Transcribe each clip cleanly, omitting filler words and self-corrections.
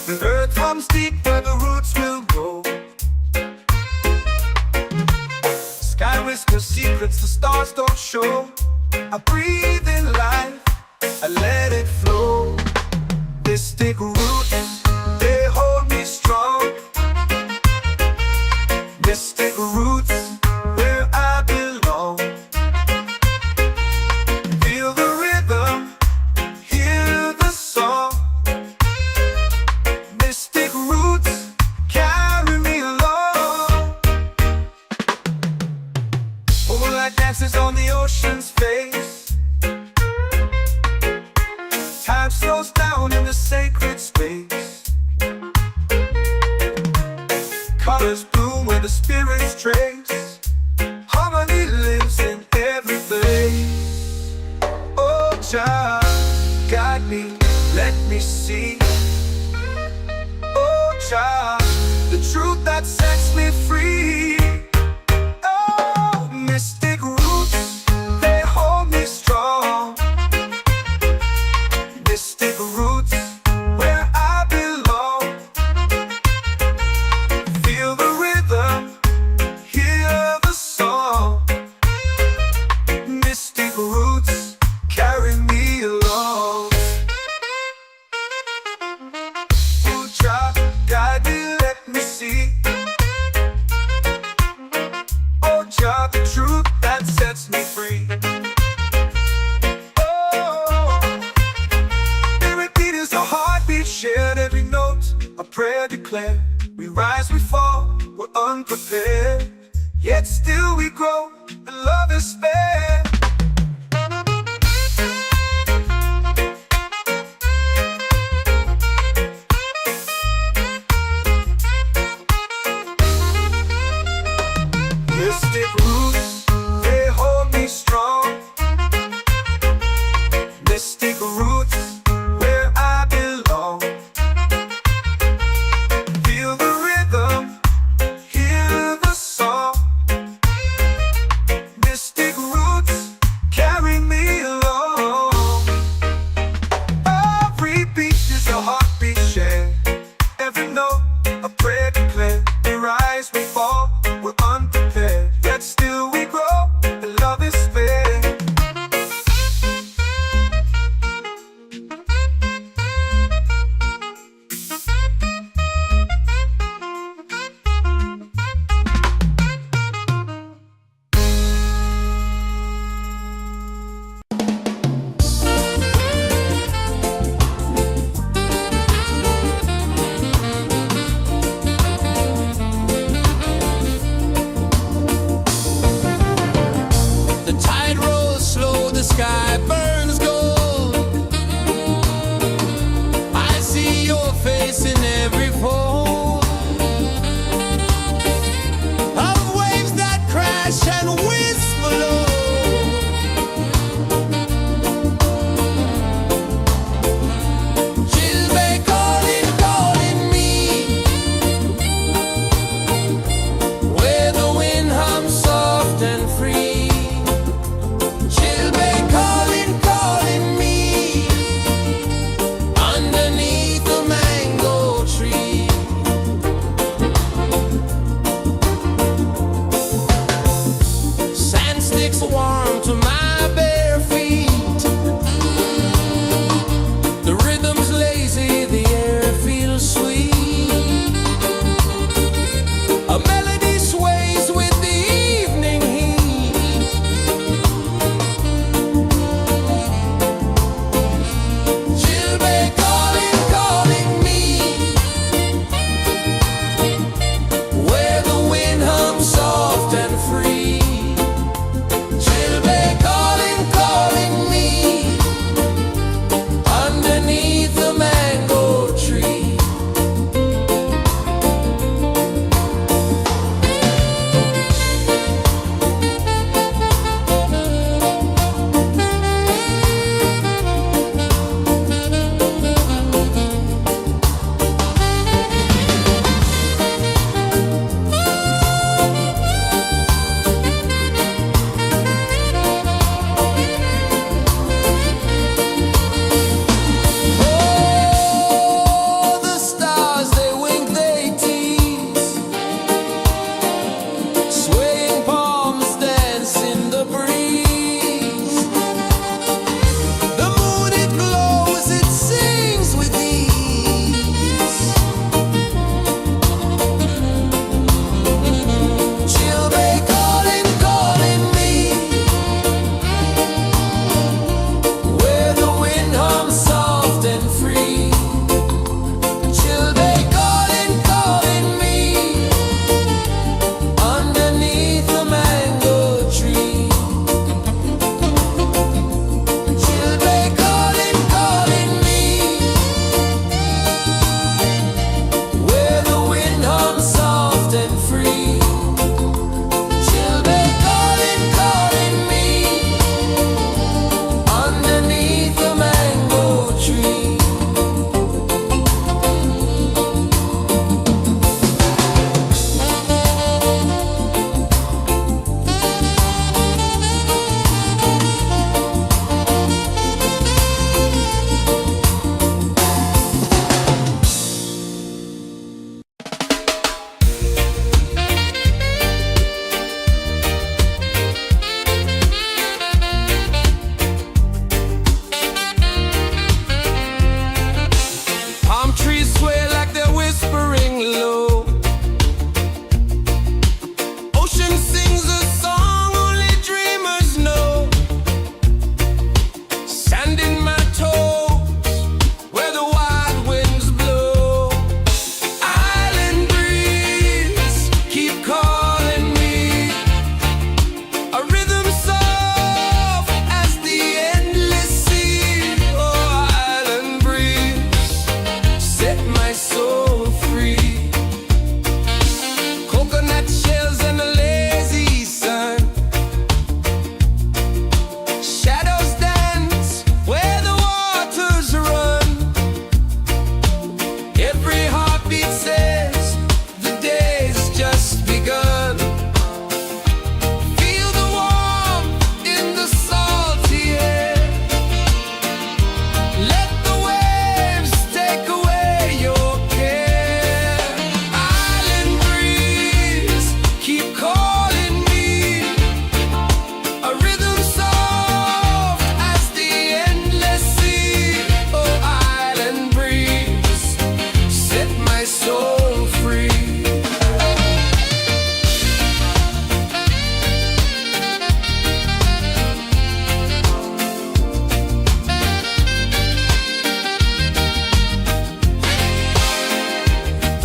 The earth comes deep where the roots will grow. Sky whispers secrets the stars don't show. I breathe in life, I let it flow. Mystic roots, they hold me strong. Mystic roots, where I belong. Feel the rhythm, hear the song. Mystic roots, carry me along. Moonlight dances on the ocean's face. Time slows down in the sacred space. Colors bloom where the spirits trace. Harmony lives in every place. Oh, Jah, guide me, let me see. Oh, Jah, the truth that sets me free. Oh, mystic roots, they hold me strong. Mystic roots, where I belong. Feel the rhythm, hear the song. Mystic roots, carry me along. Oh, Jah, guide me, let me see. Oh, Jah, the truth that sets me free. Shared every note, a prayer declared. We rise, we fall, we're unprepared. Yet still we grow, and love is spared. Mystic roots, they hold me strong. Mystic roots, where I belong. Feel the rhythm, hear the song. Mystic roots,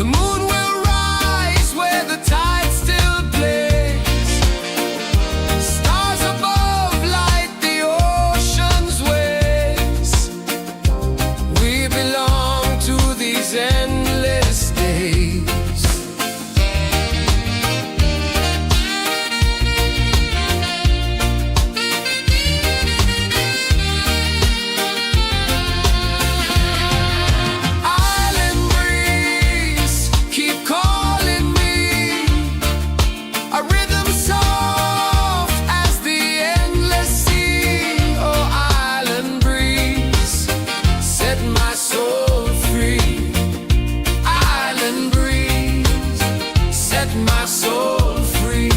The moon will rise where the tide still plays. Stars above light the ocean's waves. We belong to these endless days. My soul free. Set my soul free.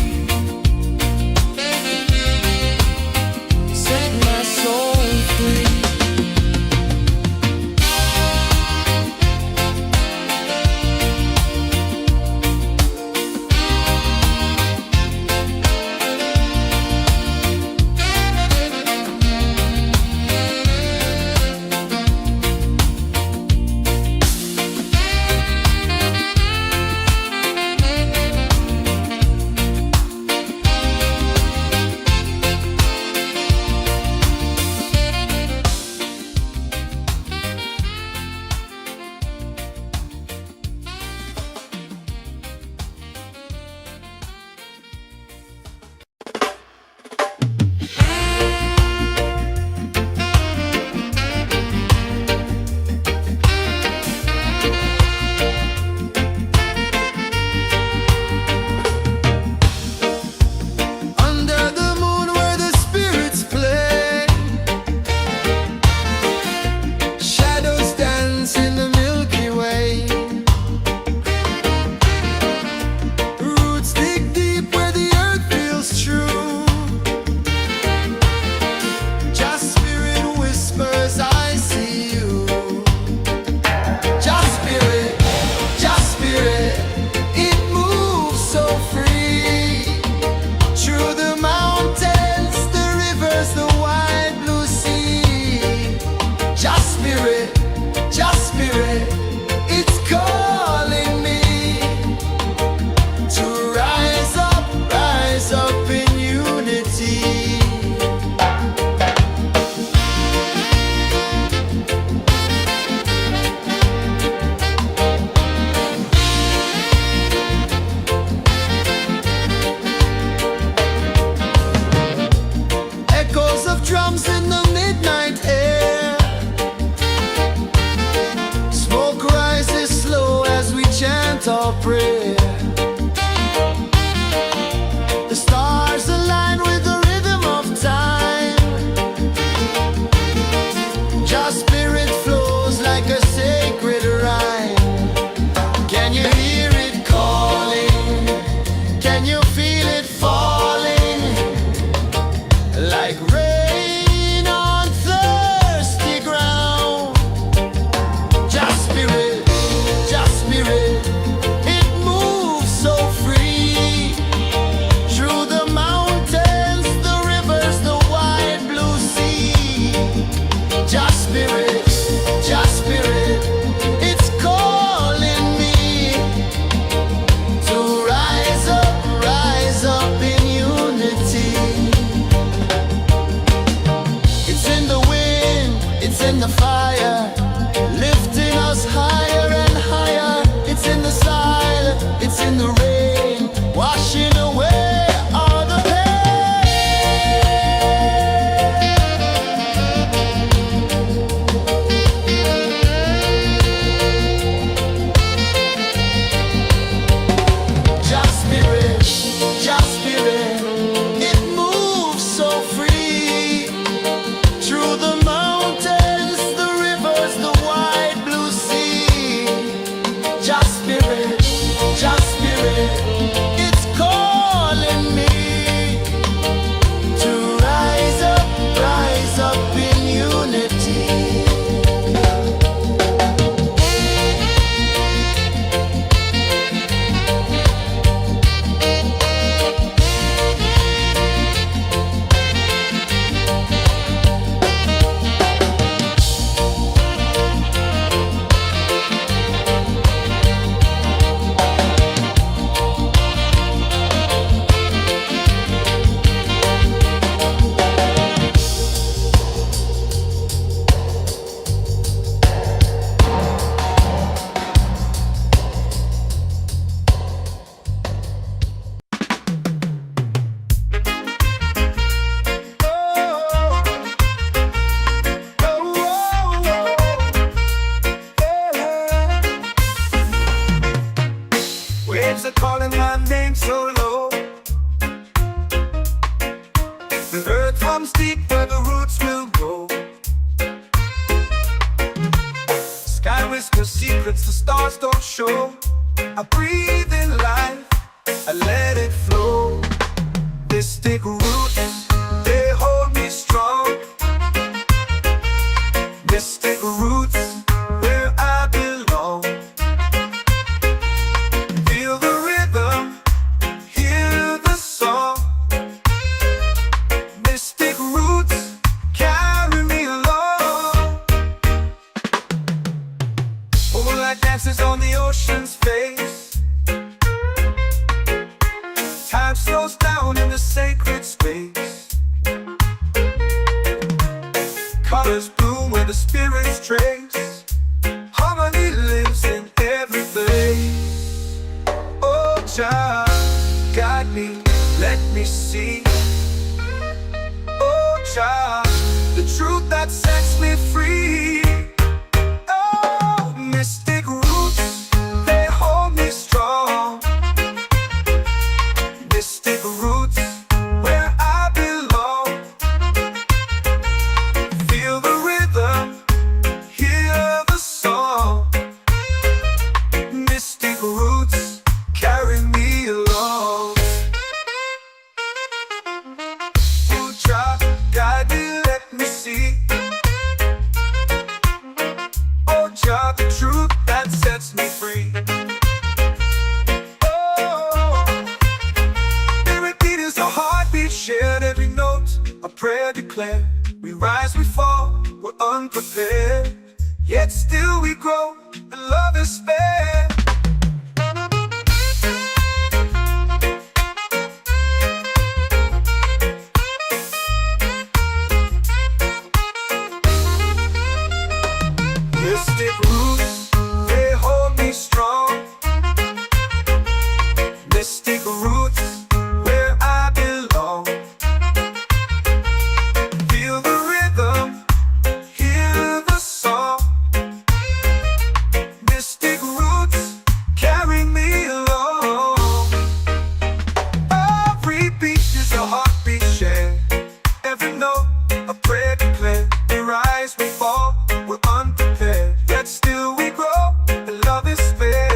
Drums in the midnight air. Smoke rises slow as we chant our prayer. The stars align with the rhythm of time. Just spirit flows like a sacred rhyme. Can you hear it calling? Can you feel it falling? Like rain in the fire, lifting us higher and higher. It's in the silence, it's in the rain, washing away all the Just spirit, it moves so free through the mountains, the rivers, the wide blue sea. Just spirit, it's calling me to rise up in unity. waves are calling my name so low. The earth hums deep where the roots will grow. Sky whispers secrets the stars don't show. I breathe in life, I let it flow. This thick roots, they hold me strong. Mystic roots, where I belong. Feel the rhythm, hear the song. Mystic roots, carry me along. Moonlight dances on the ocean's face. Time slows down in the sacred space. Colors bloom where the spirits trace. Harmony lives in every place. Oh, Jah, guide me, let me see. Oh, Jah, the truth that sets me free. Oh, mystic roots, they hold me strong. Mystic roots, where I belong. Feel the rhythm, hear the song. Mystic roots, carry me along. Oh, Jah, guide me, let me see. Oh, Jah, the truth that sets me free. Shared every note, a prayer declared. We rise, we fall, we're unprepared. Yet still we grow, and love is spared. Mystic roots, they hold me strong. Mystic roots, where I belong. Feel the rhythm, hear the song. Mystic roots, carry me along. Every beat is a heartbeat shared. Every note, a prayer declared. We rise, we fall, we're unprepared. Yet still we grow, and love is spared.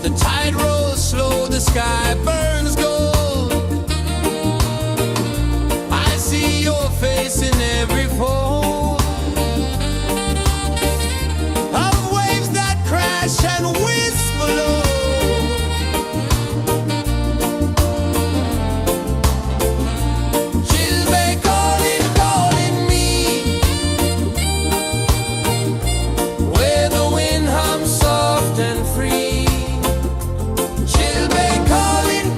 The tide rolls slow, the sky burns gold. I see your face in every fold of waves that crash and whisper low. She'll be calling, calling me where the wind hums soft and free. She'll be calling,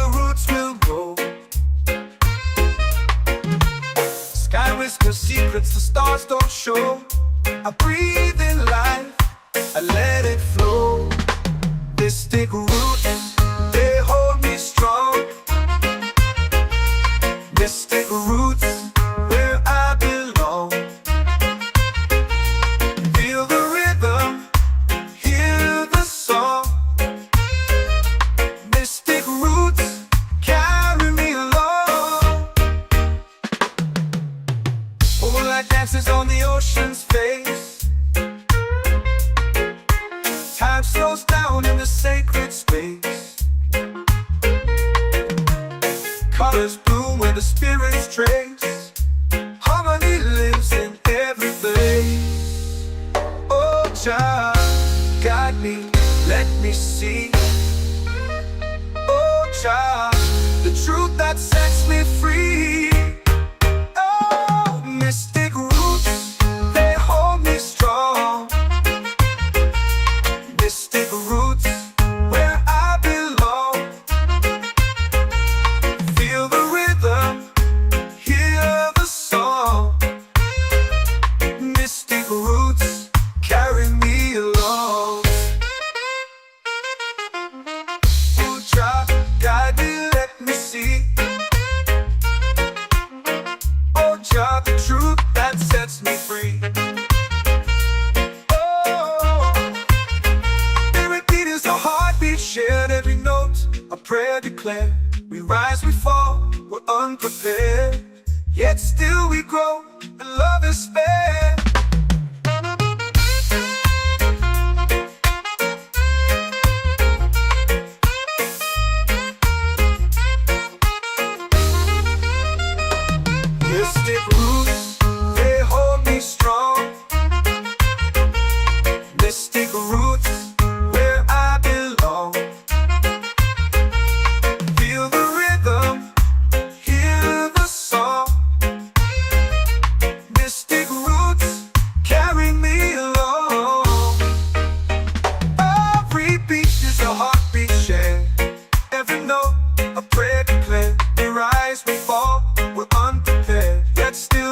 the roots will grow. Sky whisker secrets the stars don't show. I breathe in life, I let it flow. Mystic roots, they hold me strong. Mystic roots, where I belong. Feel the rhythm, hear the song. Mystic roots, carry me along. Moonlight dances on the ocean's face. Time slows down in the sacred space. Colors bloom where the spirits trace. Harmony lives in every place. Oh, Jah, guide me, let me see. Oh, Jah, the truth that sets me free. Oh, mystic roots, they hold me strong. Mystic roots, where I belong. Feel the rhythm, hear the song. Mystic roots, carry me along. Oh, Jah, guide me, let me see. Oh, Jah, the truth that sets me free. Shared every note, a prayer declared. We rise, we fall, we're unprepared. Yet still we grow, and love is spared. Mystic roots, they hold me strong. Mystic roots, where I belong. Feel the rhythm, hear the song. Mystic roots, carry me along. Every beat is a heartbeat shared. Every note, a prayer declared. We rise, we fall, we're unprepared. Yet still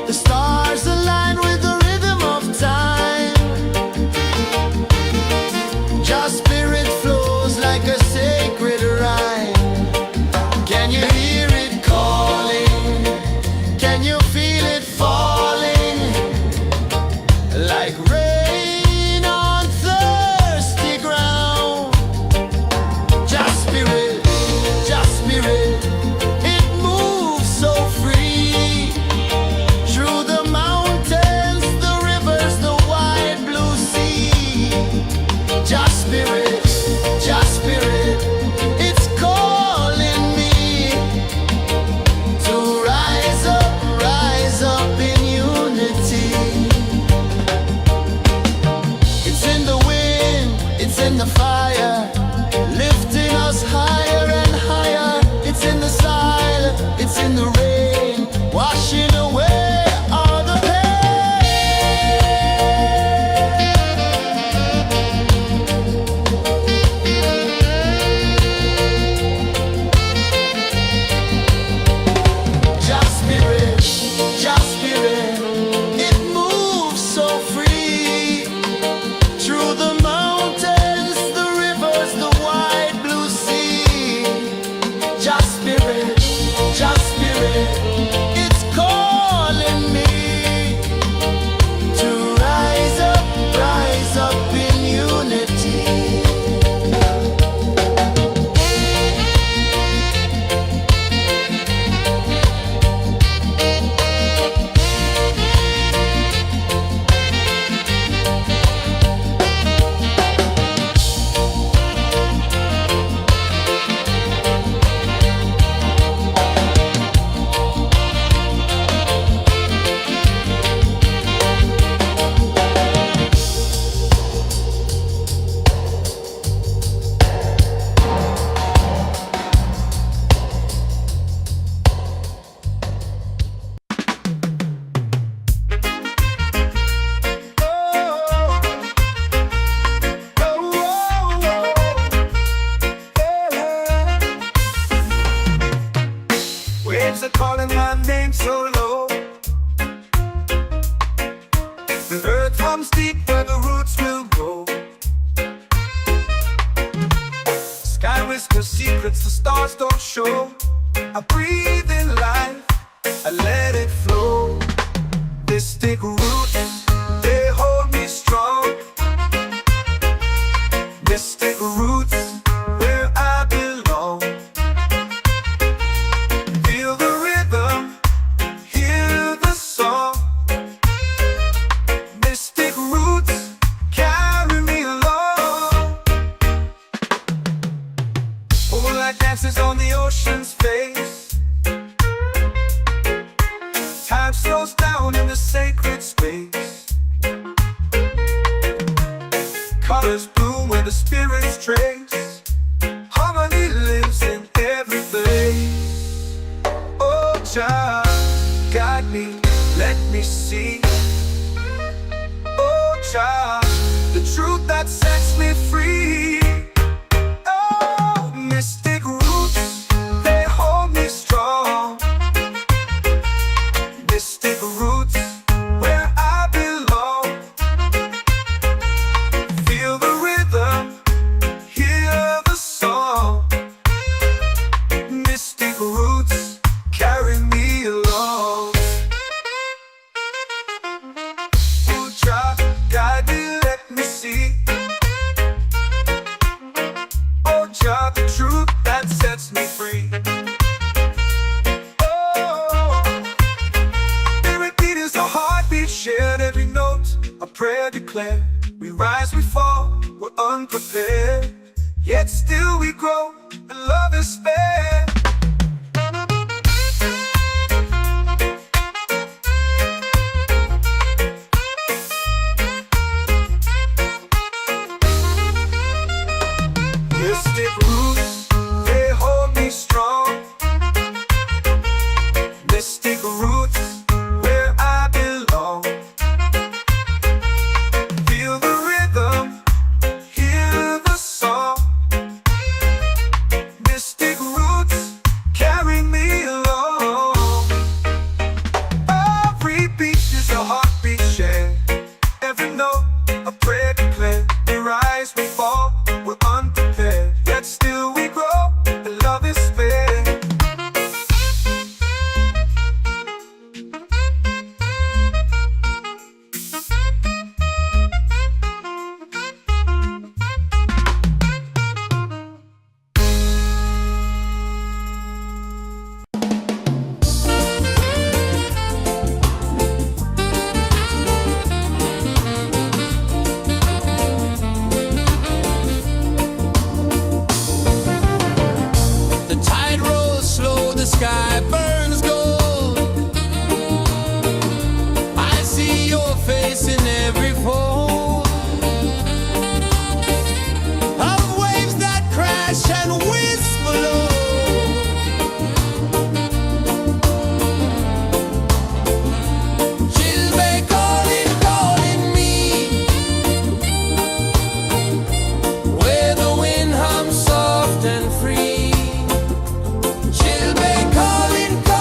The stars align with the rhythm of time. Just spirit flows like a sacred rhyme. Can you hear it calling? Can you feel it falling? Like rain on thirsty ground. Just spirit, it moves so free. Through the mountains, the rivers, the wide blue sea. Just spirit, it's calling me to rise up in unity. It's in the wind, it's in the fire, lifting us higher and higher. It's in the silence, it's in the rain, washing away all the pain. Just spirit, it moves so free. Through the mountains, the rivers, the wide blue sea. Just spirit, it's calling me to rise up in unity. Waves are calling my name so low. The earth hums deep where the roots will grow. Sky whispers secrets the stars don't show. I breathe in life, I let it flow. Mystic roots, they hold me strong. Mystic roots, where I belong. Feel the rhythm, hear the song. Mystic roots, carry me along. Moonlight dances on the ocean's face. Time slows down in the sacred space. Colors bloom where the spirits trace. Harmony lives in every place. Oh, Jah, guide me, let me see. Oh, Jah, the truth that sets me free. Oh, mystic roots, they hold me strong. Mystic roots, where I belong. Feel the rhythm, hear the song. Mystic roots, carry me along. Oh, Jah, guide me, let me see. Oh, Jah, the truth that sets me free. Shared every note, a prayer declared. We rise, we fall, we're unprepared. Yet still we grow, and love is fair. Mystic roots, they hold me strong. Mystic roots, where I belong. Feel the rhythm, hear the song. Mystic roots, sky burns gold. I see your face in every fold of waves that crash and whisper low. She'll be calling, calling me where the wind hums soft and free. She'll be calling, calling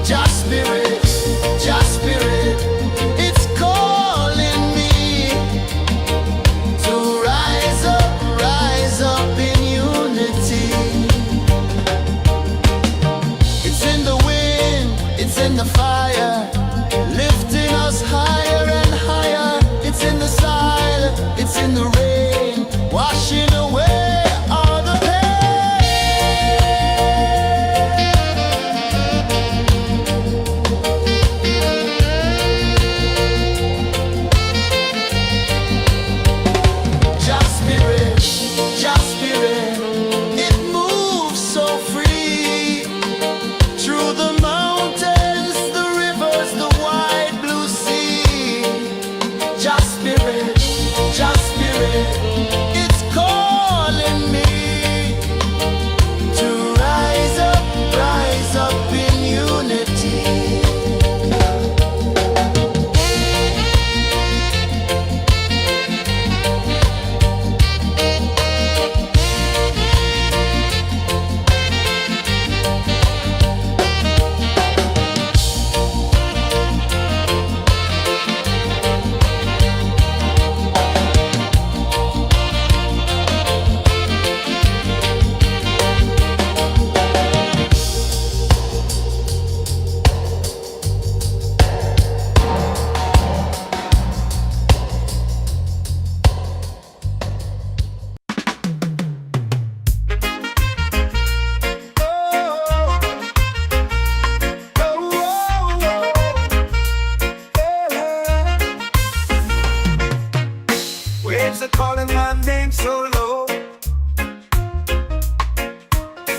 Jah Spirit, it's calling me to rise up in unity. It's in the wind, it's in the fire, lifting us higher and higher. It's in the silence, it's in the rain, washing away all the pain. Jah Spirit, it moves so free through the mountains, the rivers, the wide blue sea. Jah Spirit, it's calling me to rise up in unity. Waves are calling my name so low.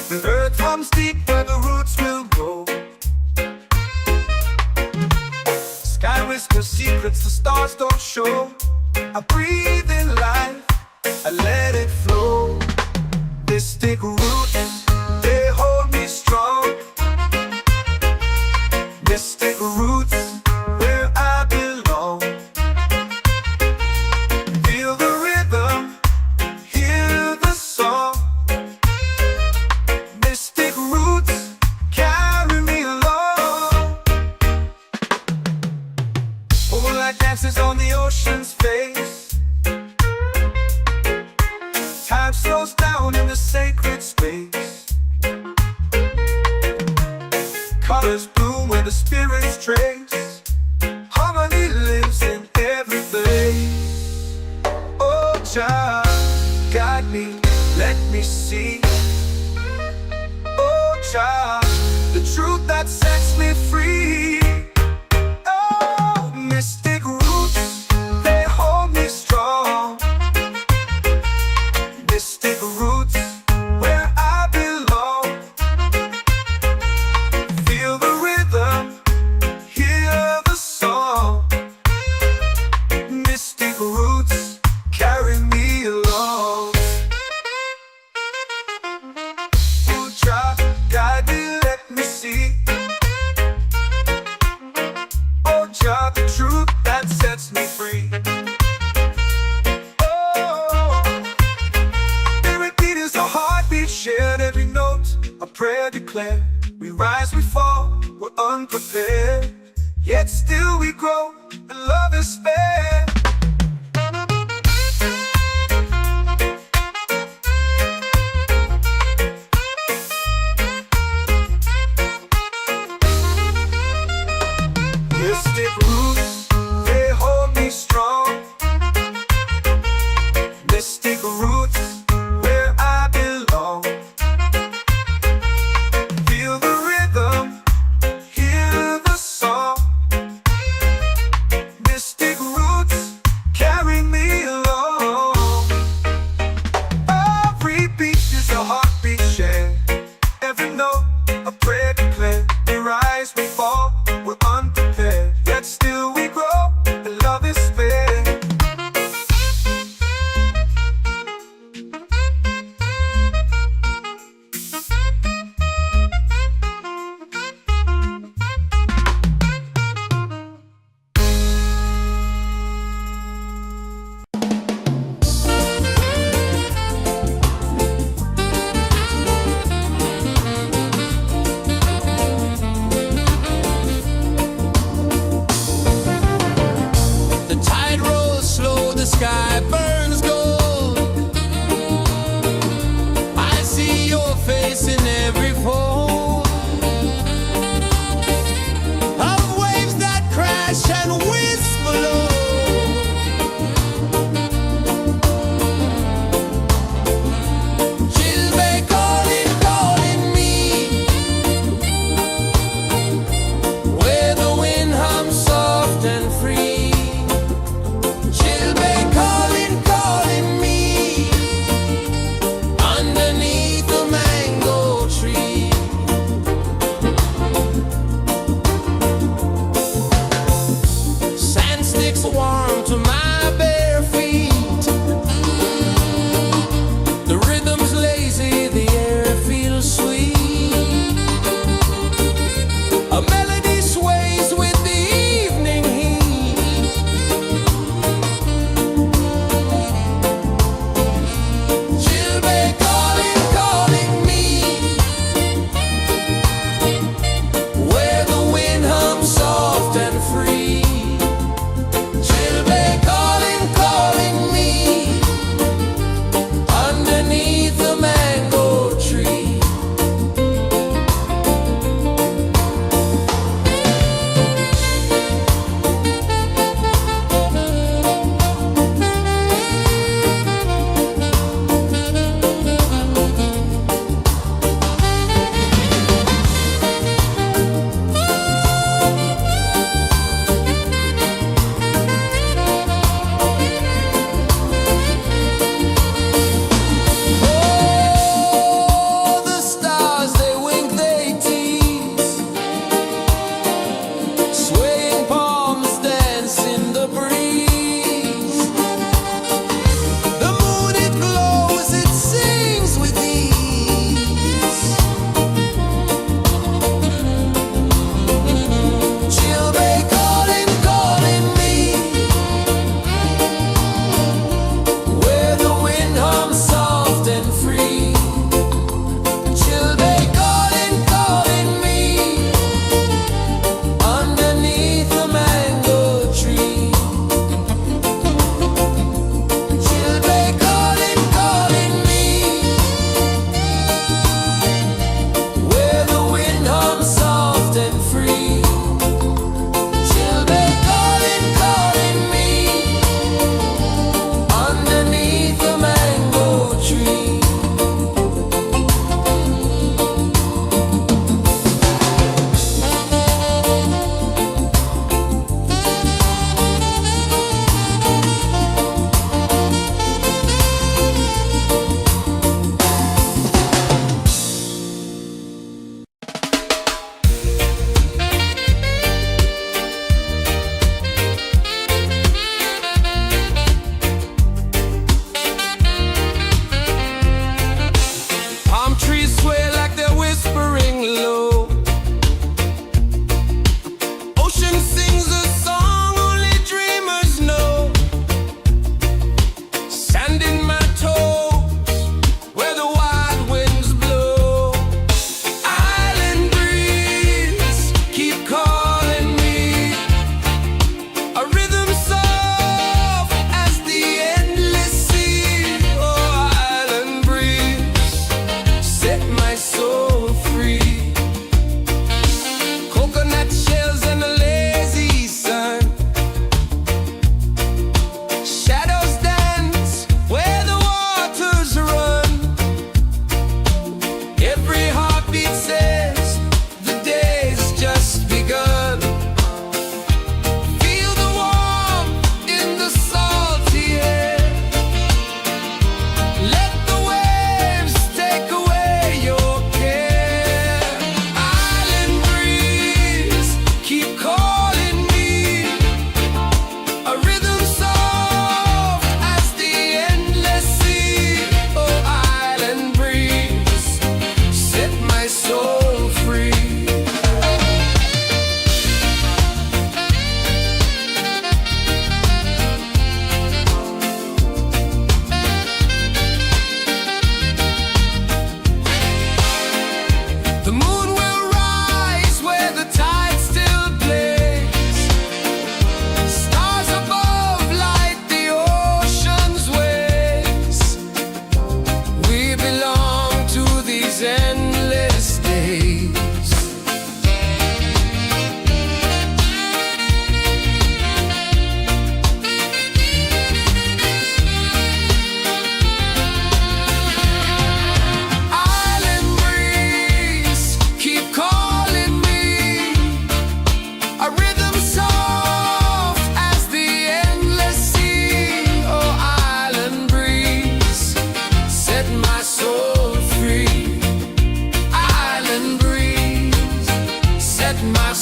The earth comes deep where the roots will go. Sky whispers secrets the stars don't show. I breathe in life, I let it flow. This take root, they hold me strong. This take roots where I belong. Feel the rhythm, hear the song. Mystic roots carry me along. Moonlight dances on the ocean's face. Time slows down in the sacred space. Colors bloom where the spirits trace. Harmony lives in every place. Oh Jah, guide me, let me see. Oh Jah, the truth that sets me free. Oh, mystic roots, they hold me strong. Mystic roots, where I belong. Feel the rhythm, hear the song. Mystic roots carry me along. Oh Jah, guide me, let me see. Oh Jah, the truth that sets me free. Oh, spirit beat is a heartbeat shared, every note a prayer declared. We rise, we fall, we're unprepared, yet still we grow, and love is spared. Mystic roots, they hold me strong. Mystic roots, where I belong. Feel the rhythm, hear the song. Mystic roots carry me along. Every beat is a heartbeat shared, every note a prayer declared. We rise, we fall, we're unprepared, yet still we grow.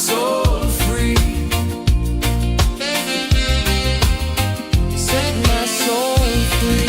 soul free. Set my soul free.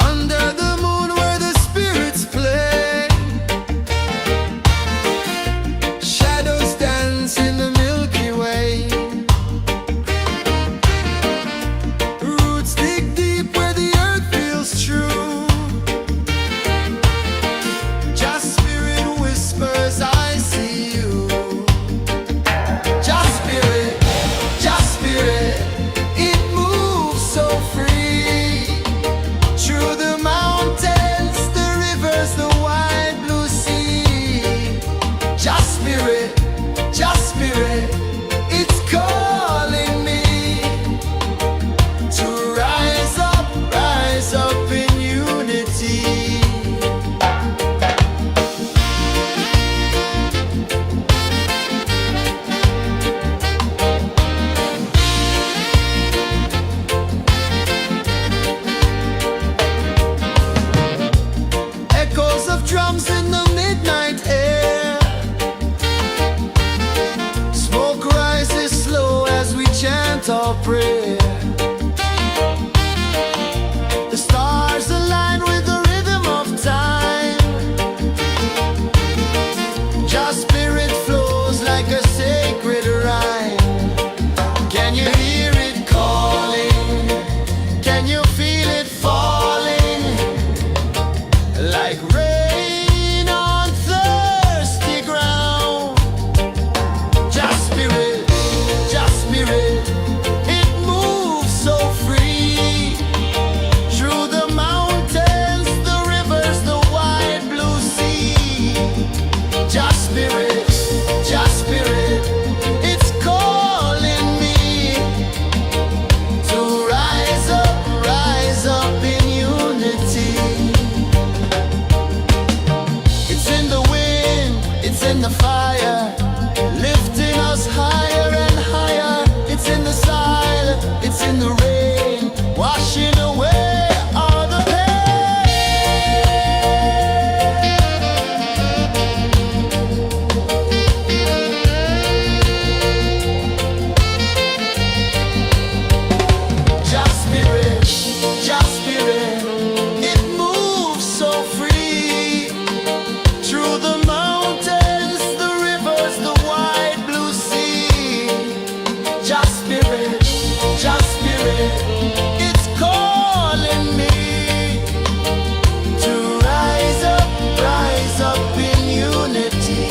Under the moon where the spirits play, shadows dance in the Milky Way. Roots dig deep where the earth feels true. Just spirit whispers, I see you. Just spirit, it moves so free. Through the mountains, the rivers, the wide blue sea. Just spirit, it's calling me to rise up in unity. Echoes of drums in the midnight air. Smoke rises slow as we chant our prayer. The stars align with the rhythm of time. Just spirit flows like a sacred rhyme. Can you hear it calling? Can you feel it falling? Like rain on thirsty ground. Just spirit, it moves so free. Through the mountains, the rivers, the wide blue sea. Just spirit, it's calling me to rise up in unity. It's in the wind, it's in the fire, lifting us higher and higher. It's in the silence, it's in the rain, washing away all the pain. Just spirit, it moves so free. Through the mountains, the rivers, the wide blue sea. Just spirit, it's calling me to rise up in unity.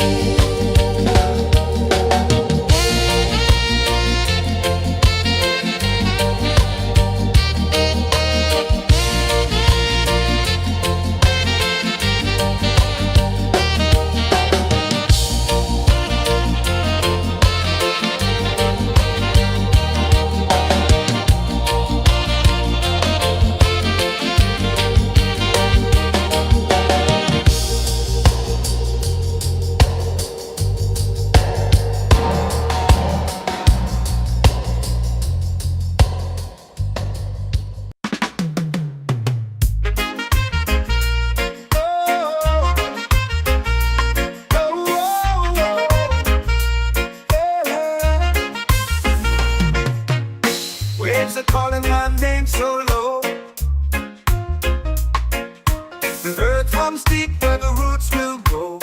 comes deep where the roots will grow.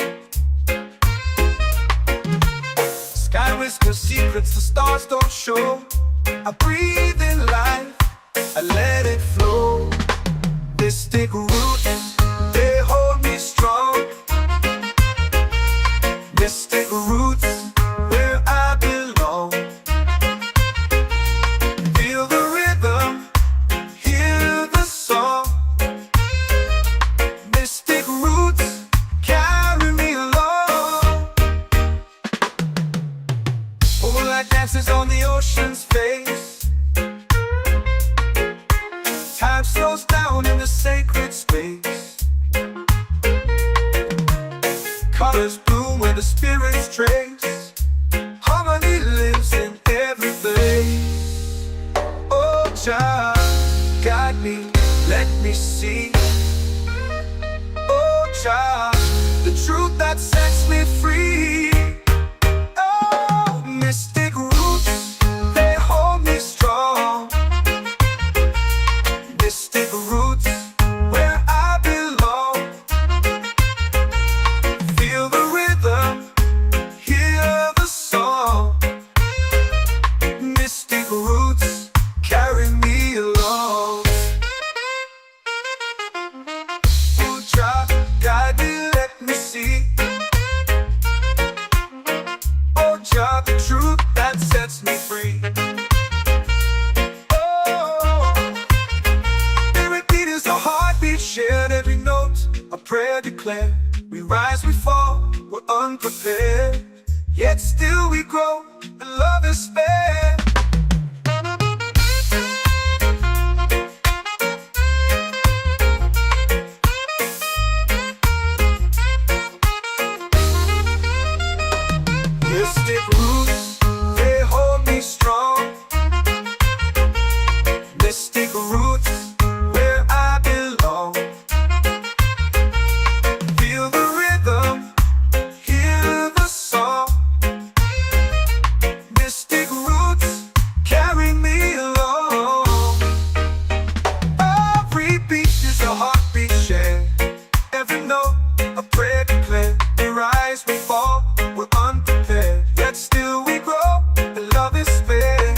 Sky whispers secrets the stars don't show. I breathe in life, I let it flow. Mystic roots, they hold me strong. Mystic roots, where I belong. Feel the rhythm, hear the song. Mystic roots, carry me along. Moonlight dances on the ocean's face. Time slows down in the sacred space. Colors bloom where the spirits trace. Harmony lives in every place. Oh, Jah, guide me, let me see. Oh, Jah, the truth that sets me free. Oh, mystic roots, they hold me strong. Mystic roots, where I belong. Feel the rhythm, hear the song. Mystic roots, carry me along. Oh, Jah, guide me, let me see. Oh, Jah, the truth that sets me free. Shared every note, a prayer declared. We rise, we fall, we're unprepared. Yet still we grow, and love is spared. Mystic roots, they hold me strong. Mystic roots, where I belong. Feel the rhythm, hear the song. Mystic roots, carry me along. Every beat is a heartbeat shared. Every note, a prayer declared. We rise, we fall, we're unprepared. Yet still we grow, and love is spared.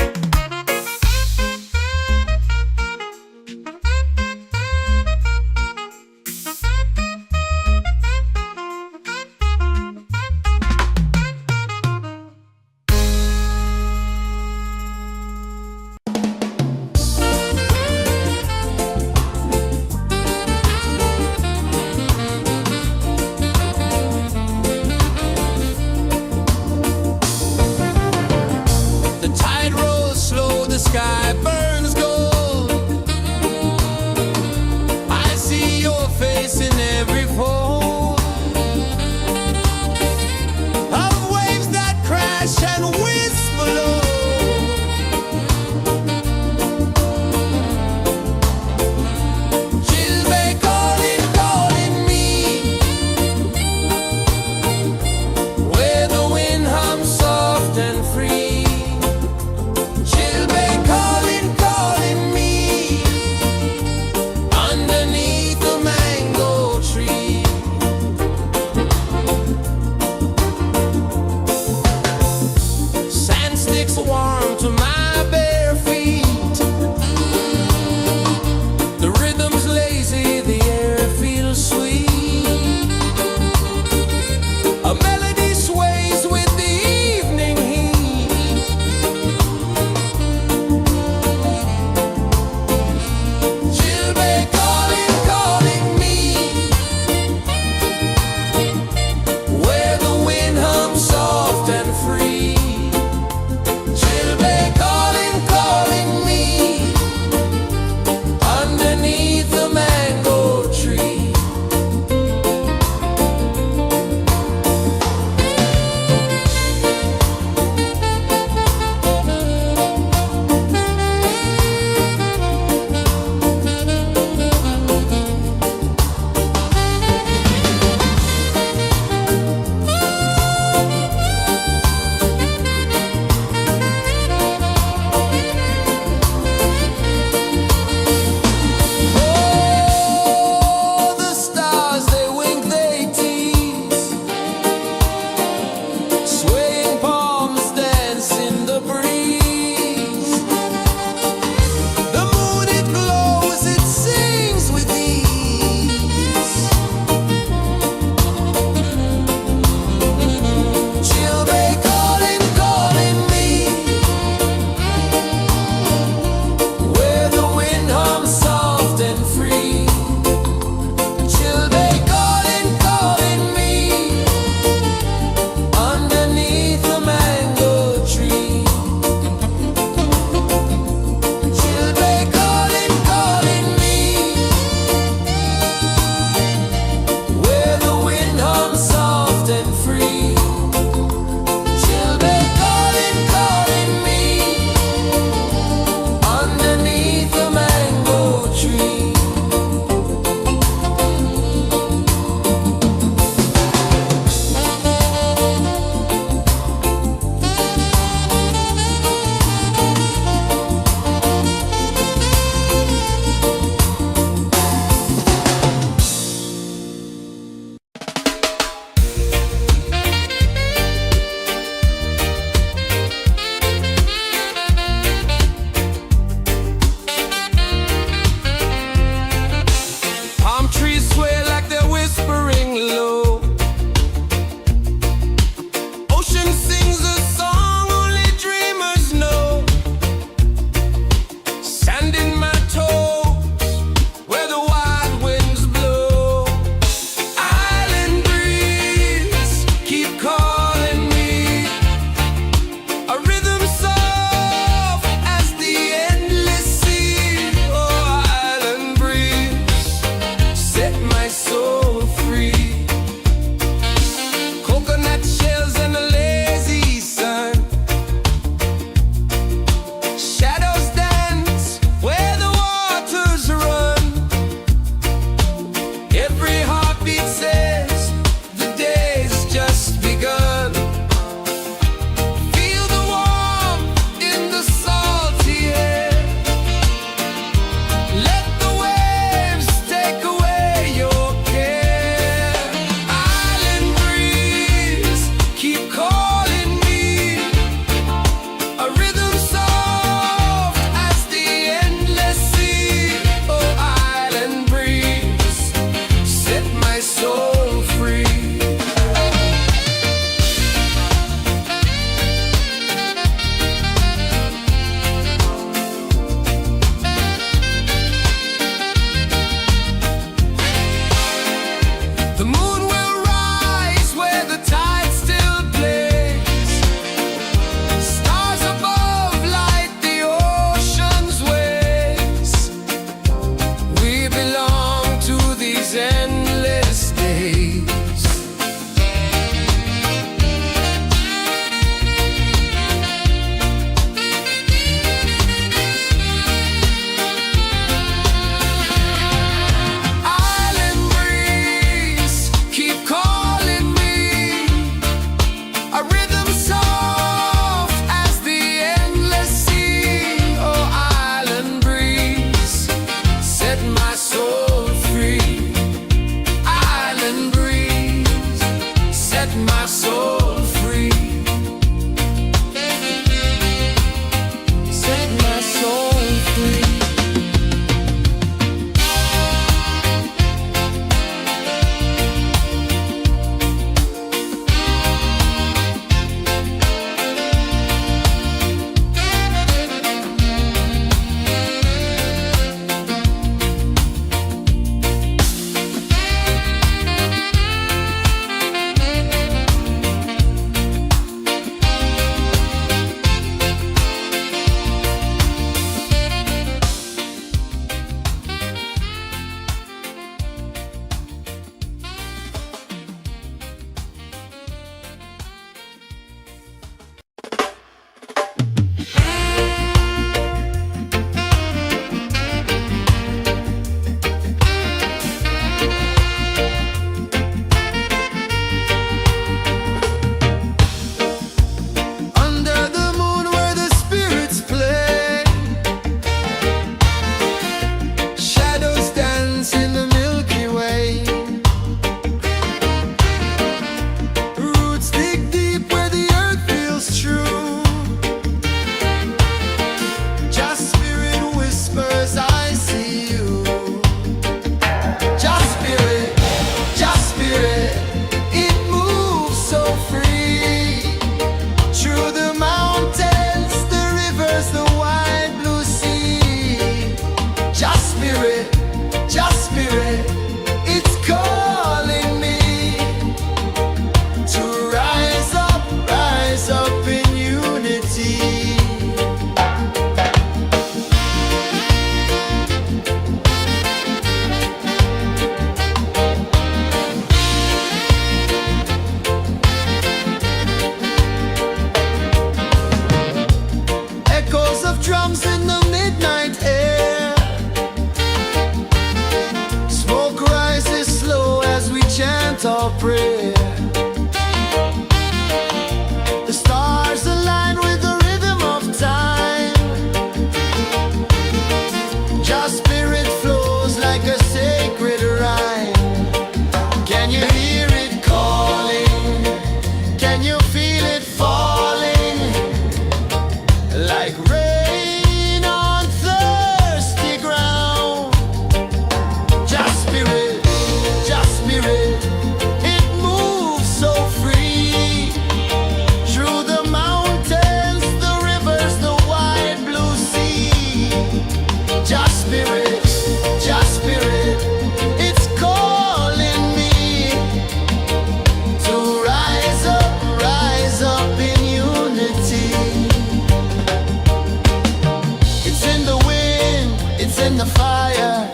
fire,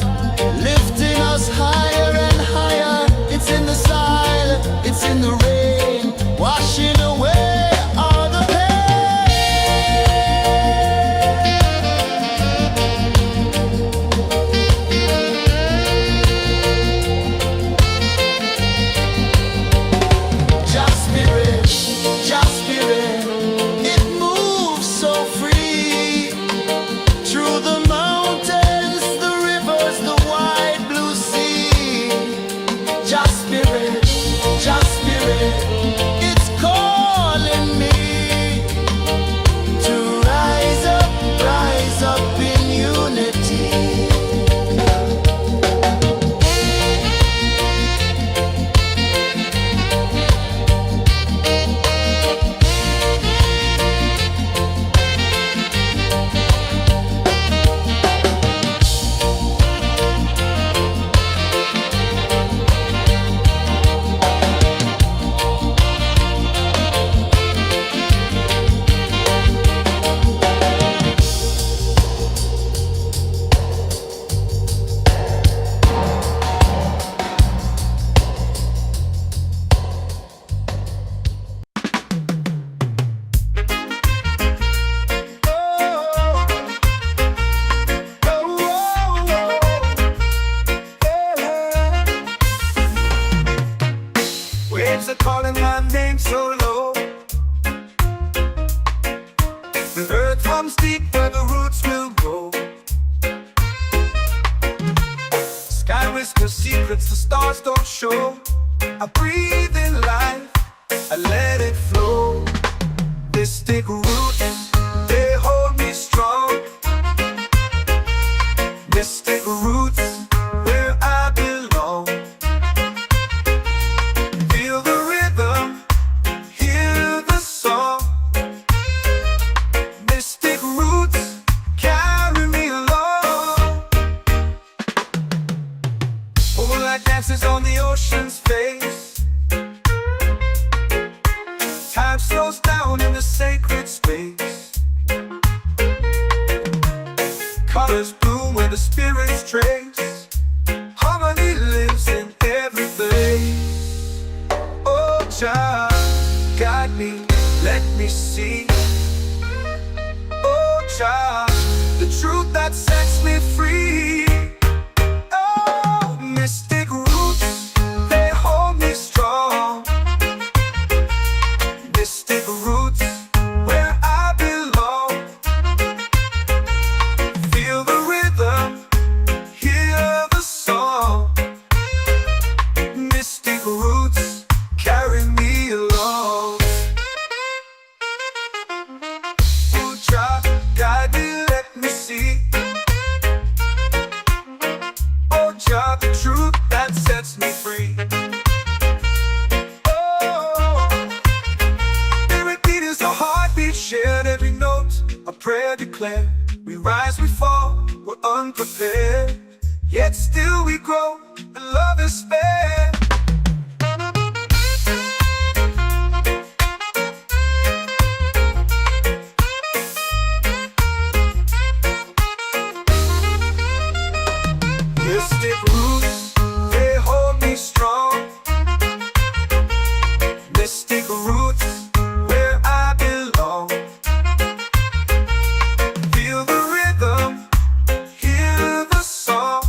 lifting us higher and higher. It's in the silence, it's in the rain, washing away all the pain. Just spirit, it moves so free through the mountains, the rivers, the wide blue sea. Just spirit, it's calling me to rise up in unity. Waves are calling my name so low. The earth runs deep where the roots will grow. Sky whispers secrets the stars don't show. I breathe in life, I let it flow. Mystic roots, they hold me strong. Mystic roots, where I belong. Feel the rhythm, hear the song. Mystic roots, carry me along. Moonlight dances on the ocean's face. Time slows down in the sacred space. Colors bloom where the spirits trace. Harmony lives in every place. Oh, child, guide me, let me see. Oh, child, the truth that sets me free. Oh, mystic roots, they hold me strong. Mystic roots, where I belong. Feel the rhythm, hear the song. Mystic roots, carry me along. Oh, child, guide me, let me see. Oh, child, the truth that sets me free. Oh, every beat is a heartbeat shared, every note a prayer declared. We rise, we fall, we're unprepared, yet still we grow, and love is spared. Mystic roots, they hold me strong. Mystic roots, where I belong. Feel the rhythm, hear the song.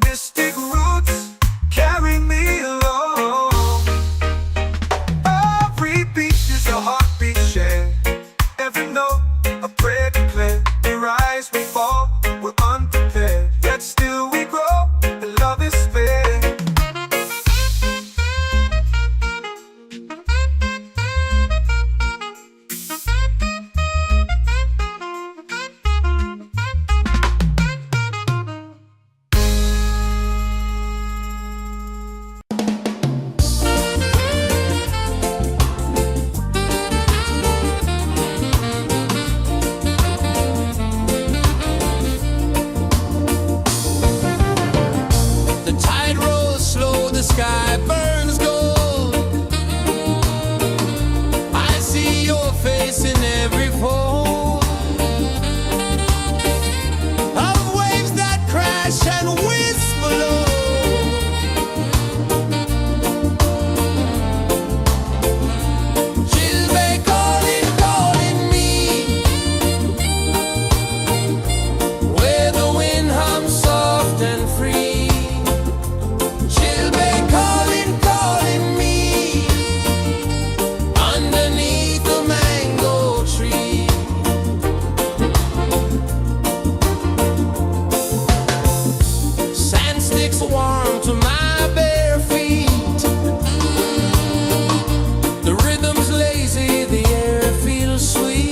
Mystic roots, carry me along. Every beat is a heartbeat shared, every note a prayer declared. We rise, we fall, we're unprepared, yet still makes warm to my bare feet. The rhythm's lazy, the air feels sweet.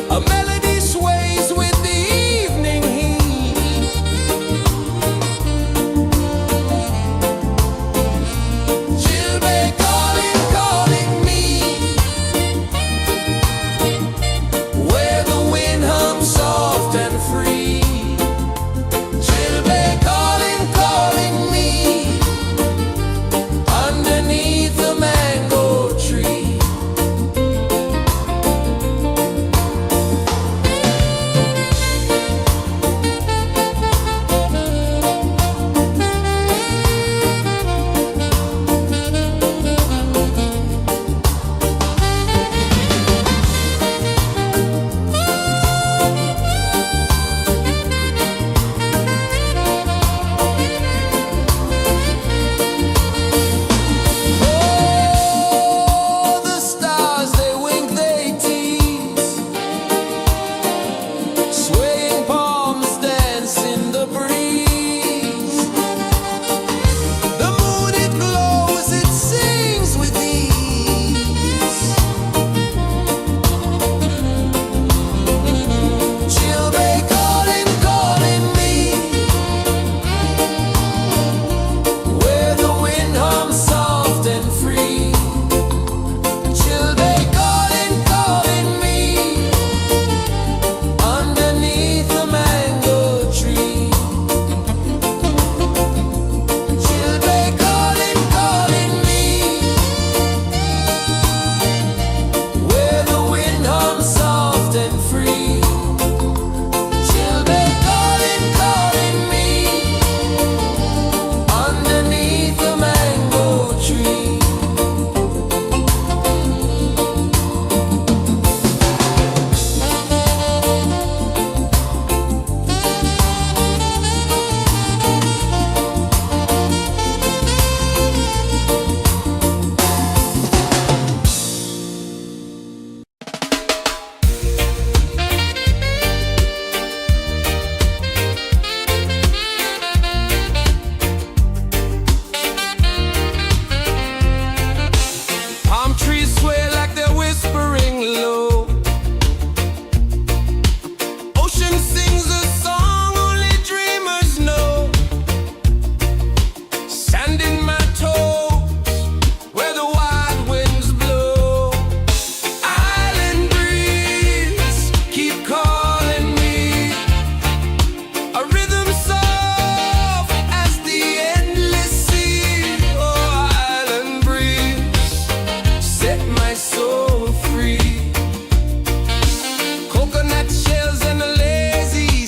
A melody sways with the evening heat. Chilbay calling, calling me, where the wind hums soft and free. Chilbay calling, calling me, underneath the mango tree. Oh, the stars, they wink, they tease. Swaying palms dance in the breeze. The moon, it glows, it sings with ease. Chilbay calling, calling me, where the wind hums soft and free. Chilbay calling, calling me, underneath the mango tree. Chilbay calling, calling me, where the wind hums soft and free. Chilbay calling, calling me, underneath the mango tree. Palm trees sway like they're whispering low. Ocean sings a song only dreamers know. Sand in my toes, where the wild winds blow. Island breeze, keep calling me. A rhythm soft as the endless sea. Oh, island breeze, set my soul free. Coconut shells and a lazy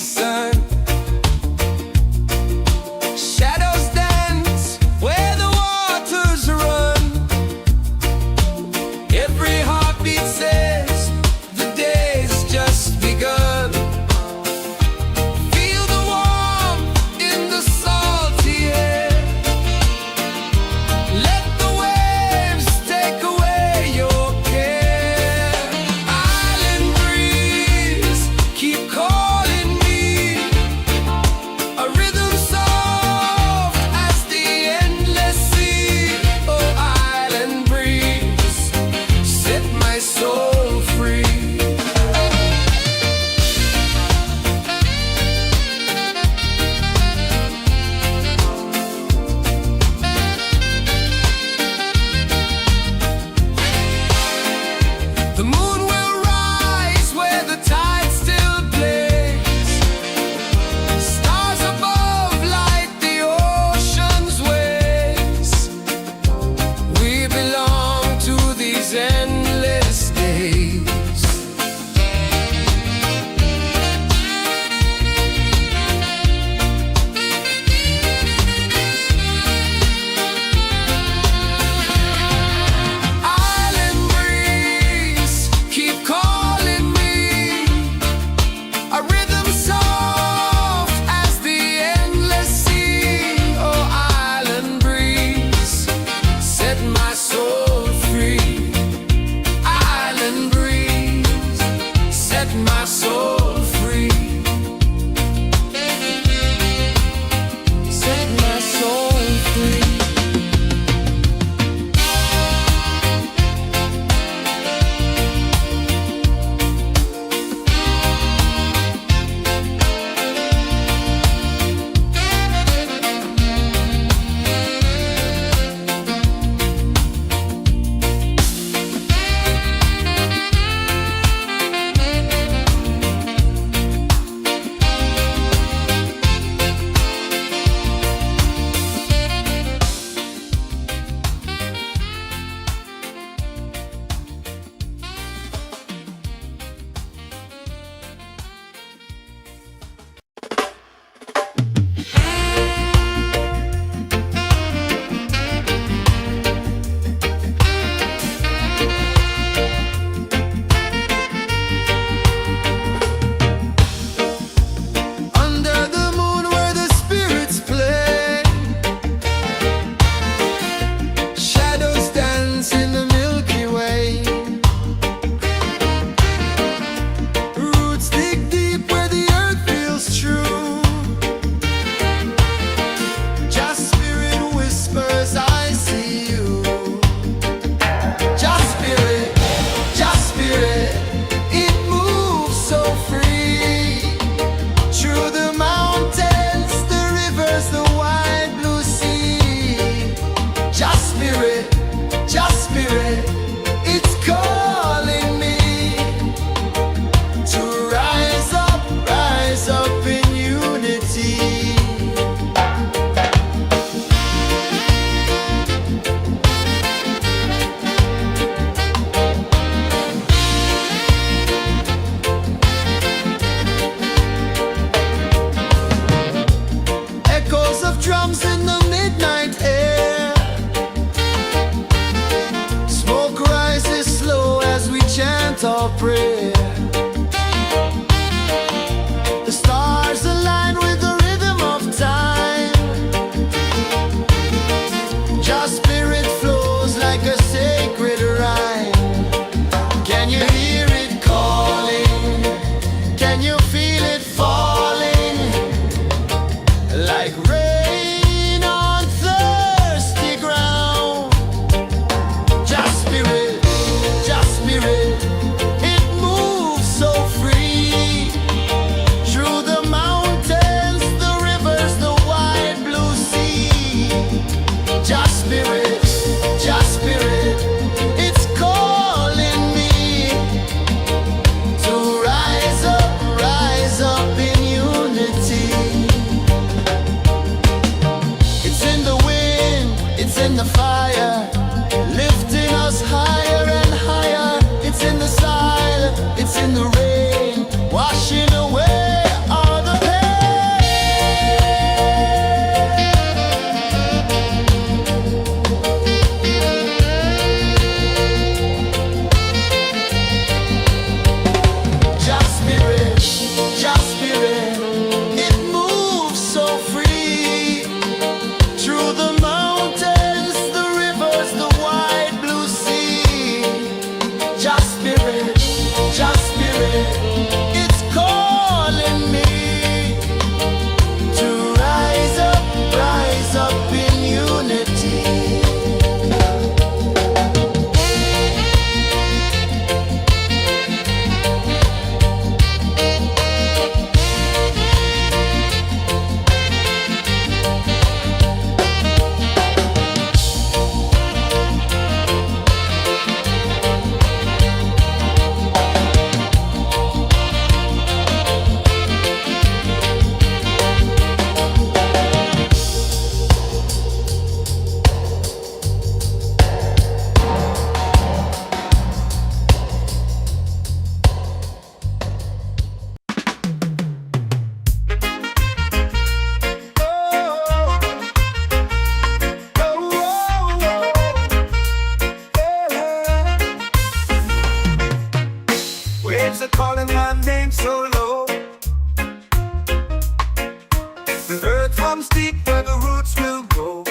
runs deep where the roots will grow.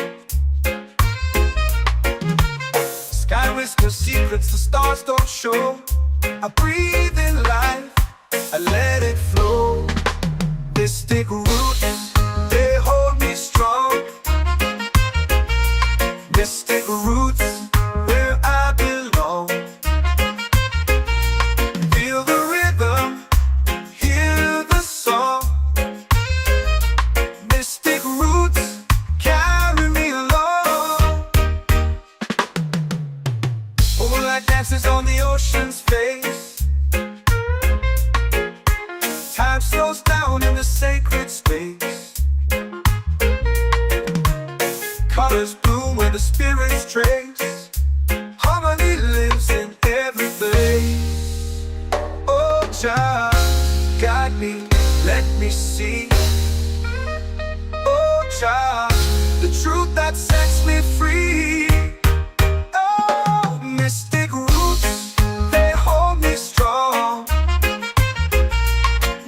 Sky whispers secrets the stars don't show. I breathe in life, I let it flow. Mystic roots, they hold me strong. Mystic roots, where I belong. Feel the rhythm, hear the song. Mystic roots, carry me along. Moonlight dances on the ocean's face. Time slows down in the sacred space. Colors bloom where the spirits trace. Harmony lives in every place. Oh, Jah, guide me, let me see. Oh, Jah, the truth that sets me free. Oh, mystic roots, they hold me strong.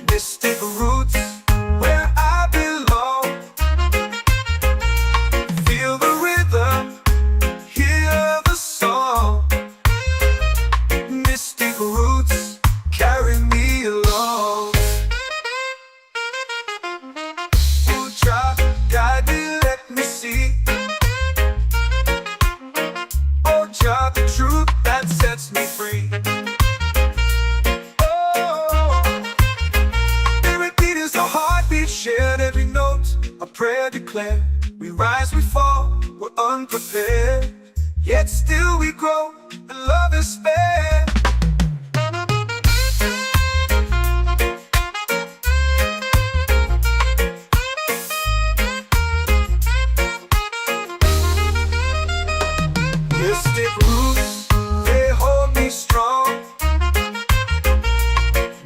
Mystic roots, where I belong. Feel the rhythm, hear the song. Mystic roots, carry me along. Oh, Jah, guide me, let me see. Oh, Jah, the truth that sets me free. Oh, spirit beat is a heartbeat, shared every note, a prayer declared. We rise, we fall, we're unprepared, yet still we grow, and love is spared. Mystic roots, they hold me strong.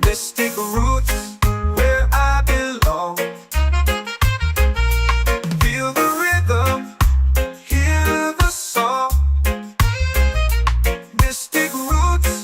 Mystic roots, where I belong. Feel the rhythm, hear the song. Mystic roots,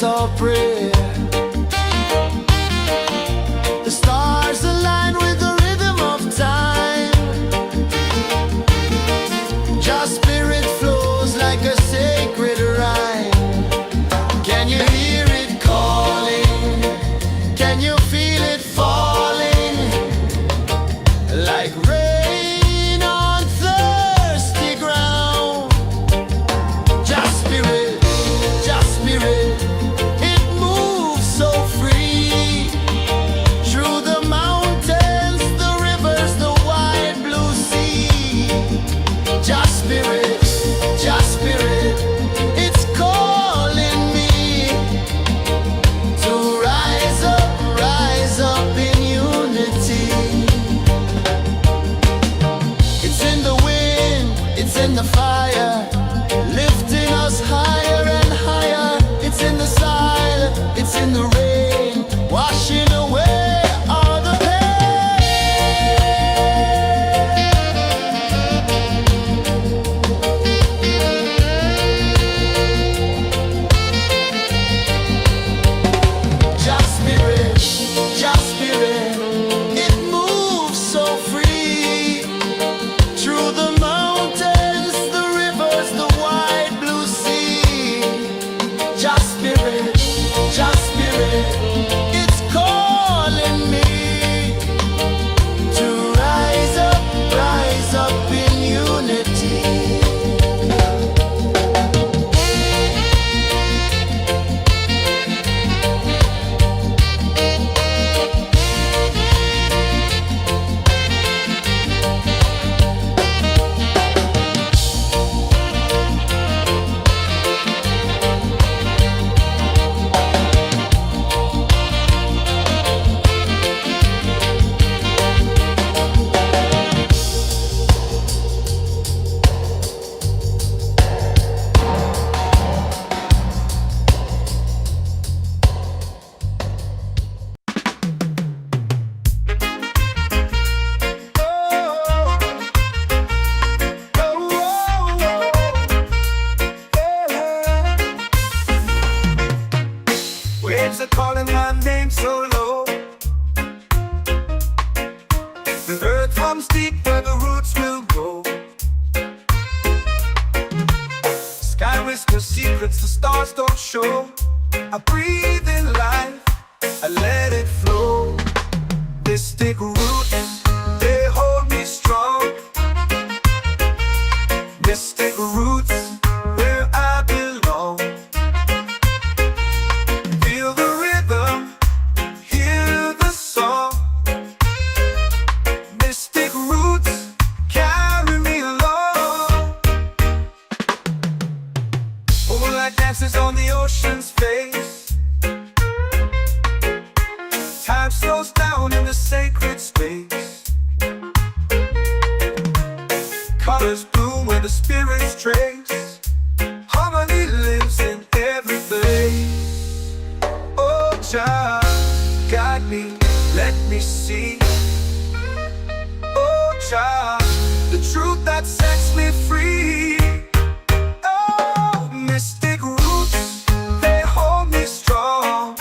chant or prayer. The stars align with the rhythm of time. Your spirit flows like a sacred rhyme. Can you hear it calling? Can you feel it falling? Like rain on thirsty ground. Just spirit, it moves so free. Through the mountains, the rivers, the wide blue sea. Just spirit, it's calling me to rise up in unity. It's in the wind, it's in the fire, lifting us higher and higher. It's in the silence, it's in the rain, washing away all the Just spirit, it moves so free. Through the mountains, the rivers, the wide blue sea. Just spirit, it's calling me to rise up in unity. Waves are calling my name so low. The earth hums deep where the roots will grow. Sky whispers secrets the stars don't show. I breathe in life, I let it flow. Mystic roots, they hold me strong. Mystic roots, where I belong. Feel the rhythm, hear the song. Mystic roots, carry me along. Moonlight dances on the ocean's face. Time slows down in the sacred space. Colors bloom where the spirits trace. Harmony lives in every place. Oh, Jah, guide me, let me see. Oh, Jah, the truth that sets me free. Oh, mystic roots, they hold me strong.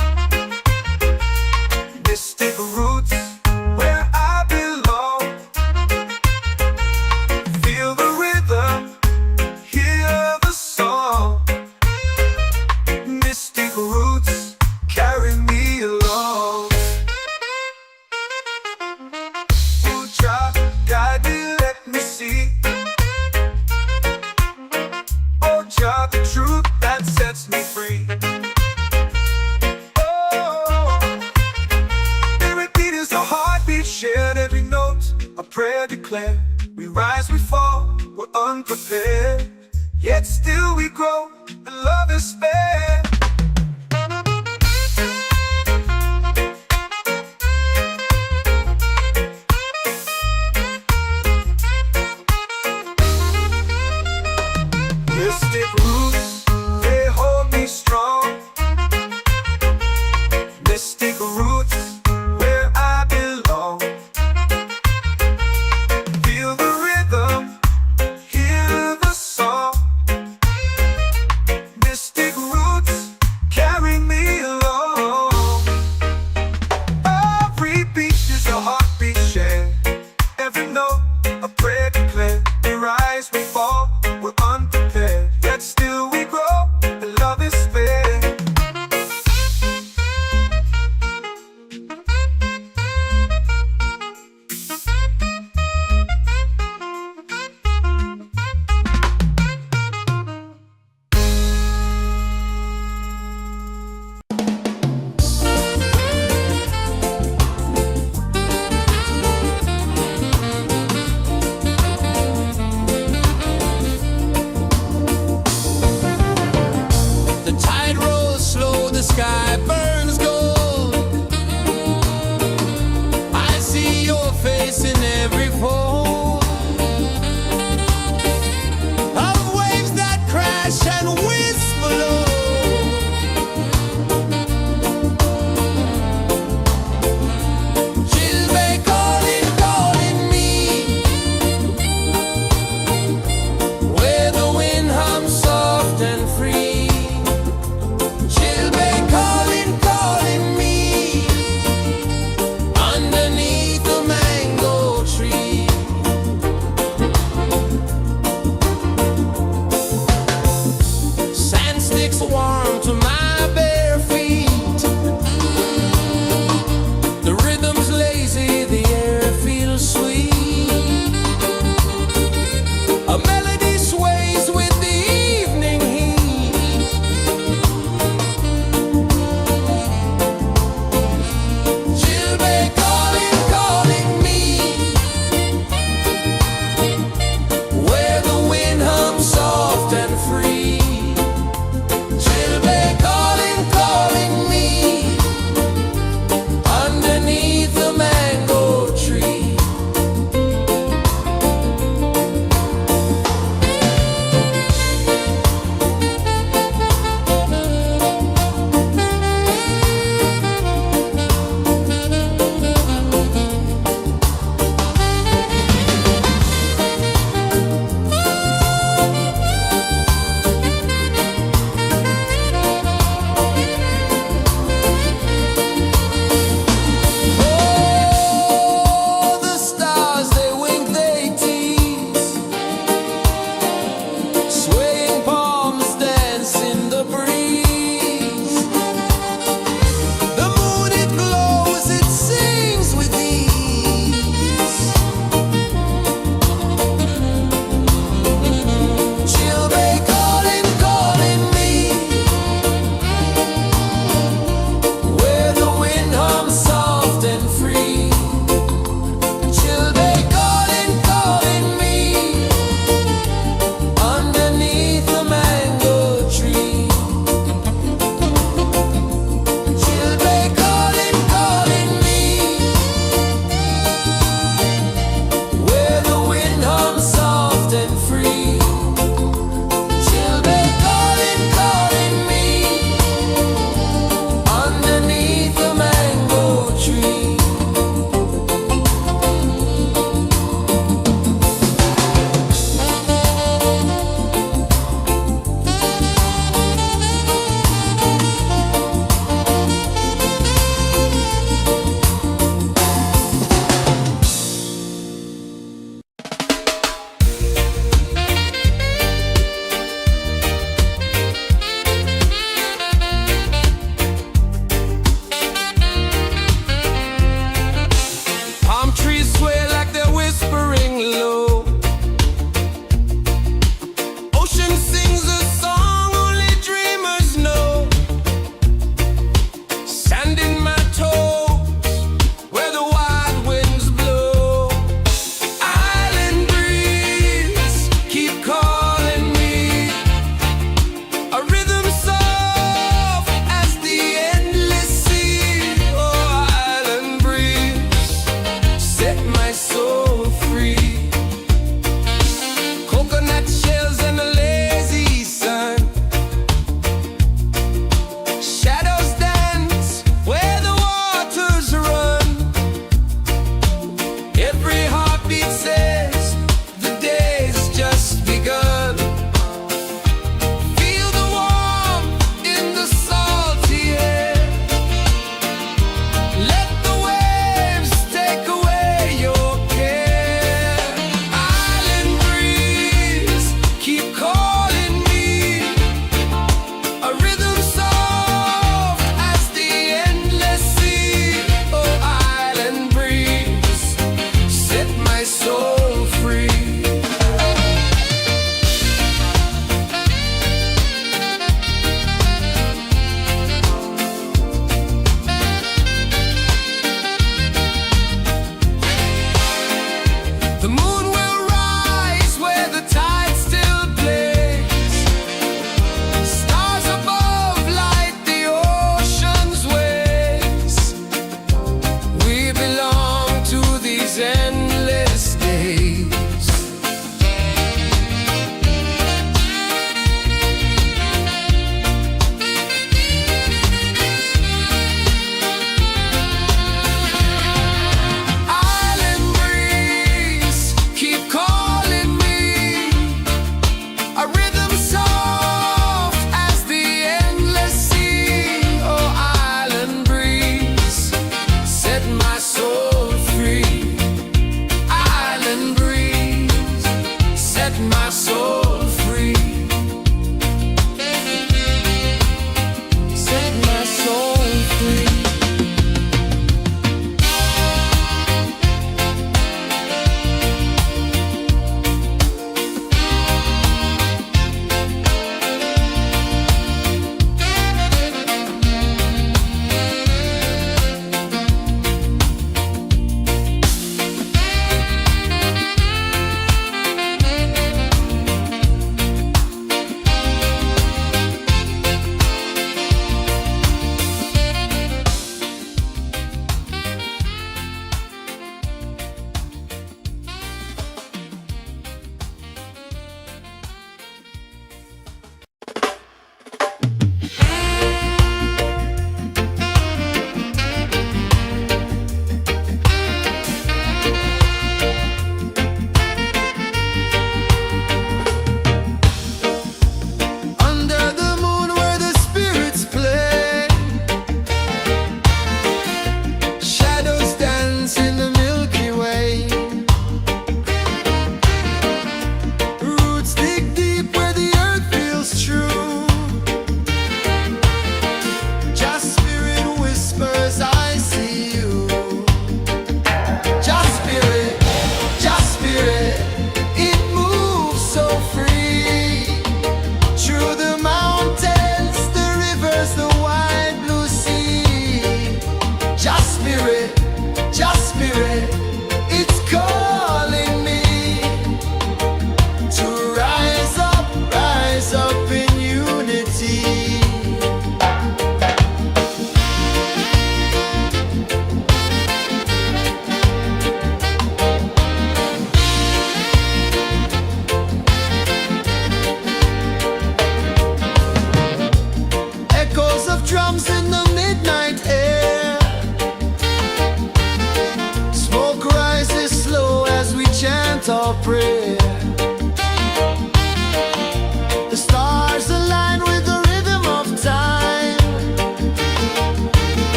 Mystic roots, where I belong. Feel the rhythm, hear the song. Mystic roots, carry me along. Oh, Jah, guide me, let me see. Oh, Jah, the truth that sets me free. Oh, spirit beat is a heartbeat shared, every note a prayer declared. We rise, we fall, we're unprepared, yet still we grow, and love is spared. Mystic roots, they hold me strong. Mystic roots, where I belong. Feel the rhythm, hear the song. sky burns gold. I see your face in every fold of waves that crash and whisper low. Chilbay calling, calling me, where the wind hums soft and free. Chilbay calling, calling me, underneath the mango tree. Sand sticks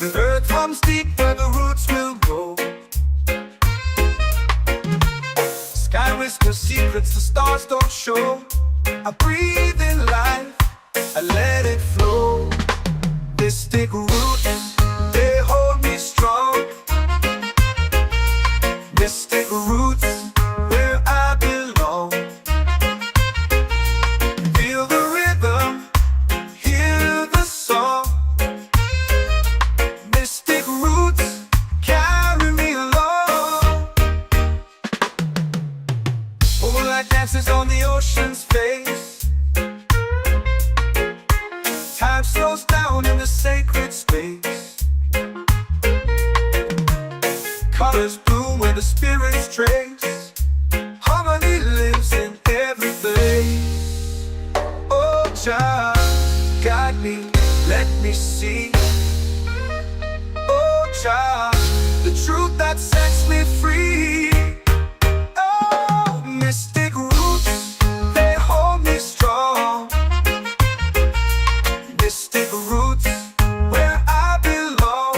The earth comes deep where the roots will go. Sky whispers secrets the stars don't show. I breathe in life, I let it flow. Mystic roots, they hold me strong. Mystic roots, where I belong. Feel the rhythm, hear the song. Mystic roots, carry me along. Moonlight dances on the ocean's face. Time slows down in the sacred space. Colors bloom where the spirits trace. Harmony lives in every place. Oh, Jah, guide me, let me see. Oh, Jah, the truth that sets me free. Oh, mystic roots, they hold me strong. Mystic roots, where I belong.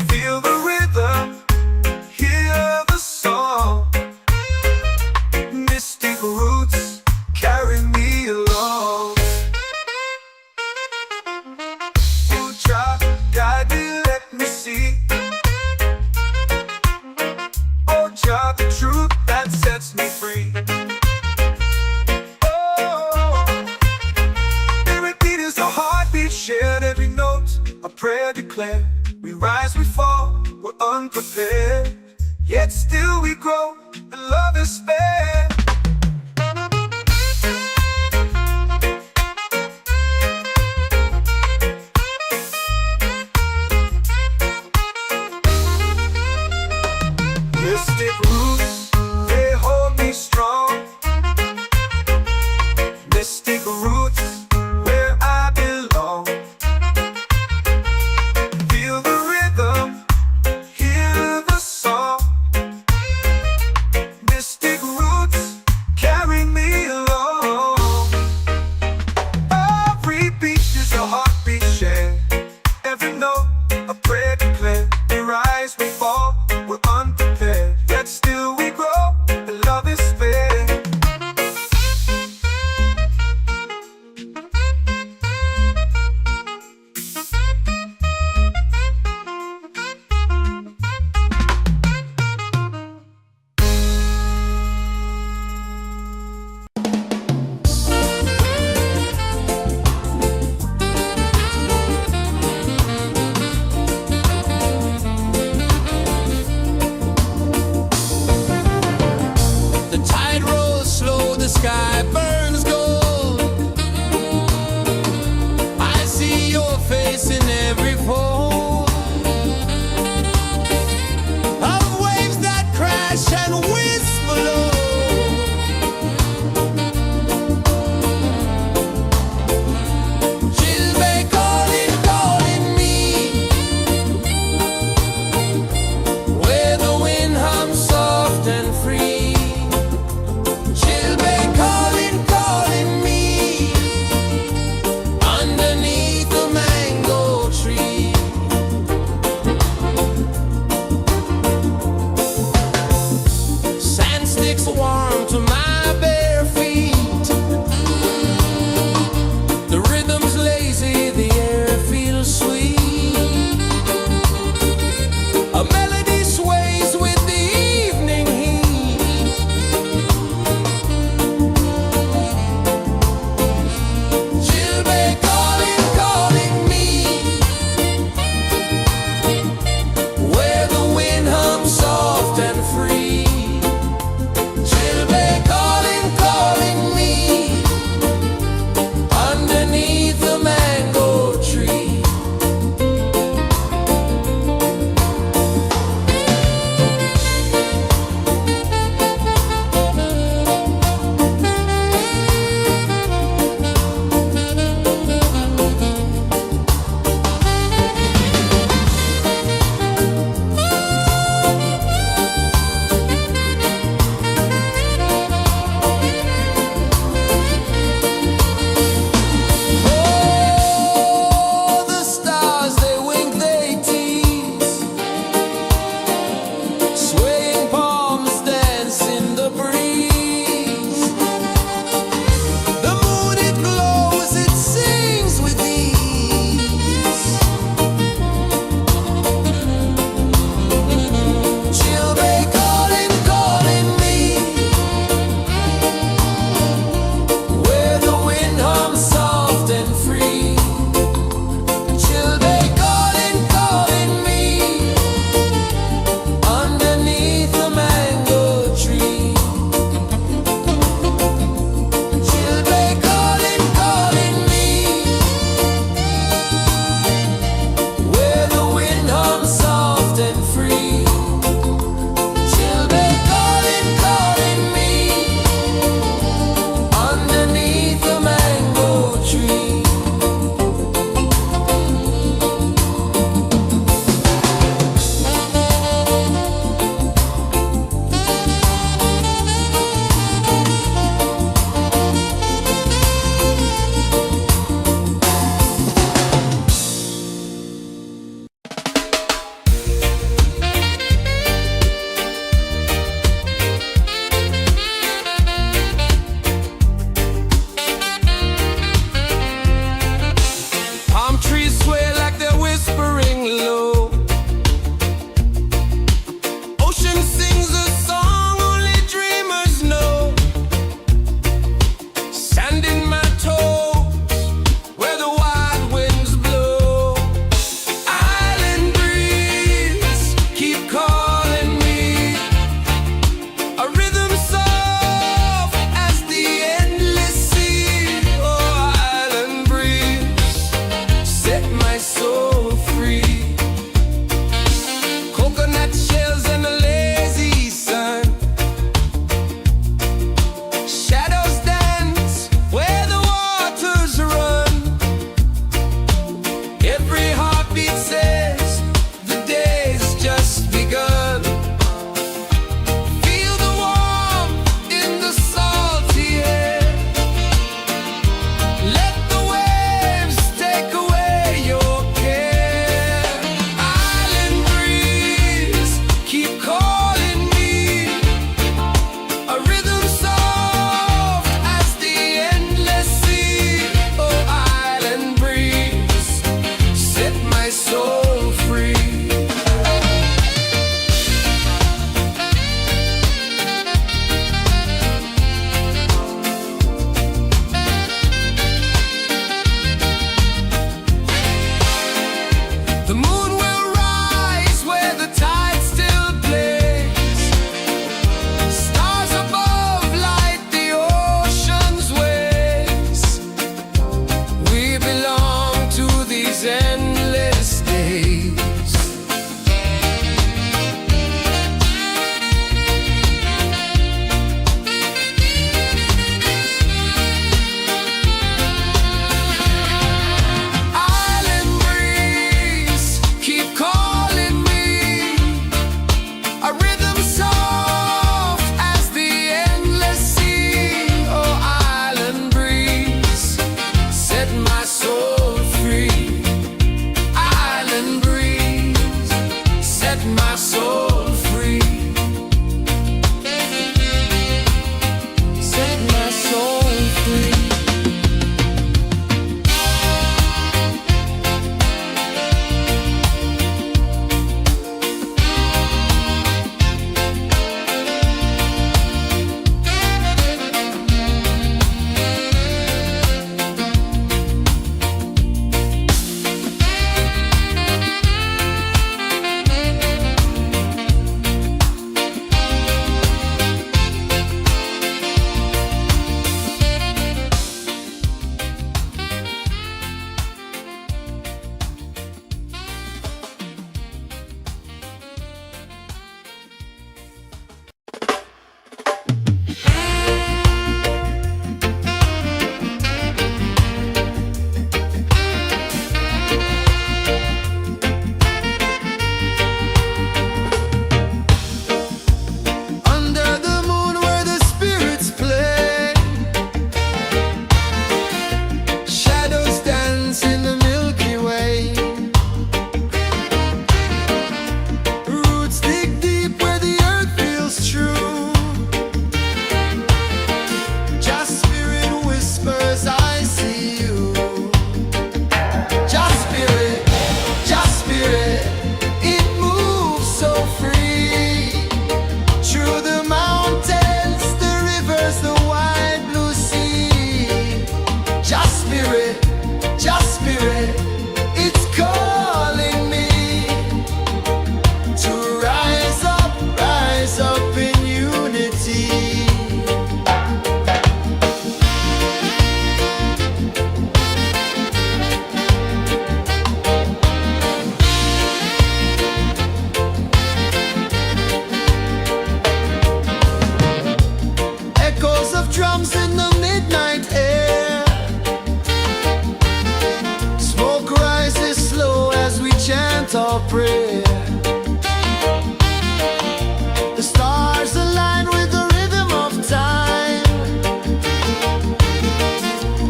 Feel the rhythm, hear the song. Mystic roots, carry me along. Oh, Jah, guide me, let me see. Oh, Jah, the truth that sets me free. Shared every note, a prayer declared. We rise, we fall, we're unprepared. Yet still we grow, and love is spared. Mystic roots, they hold me strong. Mystic roots, where I belong. Feel the rhythm, hear the song. Mystic roots, chant or pray. The stars align with the rhythm of time.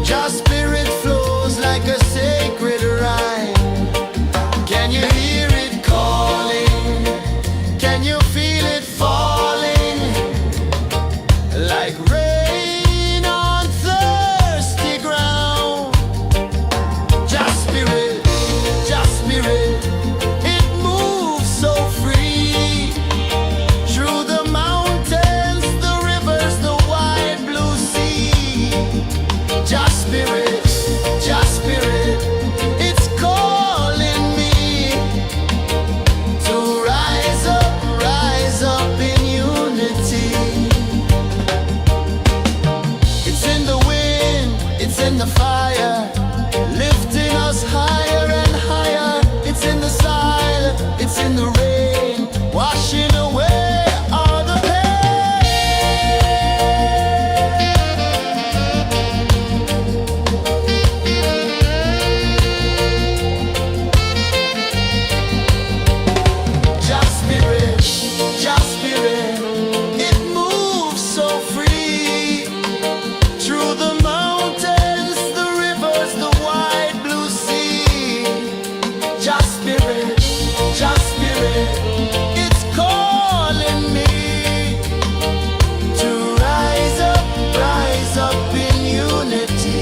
Your spirit flows like a sacred rhyme. Can you hear it calling? Can you feel it falling? Like rain on thirsty ground. Just spirit, it moves so free. Through the mountains, the rivers, the wide blue sea. Just spirit, it's calling me to rise up in unity. It's in the wind, it's in the fire, lifting us higher and higher. It's in the silence, it's in the rain, washing away all the Just spirit, it moves so free. Through the mountains, the rivers, the wide blue sea. Just spirit, it's calling me to rise up in unity.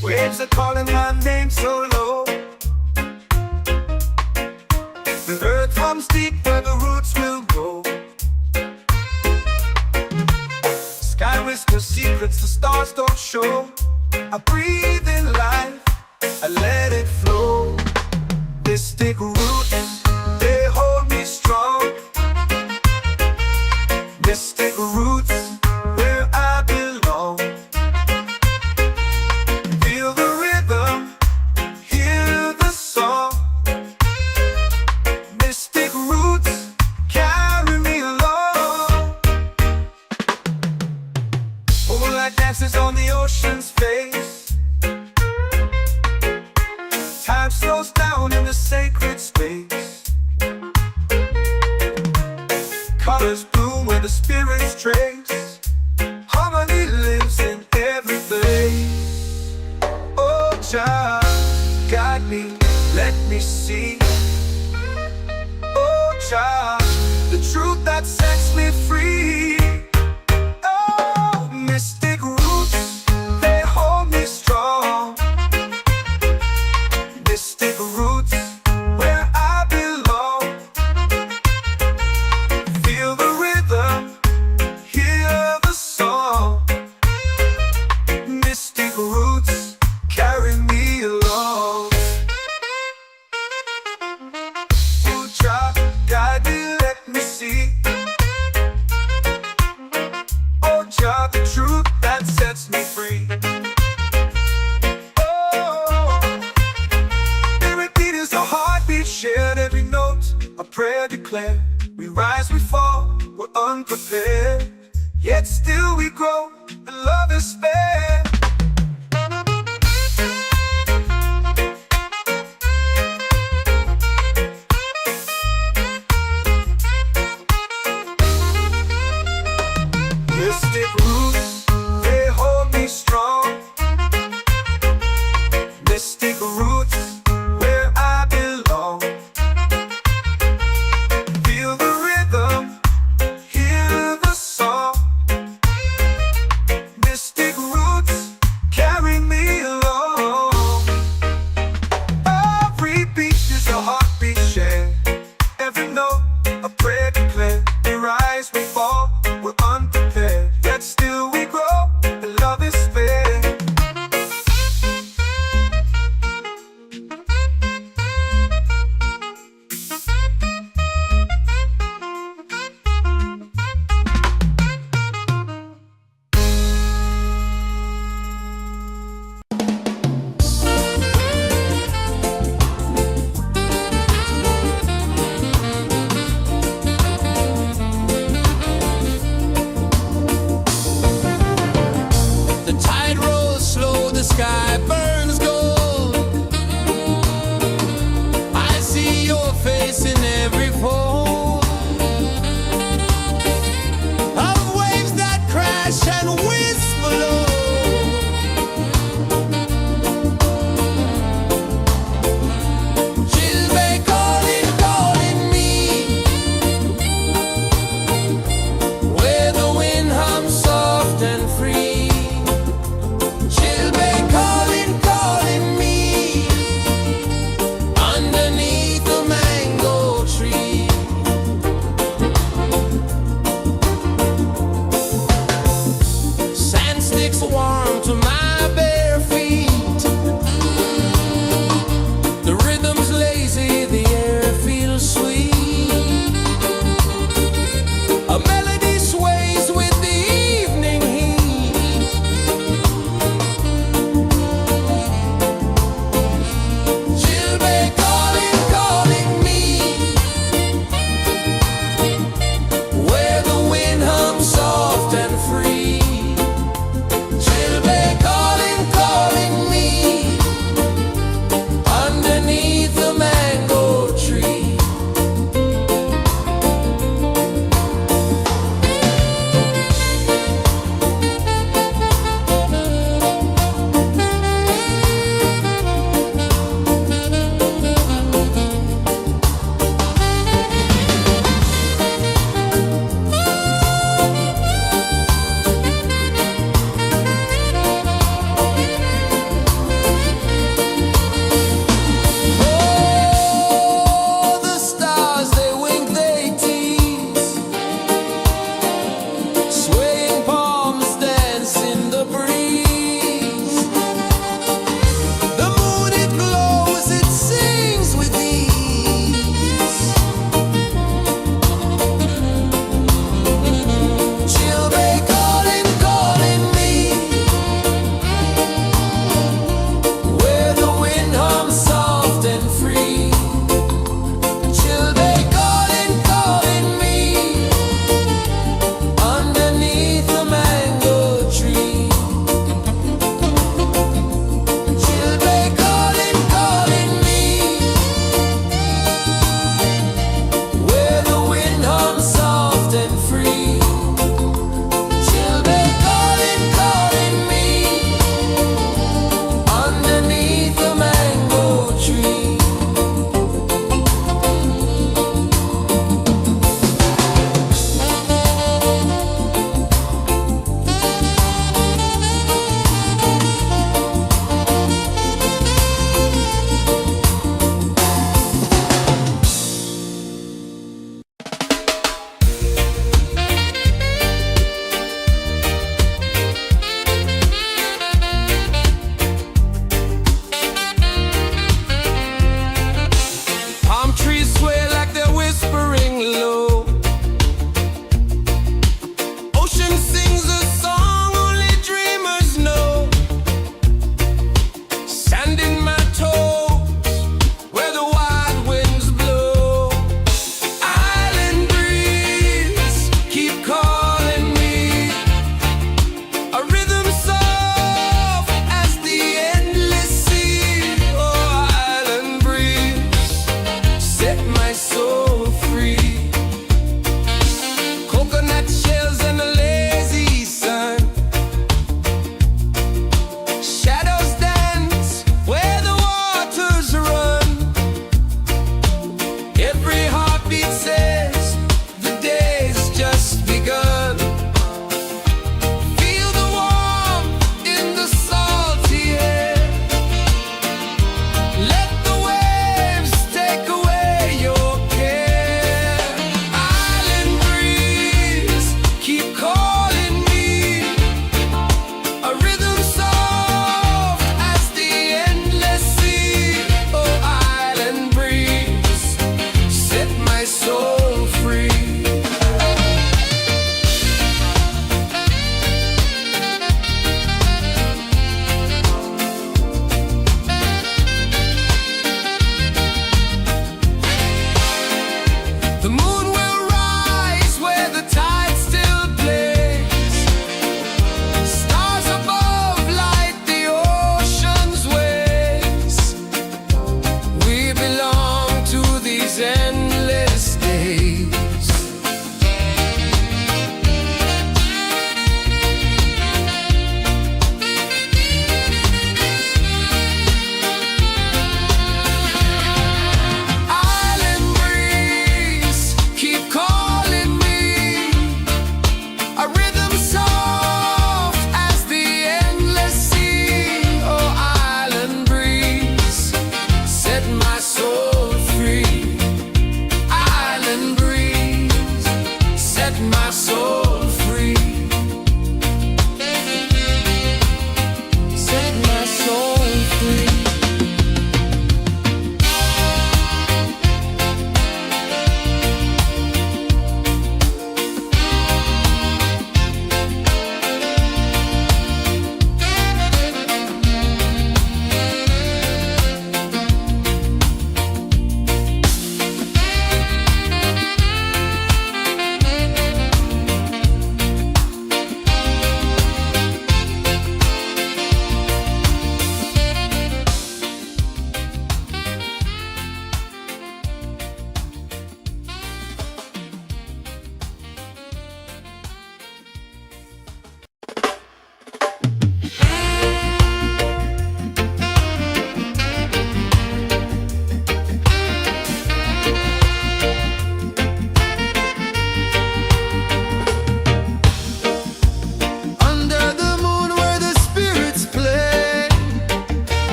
Waves are calling my name so low. The earth hums deep where the roots will grow. Sky whispers secrets the stars don't show. I breathe in life, I let it flow. Mystic roots, they hold me strong. Mystic roots, where I belong. Feel the rhythm, hear the song. Mystic roots, carry me along. Moonlight dances on the ocean's face. Time slows down in the sacred space. Colors bloom where the spirits trace. Harmony lives in every place. Oh, child, guide me, let me see. Oh, child, the truth that sets me free. Oh, mystic roots, they hold me strong. Mystic roots, where I belong. Feel the rhythm, hear the song. Mystic roots, carry me along. sky burns gold. I see your face in every fold of waves that crash and whisper low. She'll be calling, calling me where the wind hums soft and free. She'll be calling,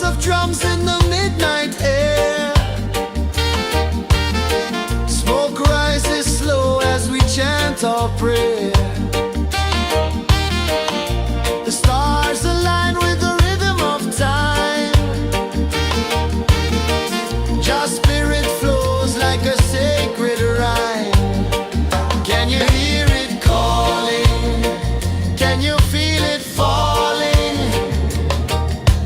bass of drums in the midnight air. Smoke rises slow as we chant our prayer. The stars align with the rhythm of time. Your spirit flows like a sacred rhyme. Can you hear it calling? Can you feel it falling?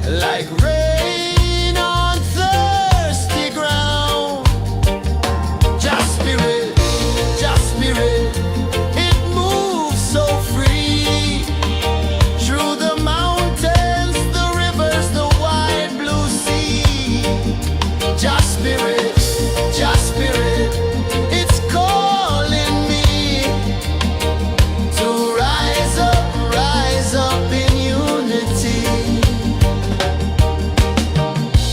Like rain on thirsty ground. Just spirit, it moves so free. Through the mountains, the rivers, the wide blue sea. Just spirit, it's calling me to rise up in unity.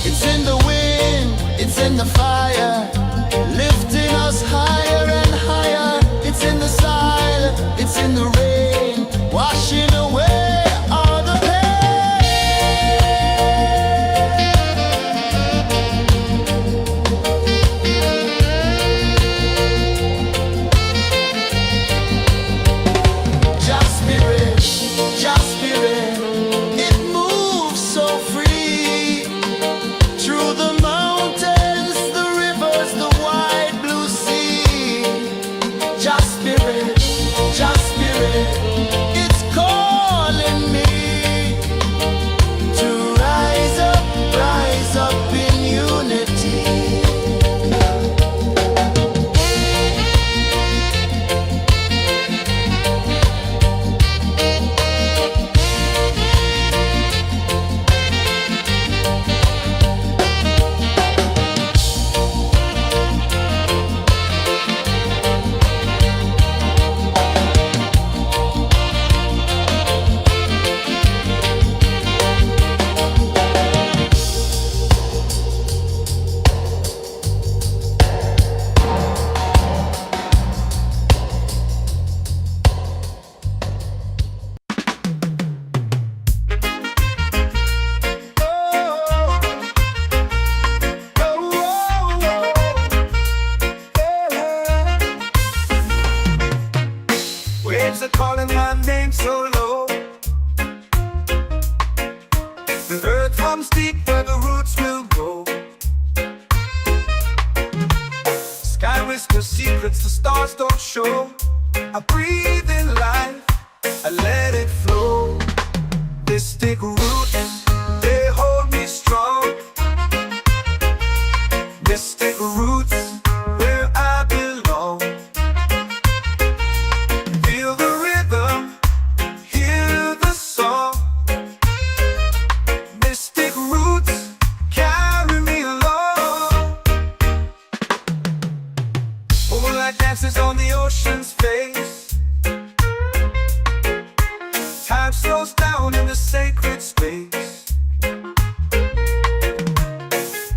It's in the wind, it's in the fire, lifting us higher and higher. It's in the silence, it's in the rain, washing away all the Just spirit, it moves so free. Through the mountains, the rivers, the wide blue sea. Just spirit, it's calling me to rise up in unity. Waves are calling my name so low. The earth hums deep where the roots will go. Sky whispers secrets the stars don't show. I breathe in life, I let it flow. Mystic roots, they hold me strong. Mystic roots, where I belong. Feel the rhythm, hear the song. Mystic roots, carry me along. Moonlight dances on the ocean's face. Time slows down in the sacred space.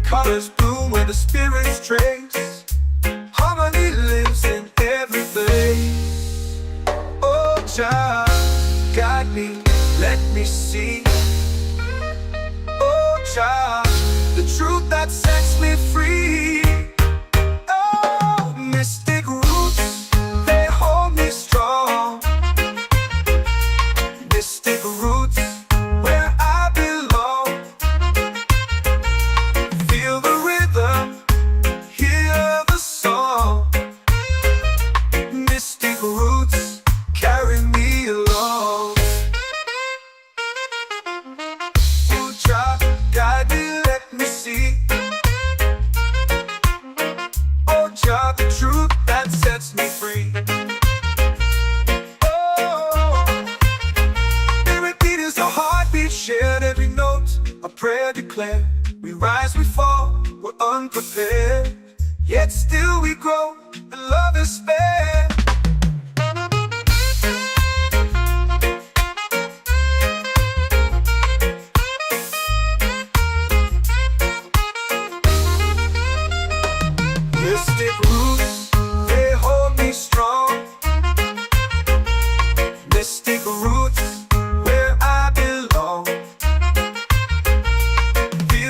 Colors bloom where the spirits trace. Harmony lives in every face. Oh, Jah, guide me, let me see. Oh, Jah, the truth that sets me free. Oh, mystic roots, they hold me strong. Mystic roots, where I belong. Feel the rhythm, hear the song. Mystic roots, carry me along. Oh, Jah, guide me, let me see. Oh, Jah, the truth that sets me free. Oh, spirit beat is a heartbeat shared, every note a prayer declared. We rise, we fall, we're unprepared, yet still we grow, and love is spared. Mystic roots, they hold me strong. Mystic roots, where I belong. Feel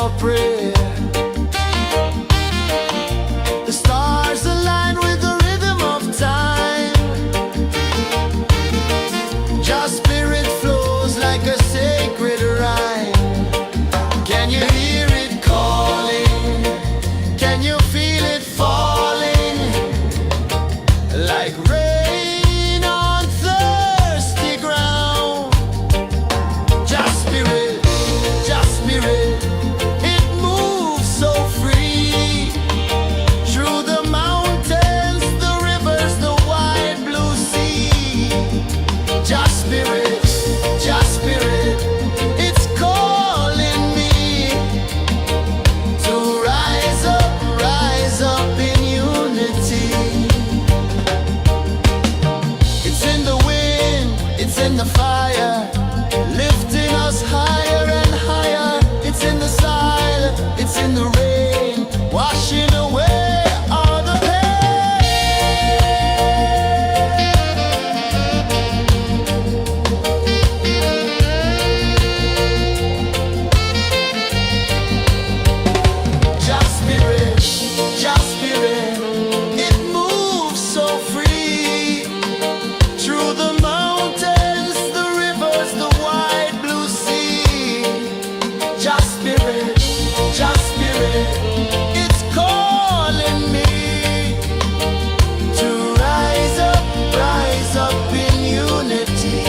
your prayer. The stars align with the rhythm of time. Your spirit flows like a sacred rhyme. Can you hear it calling? Can you feel it falling? Like rain on thirsty ground. Just spirit, it moves so free. Through the mountains, the rivers, the wide blue sea. Just spirit, it's calling me to rise up in unity. It's in the wind, it's in the fire, lifting us higher and higher. It's in the silence, it's in the rain, washing away all the pain. Just spirit, it moves so free. Through the mountains, the rivers, the wide blue sea. Just spirit, it's calling me to rise up in unity.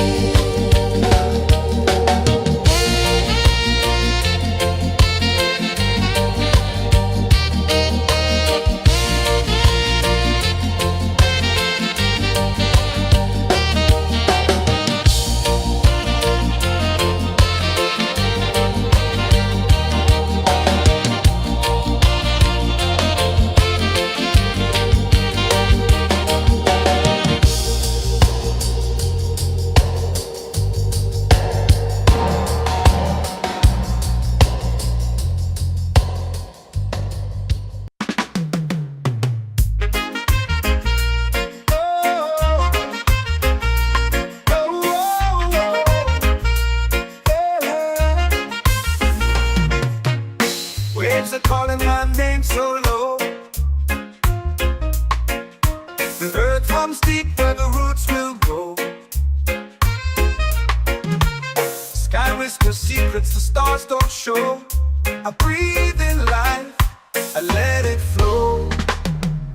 Waves are calling my name so low. The earth comes deep where the roots will go. Sky whispers secrets the stars don't show. I breathe in life, I let it flow.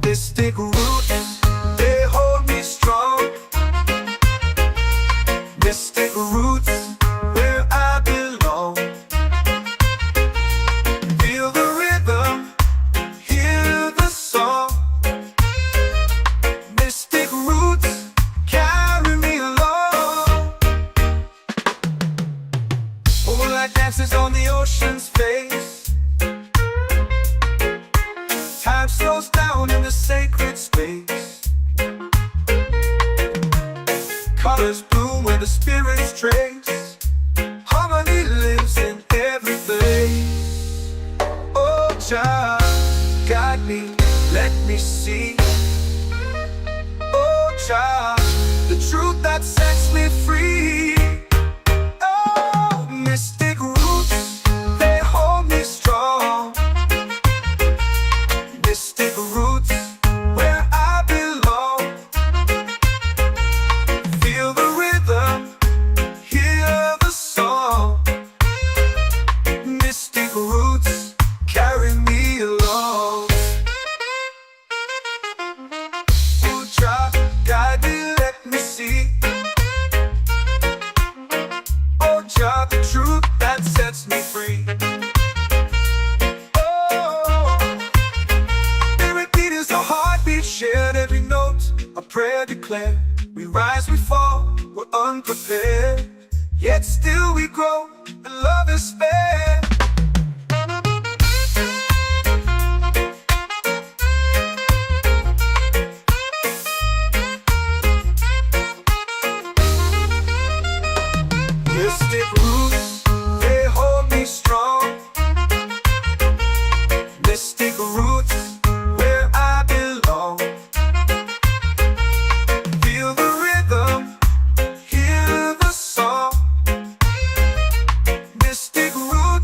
Mystic roots, they hold me strong. Mystic roots, where I belong. Feel the rhythm, hear the song. Mystic roots, carry me along. Moonlight dances on the ocean's face. Time slows down in the sacred space. Colors bloom where the spirits trace. Harmony lives in every place. Oh, child, guide me, let me see. Oh, child, the truth that sets me free. Oh, mystic roots, they hold me strong. Mystic roots, where I belong. Feel the rhythm, hear the song. Mystic roots, carry me along. You try, guide me, let me see. Oh, Jah, the truth that sets me free. Oh, every beat is a heartbeat shared, every note a prayer declared. We rise, we fall, we're unprepared, yet still we grow, and love is spared. Mystic roots, they hold me strong. Mystic roots, where I belong. Feel the rhythm, hear the song. Mystic roots,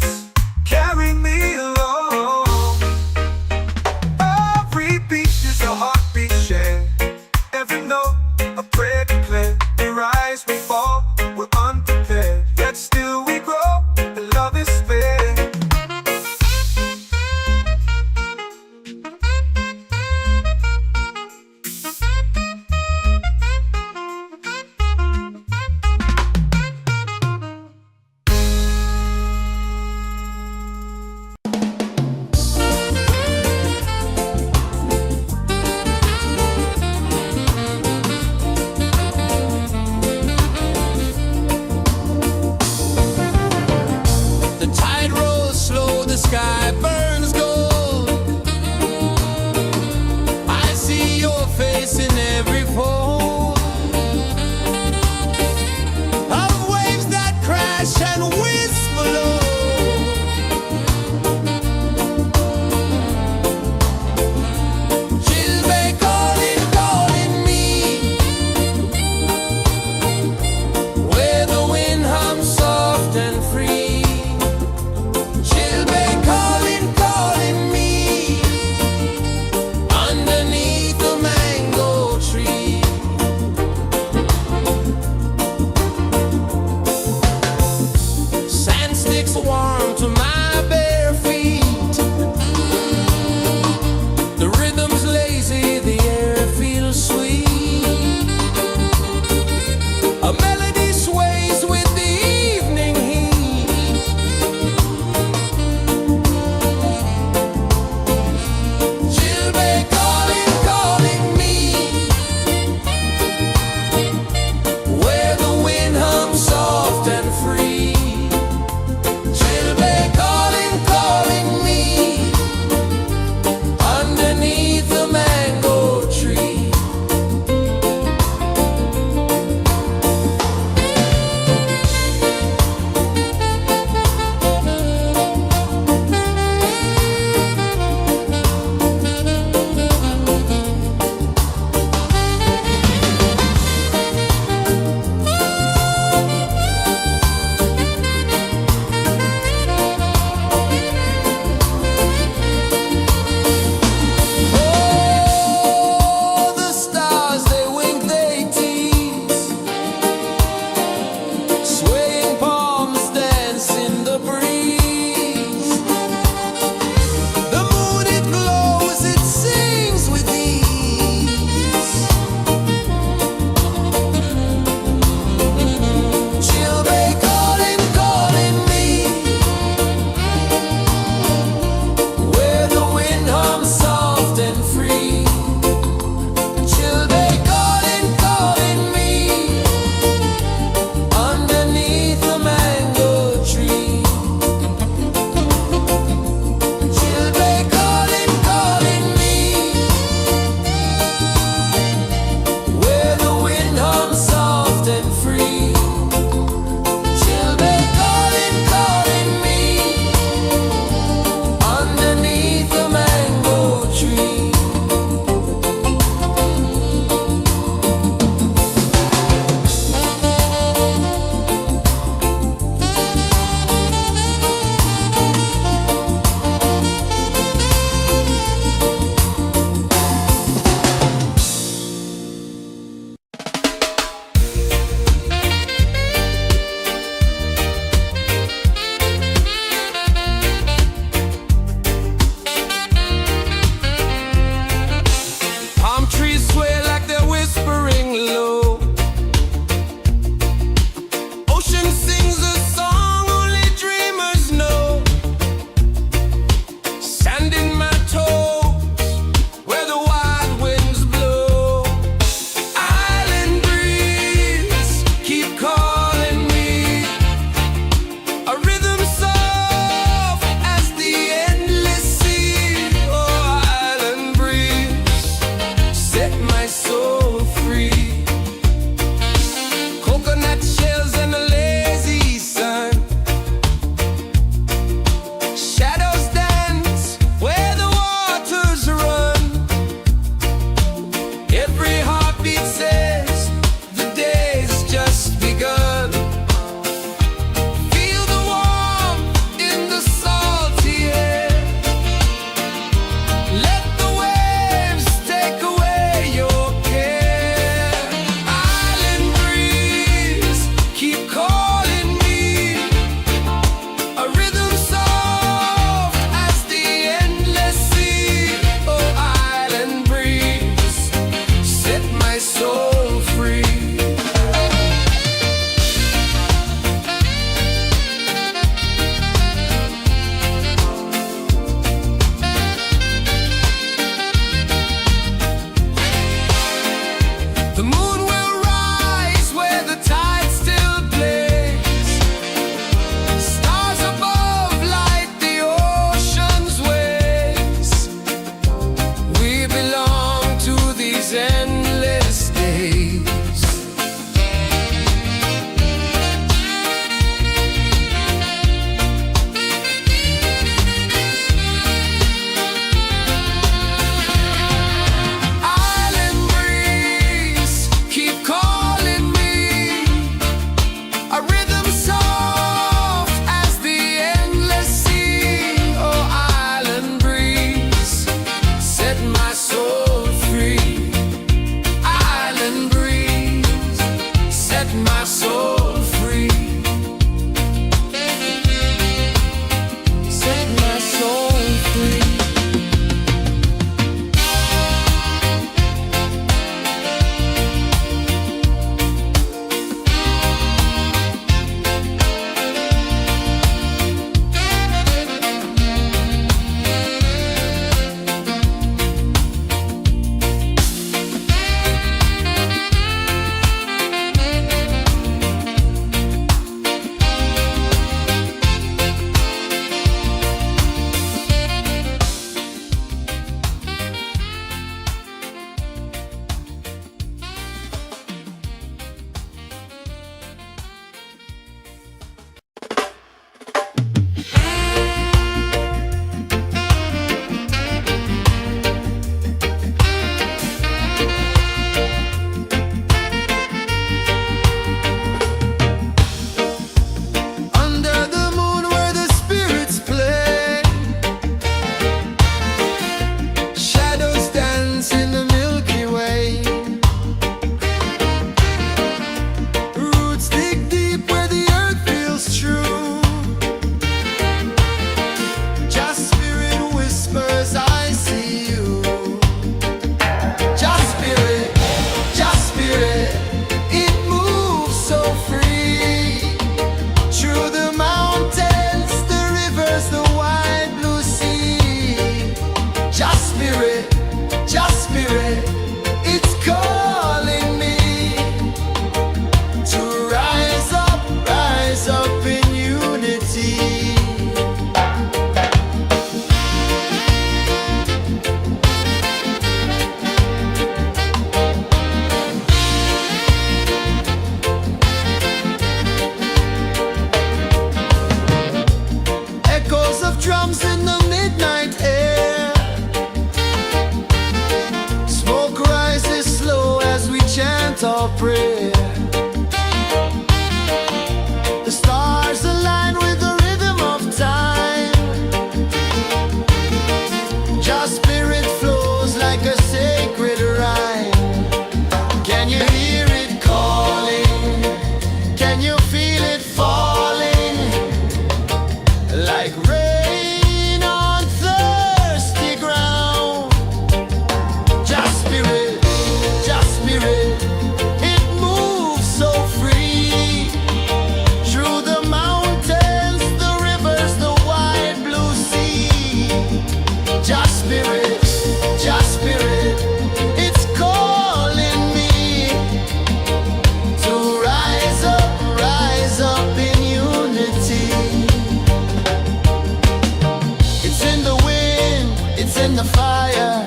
in the fire,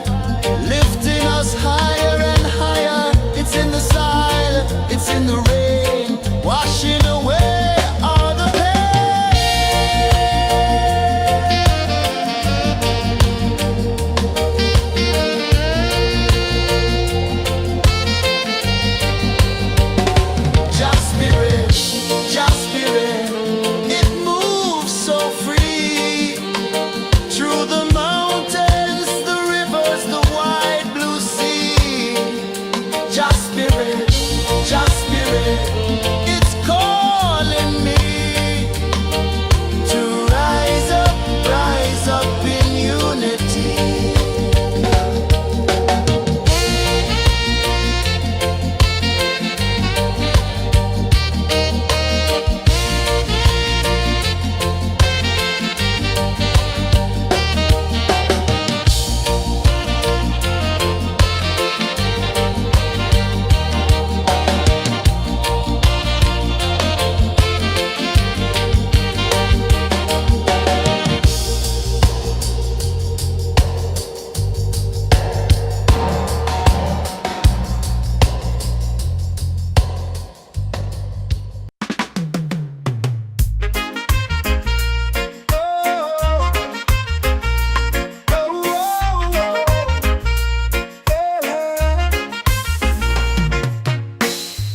lifting us higher and higher. It's in the silence, it's in the rain, washing away all the Just spirit, just spirit, it moves so free through the mountains, the rivers, the wide blue sea. Just spirit, it's calling me to rise up in unity.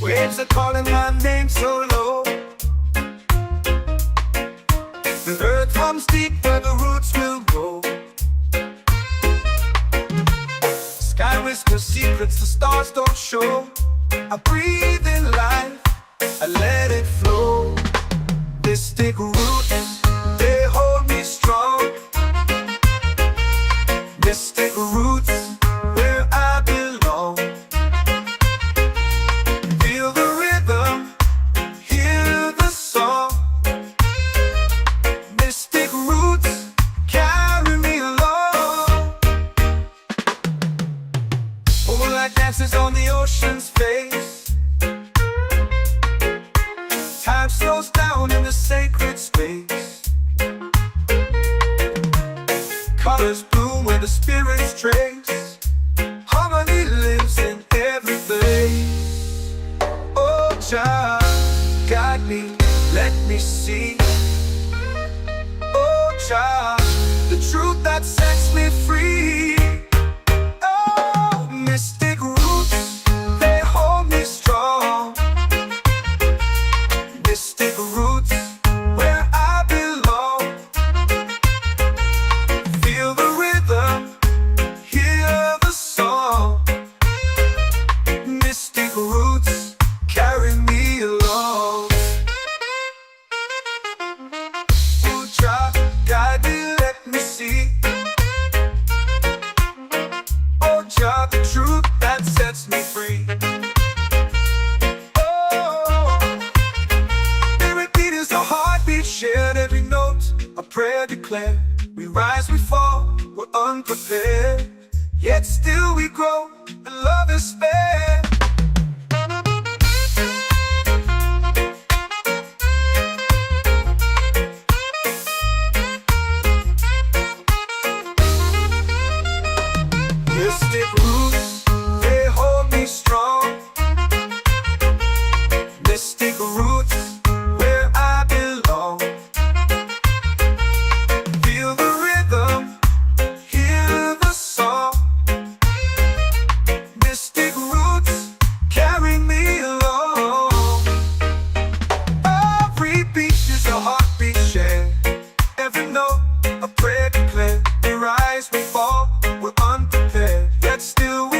Waves are calling my name so low. The earth hums deep where the roots will grow. Sky whispers secrets the stars don't show. I breathe in life, I let it flow. Mystic roots, they hold me strong. Mystic roots, where I belong. Feel the rhythm, hear the song. Mystic roots, carry me along. Moonlight dances on the ocean's face. Time slows down in the sacred space. Colors bloom where the spirits trace. Harmony lives in every place. Oh, Jah, guide me, let me see. Oh, Jah, the truth that sets me free. Oh, mystic roots, they hold me strong. Mystic roots, where I belong. Feel the rhythm, hear the song. Mystic roots, carry me along. Oh, Jah, guide me, let me see. Oh, Jah, the truth that sets me free. Oh, every beat is a heartbeat shared, every note a prayer declared. We rise, we fall, we're unprepared, yet still we grow, and love is fair. Mystic roots, they hold me strong. Mystic roots, where I belong. Feel the rhythm, hear the song. Mystic roots, carry me along. Every beat is a heartbeat shared, every note a prayer declared. We rise, we fall, we're unprepared, yet still we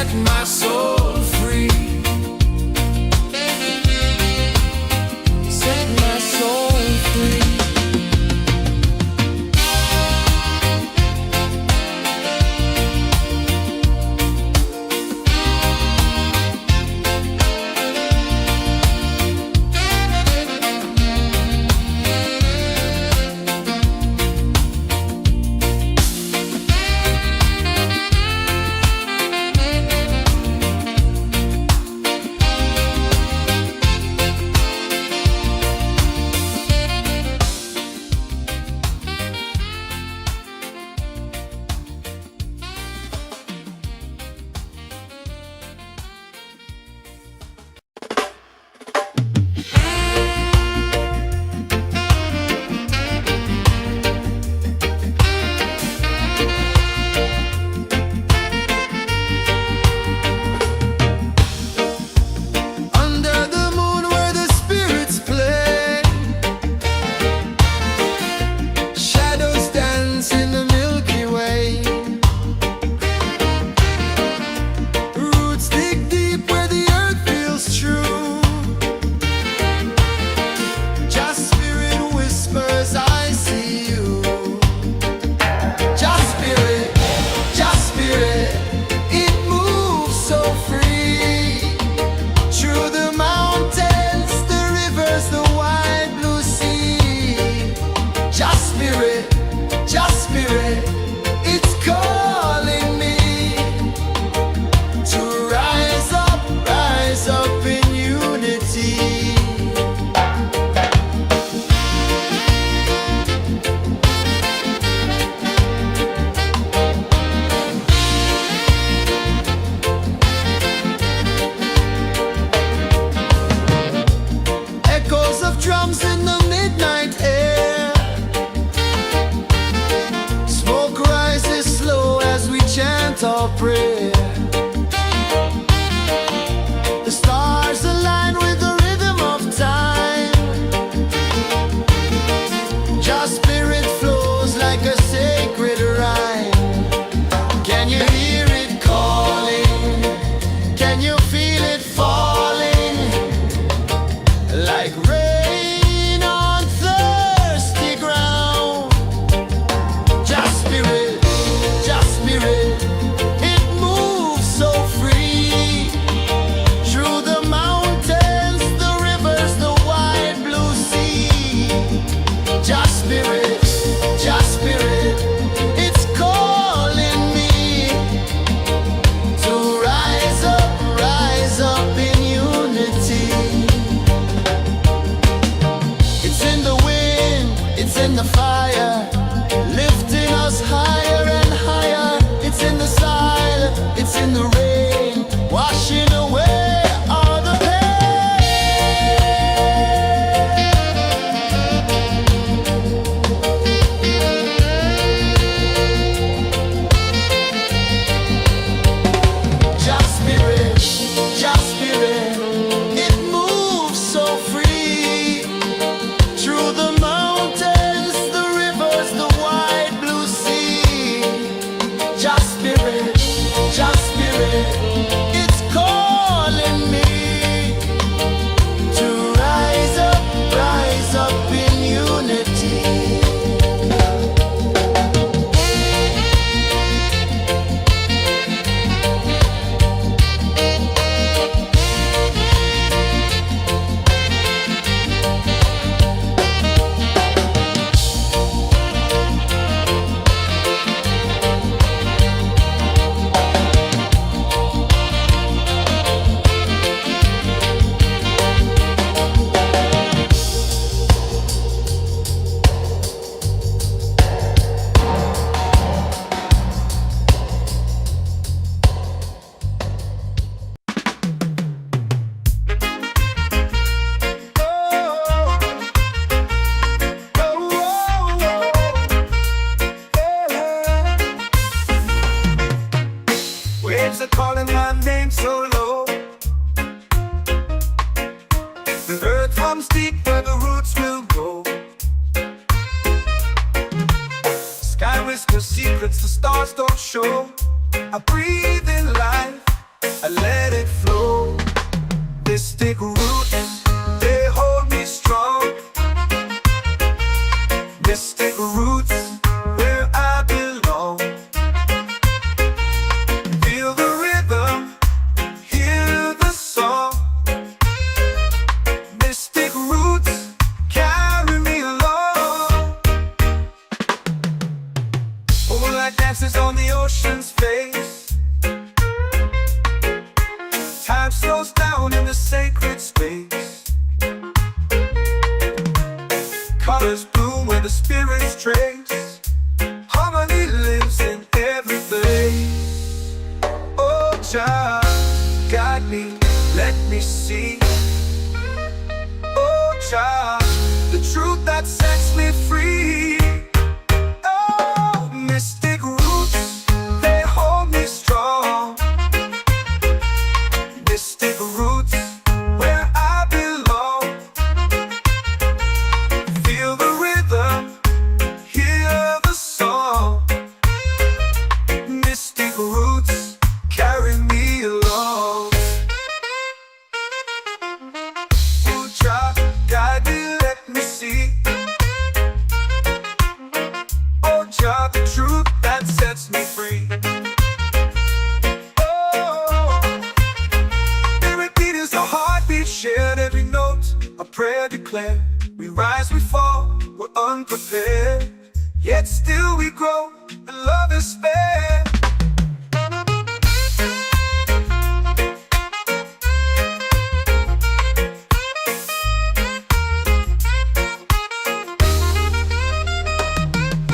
set my soul free. Set my soul free. I let it flow. Mystic roots, they hold me strong. Mystic roots, where I belong. Feel the rhythm, hear the song. Mystic roots, carry me along. Moonlight dances on the ocean's face. Time slows down in the sacred space. Colors bloom where the spirits trace. Harmony lives in every face. Oh, Jah, guide me, let me see. Oh, Jah, the truth that sets me free. Oh, mystic roots, they hold me strong. Mystic roots, where I belong. Feel the rhythm, hear the song. Mystic roots, carry me along. Oh, Jah, guide me, let me see. Oh, Jah, the truth that sets me free. Shared every note, a prayer declared. We rise, we fall, we're unprepared. Yet still we grow, and love is spared.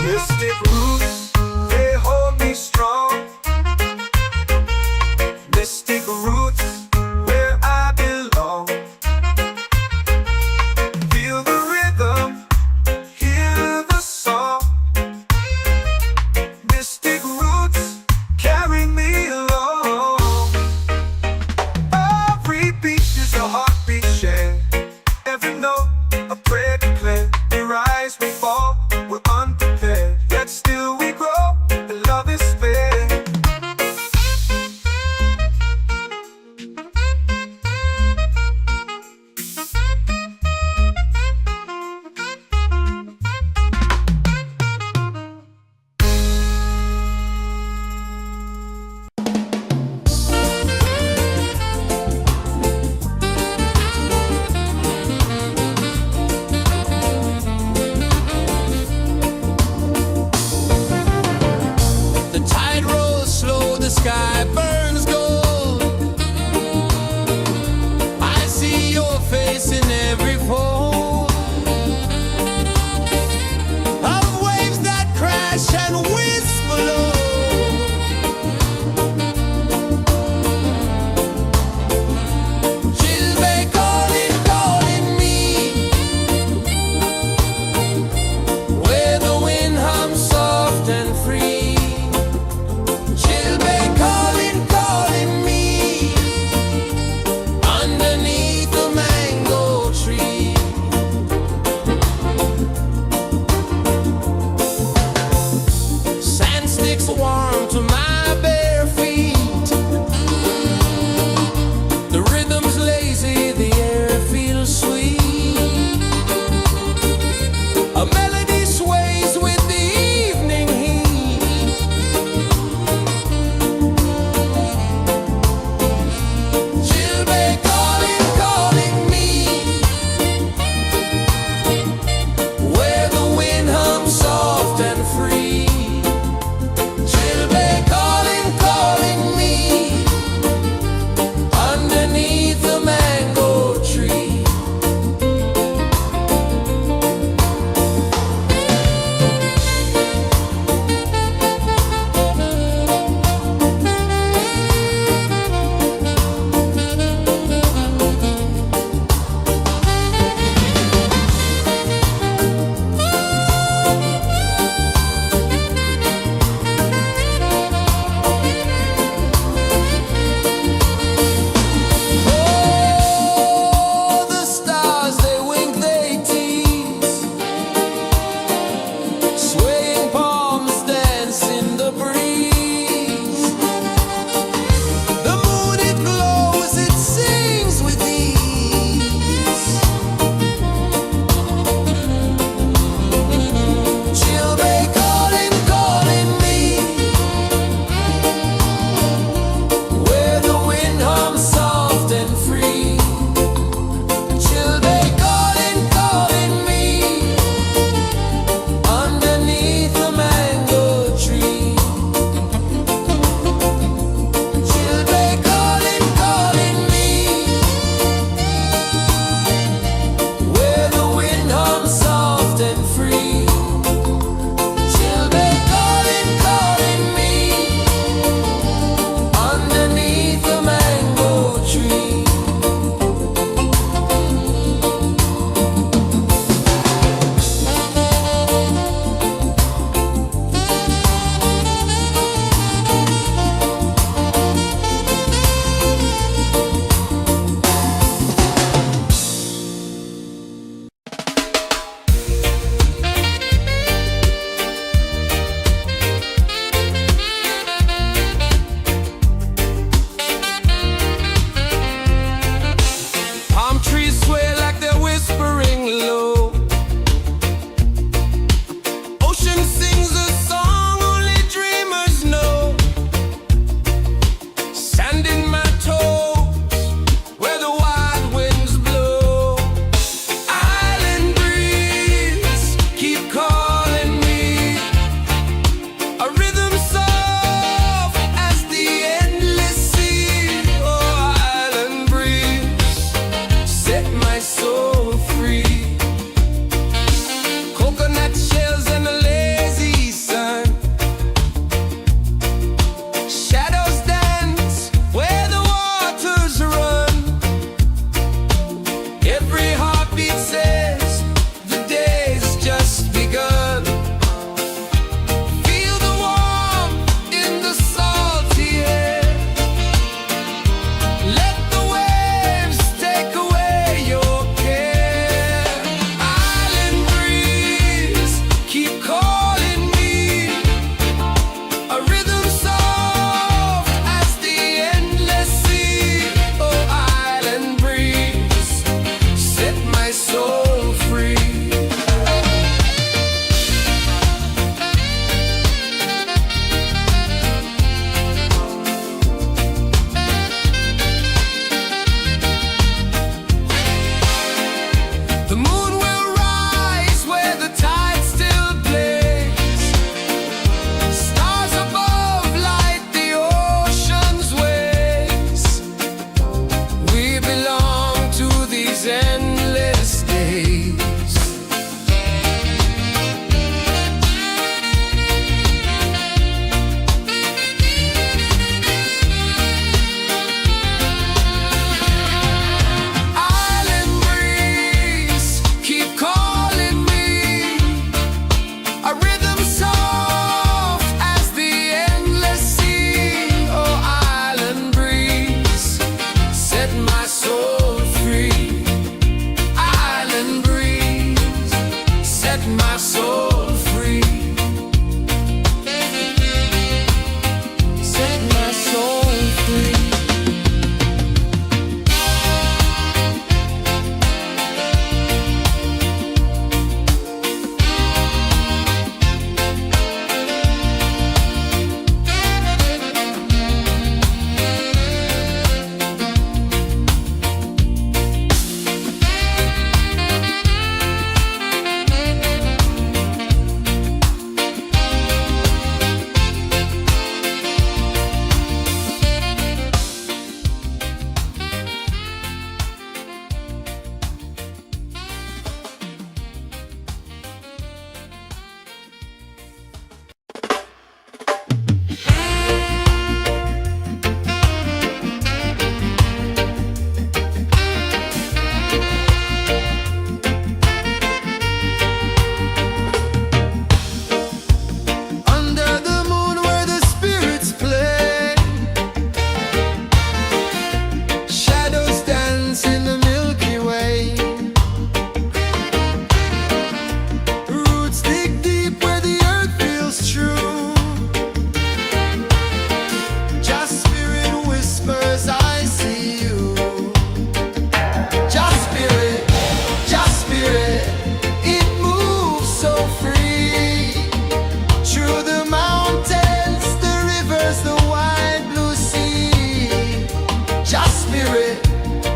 Mystic roots, they hold me strong. Mystic roots, where I belong. Feel the rhythm, hear the song. Mystic roots,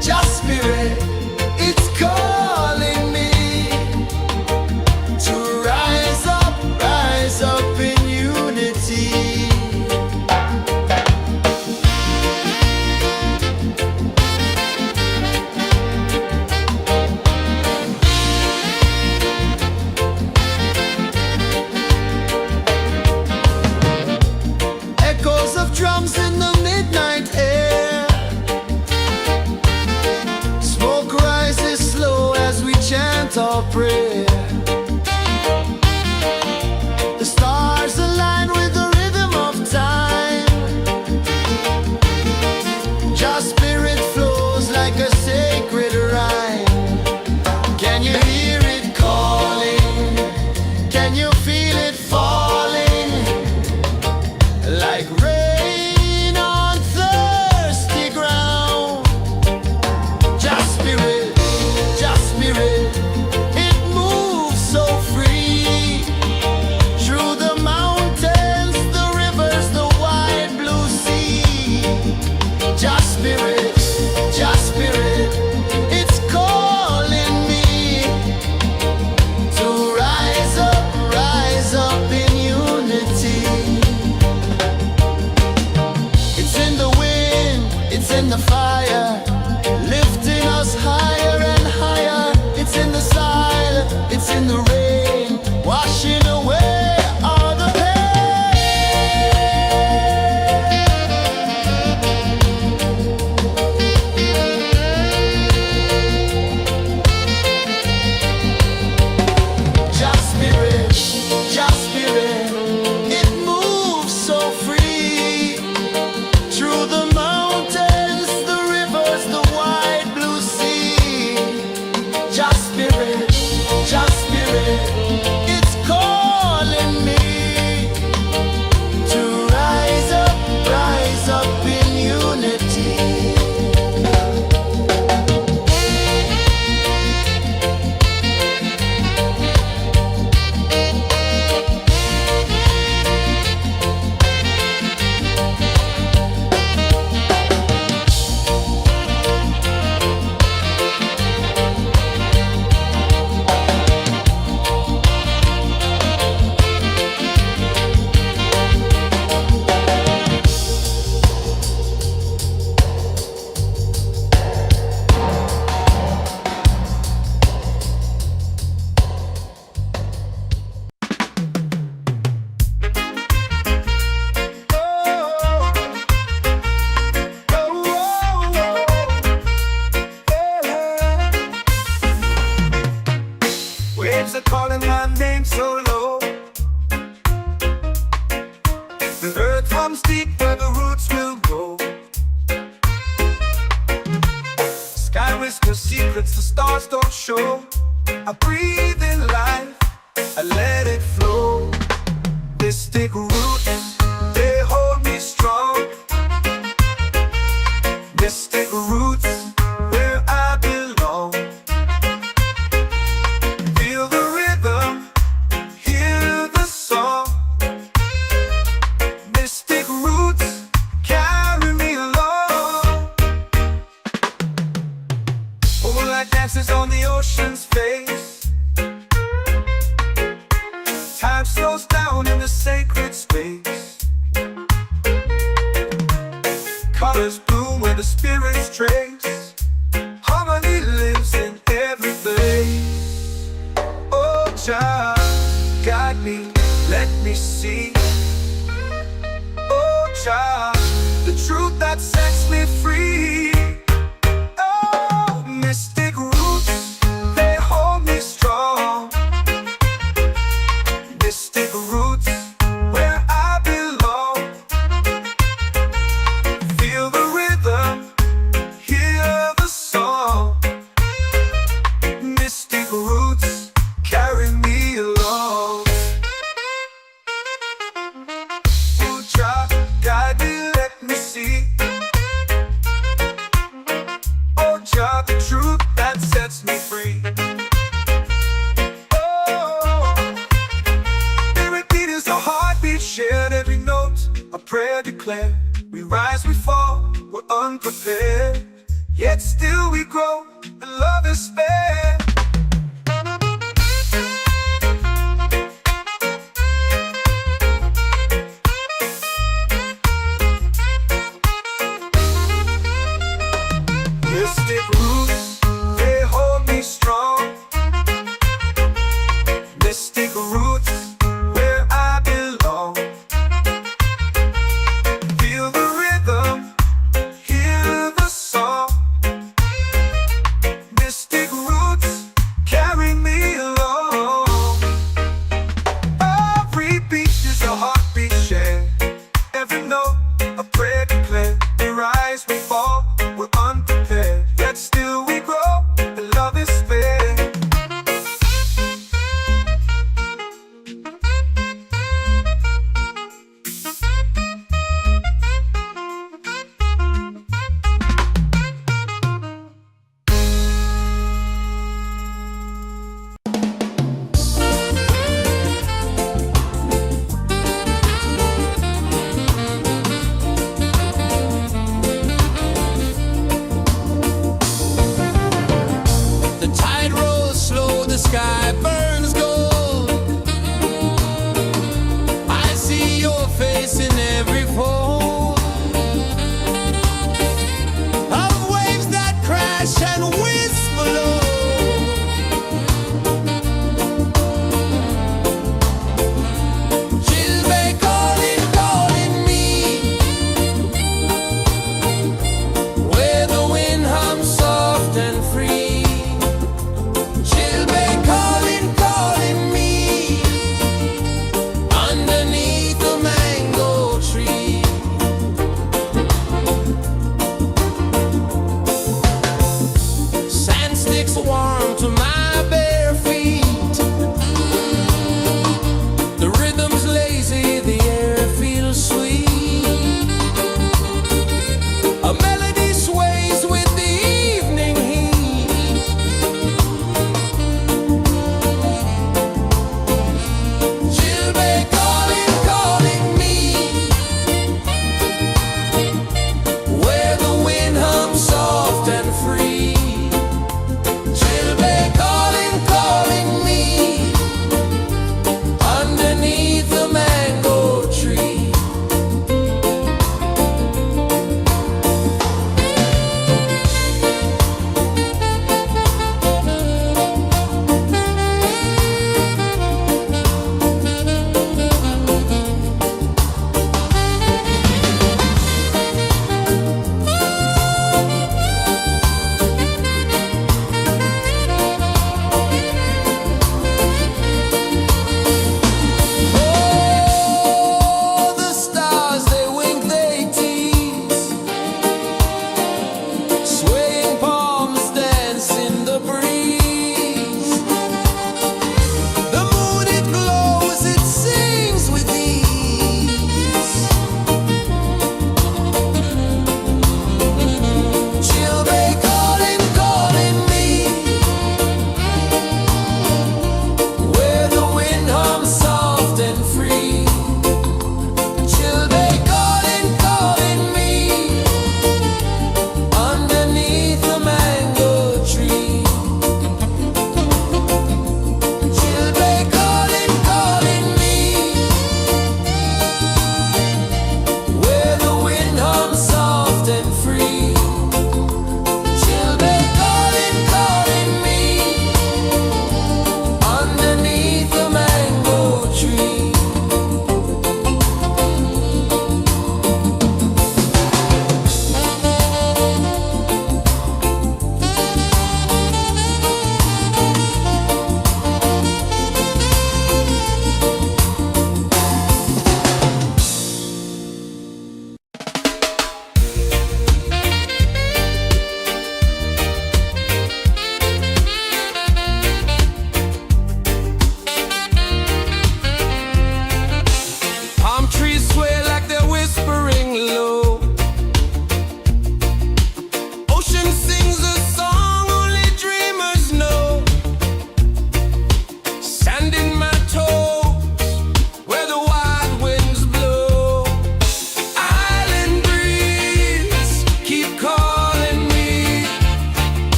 just spirit, it's calling me to rise up in unity. Echoes of drums in the midnight air. Smoke rises slow as we chant our prayer. The stars align with the rhythm of time. Just spirit flows like a sacred rhyme. Can you hear it calling? Can you feel it falling? Like rain on thirsty ground. Just spirit, it moves so free. Through the mountains, the rivers, the wide blue sea. Just spirit, it's calling me to rise up in unity. It's in the wind, it's in the fire, lifting us higher and higher. It's in the silence, it's in the rain, washing away all the Just spirit, it moves so free. Through the mountains, the rivers, the wide blue sea. Just spirit, it's calling me to rise up in unity. Waves are calling my name so low. The earth hums deep where the roots will go. Sky whispers secrets the stars don't show. I breathe in life, I let it flow. Mystic roots, they hold me strong. Mystic roots, where I belong. Feel the rhythm, hear the song. Mystic roots, carry me along. Moonlight dances on the ocean's face. Time slows down in the sacred space. Colors bloom where the spirits trace. Harmony lives in every place. Oh, child, guide me, let me see. Oh, child, the truth that sets me free. Oh, mystic roots, they hold me strong. Mystic roots, where I belong. Feel the rhythm, hear the song. Mystic roots, carry me along. Ooh, child, guide me Yet still we grow, and love is fair. Mystic roots, they hold me strong. Mystic roots, where I belong. Feel the rhythm, hear the song. Mystic roots, carry me along. Every beat is a heartbeat shared. Every note, a prayer declared. We rise, we fall, we're unprepared. Yet still we grow, and love is fair. The tide rolls slow, the sky burns gold. I see your face in every fold of waves that crash and whisper low. Chilbay calling, calling me, where the wind hums soft and free. Chilbay calling, calling me, underneath the mango tree. Sand sticks warm to my bare feet. The rhythm's lazy, the air feels sweet. A melody sways with the evening heat. Chilbay calling, calling me, where the wind hums soft and free. Chilbay calling, calling me, underneath the mango tree.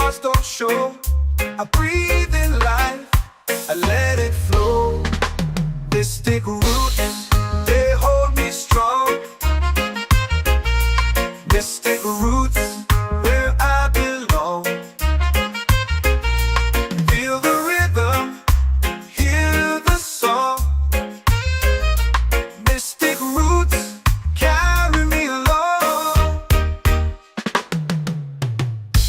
stars don't show. I breathe in life, I let it flow. Mystic roots, they hold me strong. Mystic roots, where I belong. Feel the rhythm, hear the song. Mystic roots carry me along.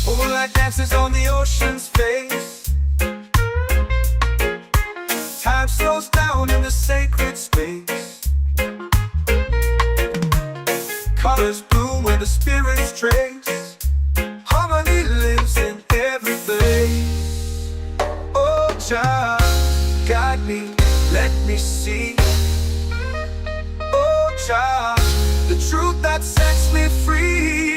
Moonlight dances on the ocean's face. Time slows down in the sacred space. Colors bloom where the spirits trace. Harmony lives in every place. Oh, Jah, guide me, let me see. Oh, Jah, the truth that sets me free.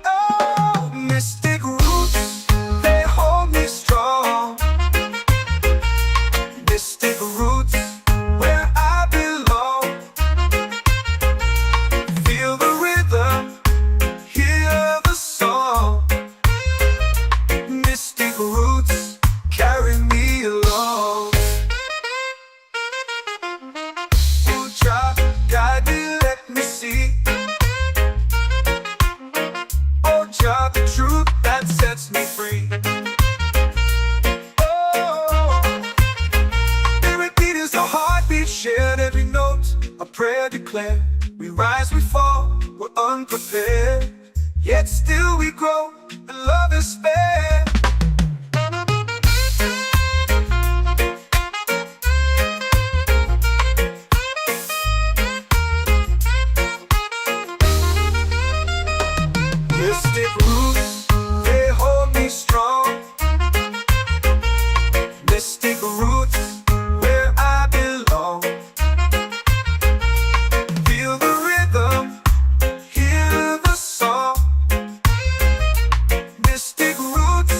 Oh, mystic roots, they hold me strong. Mystic roots, where I belong. Feel the rhythm, hear the song. Mystic roots carry me along. Oh, Jah, guide me, let me see. Oh, Jah, the truth that sets me free. Oh, every beat is a heartbeat shared, every note a prayer declared. We rise, we fall, we're unprepared, yet still we grow, and love is spared. Mystic roots, they hold me strong. Mystic roots, where I belong. Feel the rhythm, hear the song. Mystic roots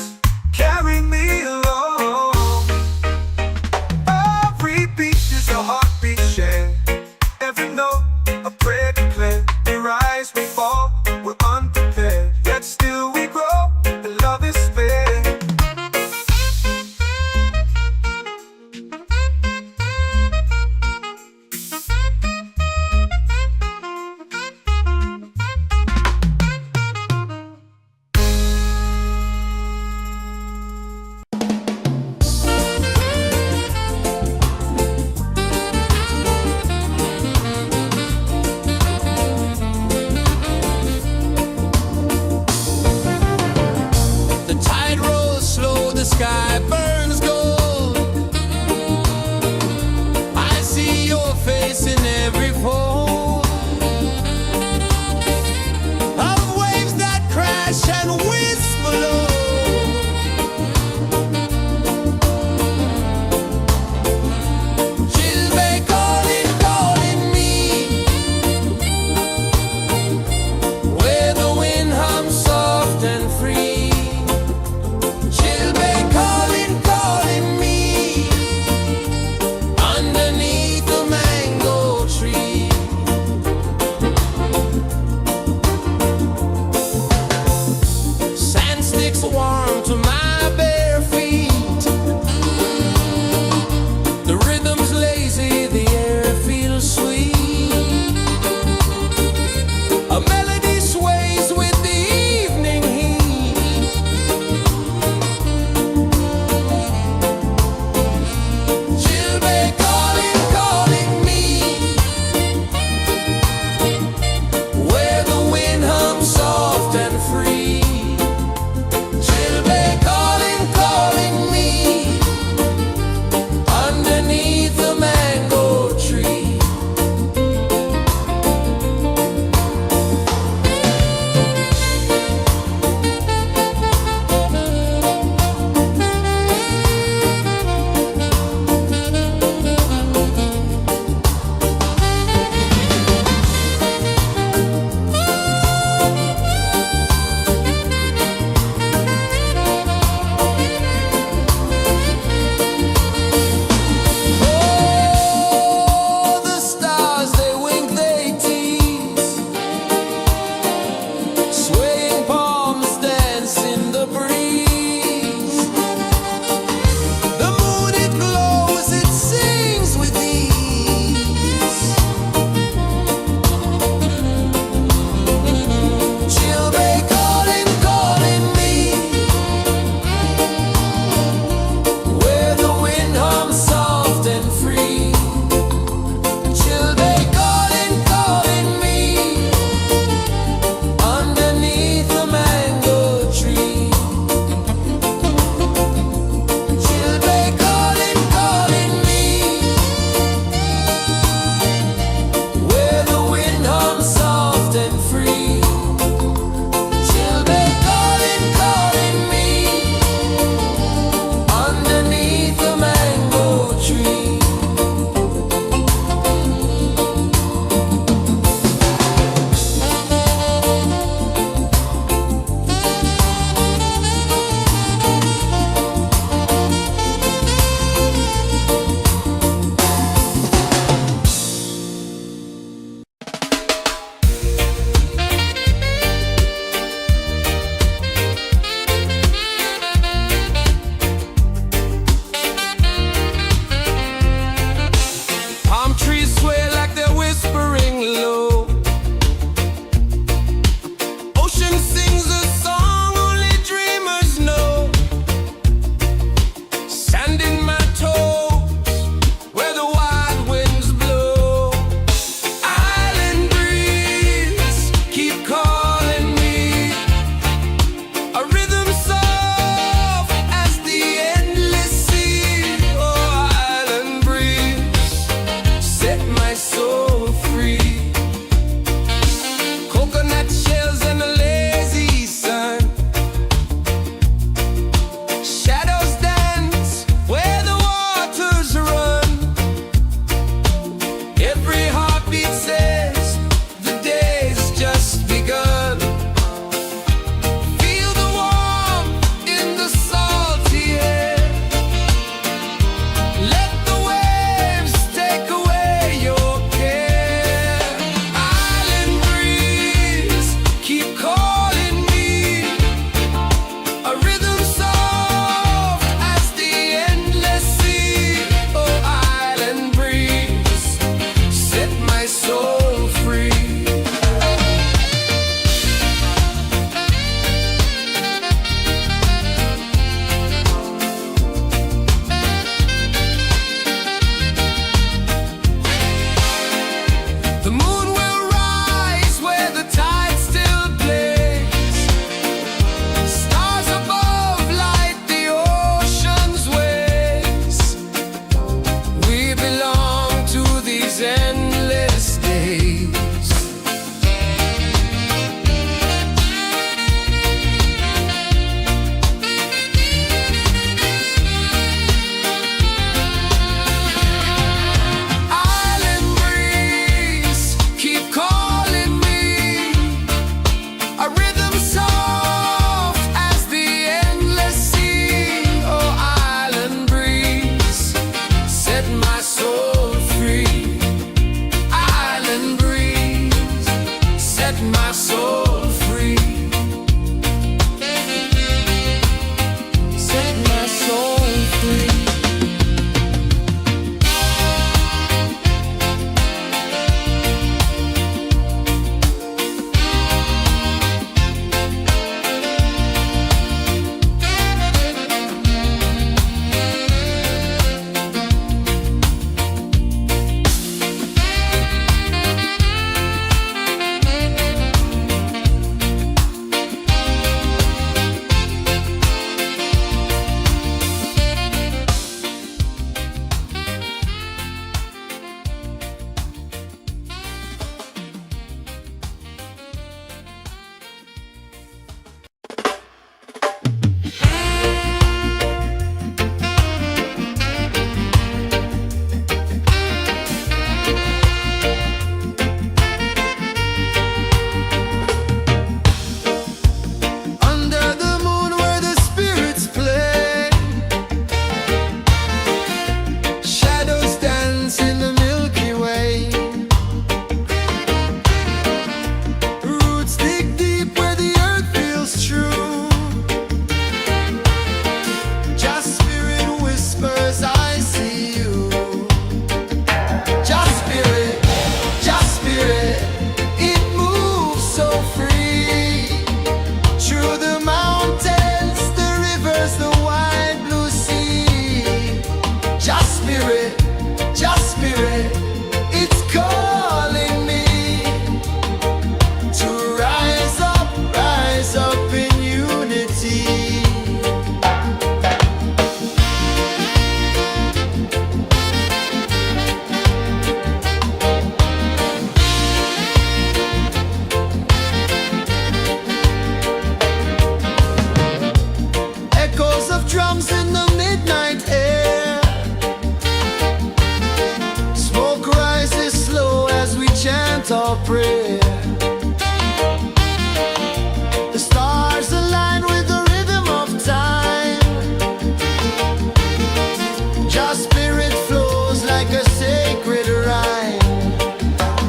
sacred rhyme.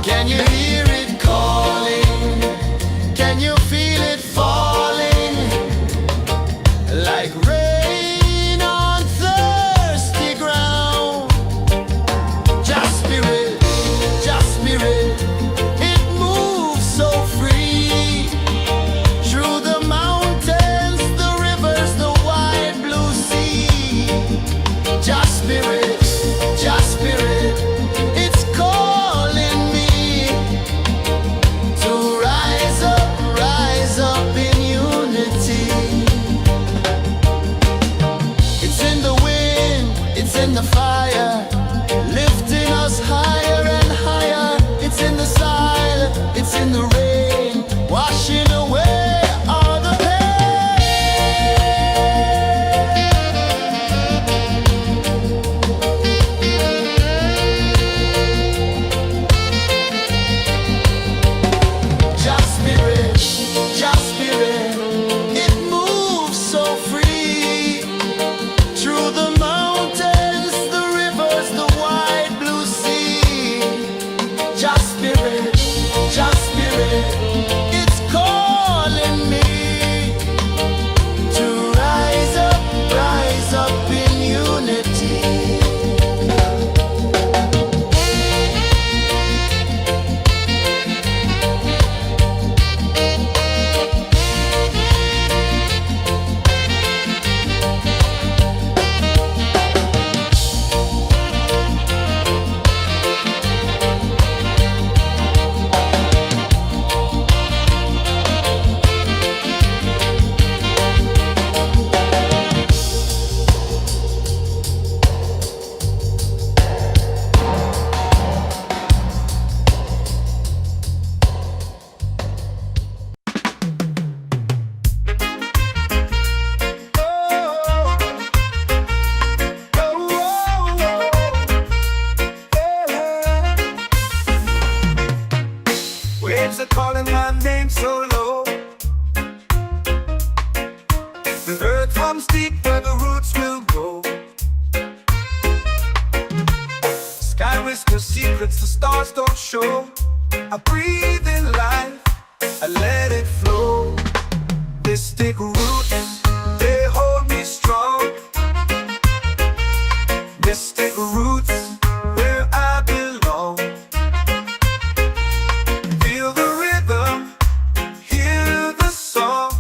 Can you hear it calling? Can you feel it falling? Like rain on thirsty ground. Just spirit, it moves so free. Through the mountains, the rivers, the wide blue sea. Just spirit, it's calling me to rise up in unity. It's in the wind, it's in the fire, lifting us higher and higher. It's in the silence, it's in the rain, washing away all the pain. Just spirit, it moves so free. Through the mountains, the rivers, the wide blue sea. Just spirit, it's calling me to rise up in unity. Waves are calling my name so low. The earth comes deep where the roots will go. Sky whispers secrets the stars don't show. I breathe in life, I let it flow. Mystic roots, they hold me strong. Mystic roots, where I belong. Feel the rhythm, hear the song.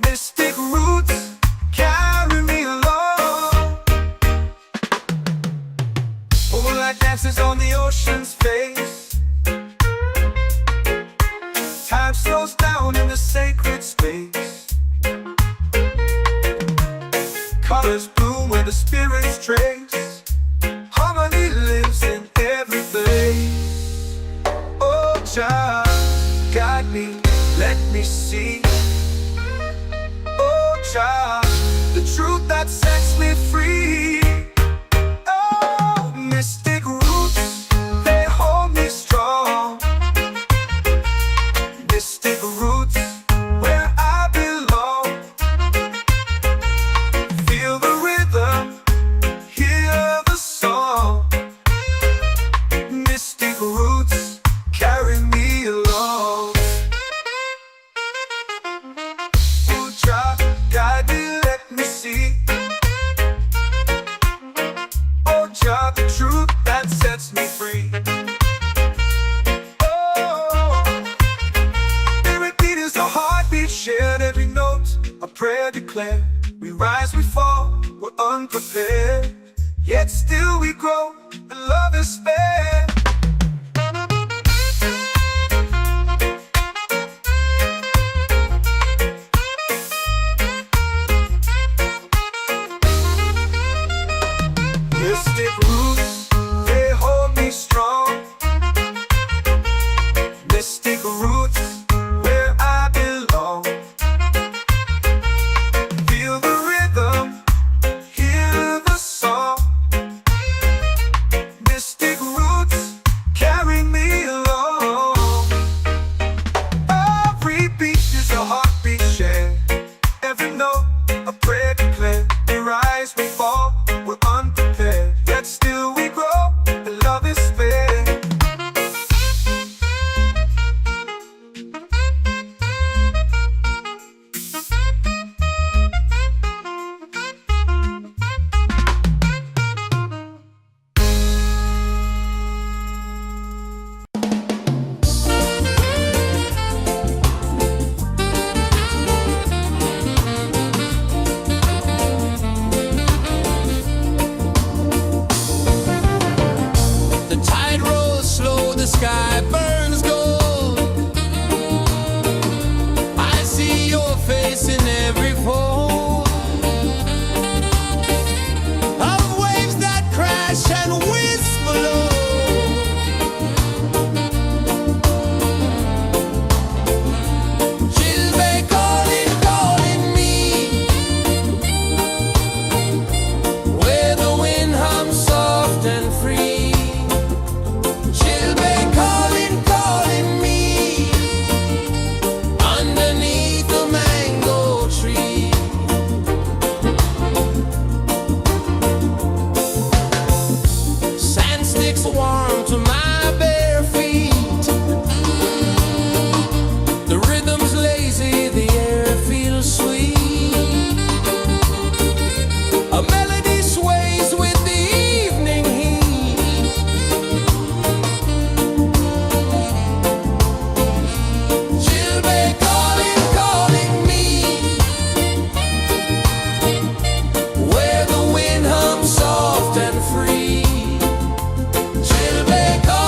Mystic roots, carry me along. Moonlight dances on the ocean's face. Time slows down in the sacred space. Colors bloom where the spirits trace. Harmony lives in every place. Oh, Jah, guide me, let me see. Oh, Jah, the truth that sets me free. Oh, mystic roots, they hold me strong. Mystic roots, where I belong. Feel the rhythm, hear the song. Mystic roots, carry me along. Oh, Jah, guide me, let me see. Oh, Jah, the truth that sets me free. Oh, spirit beat is a heartbeat shared, every note a prayer declared. We rise, we fall, we're unprepared, yet still we grow, and love is spared. Mystic roots, they hold me strong. Mystic roots, where I belong. Feel the rhythm, hear the song. music's warm to my bare feet. The rhythm's lazy, the air feels sweet. A melody sways with the evening heat. Children calling, calling me, where the wind hums soft and free. Children calling.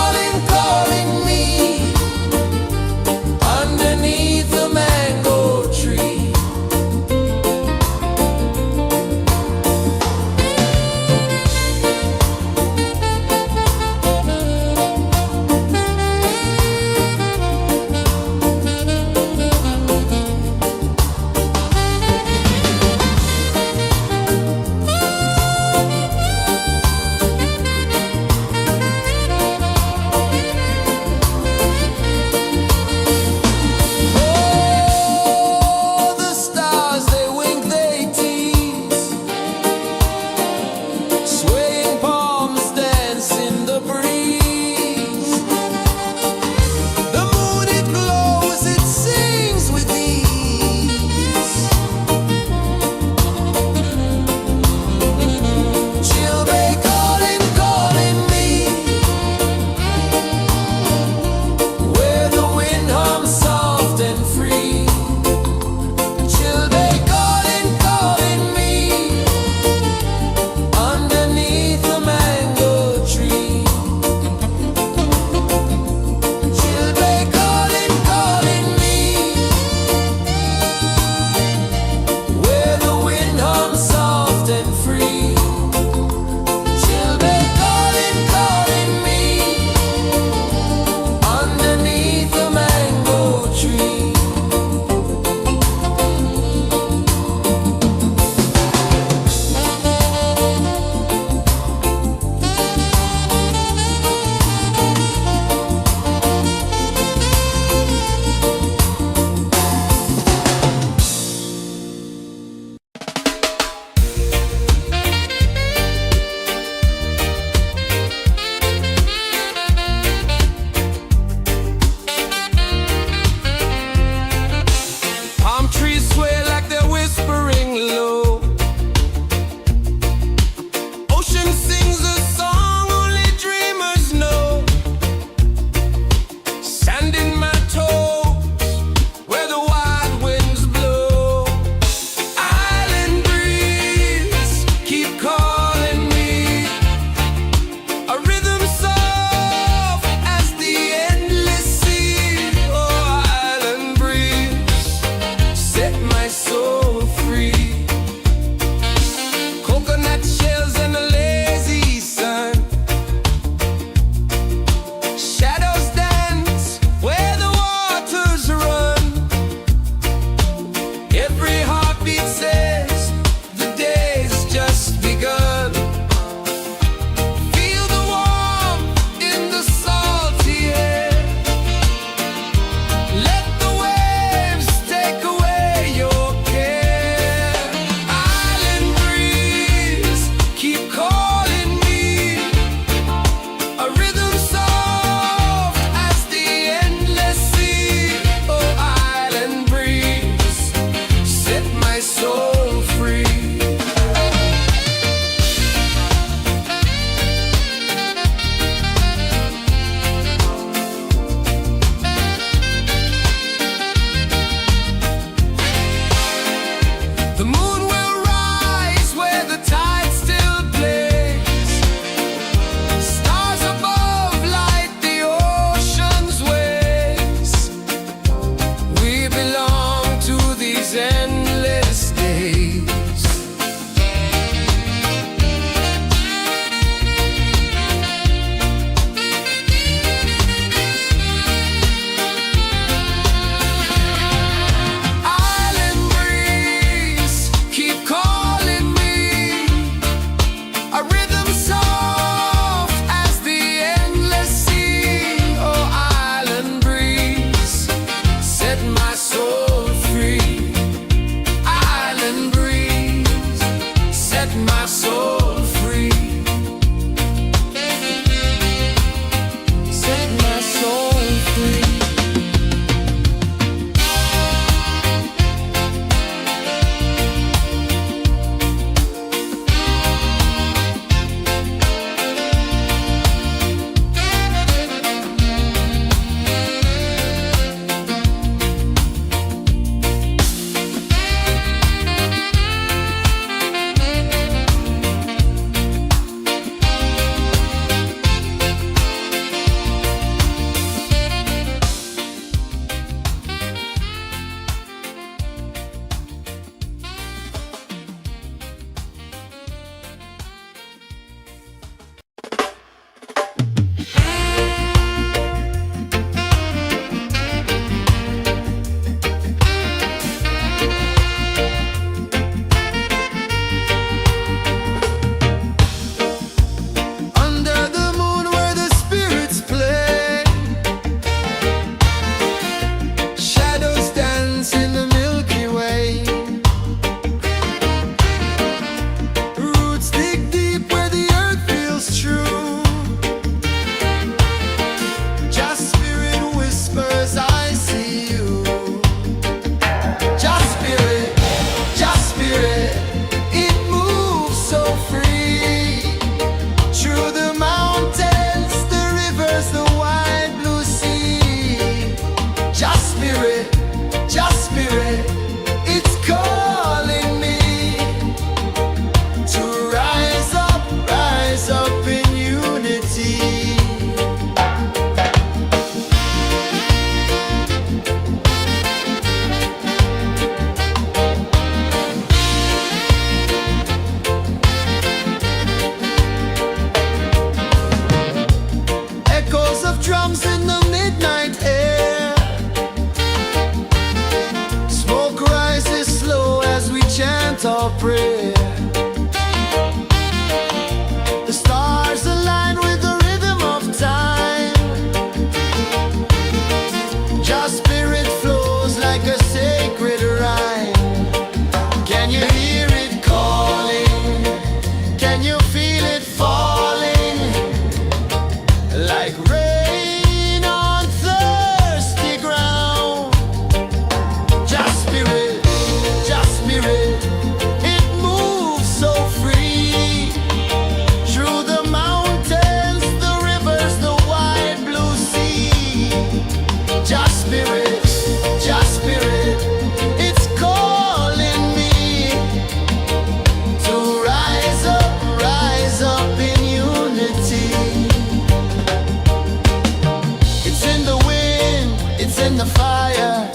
the fire,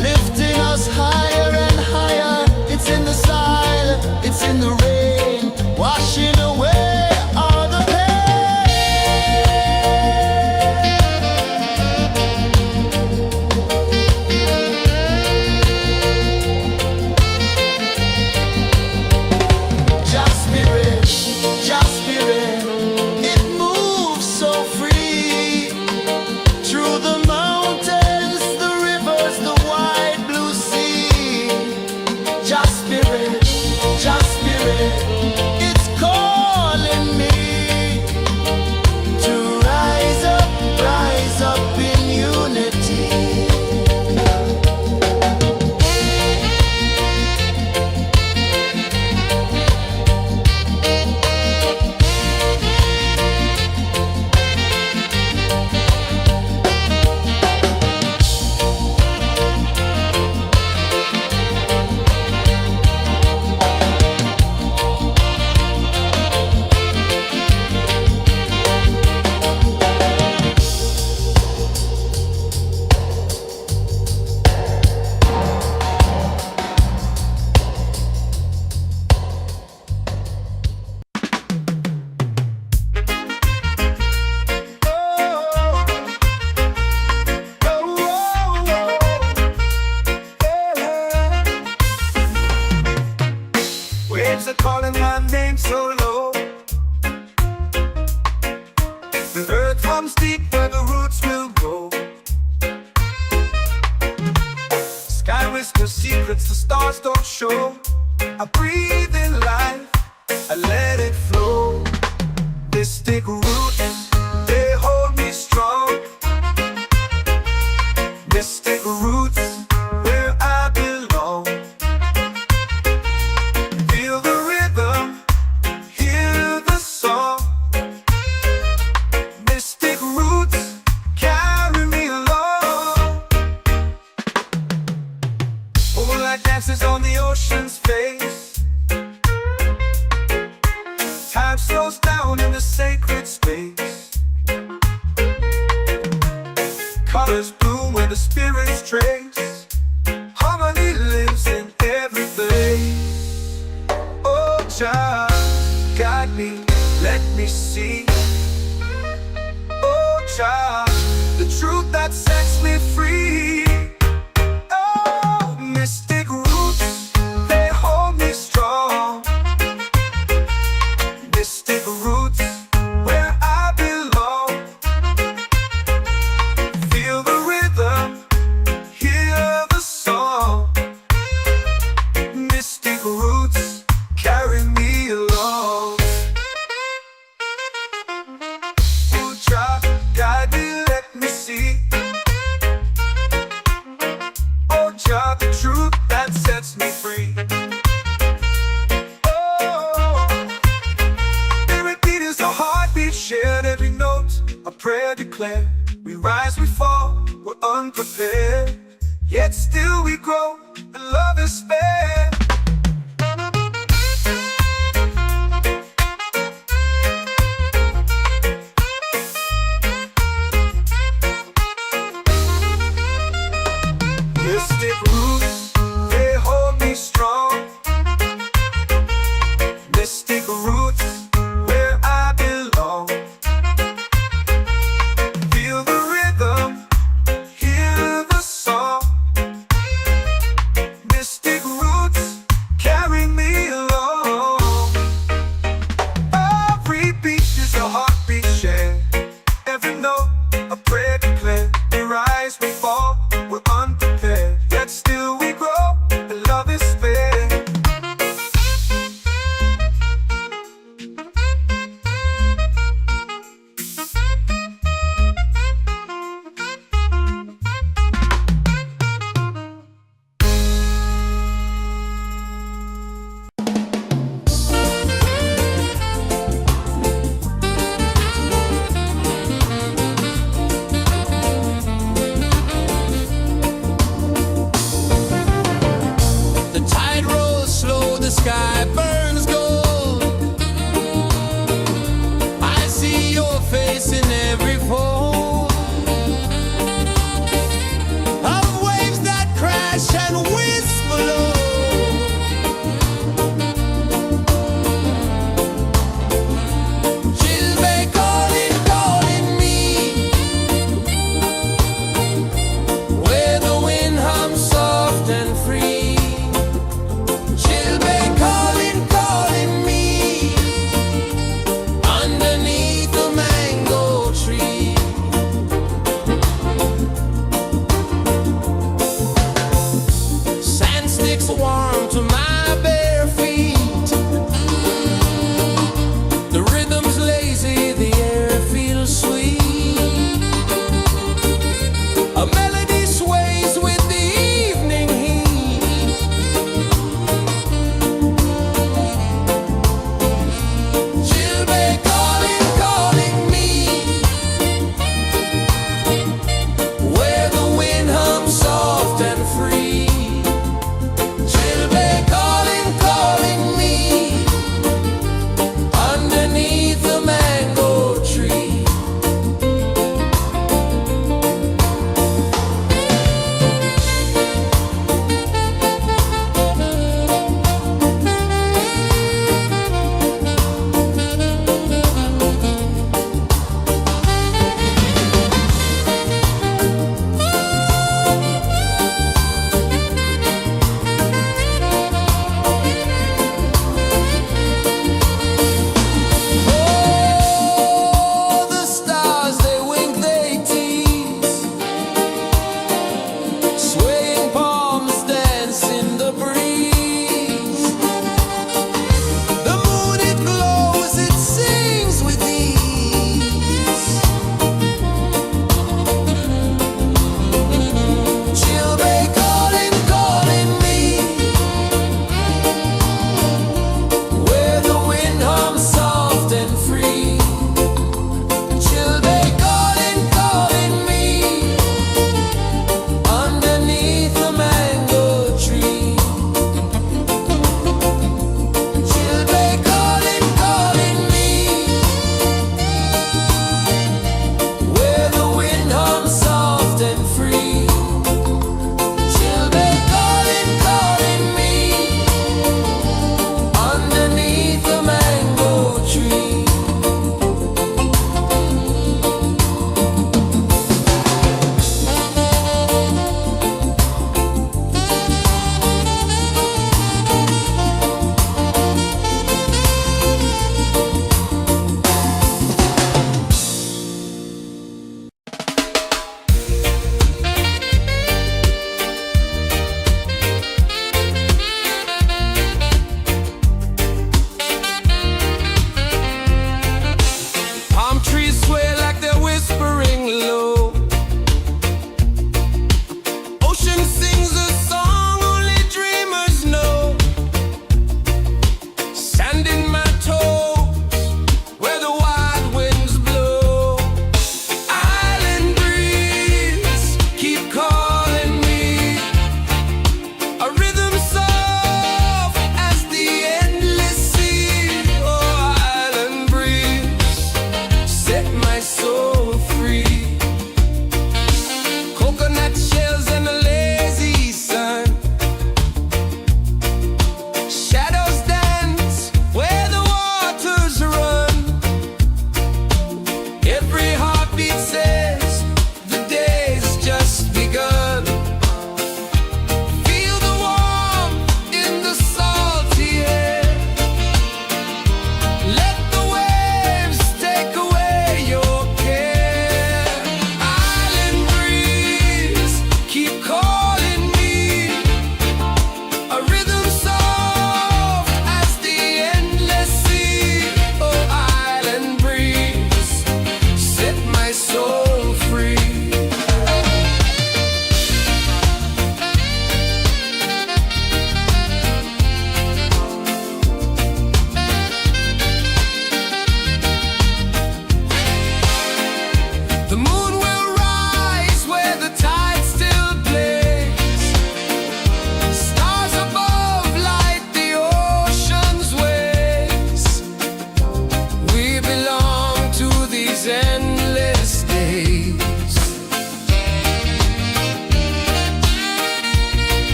lifting us higher and higher. It's in the silence, it's in the rain, washing away all the Just spirit, just spirit, it moves so free through the mountains, the rivers, the wide blue sea. Just spirit, it's calling me to rise up in unity. Waves are calling my name so low. The earth comes deep where the roots will go. Sky whispers secrets the stars don't show. I breathe in life, I let it flow. Mystic roots, they hold me strong. Mystic roots, where I belong. Feel the rhythm, hear the song. Mystic roots, carry me along. Moonlight dances on the ocean's face. Time slows down in the sacred space. Colors bloom where the spirits trace. Harmony lives in every place. Oh, child, guide me, let me see. Oh, child, the truth that sets me free. Oh, mystic roots, they hold me strong. Mystic roots, where I belong. Feel the rhythm, hear the song. Mystic roots, carry me along. Oh, child, guide me, let me see. Oh, child, the truth that sets me free. Oh, every beat is a heartbeat shared, every note a prayer declared. We rise, we fall, we're unprepared, yet still we grow, and love is spared. Mystic roots, they hold me strong. Mystic roots, where I belong. Feel the rhythm, hear the song. Mystic roots,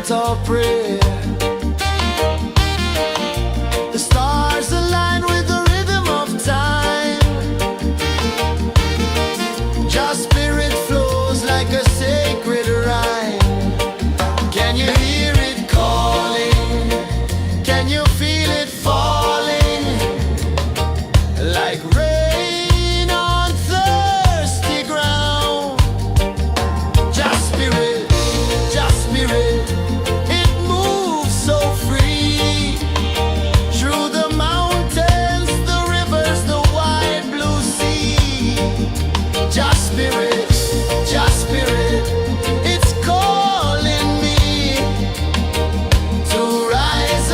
chant or pray. The stars align with the rhythm of time. Your spirit flows like a sacred rhyme. Can you hear it calling? Can you feel it falling? Like rain on thirsty ground. Just spirit, it moves so free. Through the mountains, the rivers, the wide blue sea. Just spirit, it's calling me to rise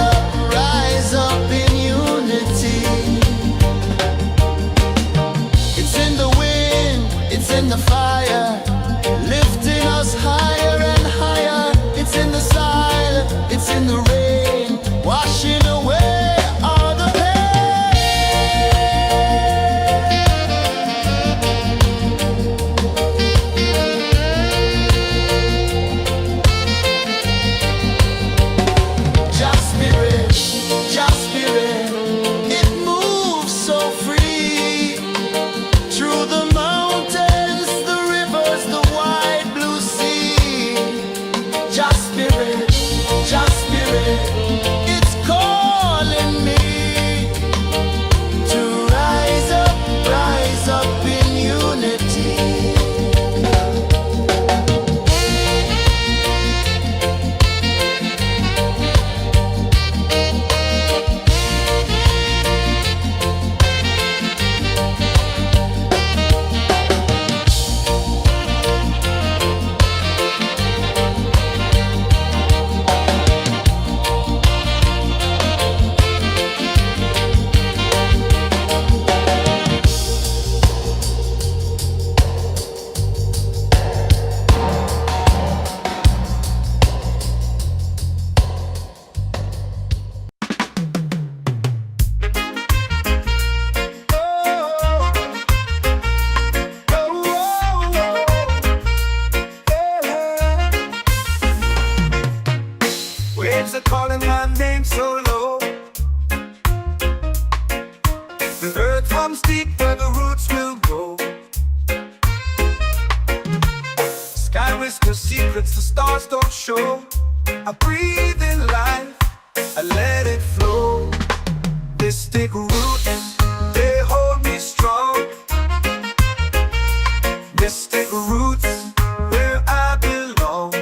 up in unity. It's in the wind, it's in the fire, lifting us higher and higher. It's in the silence, it's in the rain, washing away all the Just spirit, it moves so free. Through the mountains, the rivers, the wide blue sea. Just spirit, it's calling me to rise up in unity. Waves are calling my name so low. The earth hums deep where the roots will go. Sky whispers secrets the stars don't show. I breathe in life, I let it flow. Mystic roots, they hold me strong. Mystic roots, where I belong.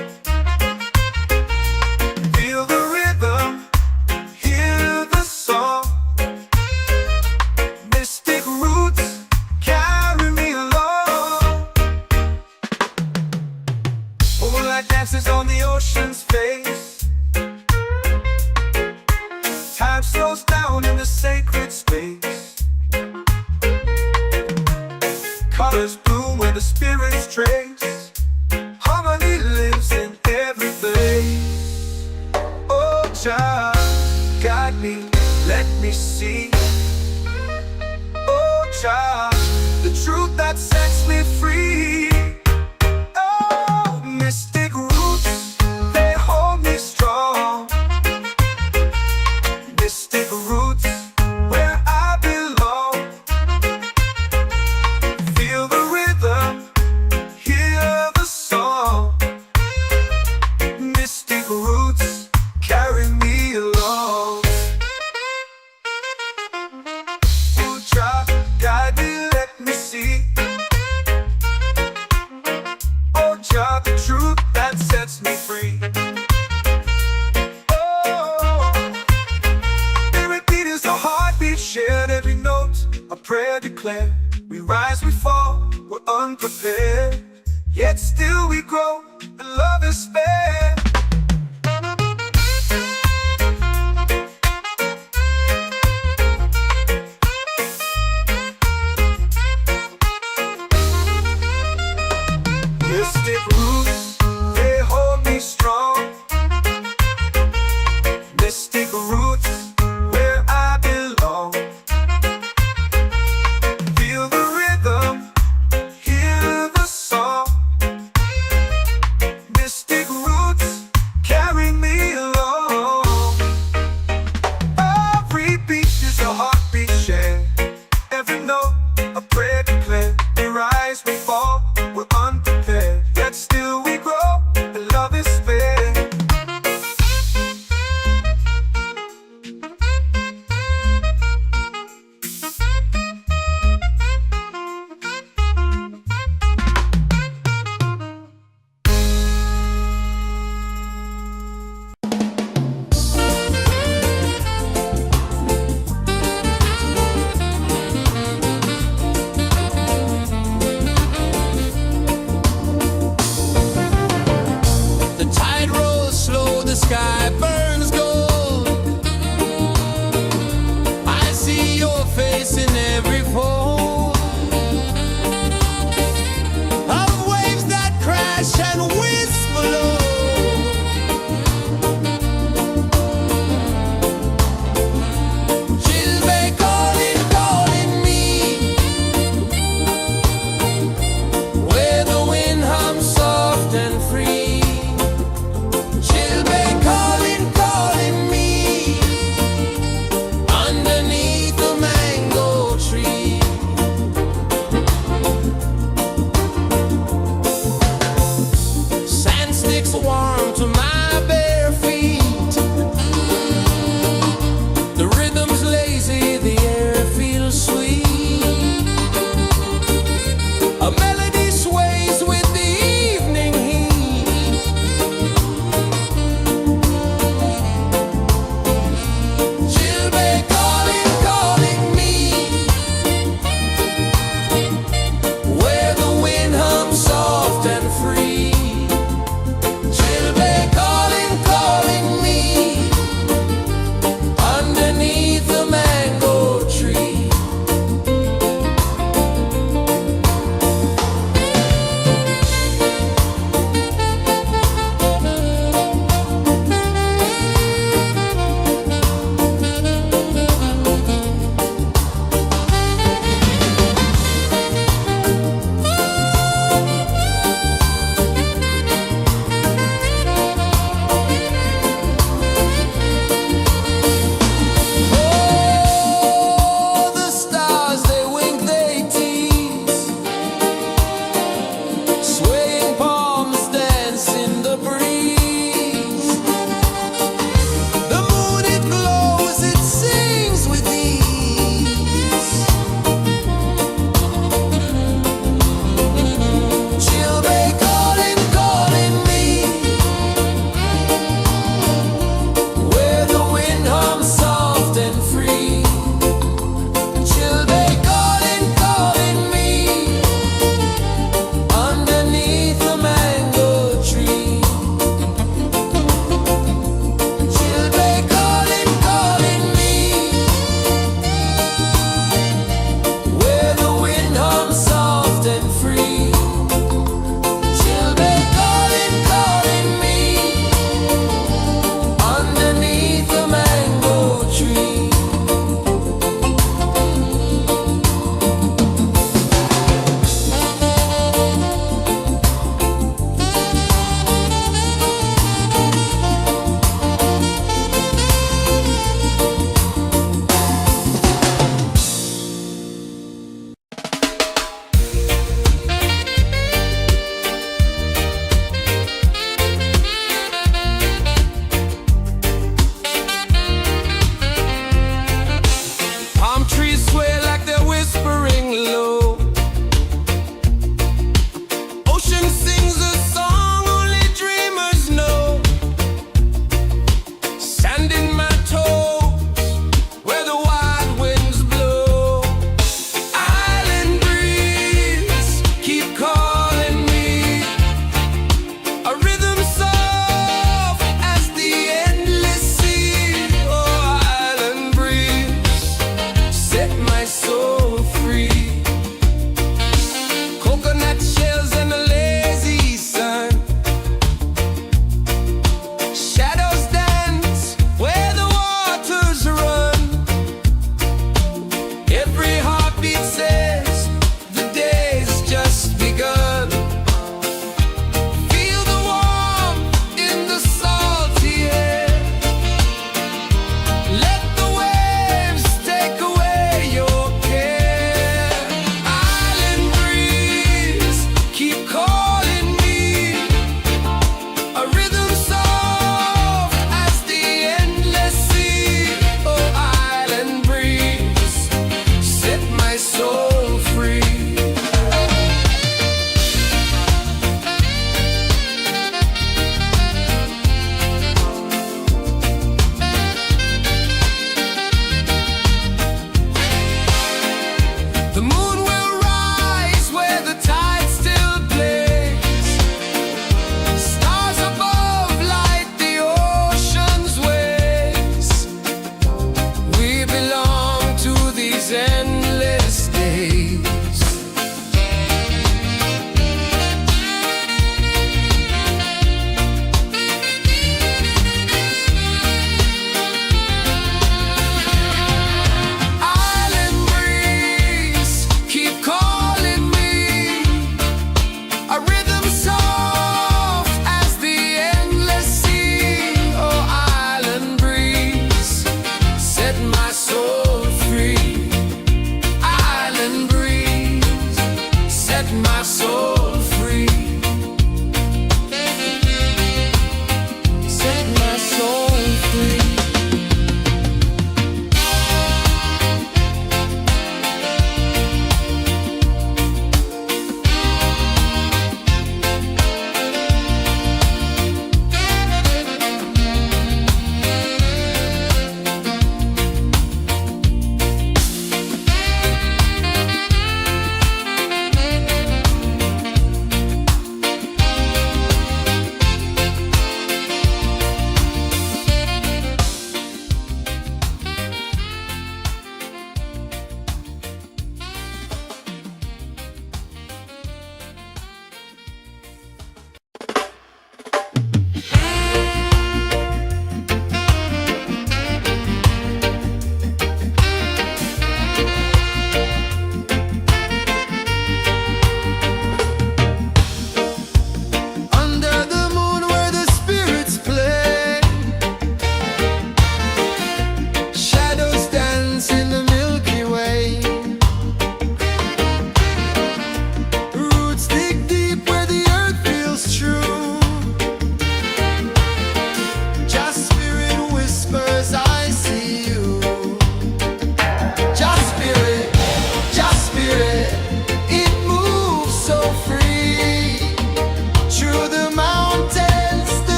Feel the rhythm, hear the song. Mystic roots, carry me along. Moonlight dances on the ocean's face. Time slows down in the sacred space. Colors bloom where the spirits trace. Harmony lives in every place. Oh, child, guide me, let me see. Oh, child, the truth that sets me free. Oh, mystic roots, they hold me strong. Mystic roots, where I belong. Feel the rhythm, hear the song. Mystic roots, carry me along. Oh, child, guide me, let me see. Oh, child, the truth that sets me free. Shared every note, a prayer declared. We rise, we fall, we're unprepared. Yet still we grow, and love is spared. Mystic roots, they hold me strong. Mystic roots, where I belong. Feel the rhythm, hear the song. Mystic roots,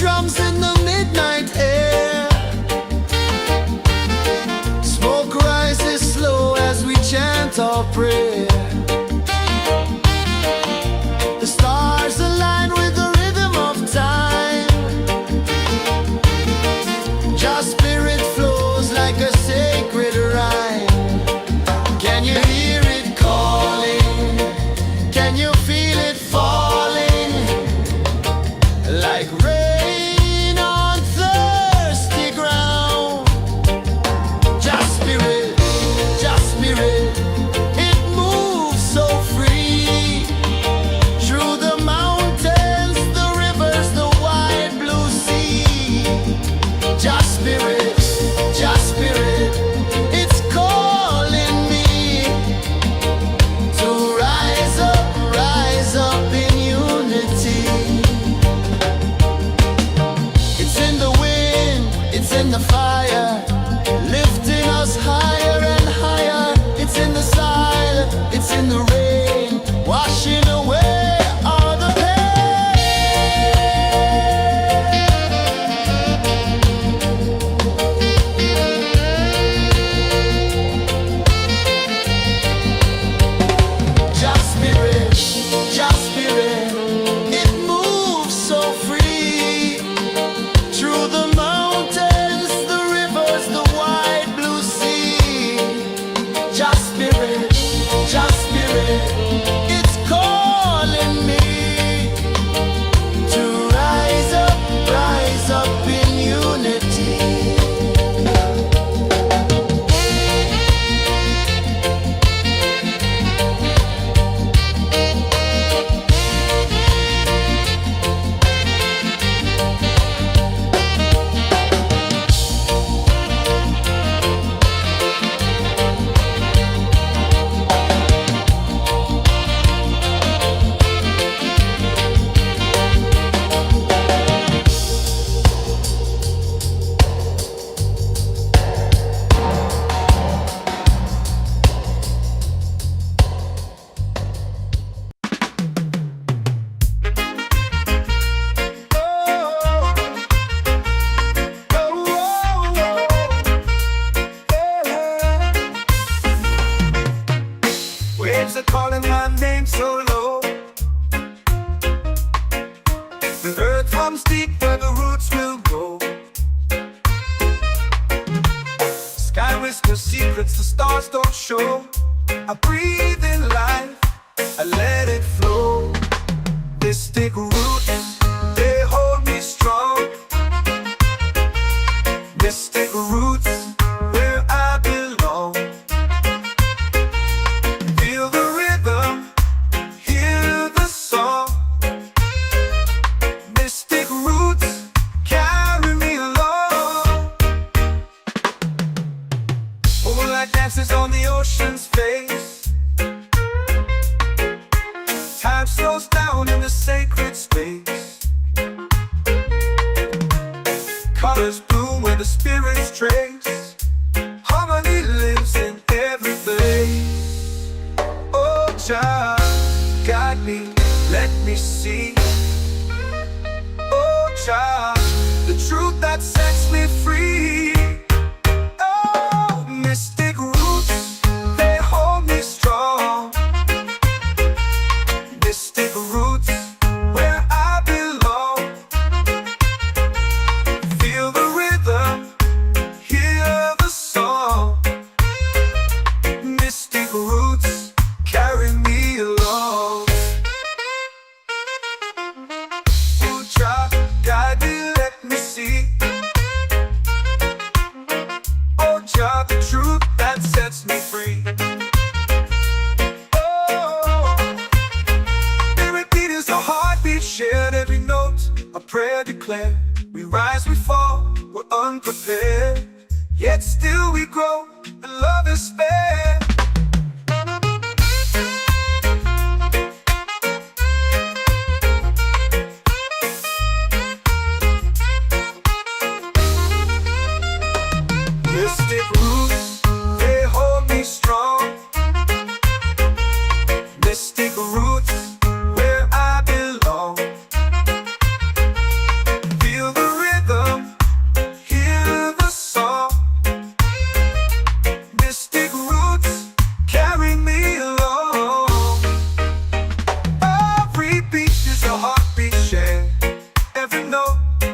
drums in the midnight air. Smoke rises slow as we chant our prayer. The stars align with the rhythm of time. Just spirit flows like a sacred rhyme. Can you hear it calling? Can you feel it falling? Like rain on thirsty ground. Just spirit, it moves so free. Through the mountains, the rivers, the wide blue sea. Just spirit, it's calling me to rise up in unity. It's in the wind, it's in the fire, lifting us higher and higher. It's in the silence, it's in the rain, washing away all the Just spirit, it moves so free. Through the mountains, the rivers, the wide blue sea. Just spirit, it's calling me to rise up in unity. Waves are calling my name so low. The earth hums deep where the roots will go. Sky whispers secrets the stars don't show. I breathe in life, I let it flow. Mystic roots, they hold me strong. Mystic roots, where I belong. Feel the rhythm, hear the song. Mystic roots, carry me along. Moonlight dances on the ocean's face. Time slows down in the sacred space. Colors bloom where the spirits trace. Harmony lives in every place. Oh, child, guide me, let me see. Oh, child, the truth that sets me free. Oh, mystic roots, they hold me strong. Mystic roots, where I belong. Feel the rhythm, hear the song. Mystic roots, carry me along. Oh, child, guide me, let me see. Oh, child, the truth that sets me free. Oh, spirit beat is a heartbeat shared, every note a prayer declared. We rise, we fall, we're unprepared, yet still we grow, and love is spared. Mystic roots, they hold me strong. Mystic roots, where I belong. Feel the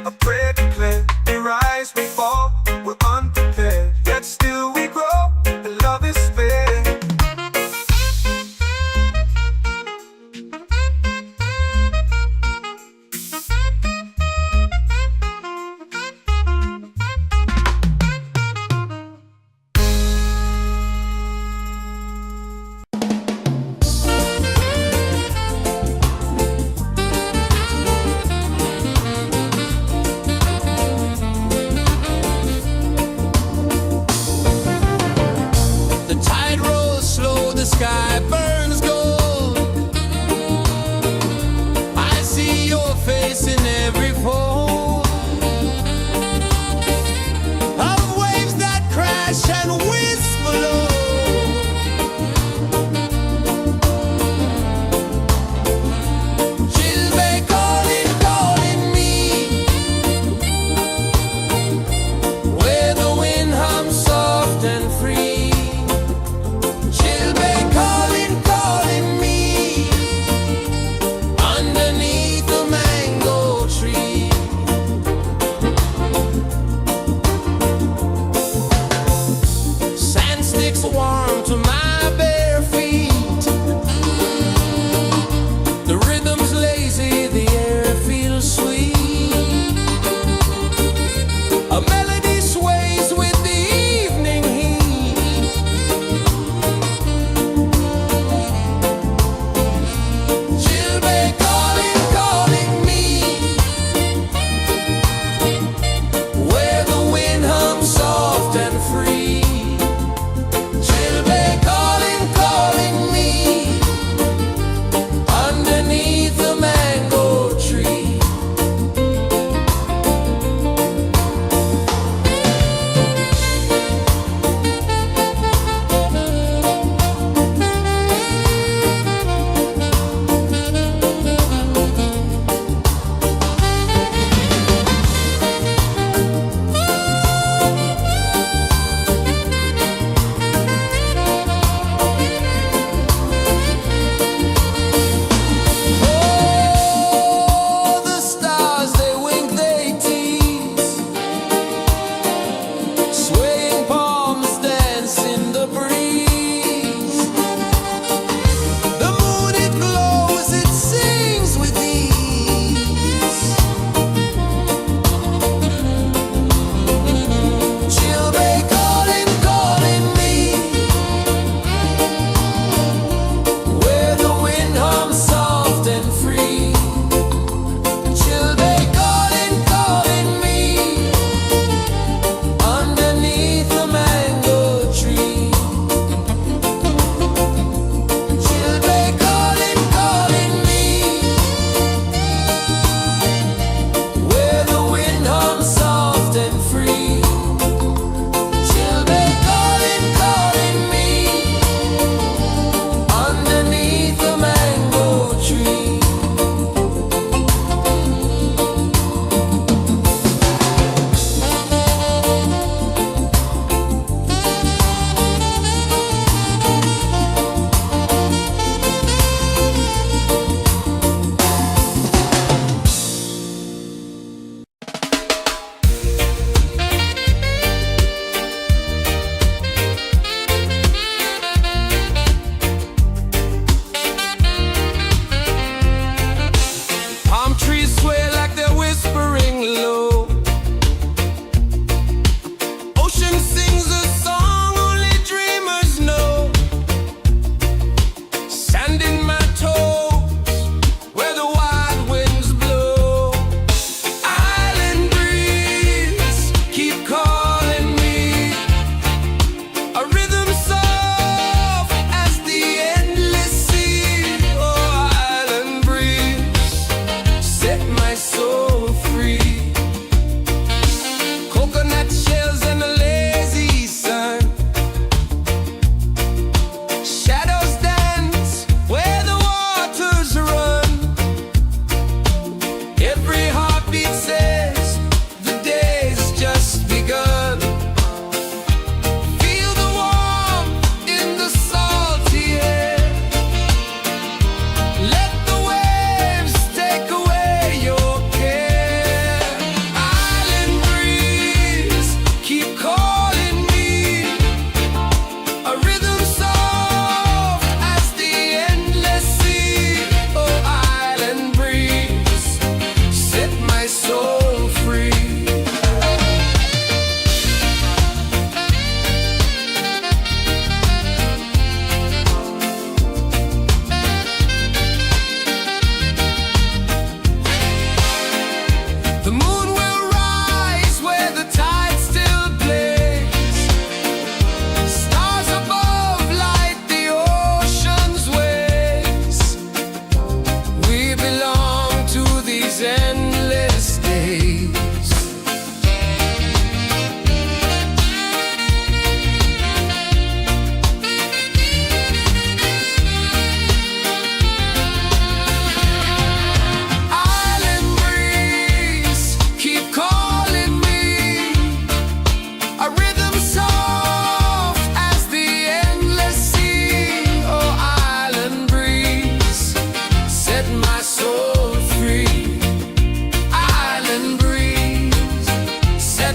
A prayer declared, we rise, we fall, we're unprepared, yet still we grow, and love is spared.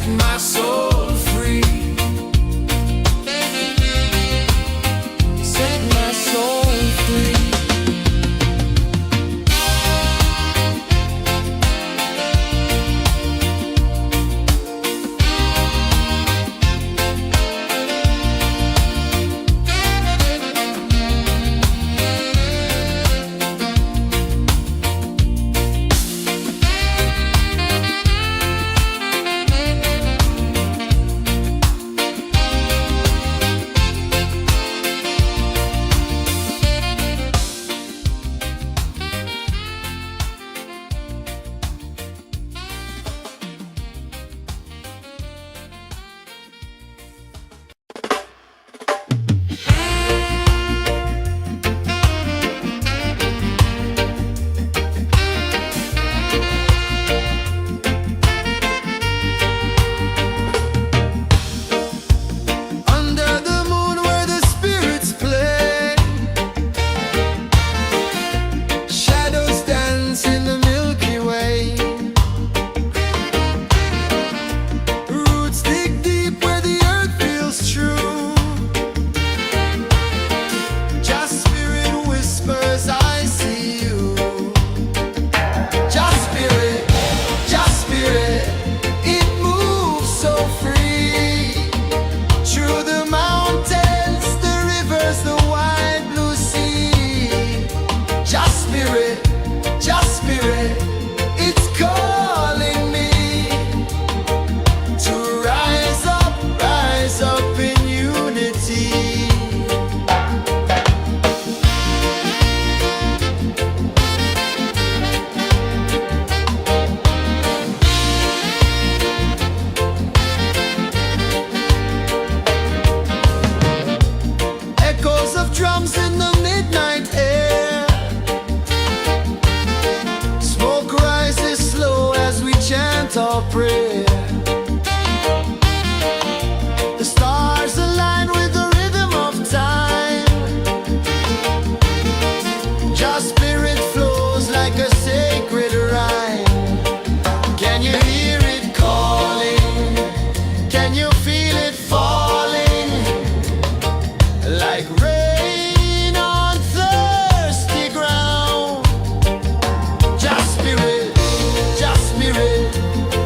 my soul free. Set my soul free. Under the moon where the spirits play, shadows dance in the Milky Way. Roots dig deep where the earth feels true. Just spirit whispers, I see you. Just spirit, it moves so free. Through the mountains, the rivers, the wide blue sea. Just spirit, it's calling me to rise up in unity. Echoes of drums in the midnight air. Smoke rises slow as we chant our prayer. The stars align with the rhythm of time. Just spirit flows like a sacred rhyme. Can you hear it calling? Can you feel it falling? Like rain on thirsty ground. Just spirit,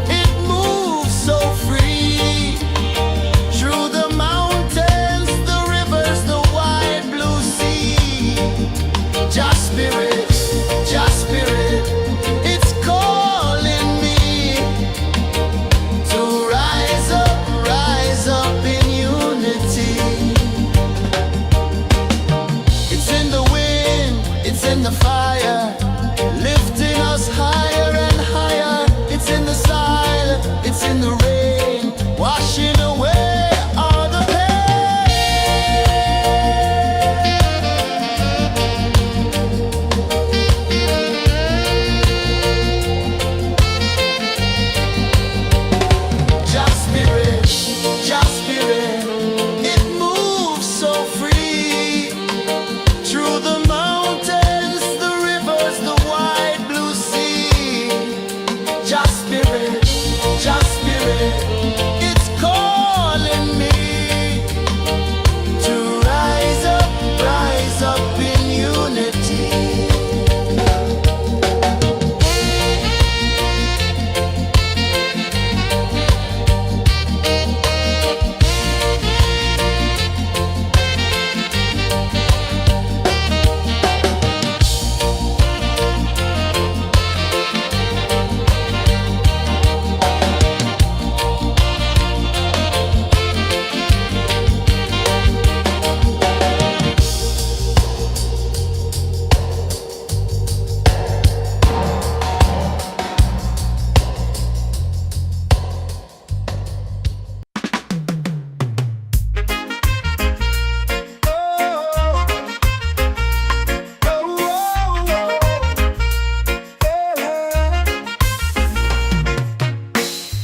it moves so free. Through the mountains, the rivers, the wide blue sea. Just spirit, it's calling me to rise up in unity. It's in the wind, it's in the fire, lifting us higher and higher. It's in the silence, it's in the rain, washing away all the pain. Just spirit, it moves so free. Through the mountains, the rivers, the wide blue sea. Just spirit, it's calling me to rise up in unity.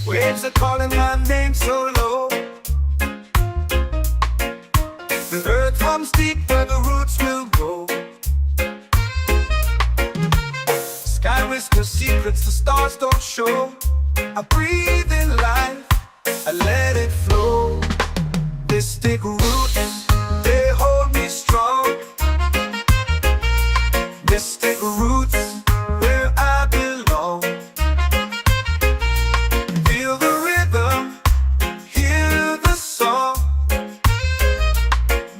Waves are calling my name so low. The earth hums deep where the roots will go. Sky whispers secrets the stars don't show. I breathe in life, I let it flow. Mystic roots, they hold me strong. Mystic roots, where I belong. Feel the rhythm, hear the song.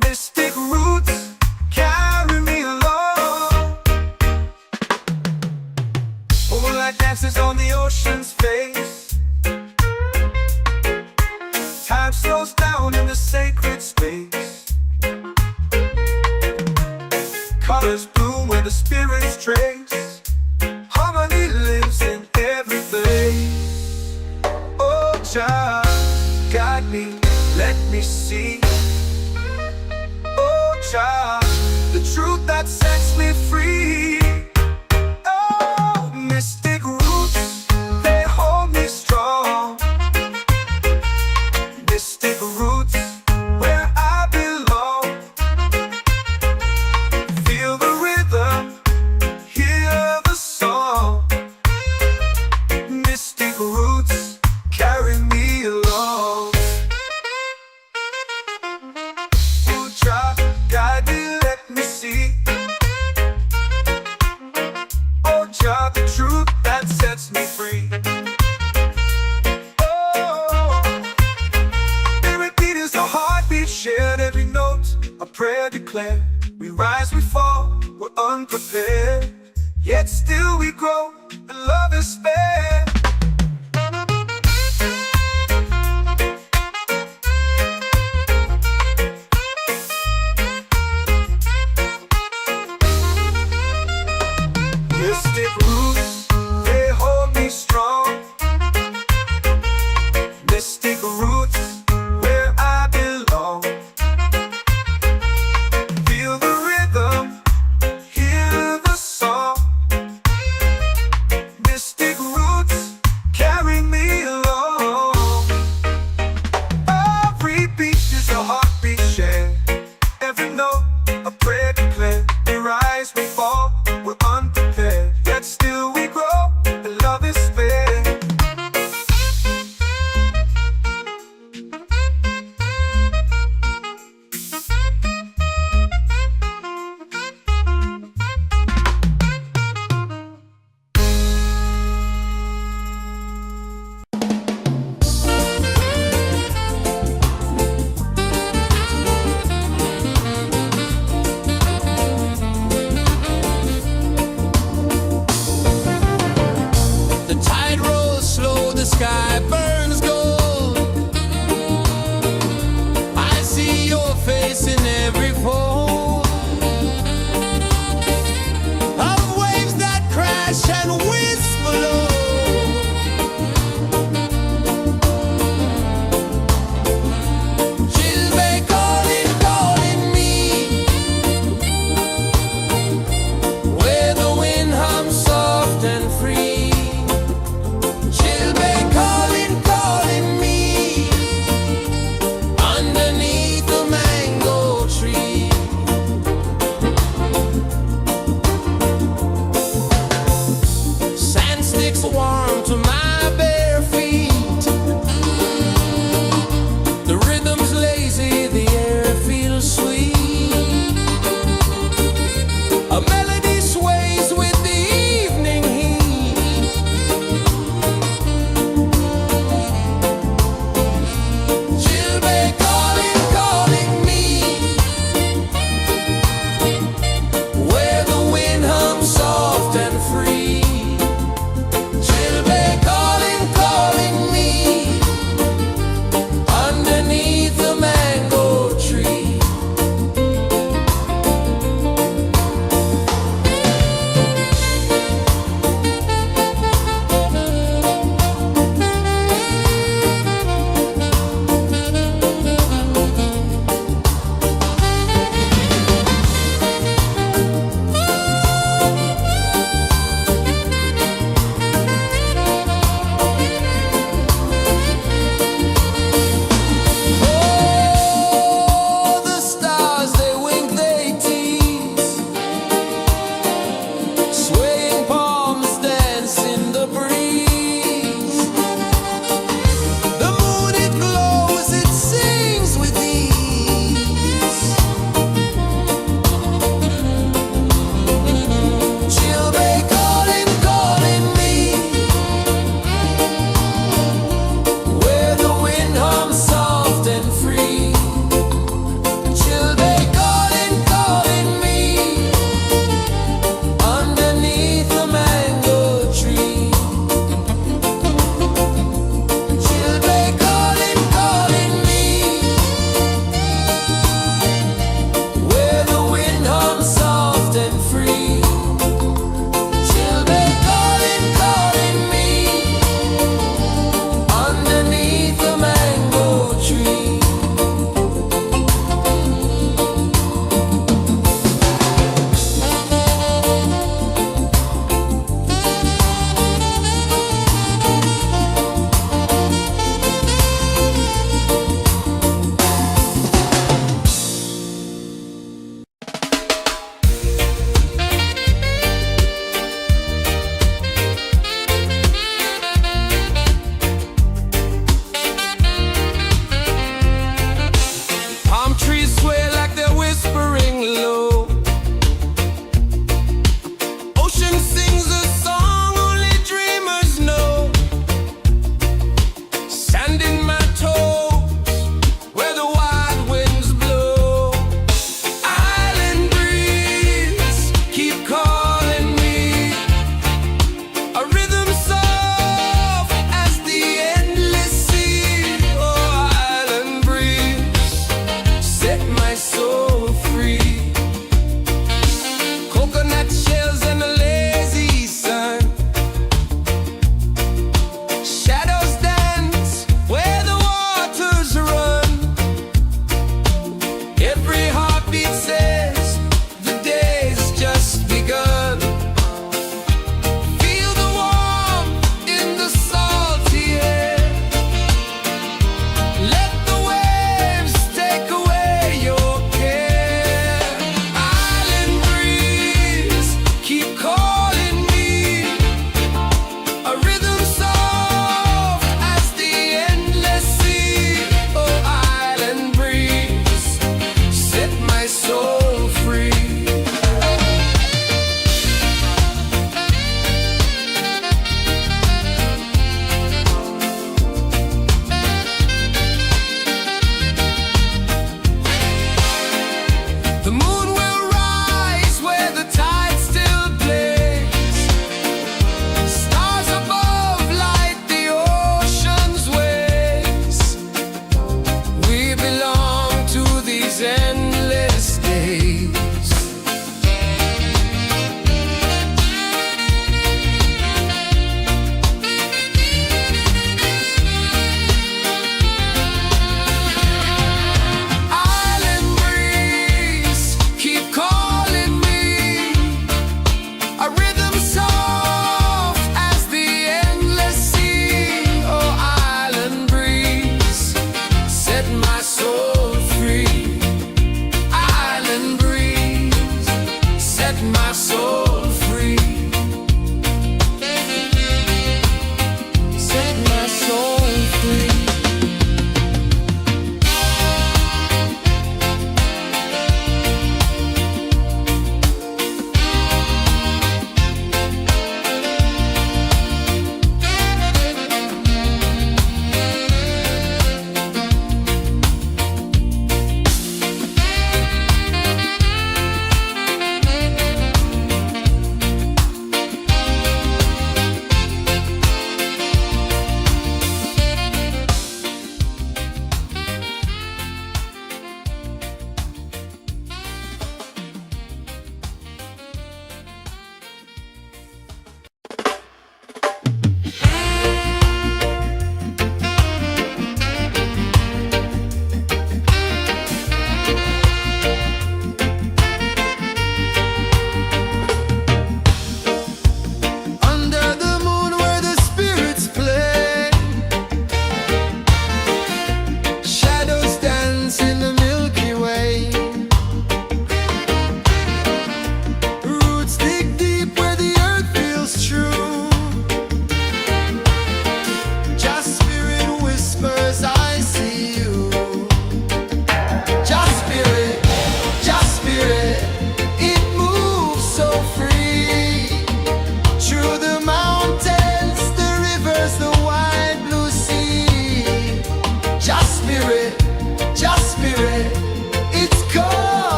Mystic roots, carry me along. Moonlight dances on the ocean's face. Time slows down in the sacred space. Colors bloom where the spirits trace. Harmony lives in every place. Oh, child, guide me, let me see. Oh, child, the truth that sets me free. Oh, mystic roots, they hold me strong. Mystic roots, where I belong. Feel the rhythm, hear the song. Mystic roots, carry me along. Oh, child, guide me, let me see. Oh, child, the truth that sets me free. Shared every note, a prayer declared. We rise, we fall, we're unprepared. Yet still we grow, and love is spared. Mystic roots, they hold me strong. Mystic roots, where I belong. Feel the rhythm, hear the song. Mystic roots, carry me along. Every beat is a heartbeat shared. Every note, a prayer declared. We rise, we fall, we're unprepared. Yet still we grow, and love is spared.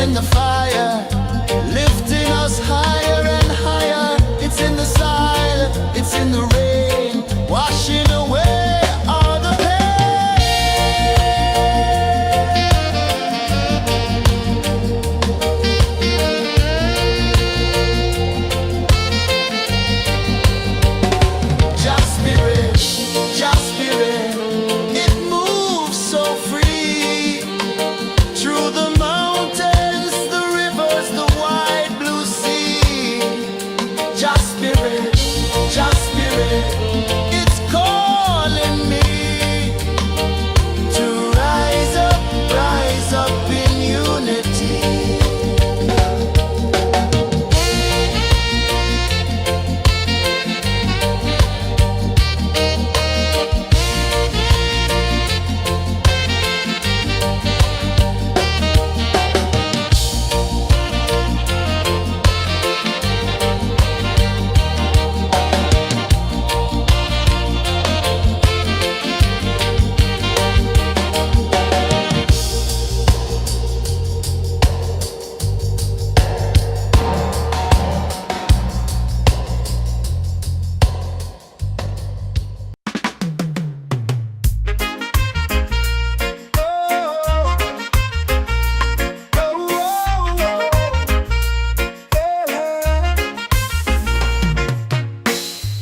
in the fire, lifting us higher and higher. It's in the silence, it's in the rain, washing away all the pain. Just spirit, it moves so free through the mountains, the rivers, the wide blue sea. Just spirit, it's calling me to rise up in unity.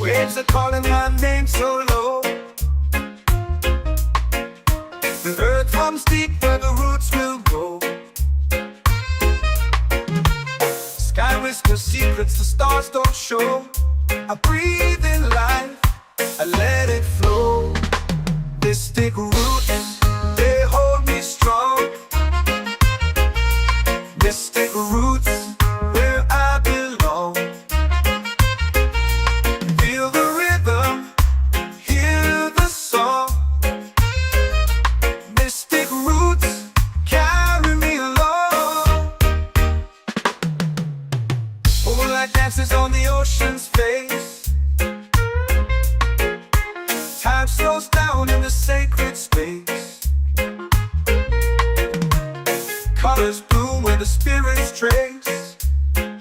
Waves are calling my name so low. The earth hums deep where the roots will go. Sky whispers secrets the stars don't show. I breathe in life, I let it flow. Mystic roots, they hold me strong. Mystic roots, where I belong. Feel the rhythm, hear the song. Mystic roots, carry me along. Moonlight dances on the ocean's face. Time slows down in the sacred space. Colors bloom where the spirits trace.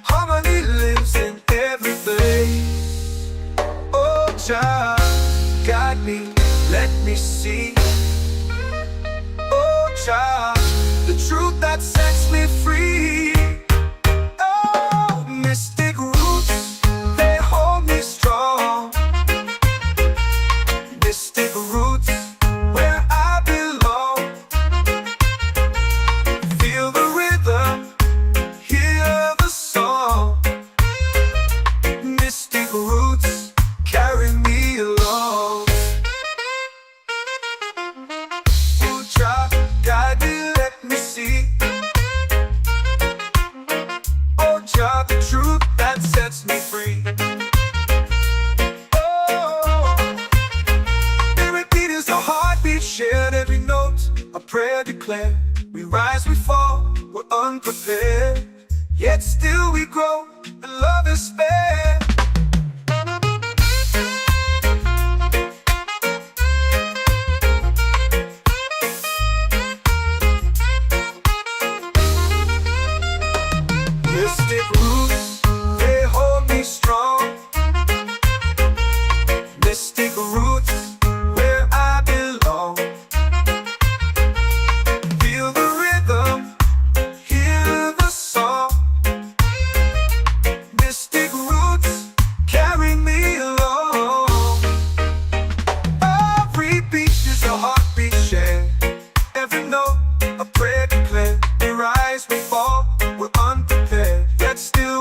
Harmony lives in every place. Oh, Jah, guide me, let me see. Oh, Jah, the truth that sets me free. Oh, mystic roots, they hold me strong. Mystic roots, where I belong. Feel the rhythm, hear the song. Mystic roots, carry me along. Oh, Jah, guide me, let me see. Oh, Jah, the truth that sets me free. Oh, every beat is a heartbeat shared, every note a prayer declared. We rise, we fall, we're unprepared, yet still we grow, and love is spared. Mystic roots, they hold me strong. Mystic roots, where I belong. Feel the rhythm, hear the song. Mystic roots, carry me along. Every beat is a heartbeat shared, every note a prayer declared. We rise, we fall, we're unprepared, yet still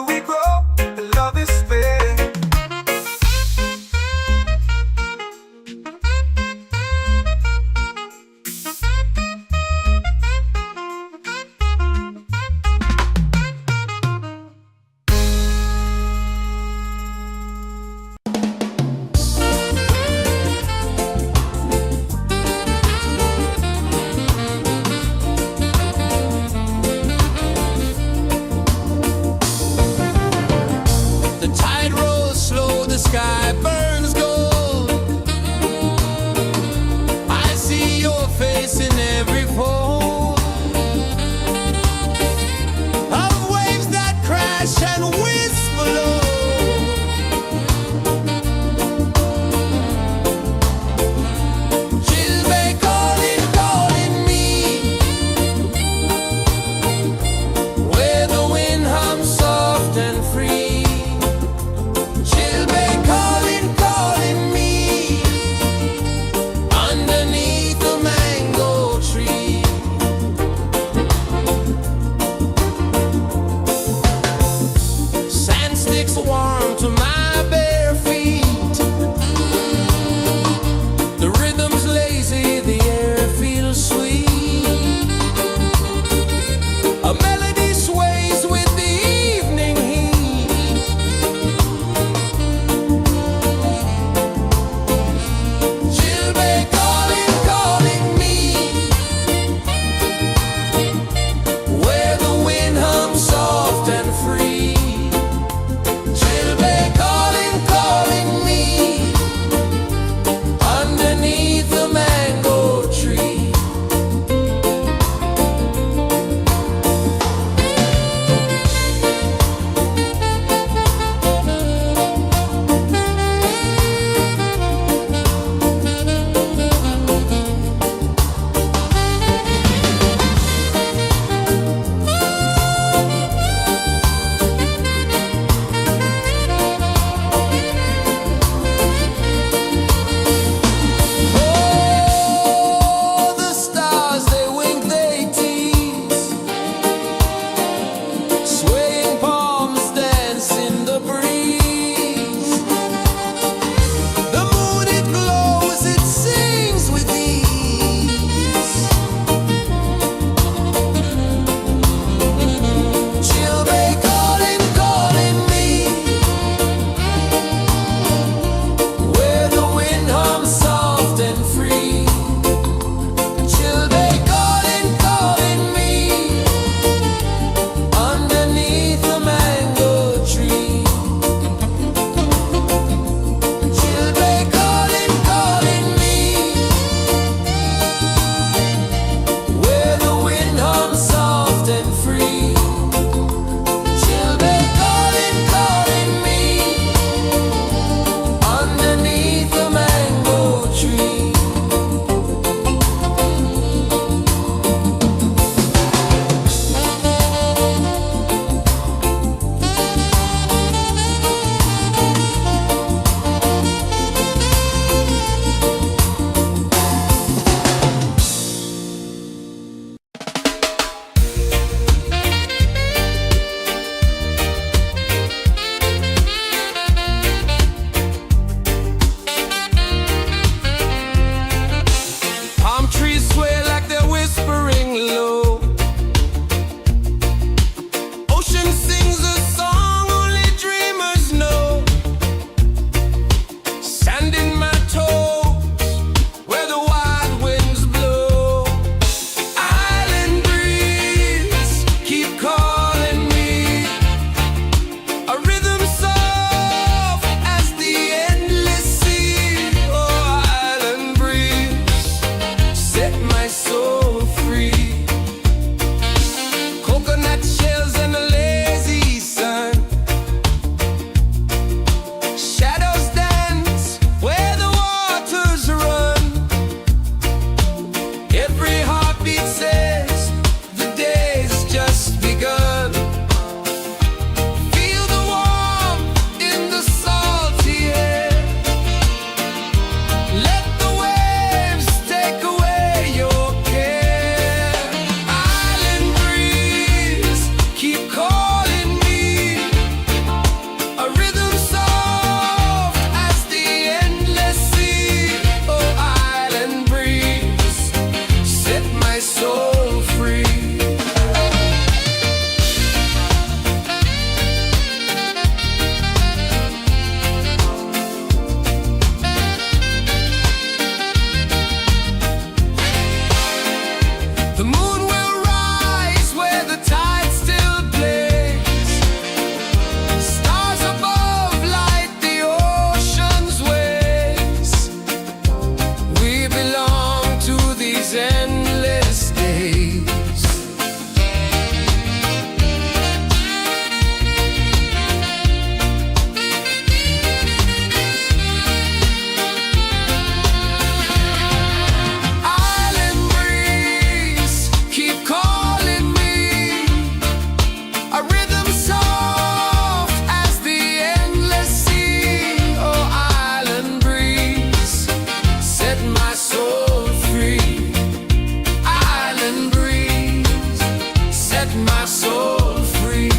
soul free.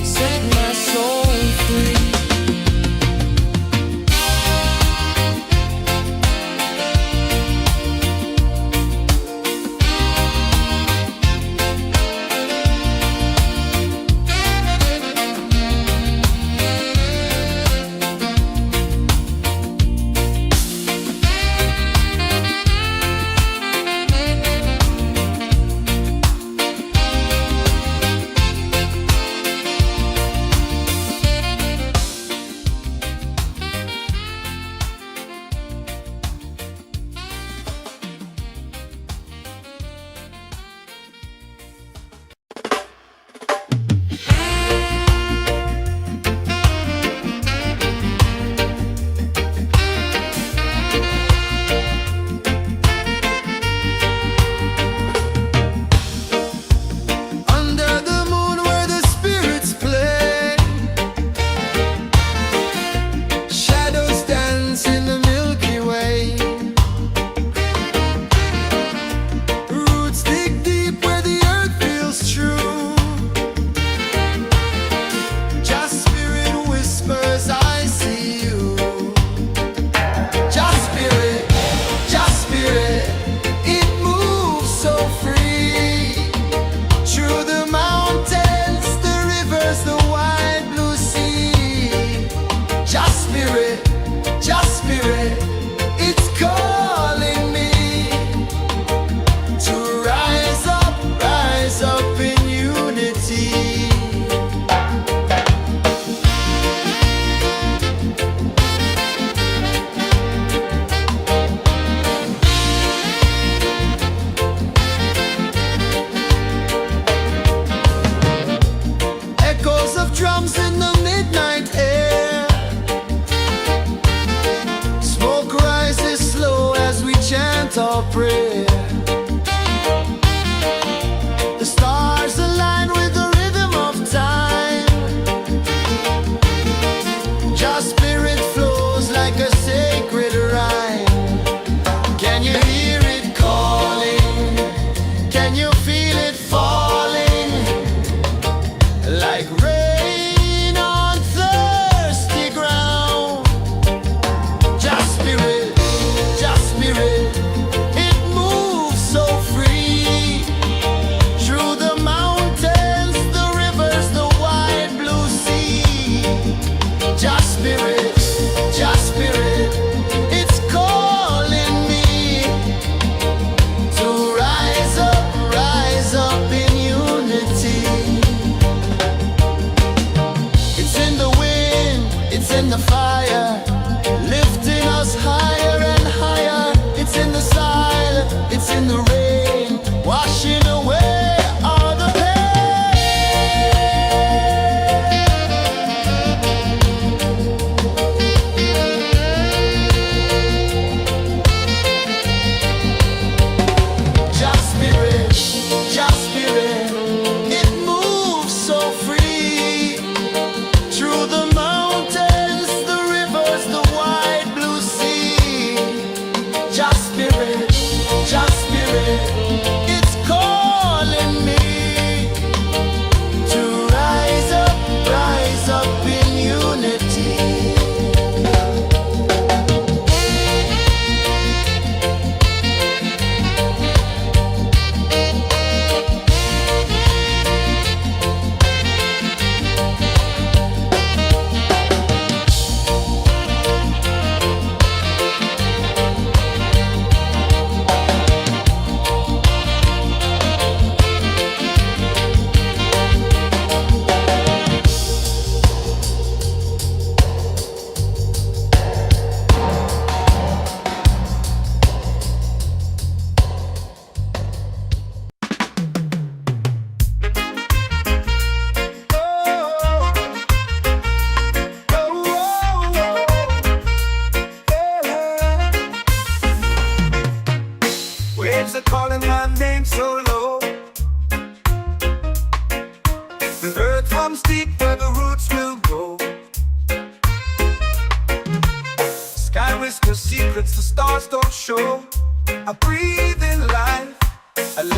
Set my soul free.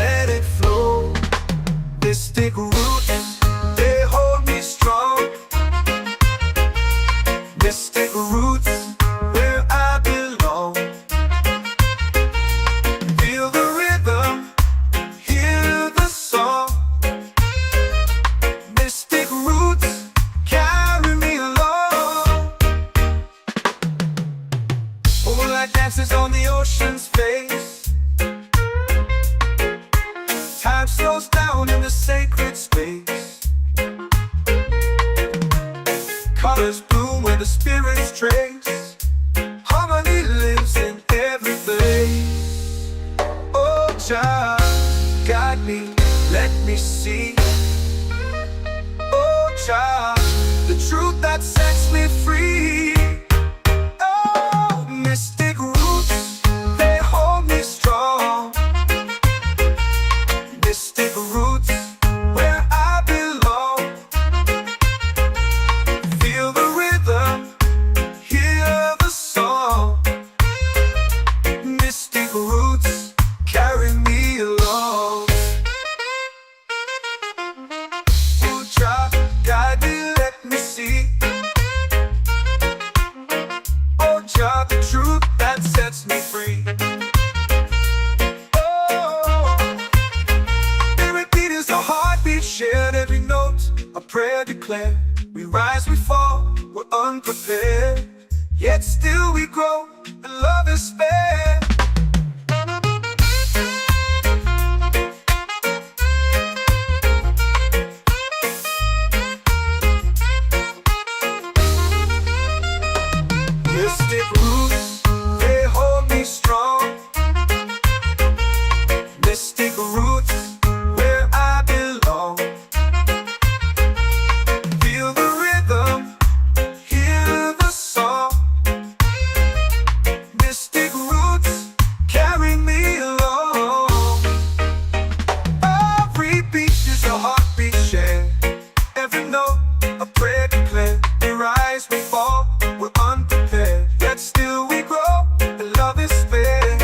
let it flow. Mystic roots, they hold me strong. Mystic roots, where I belong. Feel the rhythm, hear the song. Mystic roots, carry me along. Moonlight dances on the ocean's face. Time slows down in the sacred space. Colors bloom where the spirits trace. Harmony lives in every place. Oh, child, guide me, let me see. Oh, child, the truth that sets me free. Oh, mystic roots, they hold me strong. Mystic roots, where I belong. Feel the rhythm, hear the song. Mystic roots, carry me along. Oh, child, guide me, let me see. Oh, child, the truth that sets me free. Oh, every beat is a heartbeat shared, every note a prayer declared. We rise, we fall, we're unprepared, yet still we grow, and love is spared. Mystic roots, they hold me strong. Mystic roots, where I belong. Feel the rhythm, hear the song. Mystic roots, carry me along. Every beat is a heartbeat shared, every note a prayer declared. We rise, we fall, we're unprepared, yet still we grow, and love is spared.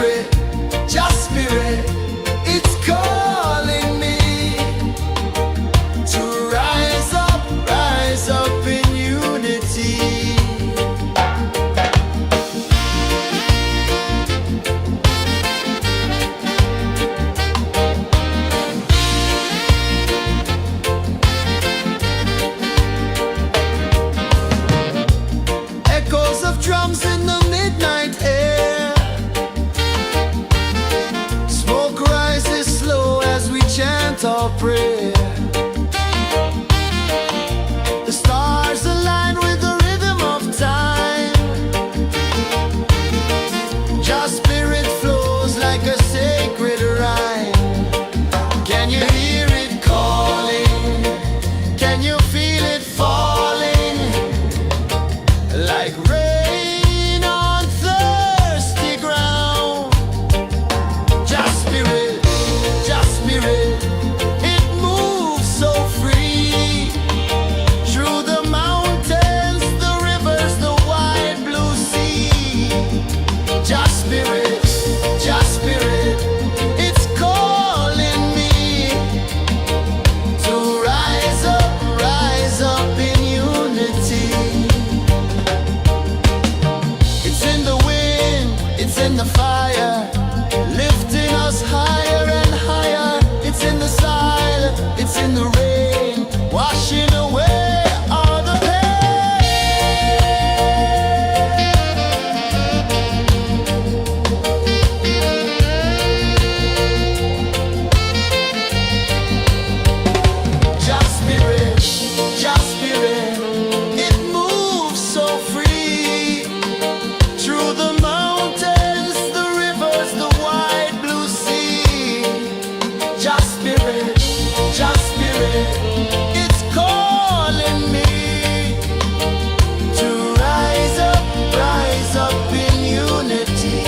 spirit, just spirit, it's calling me to rise up in unity. Echoes of drums in the midnight air. Smoke rises slow as we chant our prayer. The stars align with the rhythm of time. Just spirit flows like a sacred rhyme. Can you hear it calling? Can you feel it falling? Like rain on thirsty ground. Just spirit, it moves so free. Through the mountains, the rivers, the wide blue sea. Just spirit, it's calling me to rise up in unity. It's in the wind, it's in the fire, lifting us higher and higher. It's in the silence, it's in the rain, washing away all the Just spirit, it moves so free. Through the mountains, the rivers, the wide blue sea. Just spirit, it's calling me to rise up in unity.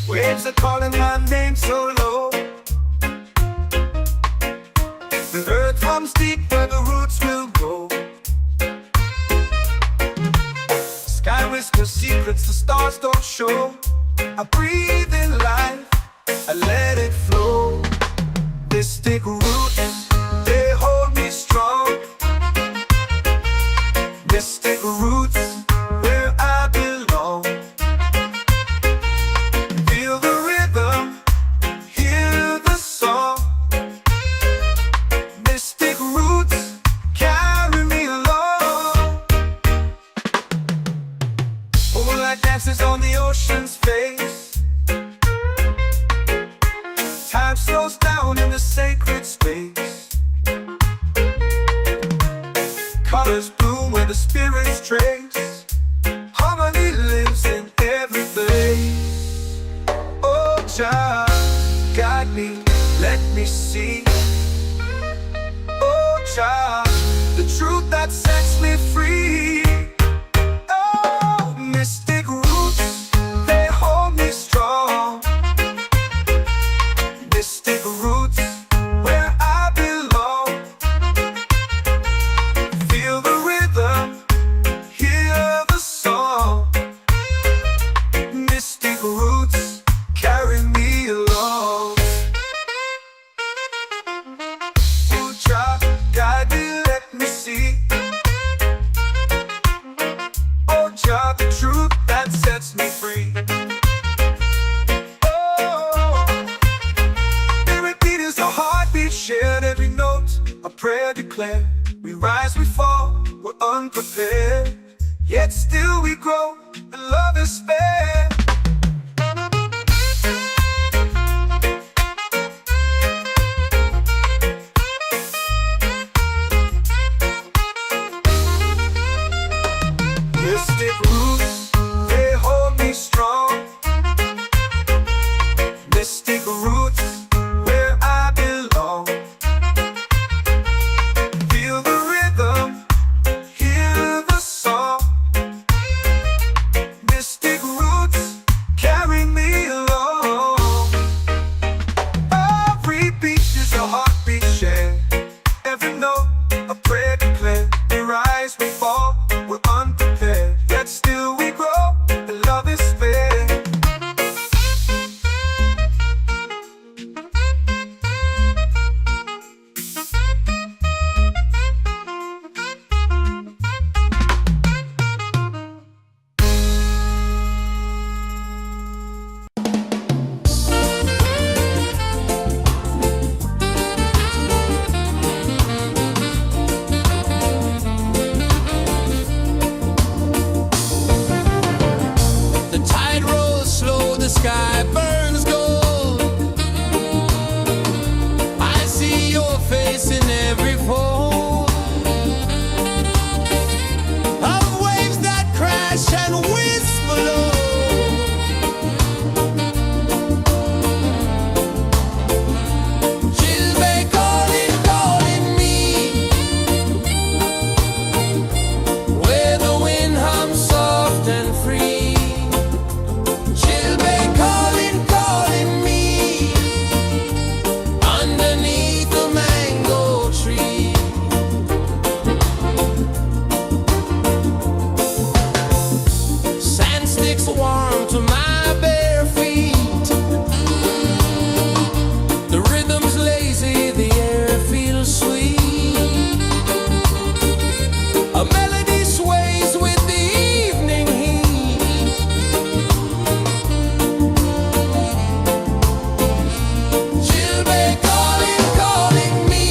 Waves are calling my name so low. The earth hums deep where the roots will go. Sky whispers secrets the stars don't show. I breathe in life, I let it flow. This thick roots, they hold me strong. Mystic roots, where I belong. Feel the rhythm, hear the song. Mystic roots, carry me along. Moonlight dances on the ocean's face. Time slows down in the sacred space. Colors bloom where the spirits trace. Harmony lives in every face. Oh, Jah, guide me, let me see. Oh, Jah, the truth that sets me free. Oh, mystic roots, they hold me strong. Mystic roots, where I belong. Feel the rhythm, hear the song. Mystic roots, carry me along. Oh, Jah, guide me, let me see. Oh, Jah, the truth that sets me free. Oh, spirit beat is a heartbeat shared, every note a prayer declared. We rise, we fall, we're unprepared. grow and love is spare. Mystic roots, they hold me strong. Mystic roots, where I belong. Feel the rhythm, hear the song. Mystic roots, carry me along. Every beat is a heartbeat shared. Every note, a prayer declared. We rise, we fall, we're unprepared. Yet still we grow, and love is fair. The tide rolls slow, the sky burns gold. I see your face in every fold of waves that crash and whisper low. She'll be calling, calling me, where the wind hums soft and free. She'll be calling, calling me, underneath the mango tree. Sand sticks warm to my bare feet. The rhythm's lazy, the air feels sweet. A melody sways with the evening heat. She'll be calling, calling me,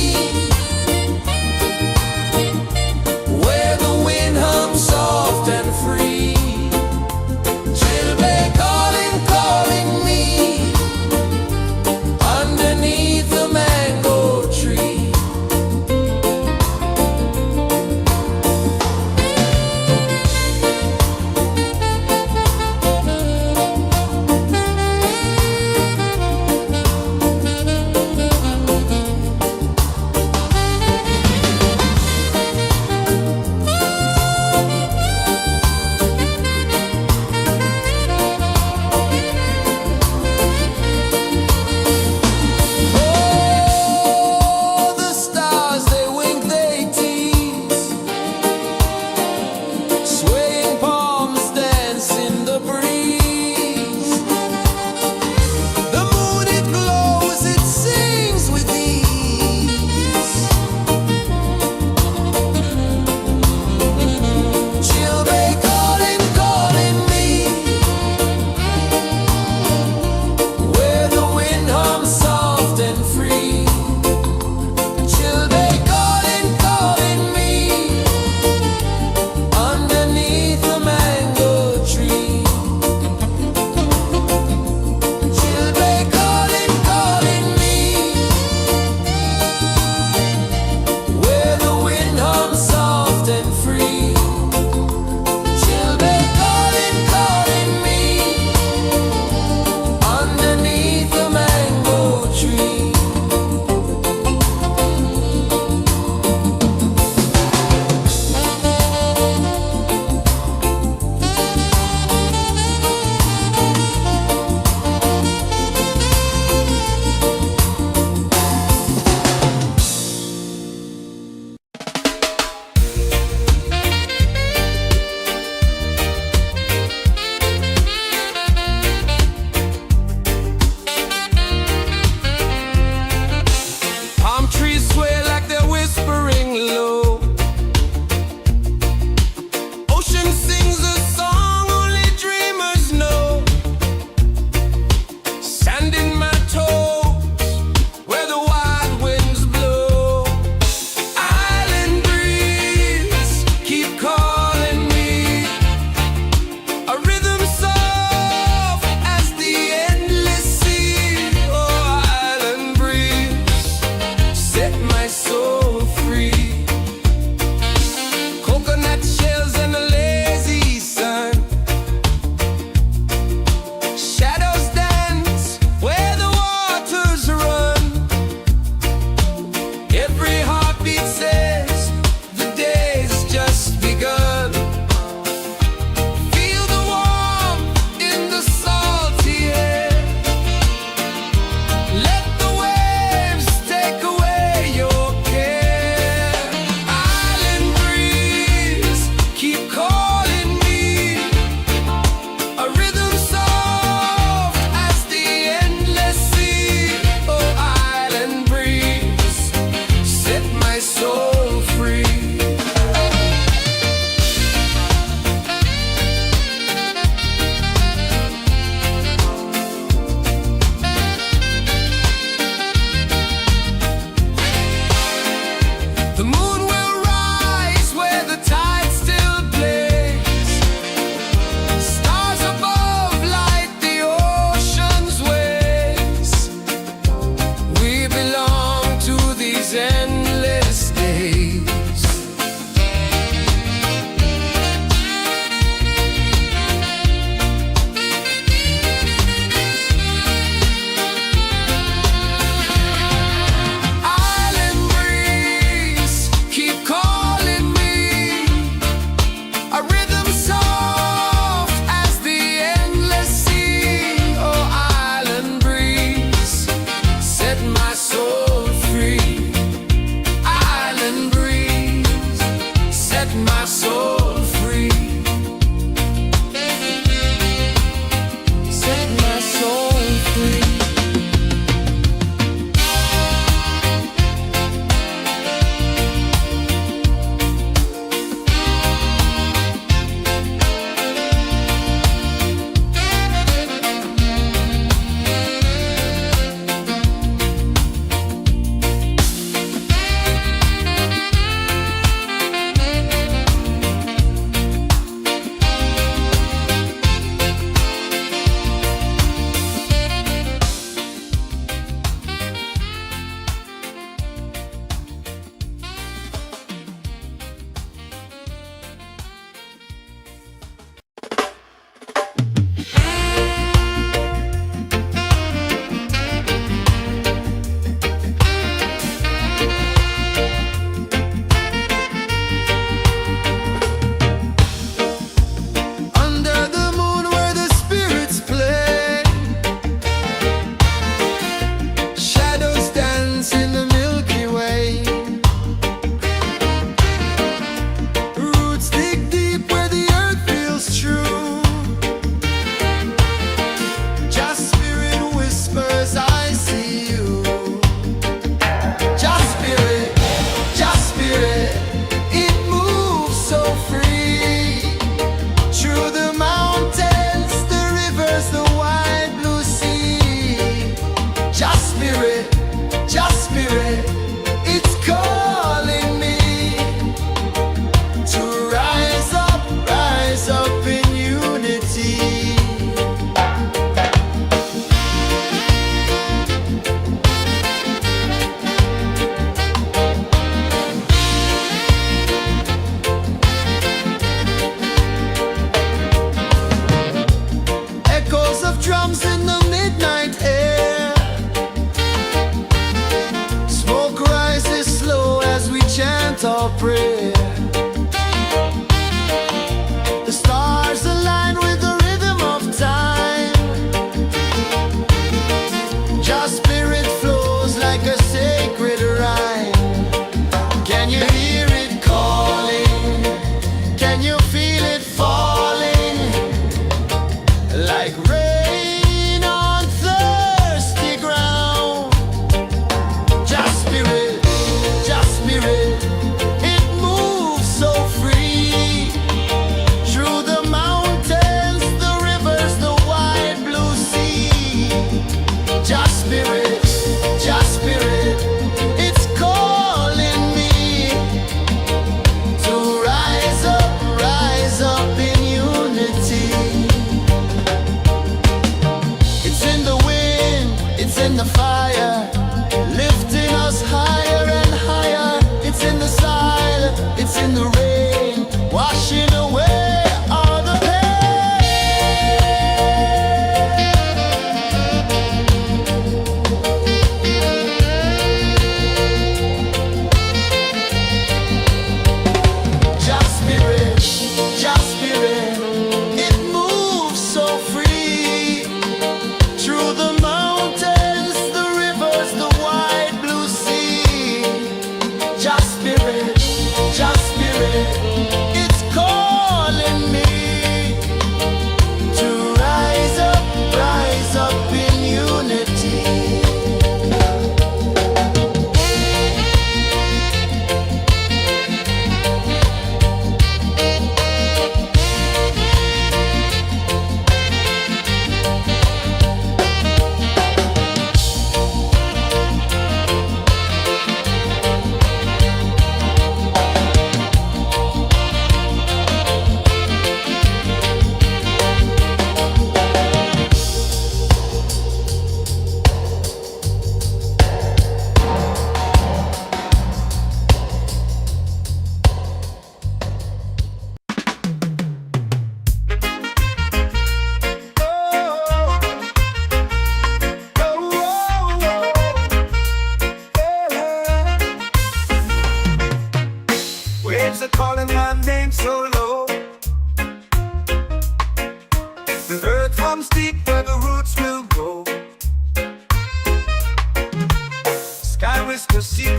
where the wind hums soft and free. She'll be calling, calling me, underneath the mango tree. Oh, the stars, they wink, they tease. Swaying palms dance in the breeze. The moon, it glows, it sings with ease. She'll be calling, calling me, where the wind hums soft and free. She'll be calling, calling me, underneath the mango tree. She'll be calling, calling me, where the wind hums soft and free. She'll be calling, calling me, underneath the mango tree. Palm trees sway like they're whispering low. Ocean sings a song only dreamers know. Sand in my toes, where the wild winds blow. Island breeze, keep calling me,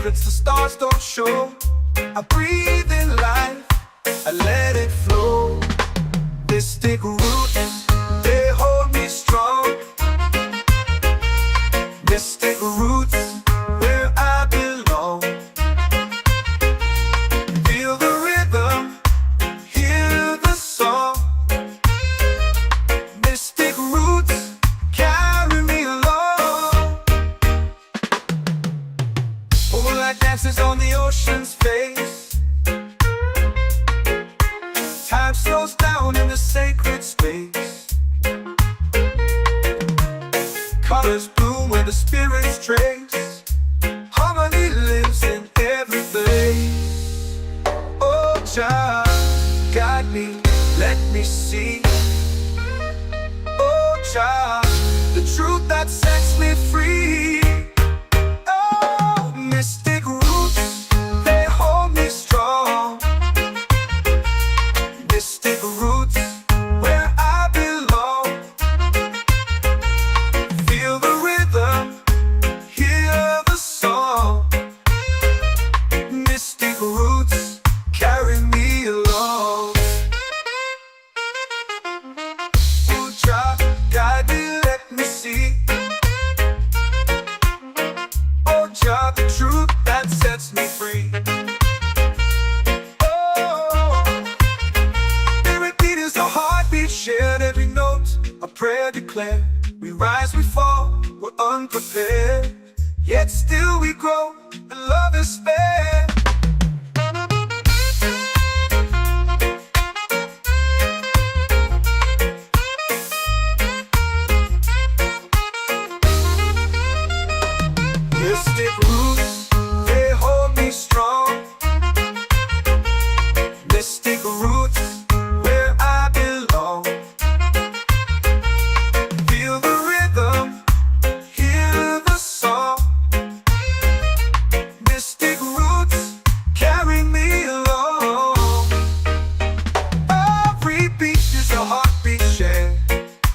secrets the stars don't show. I breathe in life, I let it flow. Mystic roots, they hold me strong. Mystic roots, where I belong. Feel the rhythm, hear the song. Mystic roots, carry me along. Moonlight dances on the ocean's face. Time slows down in the sacred space. Colors bloom where the spirits trace. Harmony lives in every place. Oh, child, guide me, let me see. Oh, child, the truth that sets me free. Oh, mystic roots, they hold me strong. Mystic roots, where I belong. Feel the rhythm, hear the song. Mystic roots, carry me along. Oh, child, guide me, let me see. Oh, child, the truth that sets me free. Shared every note, a prayer declared. We rise, we fall, we're unprepared. Yet still we grow, and love is spared. Mystic roots, they hold me strong. Mystic roots, where I belong. Feel the rhythm, hear the song. Mystic roots, carry me along. Every beat is a heartbeat shared.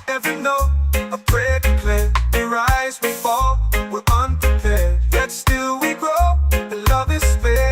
Every note, a prayer declared. We rise, we fall, we're unprepared. Yet still we grow, and love is fair.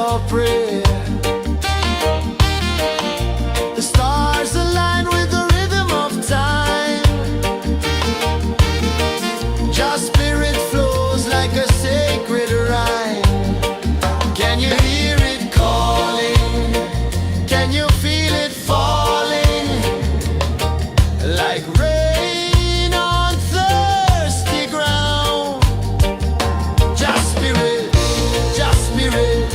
your prayer. The stars align with the rhythm of time. Your spirit flows like a sacred rhyme. Can you hear it calling? Can you feel it falling? Like rain on thirsty ground. Just spirit,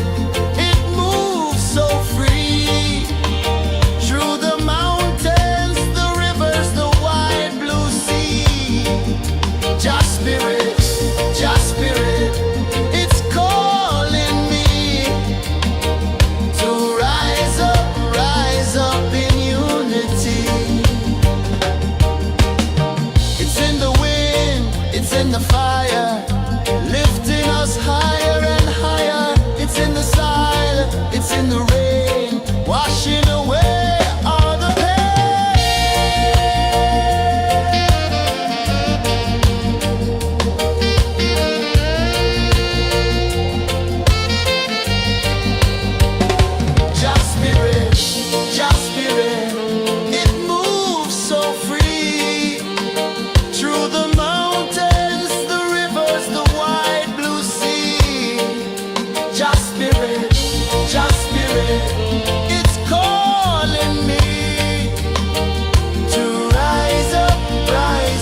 it moves so free. Through the mountains, the rivers, the wide blue sea. Just spirit, it's calling me to rise up in unity. It's in the wind, it's in the fire, lifting us higher and higher. It's in the silence, it's in the rain, washing away all the Just spirit, it moves so free. Through the mountains, the rivers, the wide blue sea. Just spirit, it's calling me to rise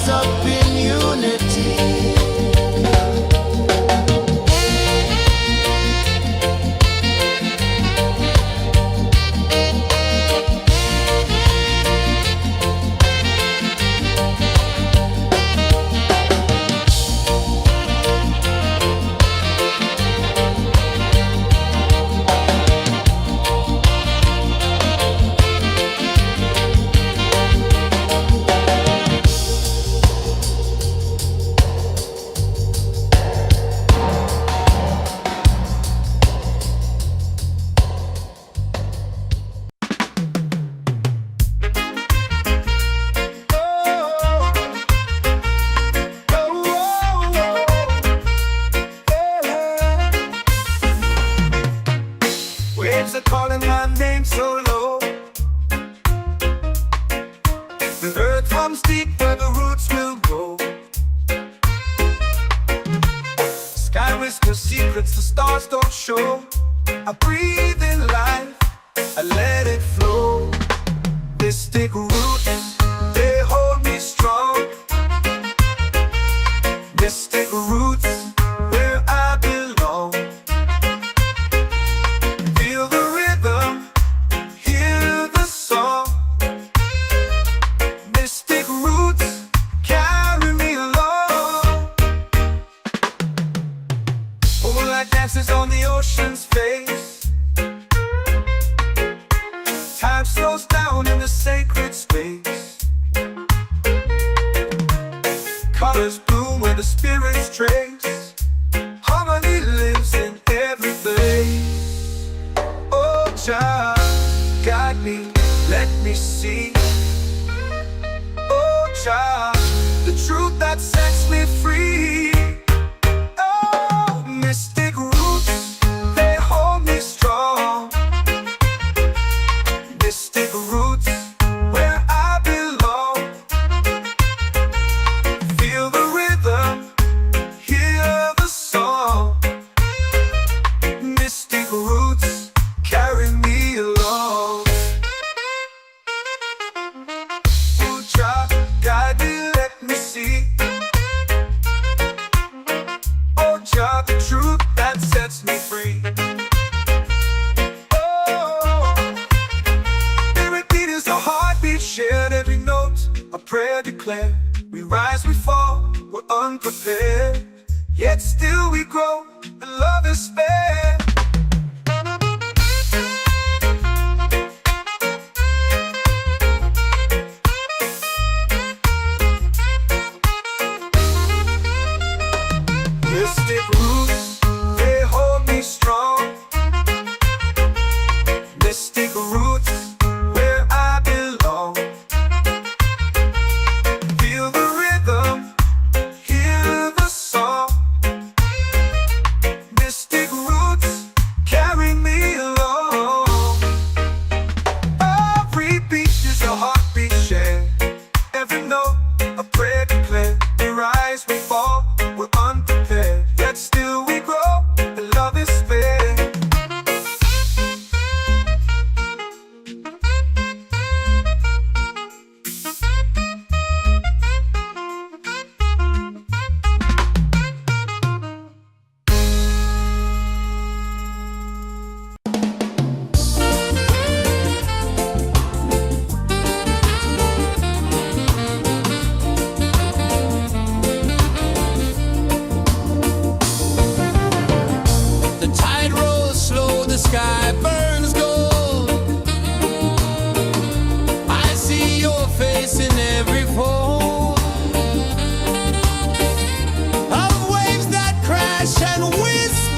up in unity. Waves are calling my name so low. The earth comes deep where the roots will grow. Sky whispers secrets the stars don't show. I breathe in life, I let it flow. Mystic roots, they hold me strong. Mystic roots, where I belong. Feel the rhythm, hear the song. Mystic roots, carry me along. Moonlight dances on the ocean's face. Time slows down in the sacred space. Colors bloom where the spirits trace. Harmony lives in every place. Oh, Jah, guide me, let me see. Oh, Jah, the truth that sets me free. Oh, mystic roots, they hold me strong. Mystic roots, where I belong. Feel the rhythm, hear the song. Mystic roots, carry me along. Oh, Jah, guide me, let me see. Oh, Jah, the truth that sets me free. Oh, spirit beat is a heartbeat, shared every note, a prayer declared. We rise, we fall, we're unprepared, yet still we grow, and love is spared. Mystic roots, they hold me strong. Mystic roots, where I belong. Feel the rhythm, hear the song. Mystic roots.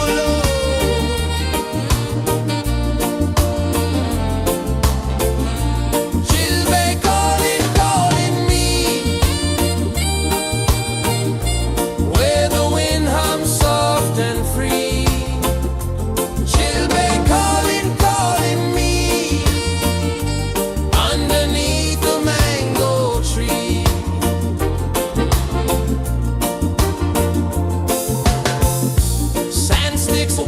overload. Chill bay calling, calling me, where the wind hums soft and free. Chill bay calling, calling me, underneath the mango tree. Sand sticks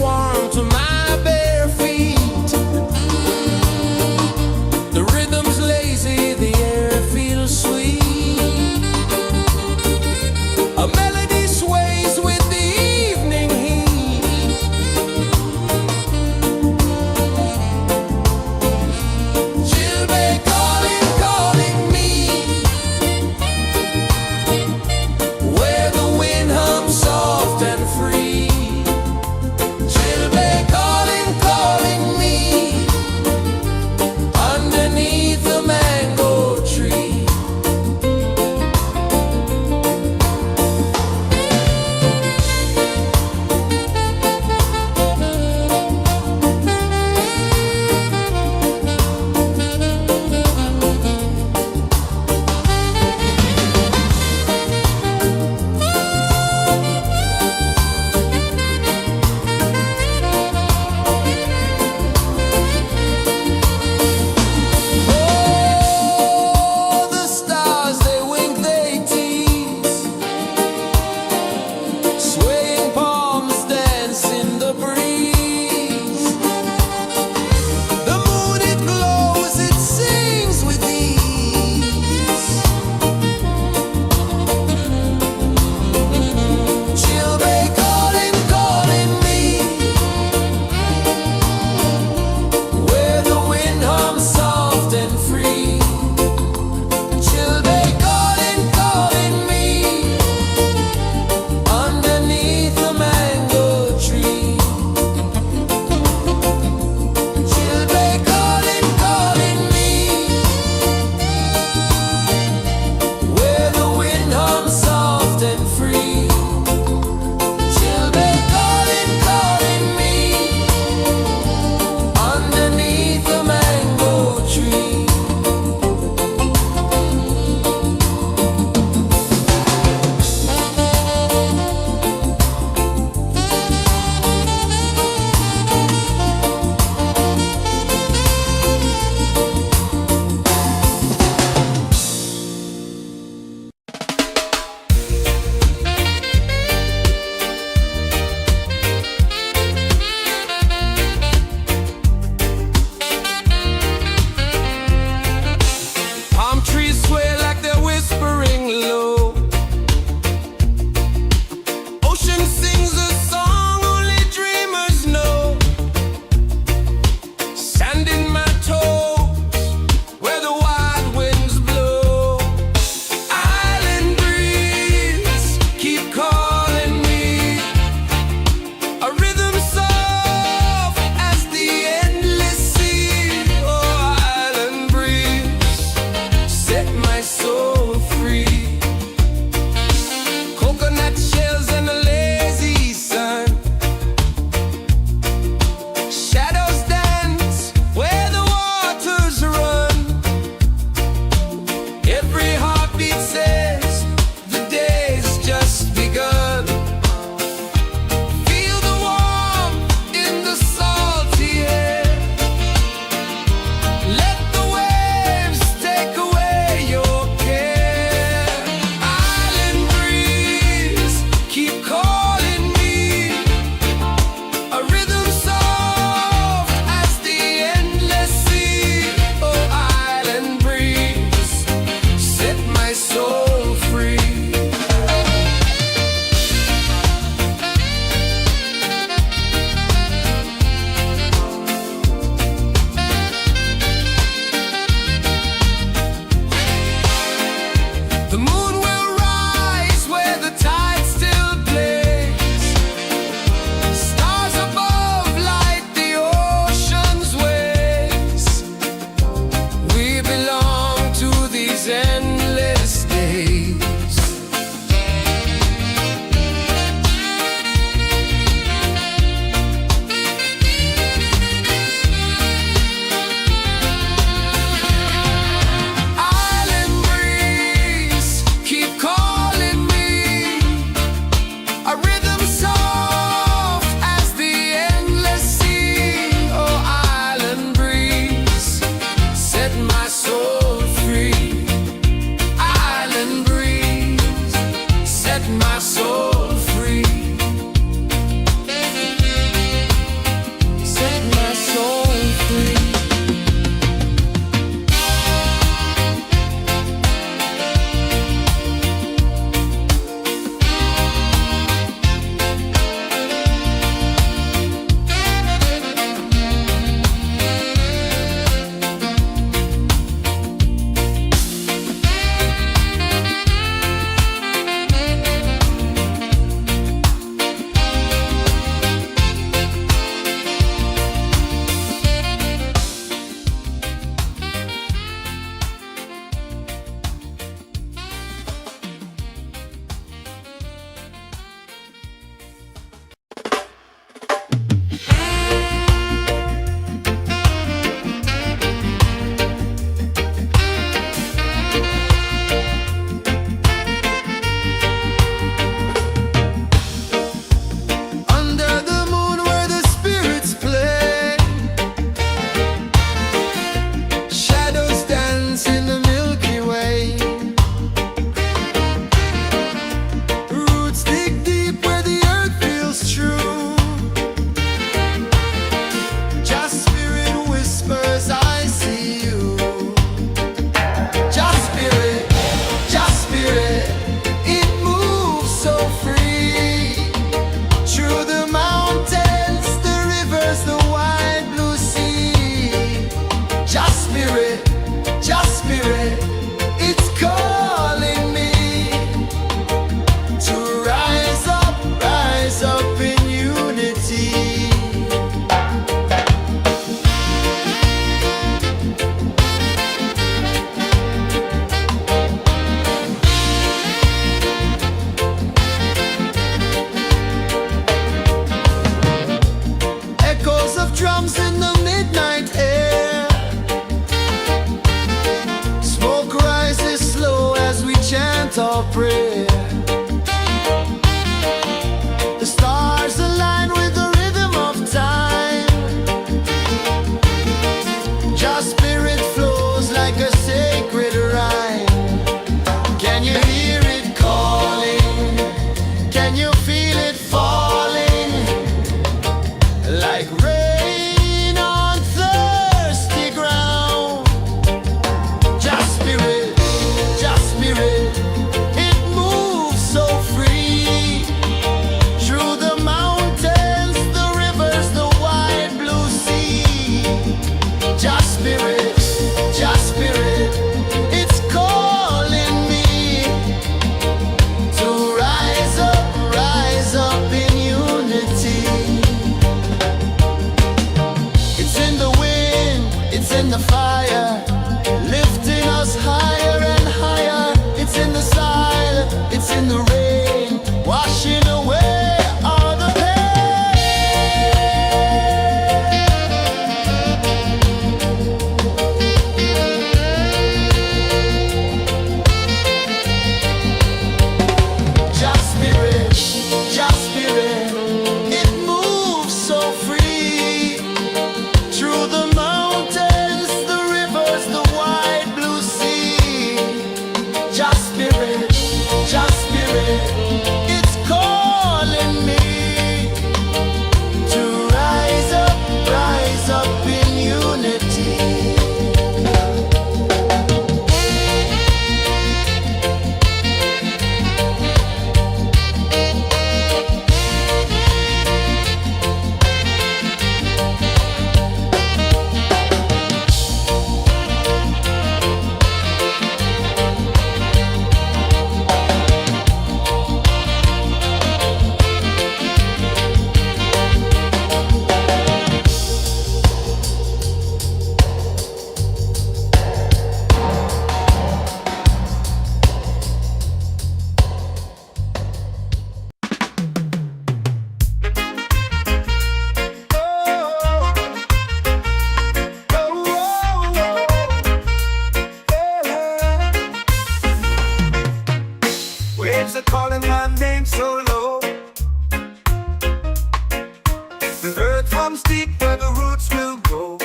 The earth runs deep where the roots will grow.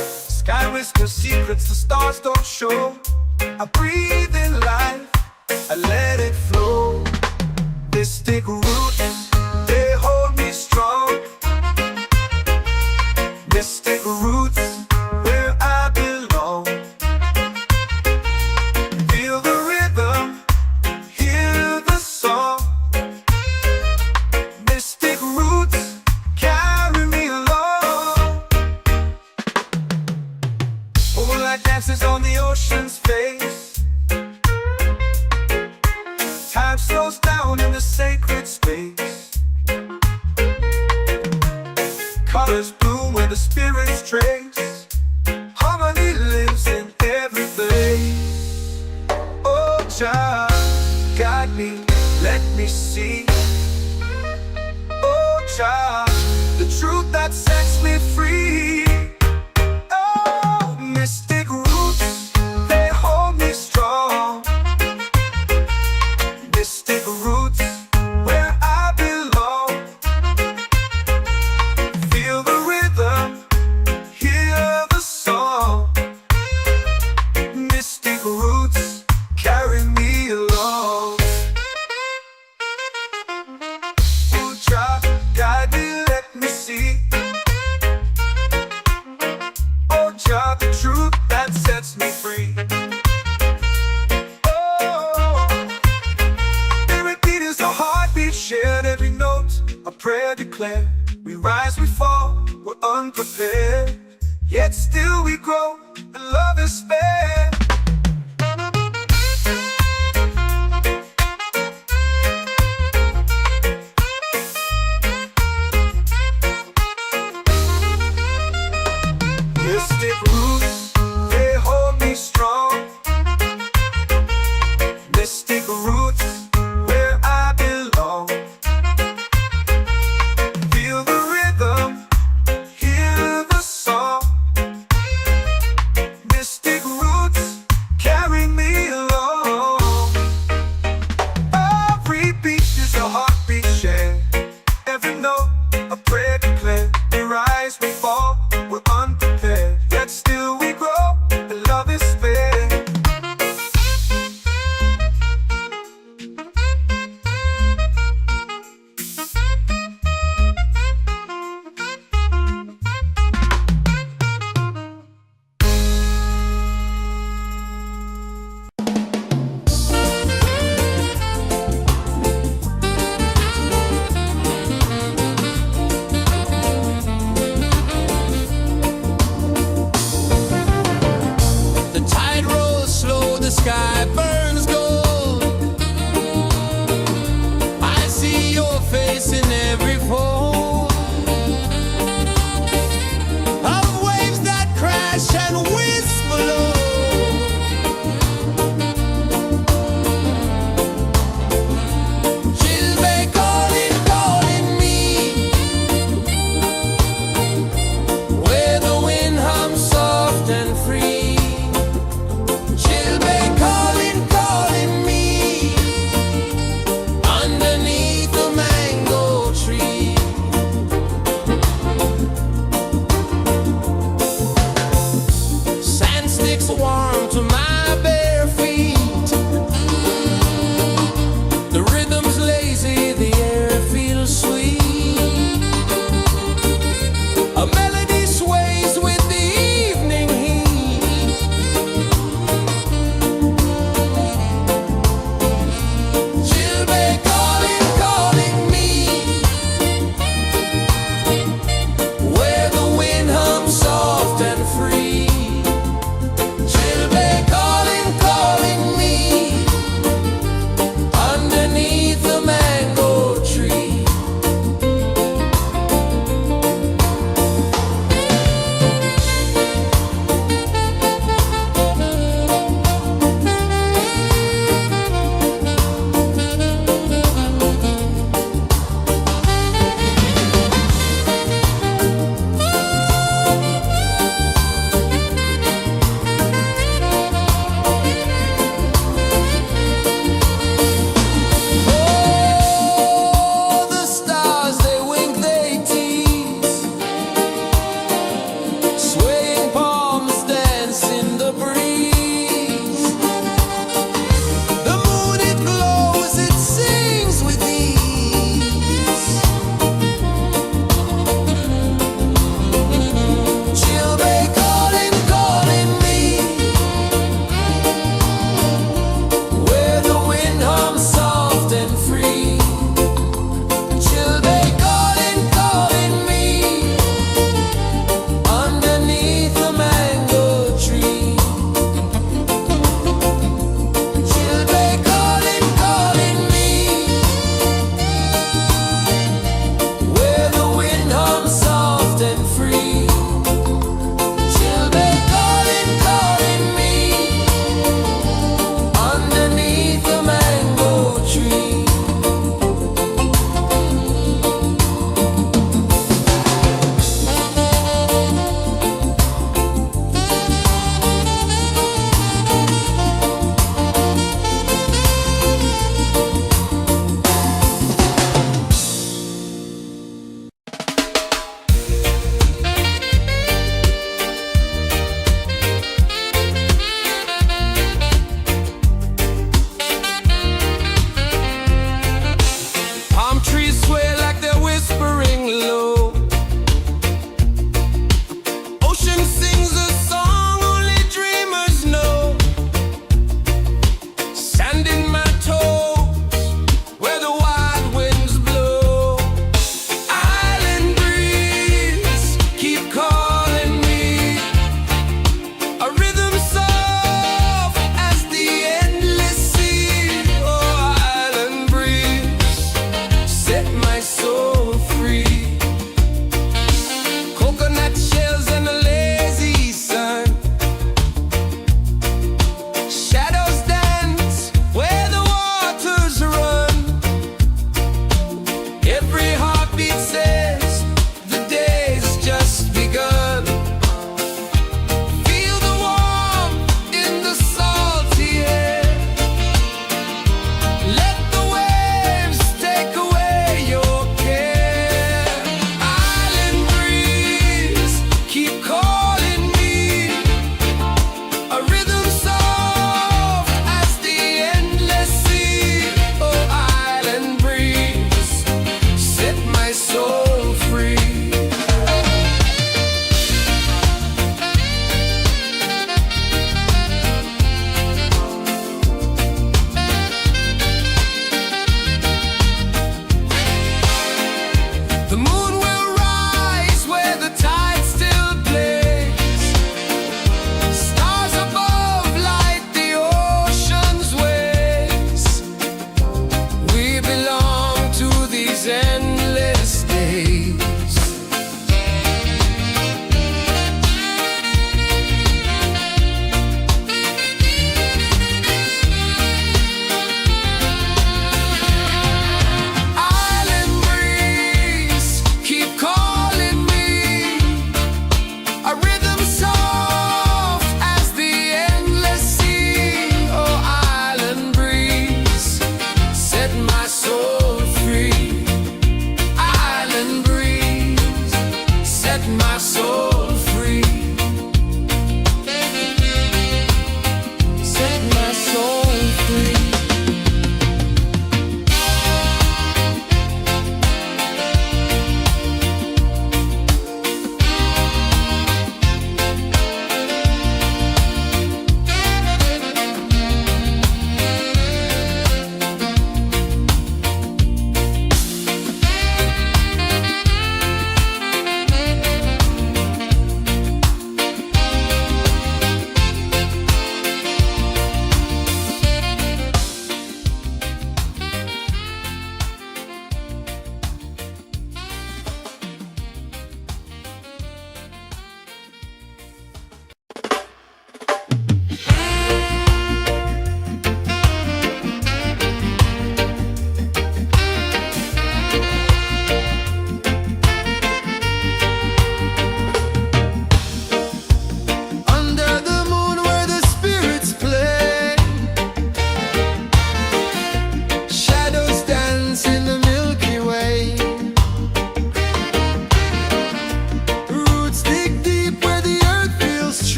Sky whispers secrets the stars don't show. I breathe in life, I let it flow. Mystic roots, they hold me strong. Mystic roots, where I belong. Feel the rhythm, hear the song. Mystic roots, carry me along. Moonlight dances on the ocean's face. Time slows down in the sacred space. Colors bloom where the spirits trace. Harmony lives in every place. Oh, Jah, guide me, let me see. Oh, Jah, the truth that sets me free. Oh, mystic roots, they hold me strong. Mystic roots, where I belong. Feel the rhythm, hear the song. Mystic roots, carry me along. Oh, Jah, guide me, let me see. Oh, Jah, the truth that sets me free. Shared every note, a prayer declared. We rise, we fall, we're unprepared. Yet still we grow, and love is spared. Mystic roots, they hold me strong. Mystic roots, where I belong. Feel the rhythm, hear the song. Mystic roots,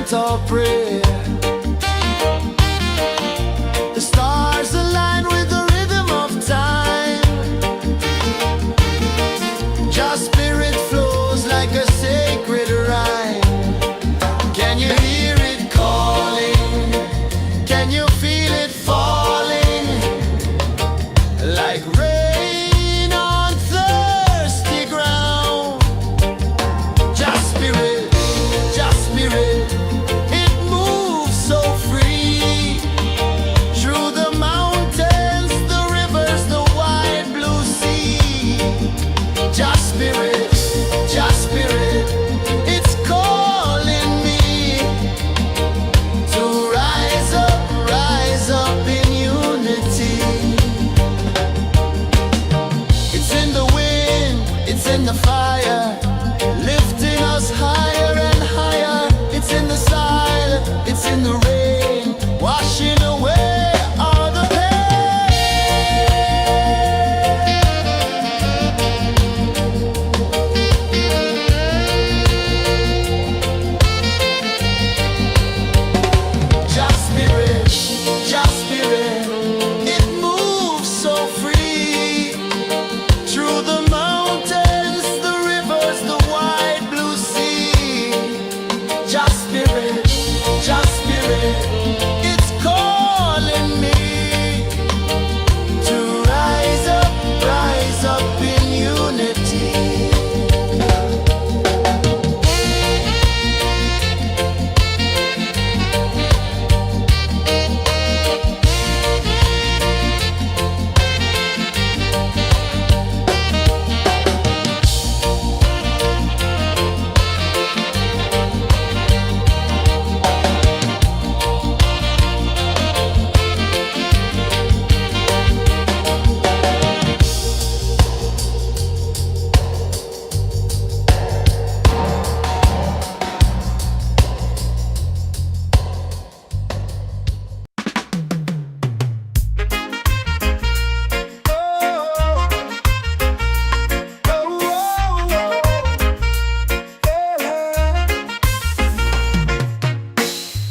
chant or pray. The stars align with the rhythm of time. Your spirit flows like a sacred rhyme. Can you hear it calling? Can you feel it falling? Like rain on thirsty ground. Just spirit, it moves so free. Through the mountains, the rivers, the wide blue sea. Just spirit, it's calling me to rise up in unity. It's in the wind, it's in the fire, lifting us higher and higher. It's in the silence, it's in the rain, washing away all the Just spirit, it moves so free. Through the mountains, the rivers, the wide blue sea. Just spirit, it's calling me to rise up in unity.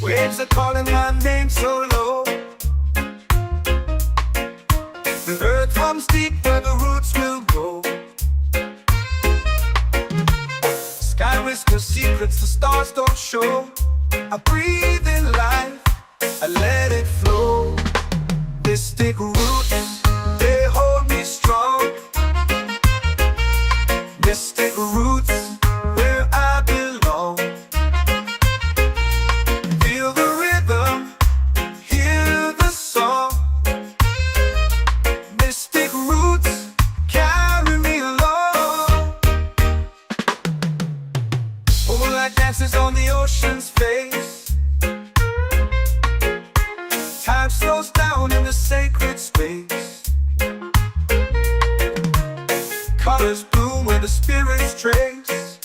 Waves are calling my name so low. The earth comes deep where the roots will go. Sky whispers secrets the stars don't show. I breathe in life, I let it flow. Mystic roots, they hold me strong. Mystic roots, where I belong. Feel the rhythm, hear the song. Mystic roots, carry me along. Moonlight dances on the ocean's face. Time slows down in the sacred space. Colors bloom where the spirits trace.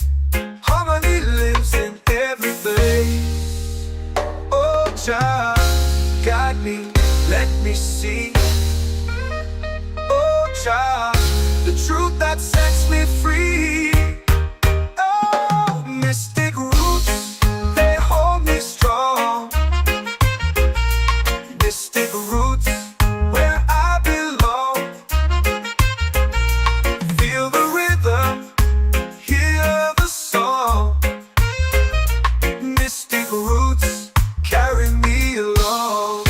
Harmony lives in every place. Oh, child, guide me, let me see. Oh, child, the truth that sets me free. Oh, mystic roots, they hold me strong. Mystic roots, where I belong. Feel the rhythm, hear the song. Mystic roots, carry me along.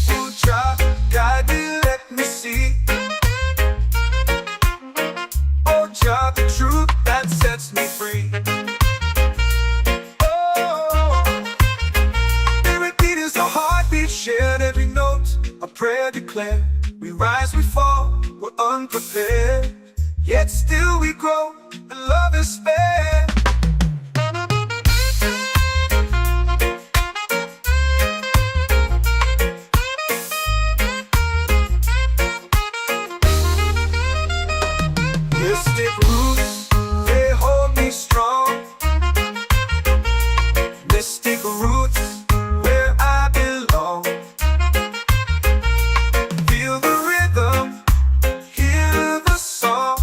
Oh, child, guide me, let me see. Oh, child, the truth that sets me free. Oh, every beat is a heartbeat shared, every note a prayer declared. We rise, we fall, we're unprepared, yet still we grow, and love is spared. Mystic roots, they hold me strong. Mystic roots, where I belong. Feel the rhythm, hear the song.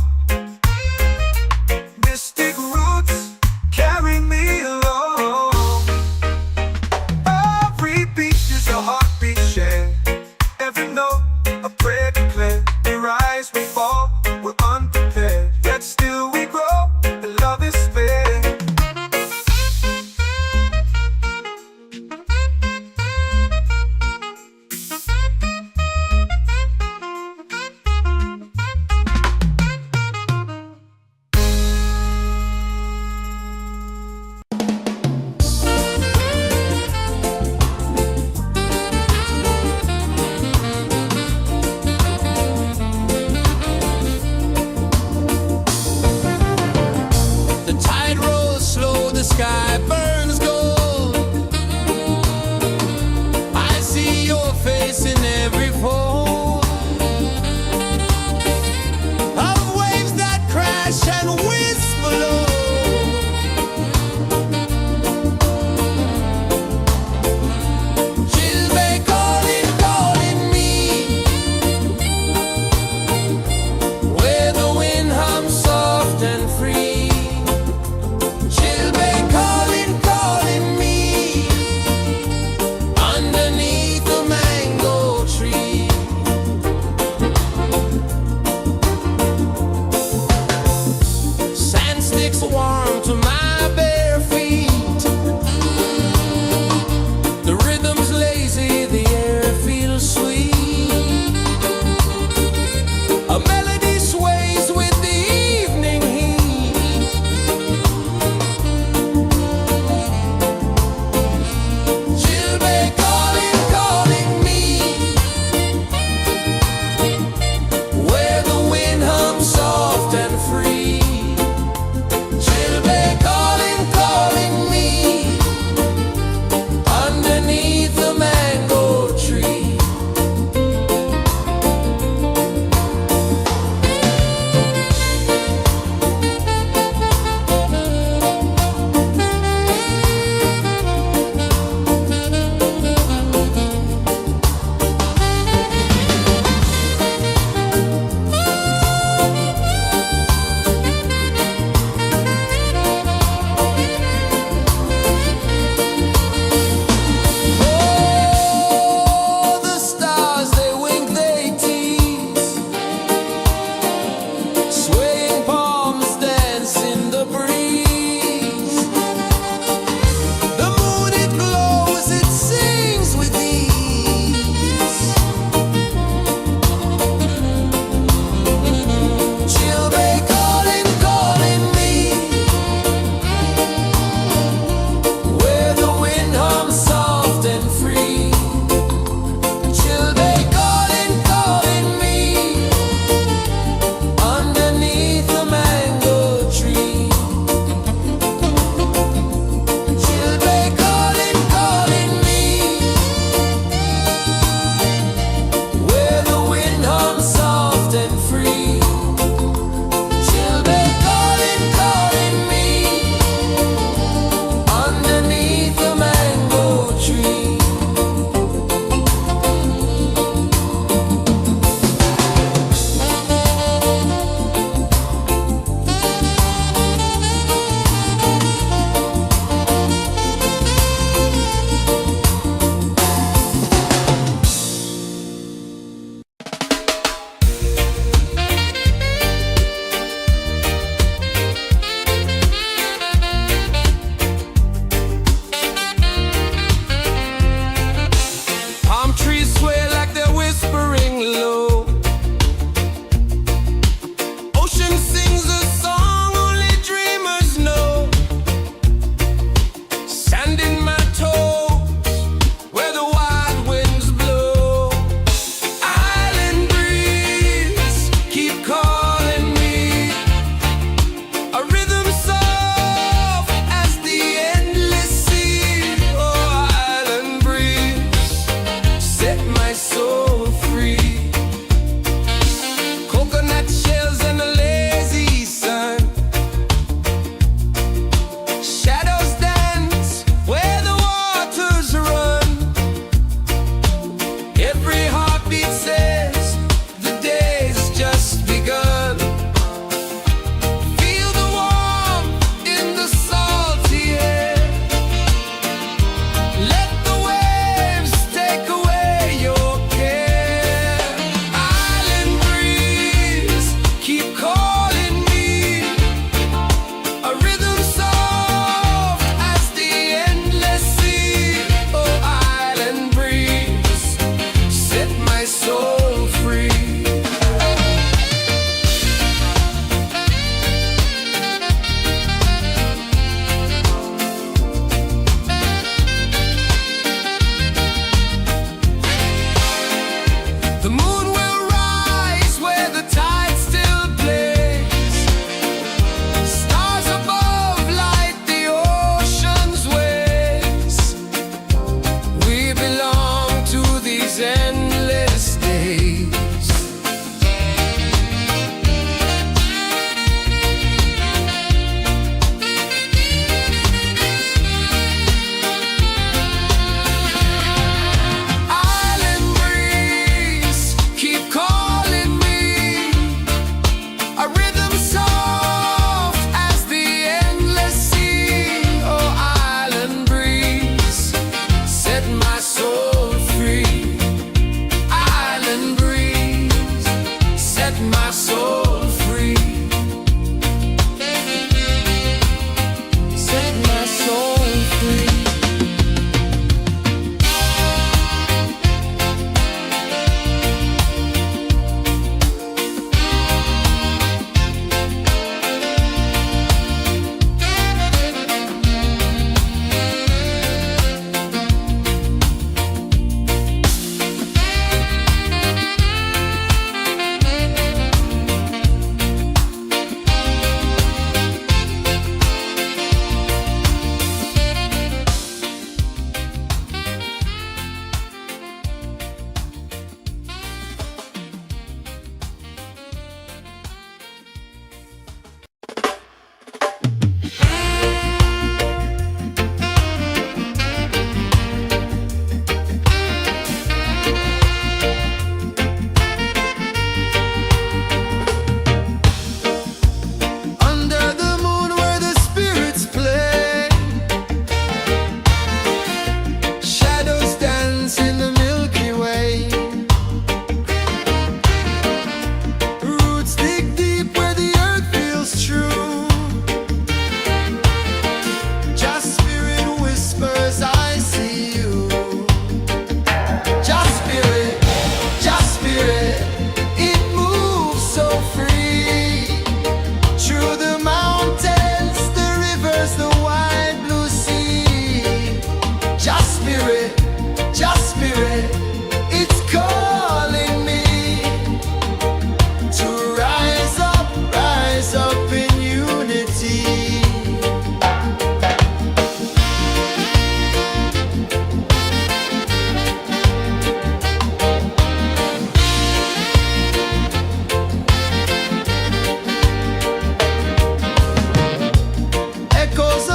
to my bare feet. The rhythm's lazy, the air feels sweet. A melody sways with the evening heat. Children calling, calling me, where the wind hums soft and free. Children calling.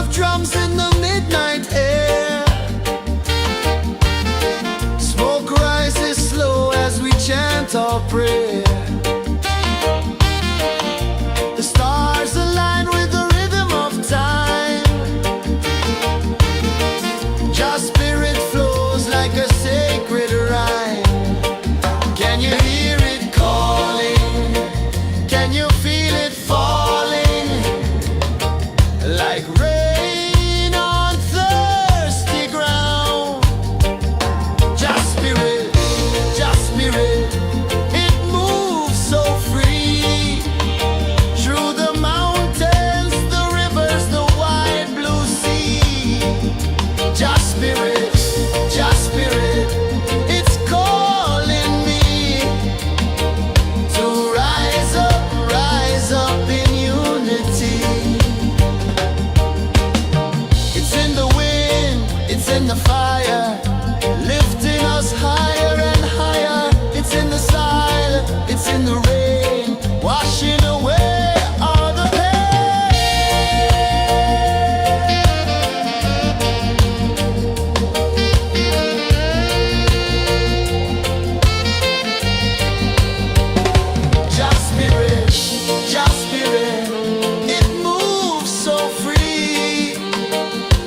of drums in the midnight air. Smoke rises slow as we chant our prayer. The stars align with the rhythm of time. Just spirit flows like a sacred rhyme. Can you hear it calling? Can you feel it falling? Like rain on thirsty ground. Just spirit, it moves so free. Through the mountains, the rivers, the wide blue sea. Just spirit, it's calling me to rise up in unity. It's in the wind, it's in the fire, lifting us higher and higher. It's in the silence, it's in the rain, washing away all the Just spirit, it moves so free.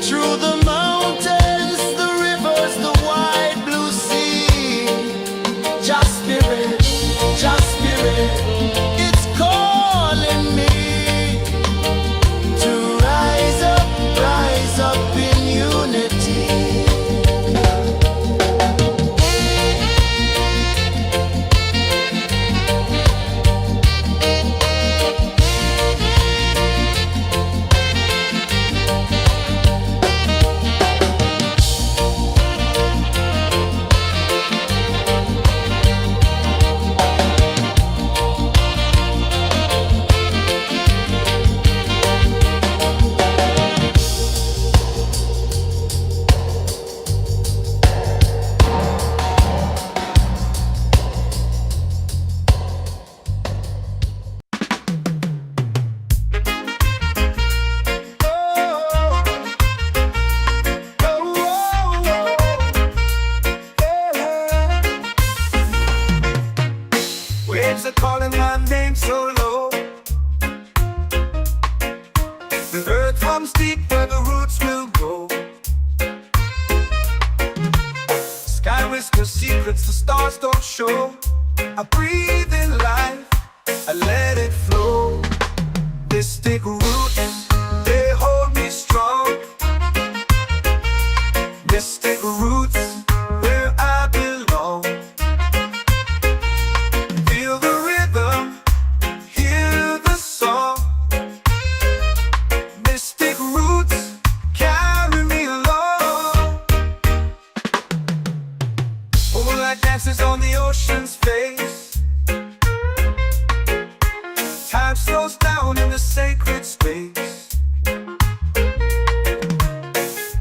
Through the mountains, the rivers, the wide blue sea. Just spirit, it's calling me to rise up in unity. Waves are calling my name so low. The earth hums deep where the roots will go. Sky whispers secrets the stars don't show. I breathe in life, I let it flow. Mystic roots, they hold me strong. Mystic roots, where I belong. Feel the rhythm, hear the song. Mystic roots, carry me along. Moonlight dances on the ocean's face. Time slows down in the sacred space.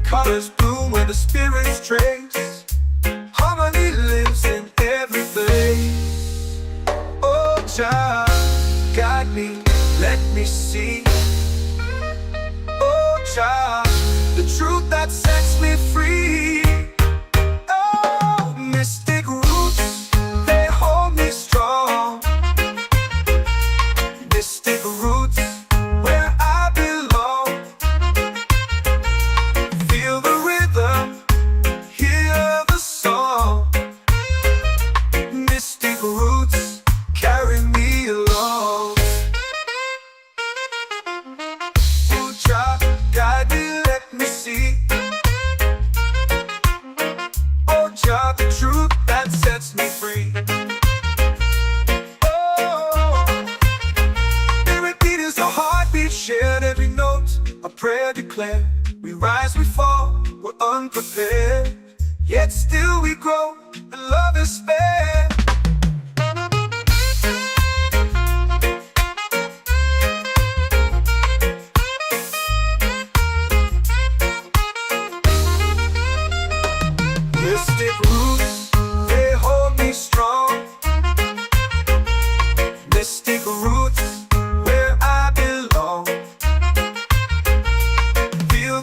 Colors bloom where the spirits trace. Harmony lives in every place. Oh, child, guide me, let me see. Oh, child, the truth that sets me free. Oh, mystic roots, they hold me strong. Mystic roots, where I belong. Feel the rhythm, hear the song. Mystic roots, carry me along. Oh, child, guide me, let me see. Oh, child, the truth that sets me free. Shared every note, a prayer declared. We rise, we fall, we're unprepared. Yet still we grow, and love is spared. Mystic roots, they hold me strong. Mystic roots, where I belong. Feel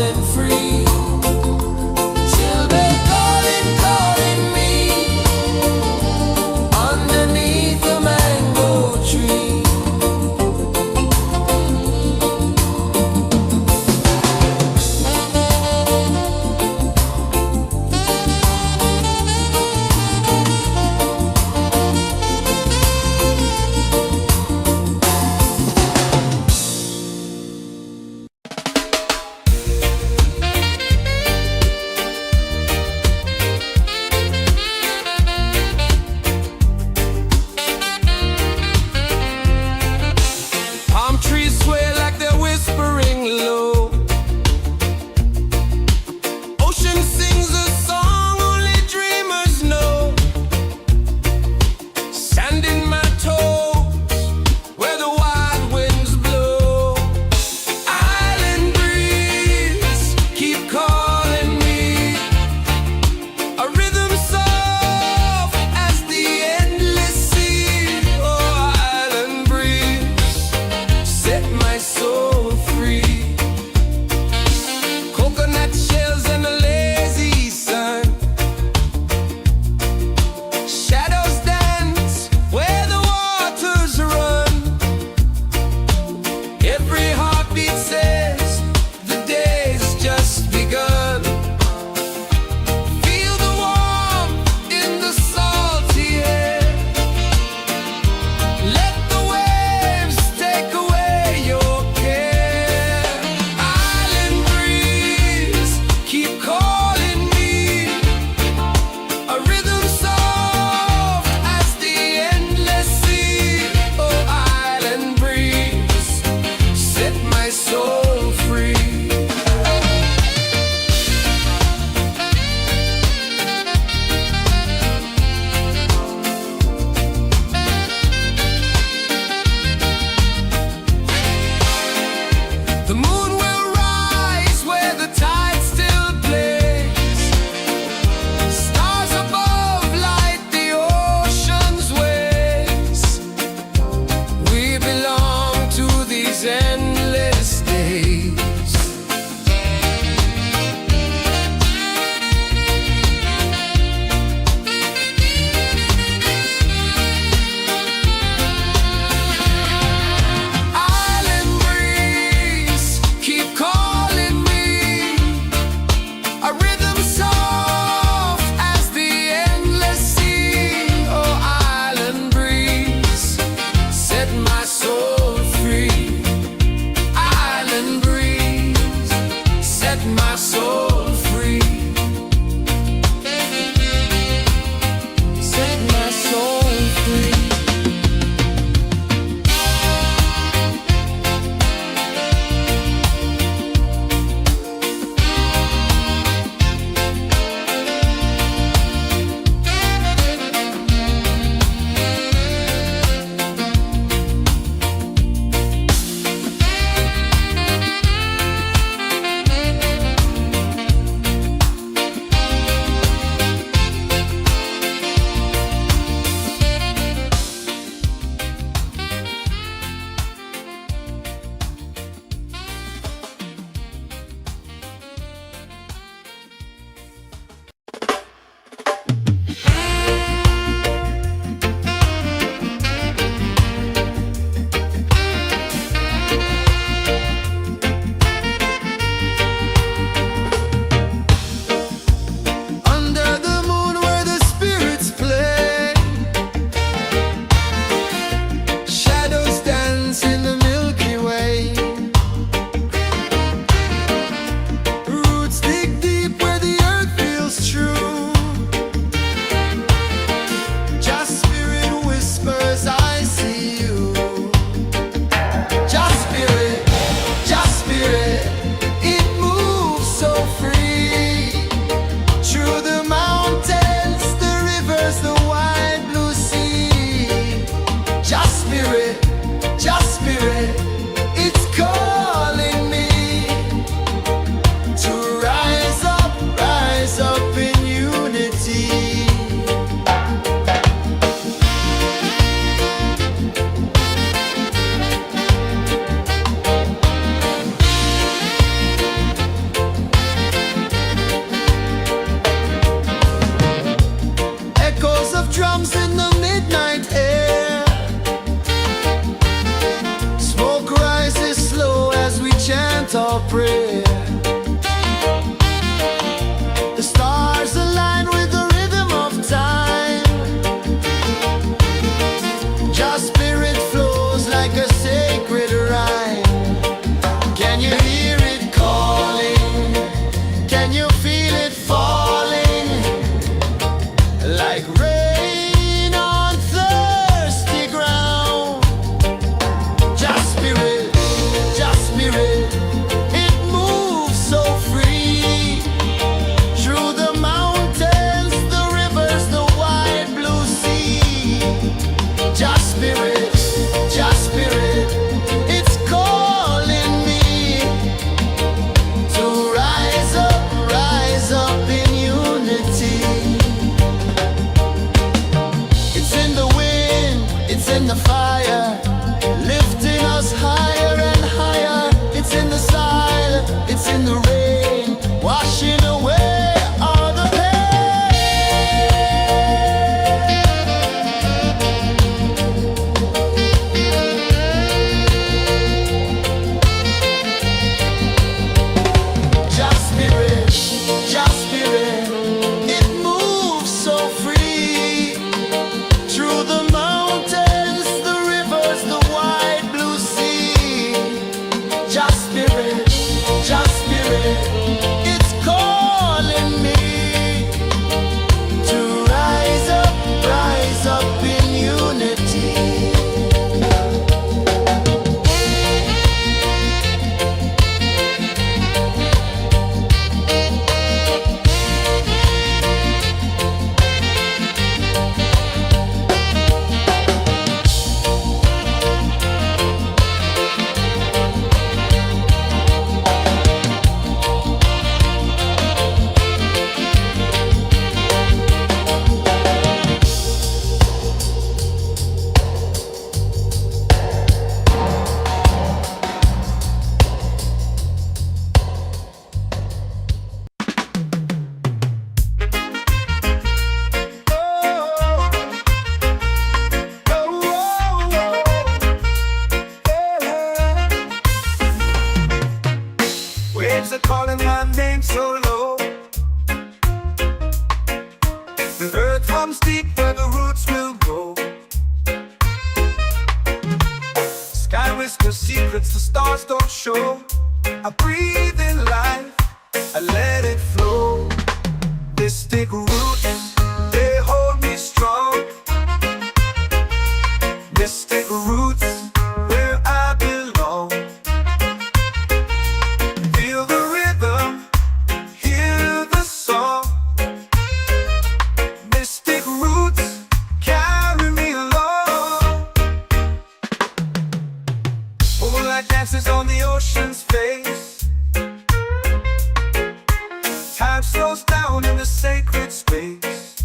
set free. Children calling, calling me underneath the mango tree. Palm trees sway like they're whispering low. Ocean sings a song only dreamers know. Sand in my toes where the wild winds blow. Island breeze keep calling me. A rhythm soft as the endless sea. Oh, island breeze, set my soul free. Coconut shells and a lazy sun. Shadows dance where the waters run. Every heartbeat says the day's just begun. Feel the warmth in the salty air. Let the waves take away your care. Island breeze keep calling me. A rhythm soft as the endless sea. Oh, island breeze, set my soul free. The moon will rise where the tide still plays. Stars above light the ocean's waves. We belong to these endless days. Island breeze keep calling me. A rhythm soft as the endless sea. Oh, island breeze, set my soul free. Island breeze, set my soul free. Set my soul free. chant or pray. The stars align with the rhythm of time. Your spirit flows like a sacred rhyme. Can you hear it calling? Can you feel it falling? Like rain on thirsty ground. Just spirit, it moves so free. Through the mountains, the rivers, the wide blue sea. Just spirit, it's calling me to rise up in unity. It's in the wind, it's in the fire, lifting us higher and higher. It's in the silence, it's in the rain, washing away all the pain. Just spirit, it moves so free. Through the mountains, the rivers, the wide blue sea. Just spirit, it's calling me to rise up in unity. Waves are calling my name so low. The earth comes deep where the roots will go. Sky whispers secrets the stars don't show. I breathe in life, I let it flow. Mystic roots, they hold me strong. Mystic roots, where I belong. Feel the rhythm, hear the song. Mystic roots, carry me along. Moonlight dances on the ocean's face. Time slows down in the sacred space.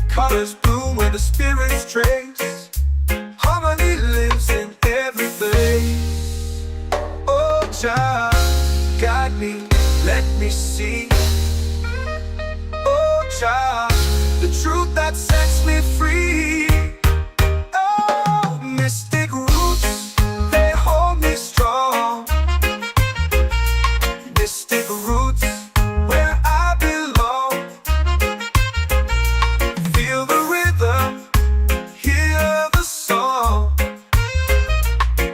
Colors bloom where the spirits trace. Harmony lives in every place. Oh, child, guide me, let me see. Oh, child, the truth that sets me free. Oh, mystic roots, they hold me strong. Mystic roots, where I belong. Feel the rhythm, hear the song.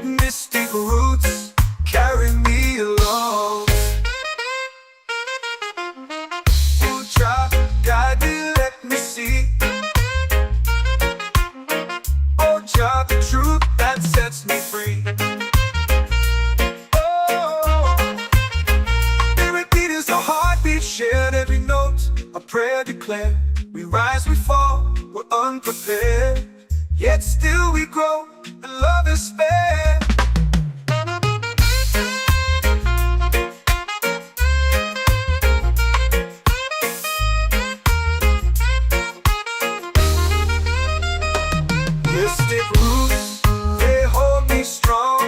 Mystic roots, carry me along. Oh, child, guide me, let me see. Oh, child, the truth that sets me free. Oh, spirit beat is a heartbeat shared, every note a prayer declared. We rise, we fall, we're unprepared, yet still we grow, and love is spared. Mystic roots, they hold me strong.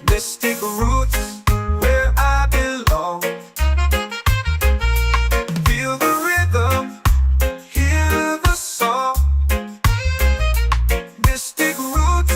Mystic roots, where I belong. Feel the rhythm, hear the song. Mystic roots,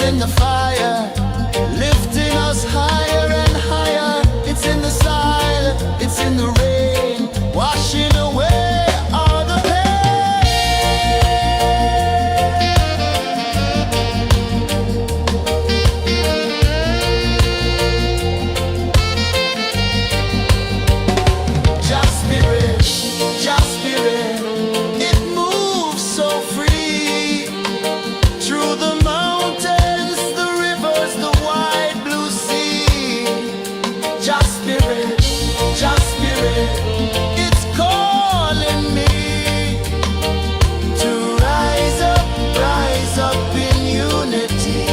in the fire, lifting us higher and higher. It's in the silence, it's in the rain, washing away all the Just spirit, just spirit, it moves so free through the mountains, the rivers, the wide blue sea. Just spirit, it's calling me to rise up in unity.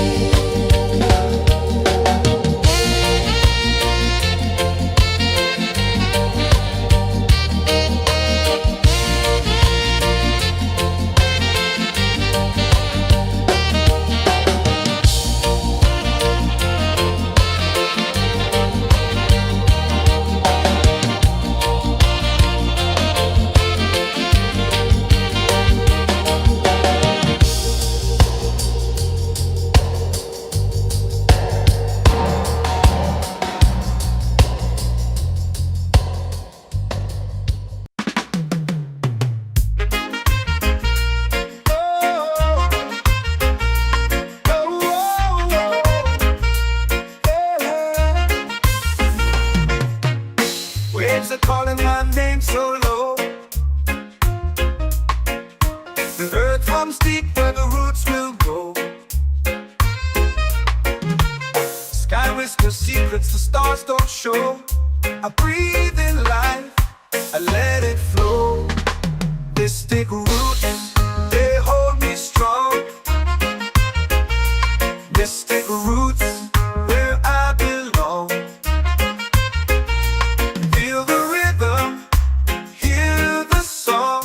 Waves are calling my name so low. The earth comes deep where the roots will grow. Sky whispers secrets the stars don't show. I breathe in life, I let it flow. Mystic roots, they hold me strong. Mystic roots, where I belong. Feel the rhythm, hear the song.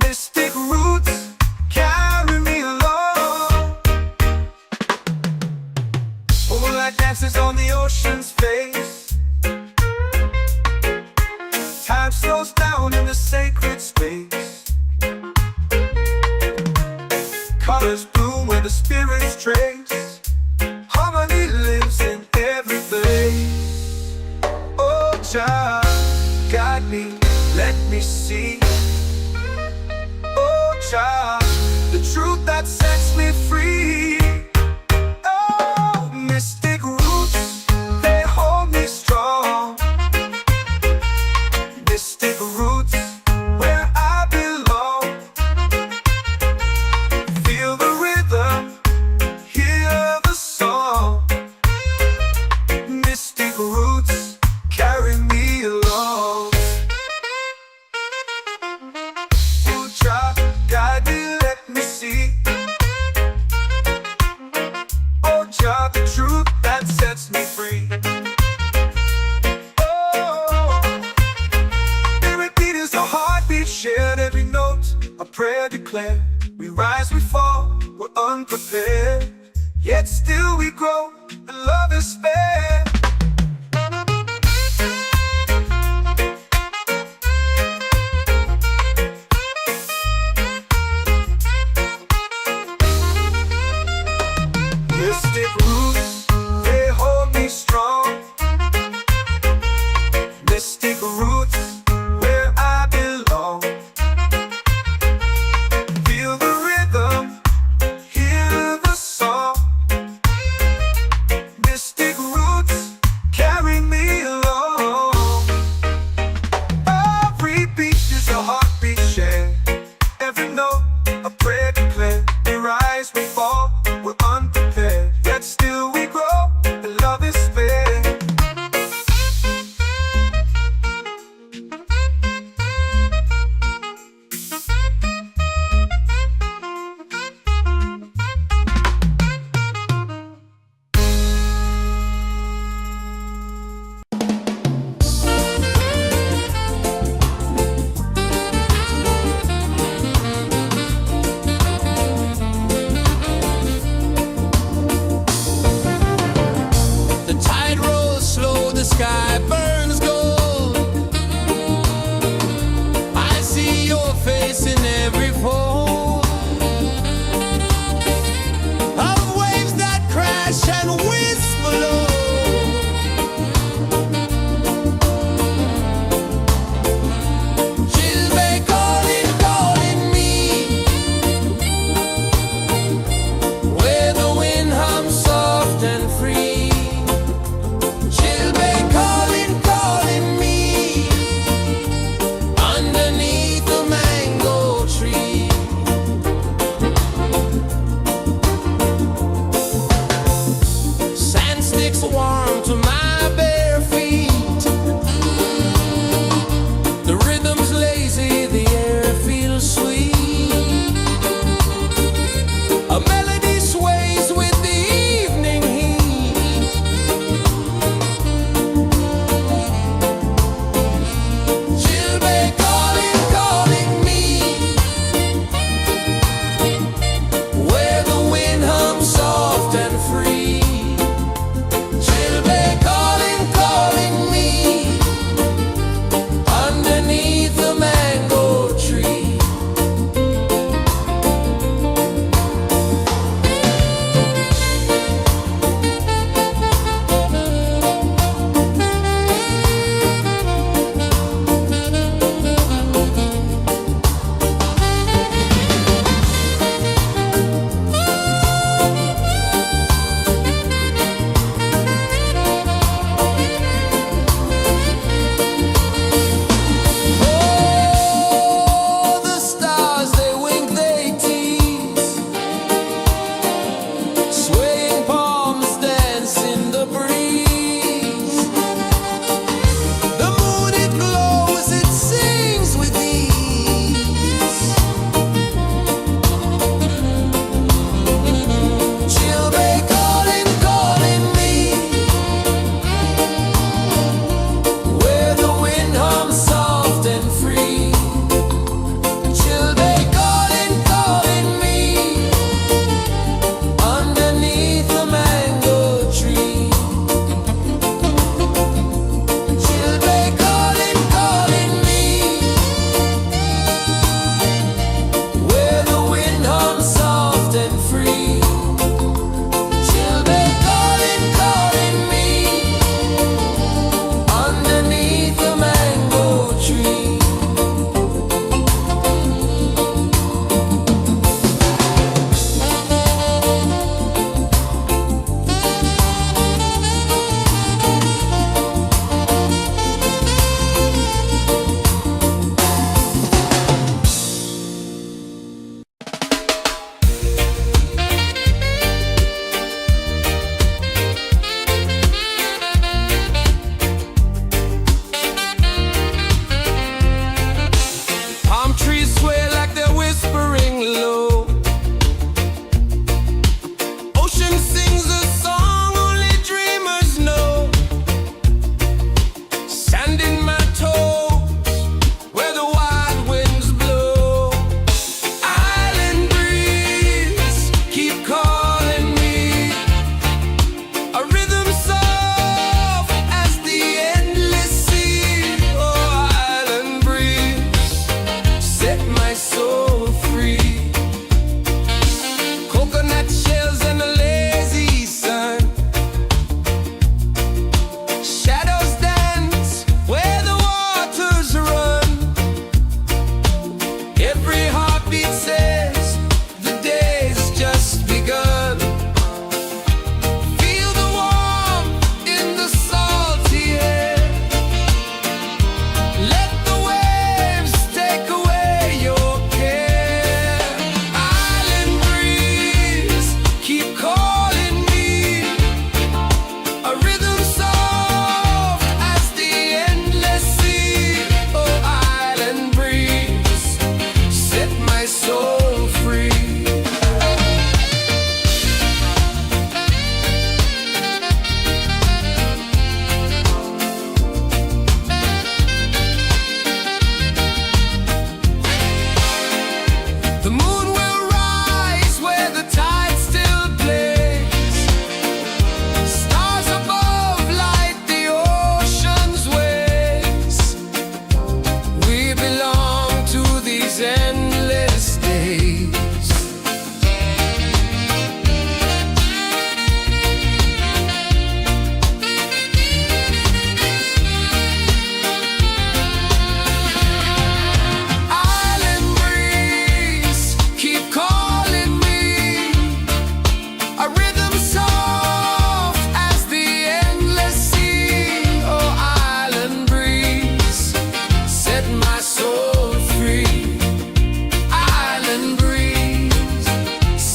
Mystic roots, carry me along. Moonlight dances on the ocean's face. Time slows down in the sacred space. Colors bloom where the spirits trace. Harmony lives in every place. Oh, child, guide me, let me see. Oh, child, the truth that sets me free. Oh, mystic roots, they hold me strong. Mystic roots, where I belong. Feel the rhythm, hear the song. Mystic roots, carry me along. Oh, child, guide me, let me see. Oh, child, the truth that sets me free. Oh, every beat is a heartbeat shared, every note a prayer declared. We rise, we fall, we're unprepared, yet still we grow, and love is spared. Mystic roots, they hold me strong. Mystic roots, where I belong. Feel the rhythm, hear the song. Mystic roots,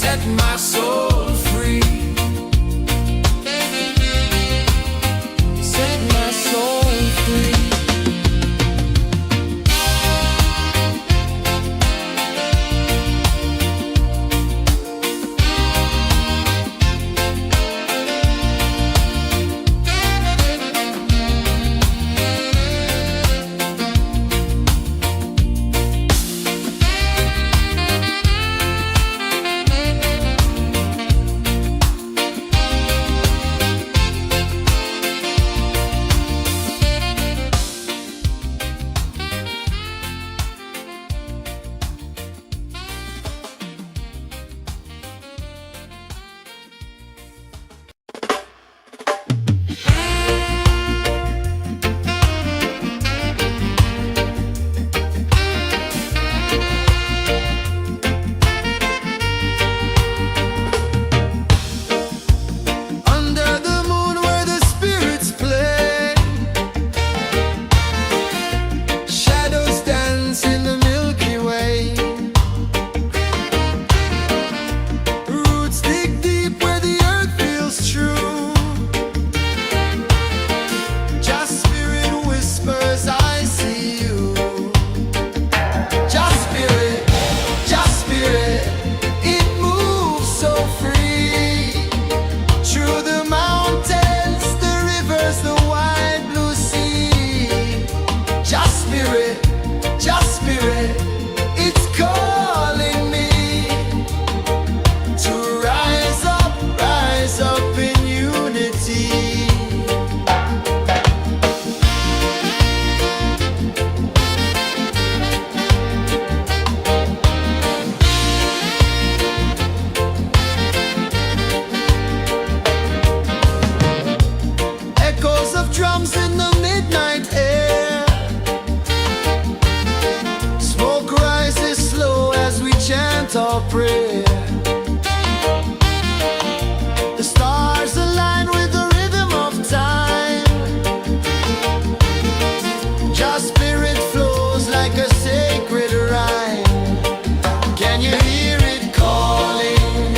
set my soul free. Set my soul free. Under the moon where the spirits play, shadows dance in the Milky Way. Roots dig deep where the earth feels true. Just spirit whispers, I see you. Just spirit, it moves so free. Through the mountains, the rivers, the wide blue sea. Just spirit, it's calling me to rise up in unity. Echoes of drums in the midnight air. Smoke rises slow as we chant our prayer. The stars align with the rhythm of time. Just spirit flows like a sacred rhyme. Can you hear it calling?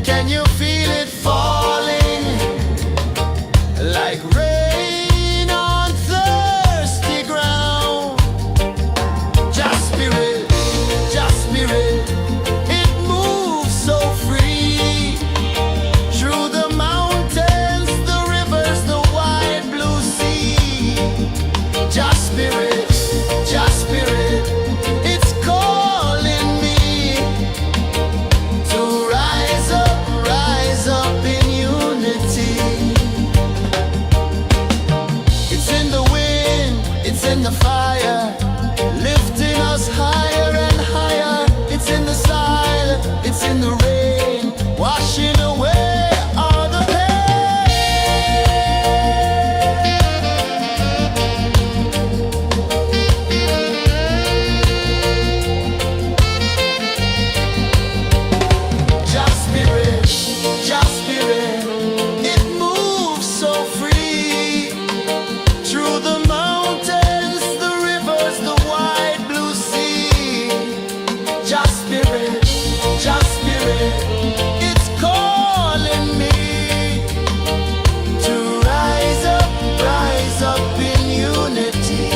Can you feel it falling? Like rain on thirsty ground. Just spirit, it moves so free. Through the mountains, the rivers, the wide blue sea. Just spirit, it's calling me to rise up in unity. It's in the wind, it's in the fire, lifting us higher and higher. It's in the silence, it's in the rain, washing away all the pain. Just spirit, it moves so free. Through the mountains, the rivers, the wide blue sea. Just spirit, it's calling me to rise up in unity.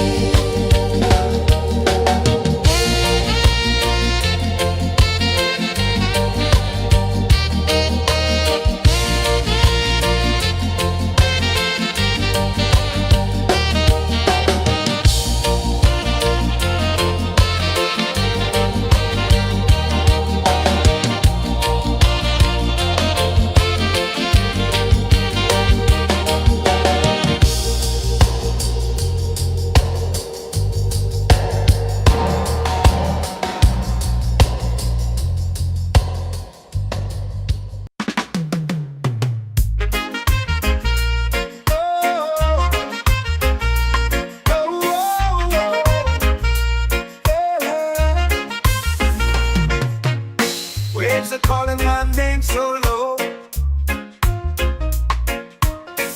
Waves are calling my name so low.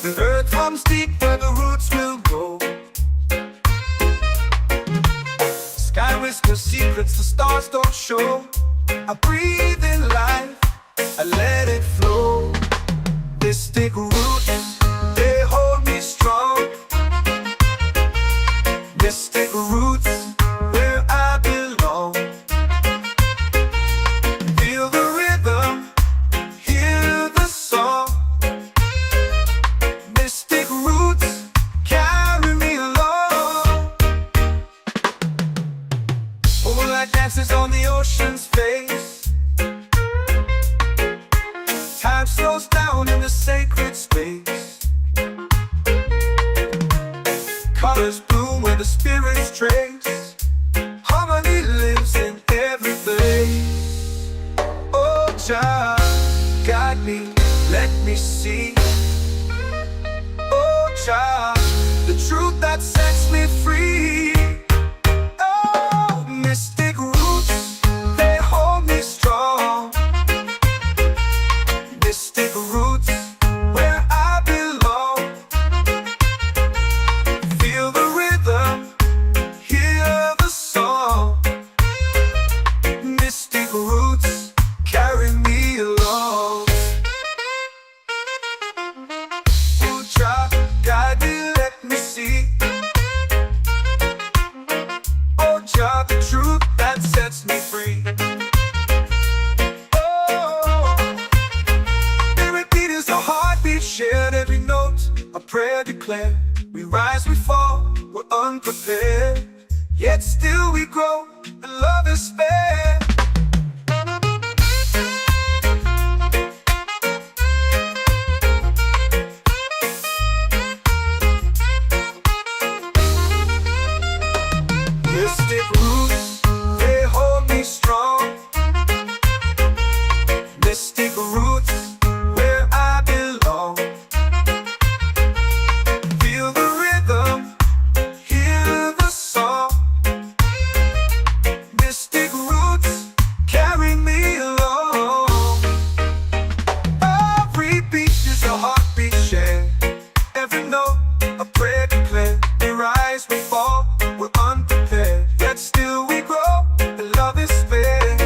The earth hums deep where the roots will go. Sky whispers secrets the stars don't show. I breathe in life, I let it flow. Mystic roots, they hold me strong. Mystic roots, where I belong. Feel the rhythm, hear the song. Mystic roots, carry me along. Moonlight dances on the ocean's face. Time slows down in the sacred space. Colors bloom where the spirits trace. Harmony lives in every place. Oh, Jah, guide me, let me see. Oh, Jah, the truth that sets me free. Oh, mystic roots, they hold me strong. Mystic roots, where I belong. Feel the rhythm, hear the song. Mystic roots, carry me along. Oh, Jah, guide me, let me see. Oh, Jah, the truth that sets me free. Shared every note, a prayer declared. We rise, we fall, we're unprepared. Yet still we grow, and love is spared. Mystic roots, they hold me strong. Mystic roots, where I belong. Feel the rhythm, hear the song. Mystic roots, carry me along. Every beat is a heartbeat shared. Every note, a prayer declared. We rise, we fall, we're unprepared. Yet still we grow, and love is spared.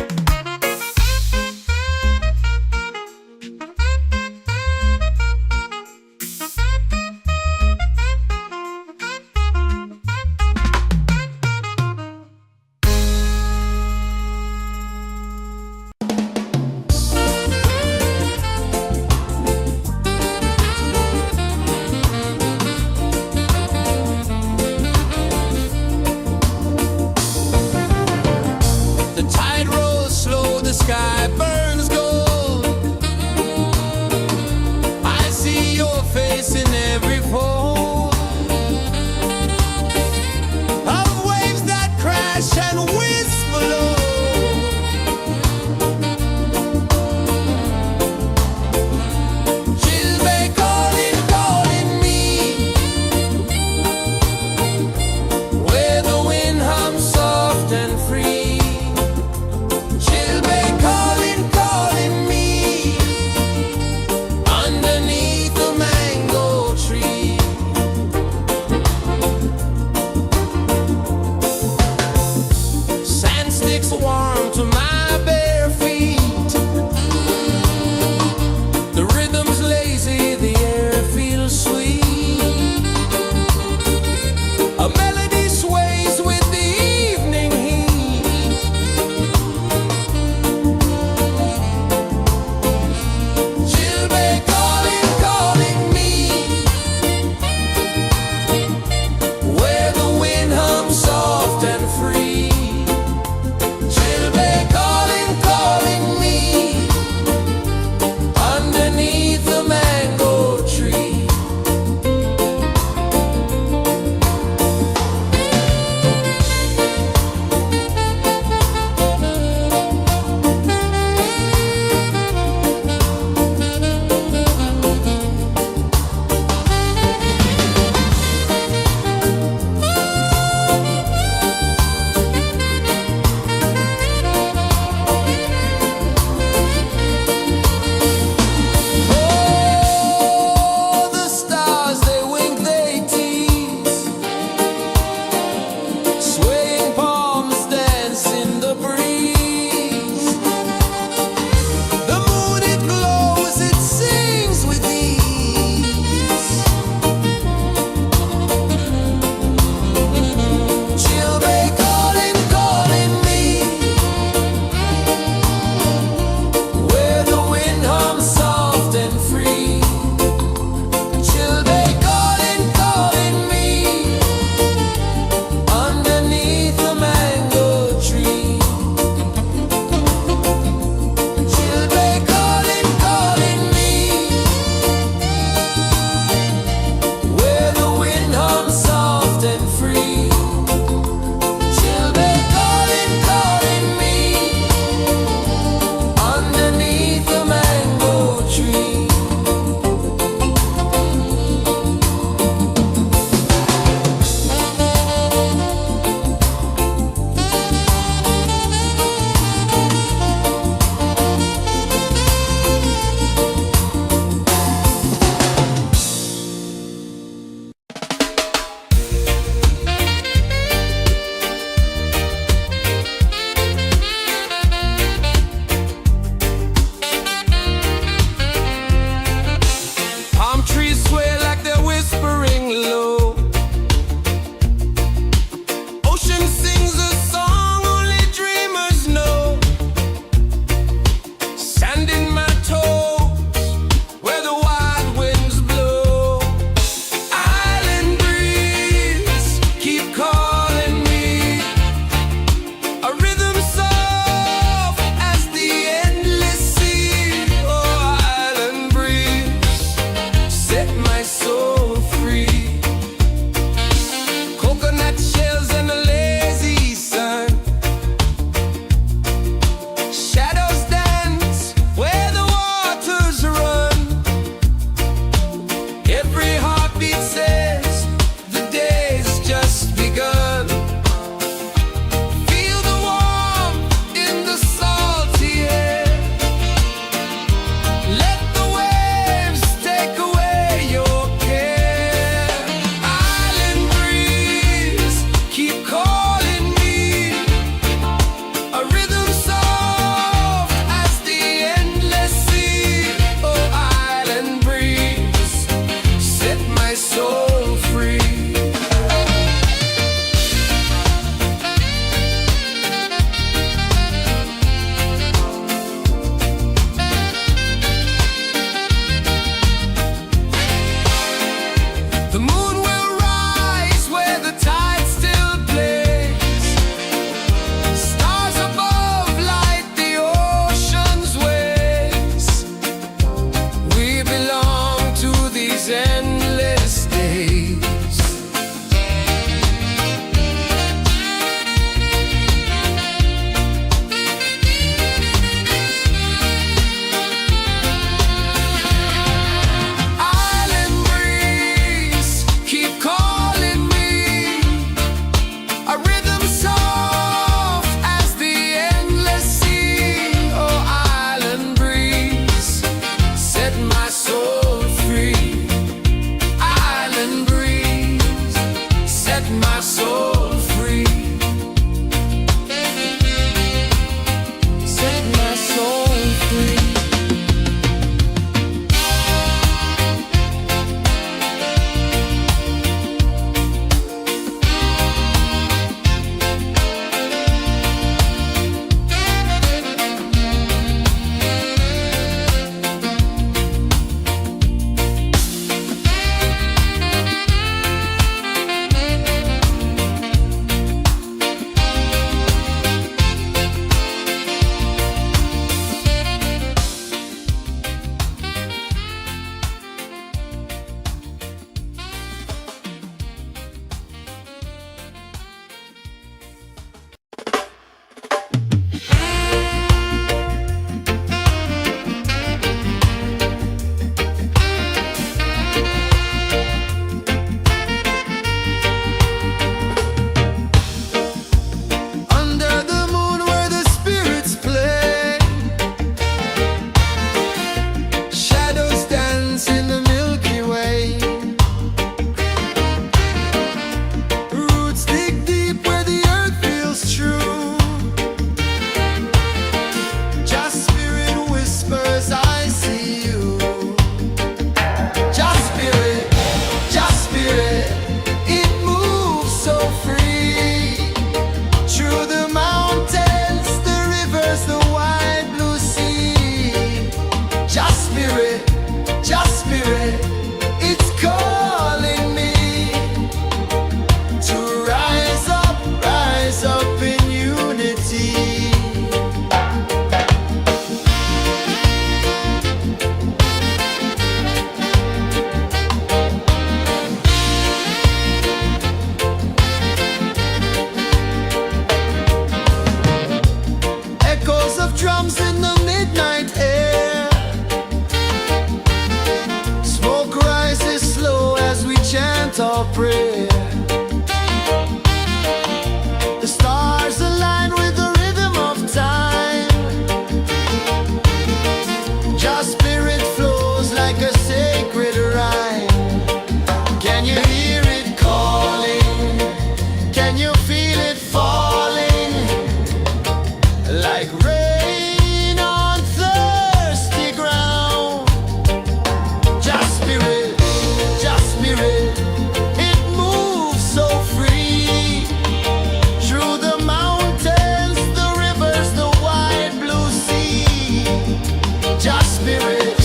Let the waves take away your care. Island breeze, keep calling me. A rhythm soft as the endless sea. Oh, island breeze, set my soul free. The moon will rise where the tide still plays. Stars above light the ocean's waves. We belong to these endless days. Island breeze, keep calling me. A rhythm soft as the endless sea. Oh, island breeze, set my soul free. Island breeze, set my soul free. Set my soul free. Under the moon where the spirits play, shadows dance in the Milky Way. Roots dig deep where the earth feels true. Just spirit whispers, I see you. Just spirit, it moves so free. Through the mountains, the rivers, the wide blue sea. Just spirit, it's calling me to rise up in unity. Echoes of drums in the midnight air. Smoke rises slow as we chant our prayer. The stars align with the rhythm of time. Just spirit flows like a sacred rhyme. Can you hear it calling? Can you feel it falling? Like rain on thirsty ground. Just spirit, it moves so free. Through the mountains, the rivers, the wide blue sea. Just spirit,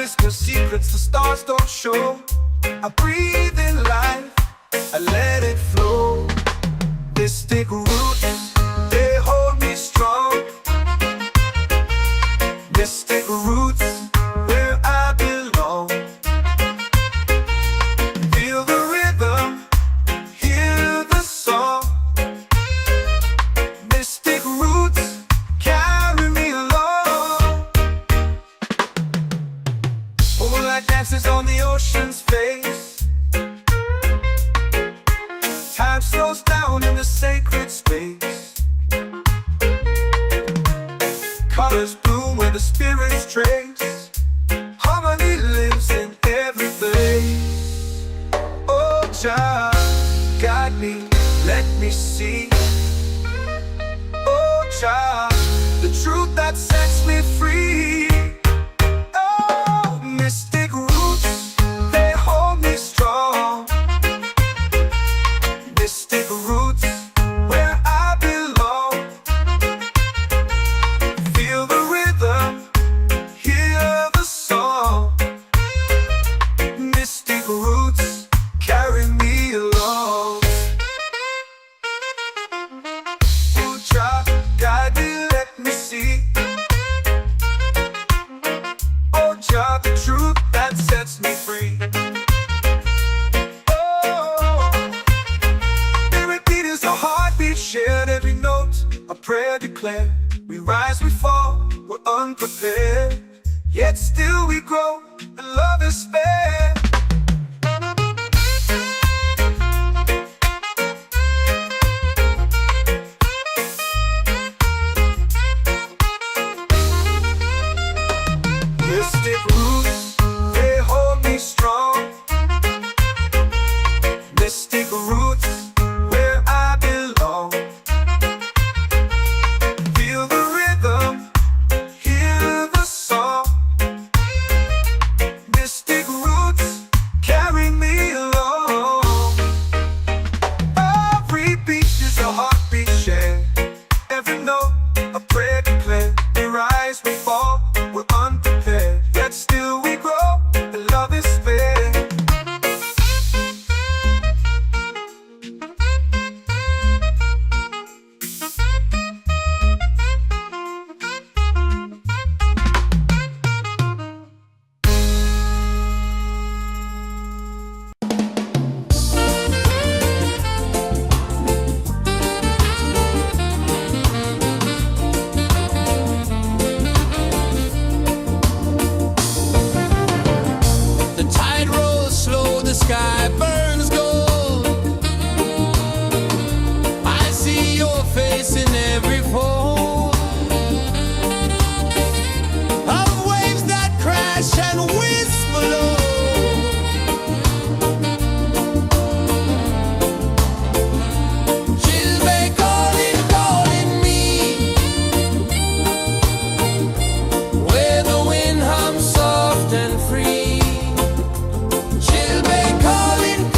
whispers secrets the stars don't show. I breathe in life, I let it flow. Mystic roots, they hold me strong. Mystic roots, where I belong. Feel the rhythm, hear the song. Mystic roots, carry me along. Moonlight dances on the ocean's face. Time slows down in the sacred space. Colors bloom where the spirits trace. Harmony lives in every place. Oh, Jah, guide me, let me see. Oh, Jah, the truth that sets me free. Oh, mystic roots, they hold me strong. Mystic roots, where I belong. Feel the rhythm, hear the song. Mystic roots, carry me along. Oh, Jah, guide me, let me see. Oh, Jah, the truth that sets me free. Oh, spirit beat is a heartbeat shared, every note a prayer declared. We rise, we fall, we're unprepared, yet still we grow, and love is spared. Mystic roots, they hold me strong. Mystic roots, where I belong. Feel the rhythm, hear the song. Mystic roots, carry me along. Every beat is a heartbeat shared, every note a prayer declared. We rise, we fall, we're unprepared, yet still we grow, and love is spared. The tide rolls slow, the sky burns gold. I see your face in every fold of waves that crash and whisper low. She'll be calling, calling me, where the wind hums soft and free. She'll be calling,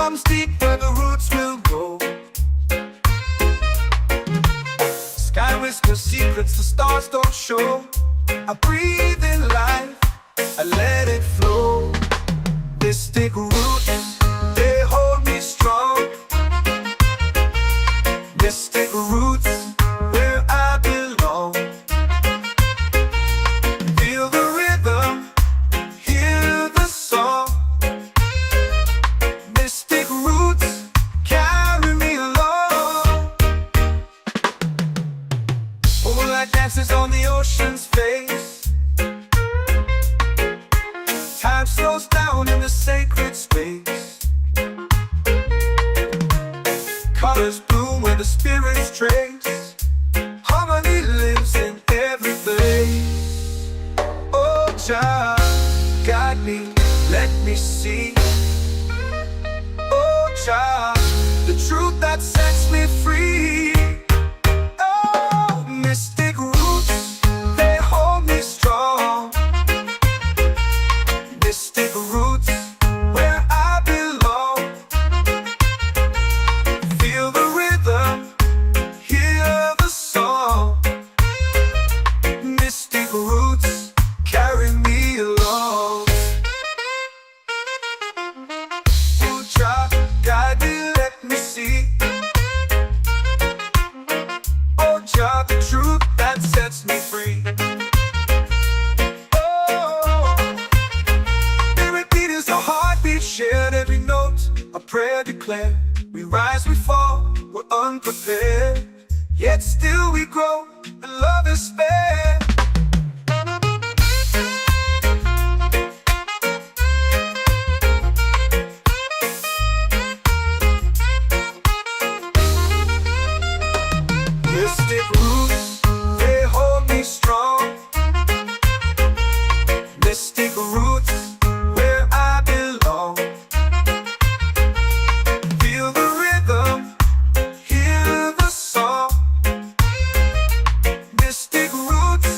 comes deep where the roots will grow. Sky whispers secrets the stars don't show. I breathe in life, I let it flow. Mystic roots, they hold me strong. Mystic roots, where I belong. Feel the rhythm, hear the song. Mystic roots, carry me along. Moonlight dances on the ocean's face. Time slows down in the sacred space. Colors bloom where the spirits trace. Harmony lives in every place. Oh, Jah, guide me, let me see. Oh, Jah, the truth that sets me free. Oh, mystic roots, they hold me strong. Mystic roots, where I belong. Feel the rhythm, hear the song. Mystic roots, carry me along. Oh, Jah, guide me, let me see. Oh, Jah, the truth that sets me free. Shared every note, a prayer declared. We rise, we fall, we're unprepared. Yet still we grow, and love is spared. Mystic roots, they hold me strong. Mystic roots, where I belong. Feel the rhythm, hear the song. Mystic roots,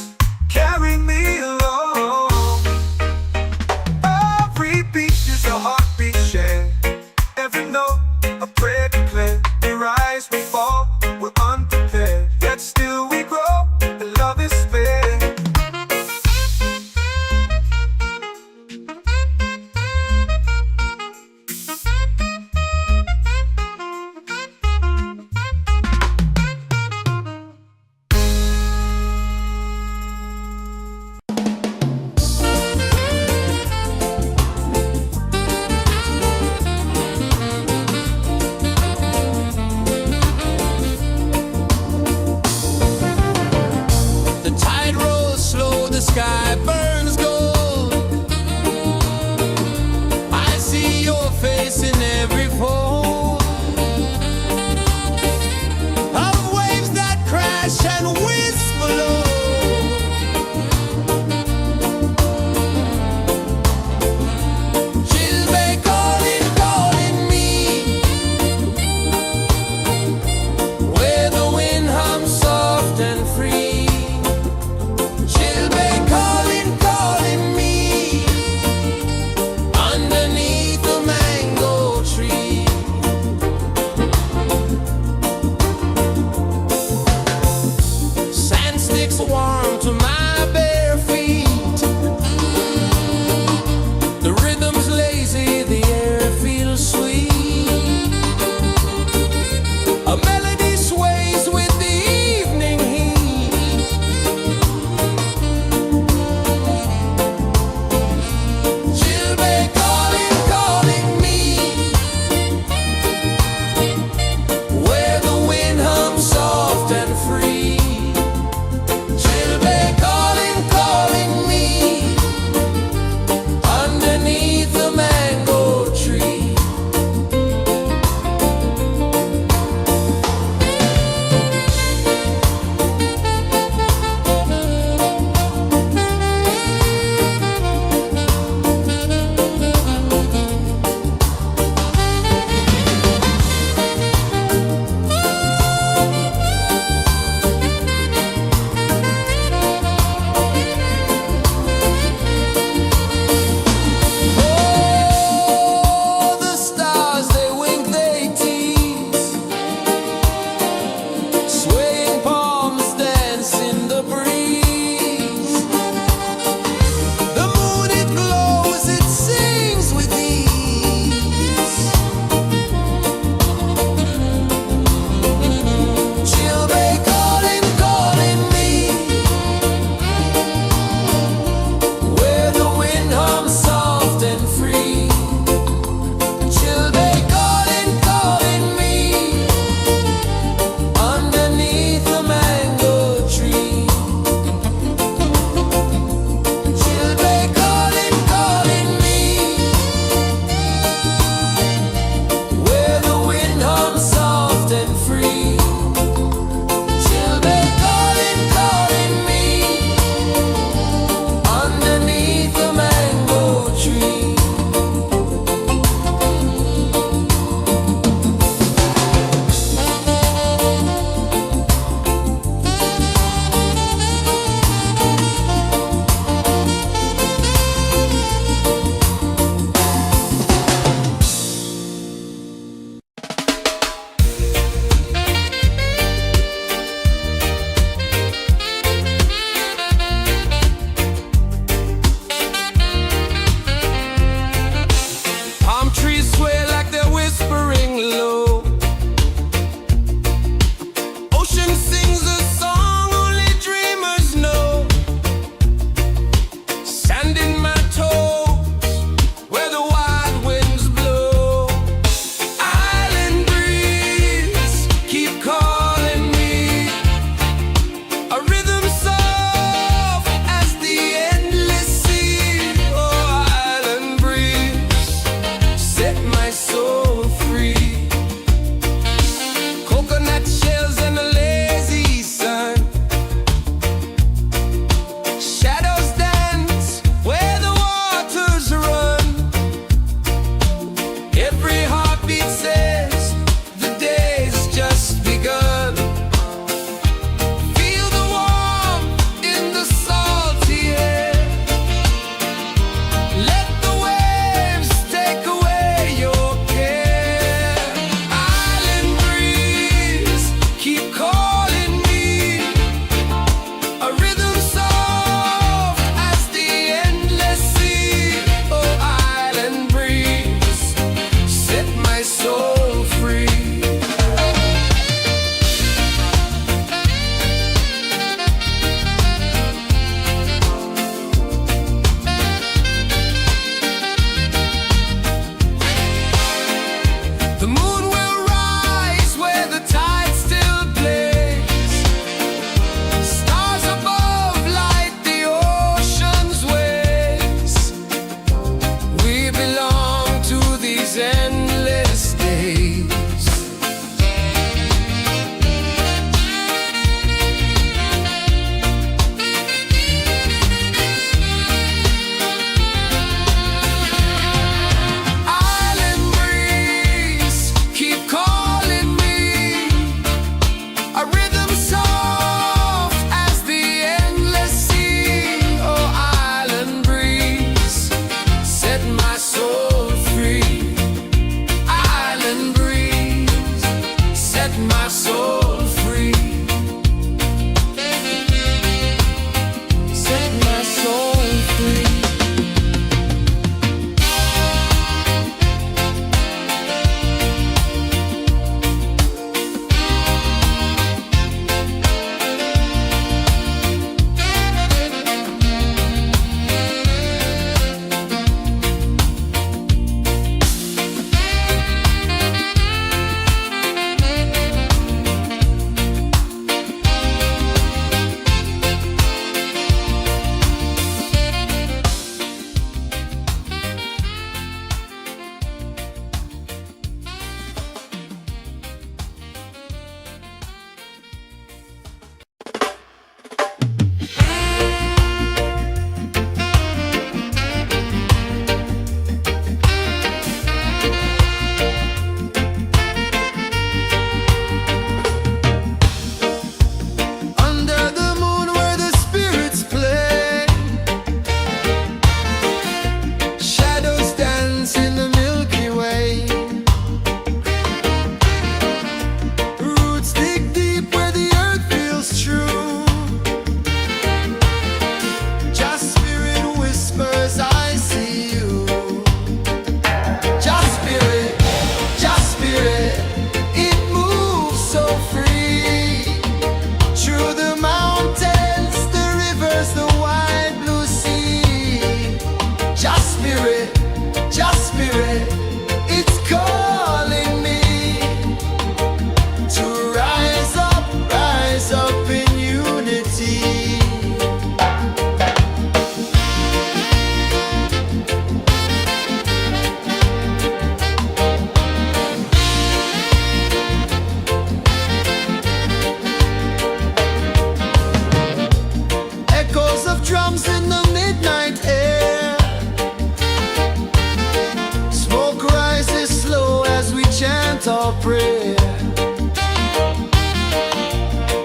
prayer.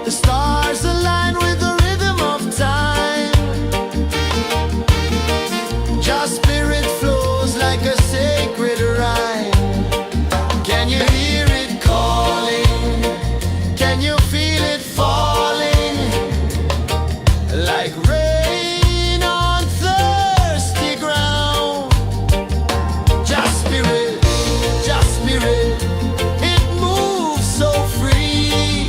The stars align with the rhythm of time. Your spirit flows like a sacred rhyme. Can you hear it calling? Can you feel it falling? Like rain on thirsty ground. Just spirit, it moves so free.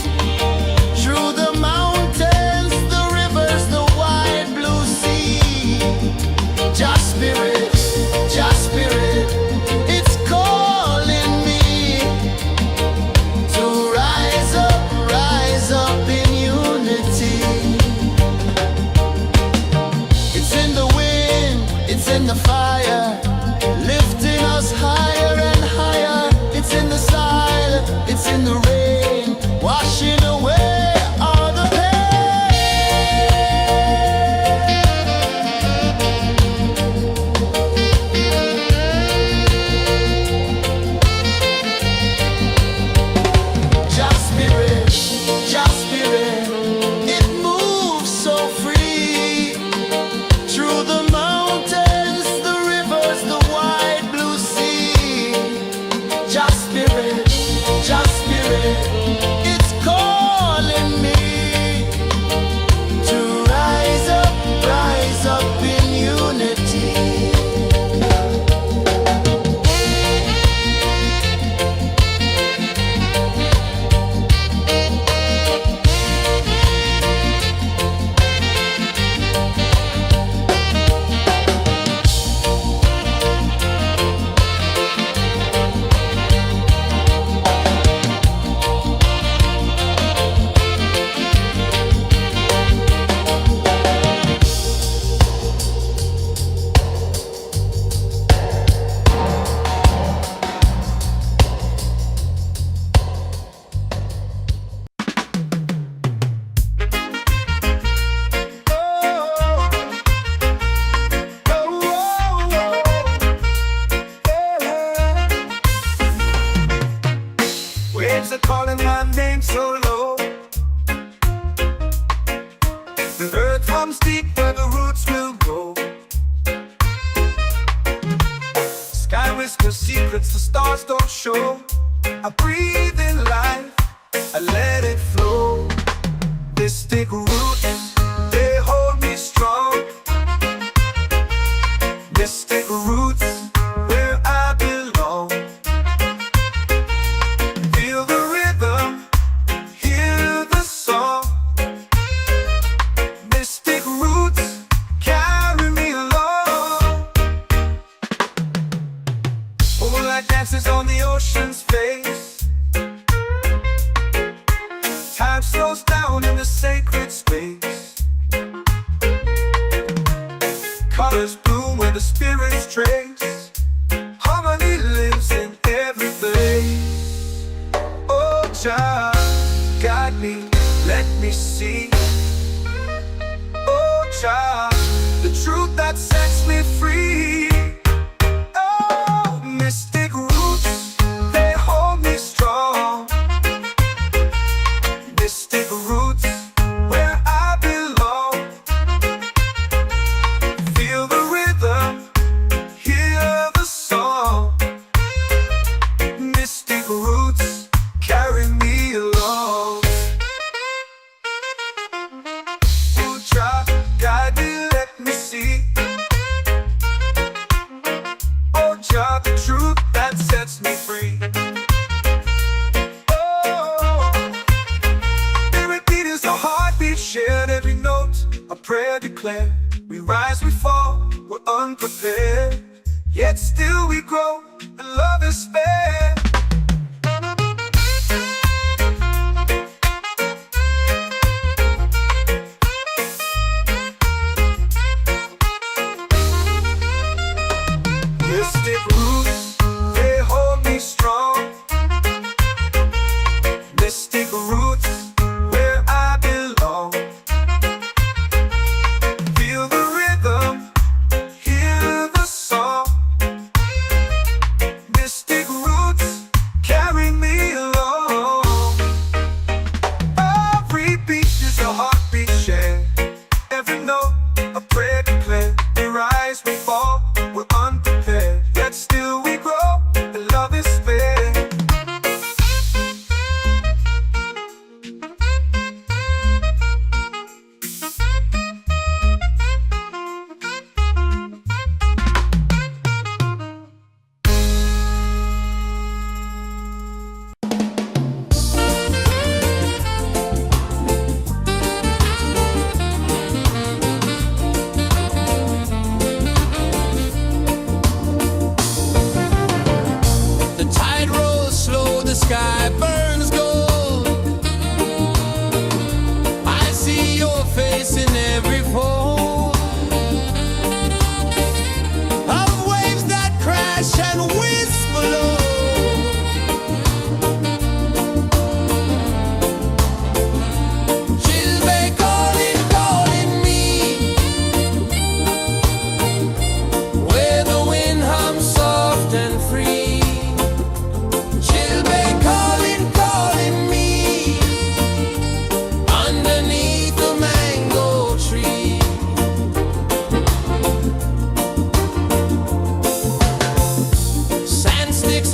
Through the mountains, the rivers, the wide blue sea. Just spirit, it's calling me to rise up in unity. It's in the wind, it's in the fire, lifting us higher and higher. It's in the silence, it's in the rain, washing away all the pain. Just spirit, it moves so free. Through the mountains, the rivers, the wide blue sea. Just spirit, it's calling me to rise up in unity. Waves are calling my name so low. The earth hums deep where the roots will grow. Sky whispers secrets the stars don't show. I breathe in life, I let it flow. Mystic roots, they hold me strong. Mystic roots, where I belong. Feel the rhythm, hear the song. Mystic roots, carry me along. Moonlight dances on the ocean's face. Time slows down in the sacred space. Colors bloom where the spirits trace. Harmony lives in every place. Oh, Jah, guide me, let me see. Oh, Jah, the truth that sets me free. Oh, mystic roots, they hold me strong. Mystic roots, where I belong. Feel the rhythm, hear the song. Mystic roots, carry me along. Oh, Jah, guide me, let me see. Oh, Jah, the truth that sets me free. Oh, every beat is a heartbeat shared, every note a prayer declared. We rise, we fall, we're unprepared, yet still we grow, and love is spared. Mystic roots, they hold me strong. Mystic roots, where I belong. Feel the rhythm, hear the song. Mystic roots. sky burns gold. I see your face in every fold of waves that crash and whisper low. Chilbay calling, calling me, where the wind hums soft and free. Chilbay calling, calling me, underneath the mango tree. Sand sticks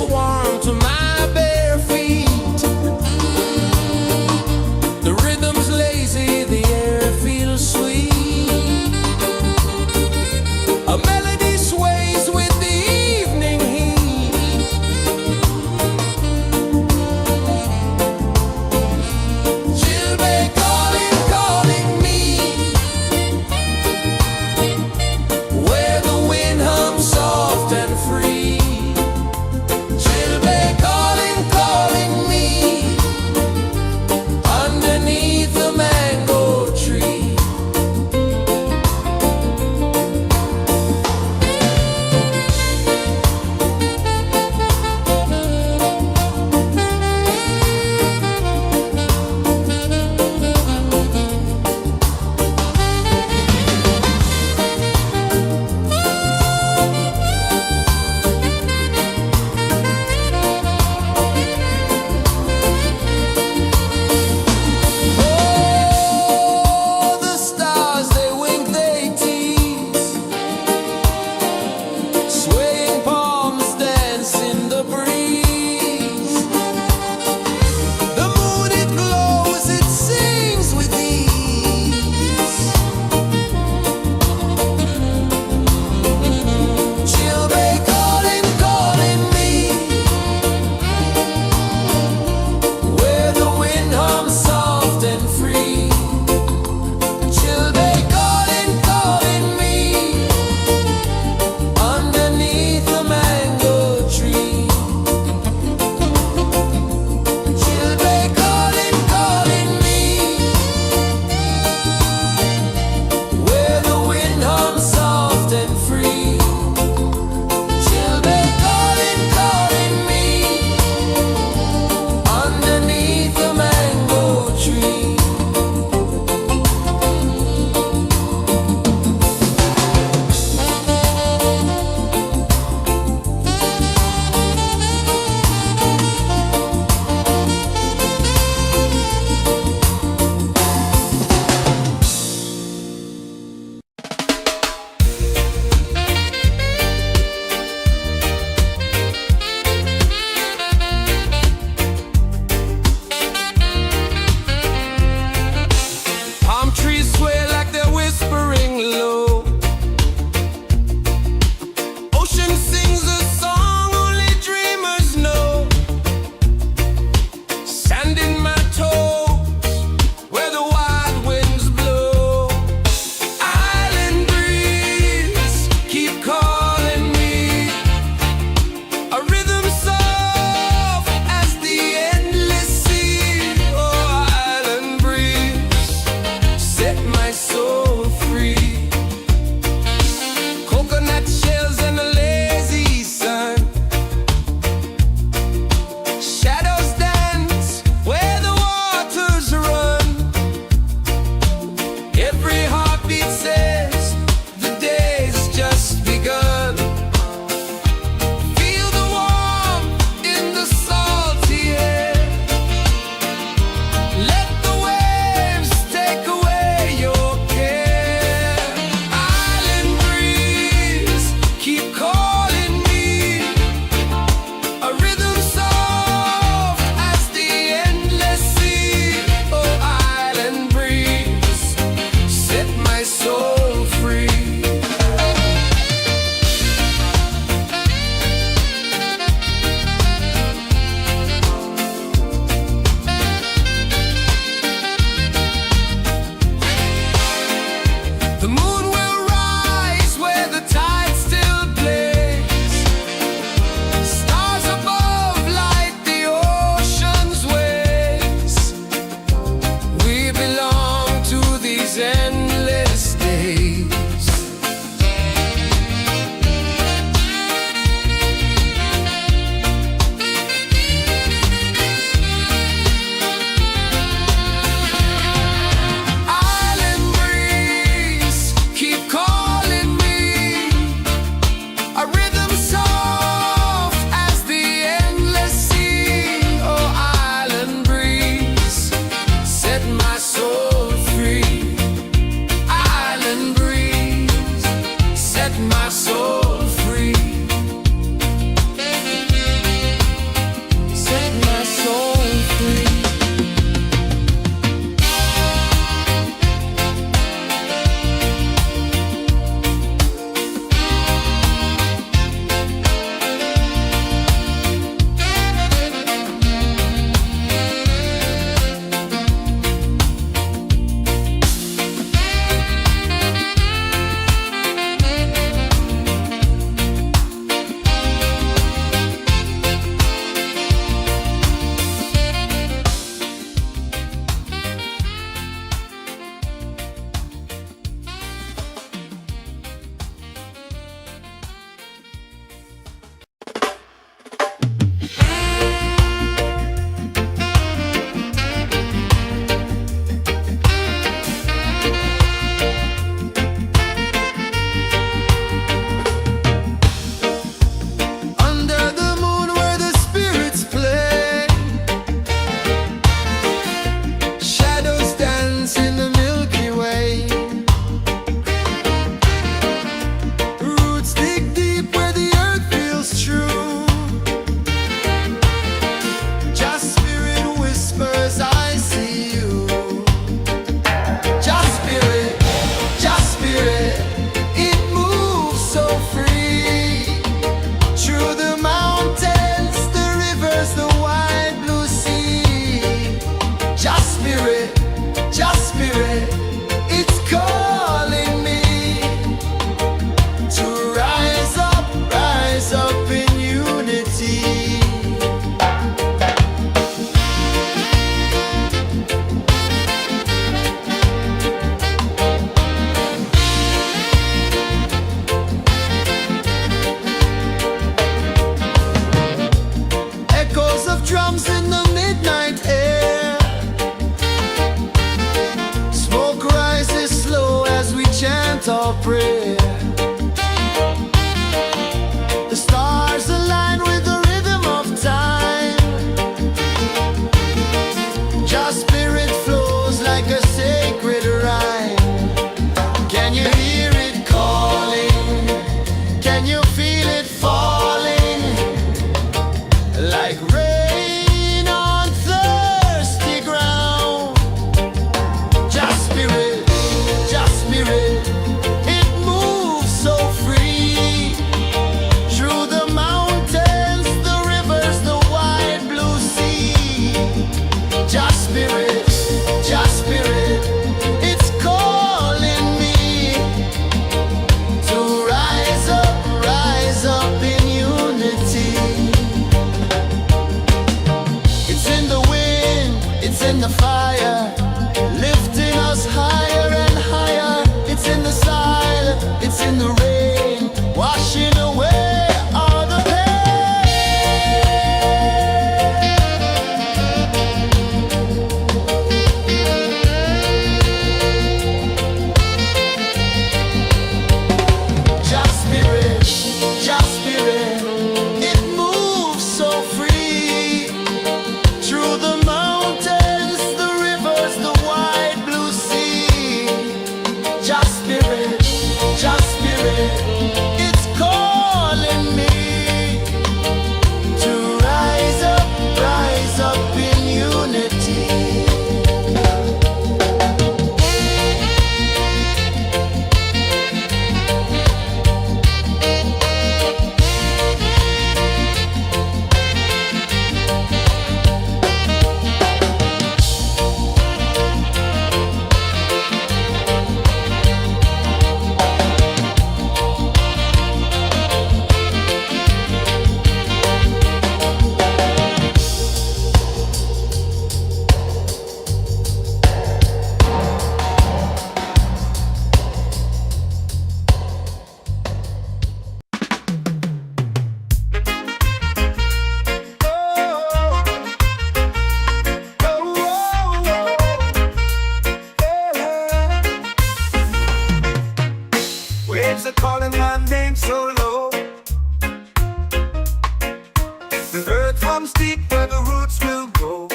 The earth runs deep where the roots will grow.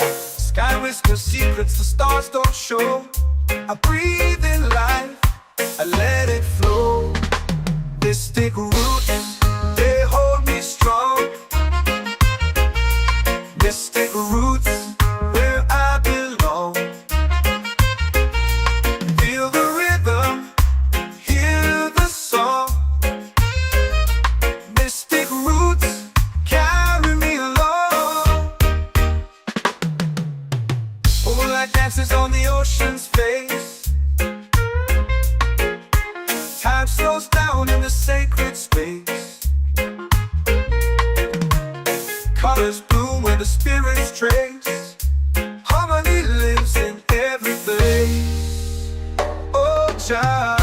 Sky whispers secrets the stars don't show. I breathe in life, I let it flow. Mystic roots, they hold me strong. Mystic roots, where I belong. Feel the rhythm, hear the song. Mystic roots, carry me along. Moonlight dances on the ocean's face. Time slows down in the sacred space. Colors bloom where the spirits trace. Harmony lives in every place. Oh, Jah,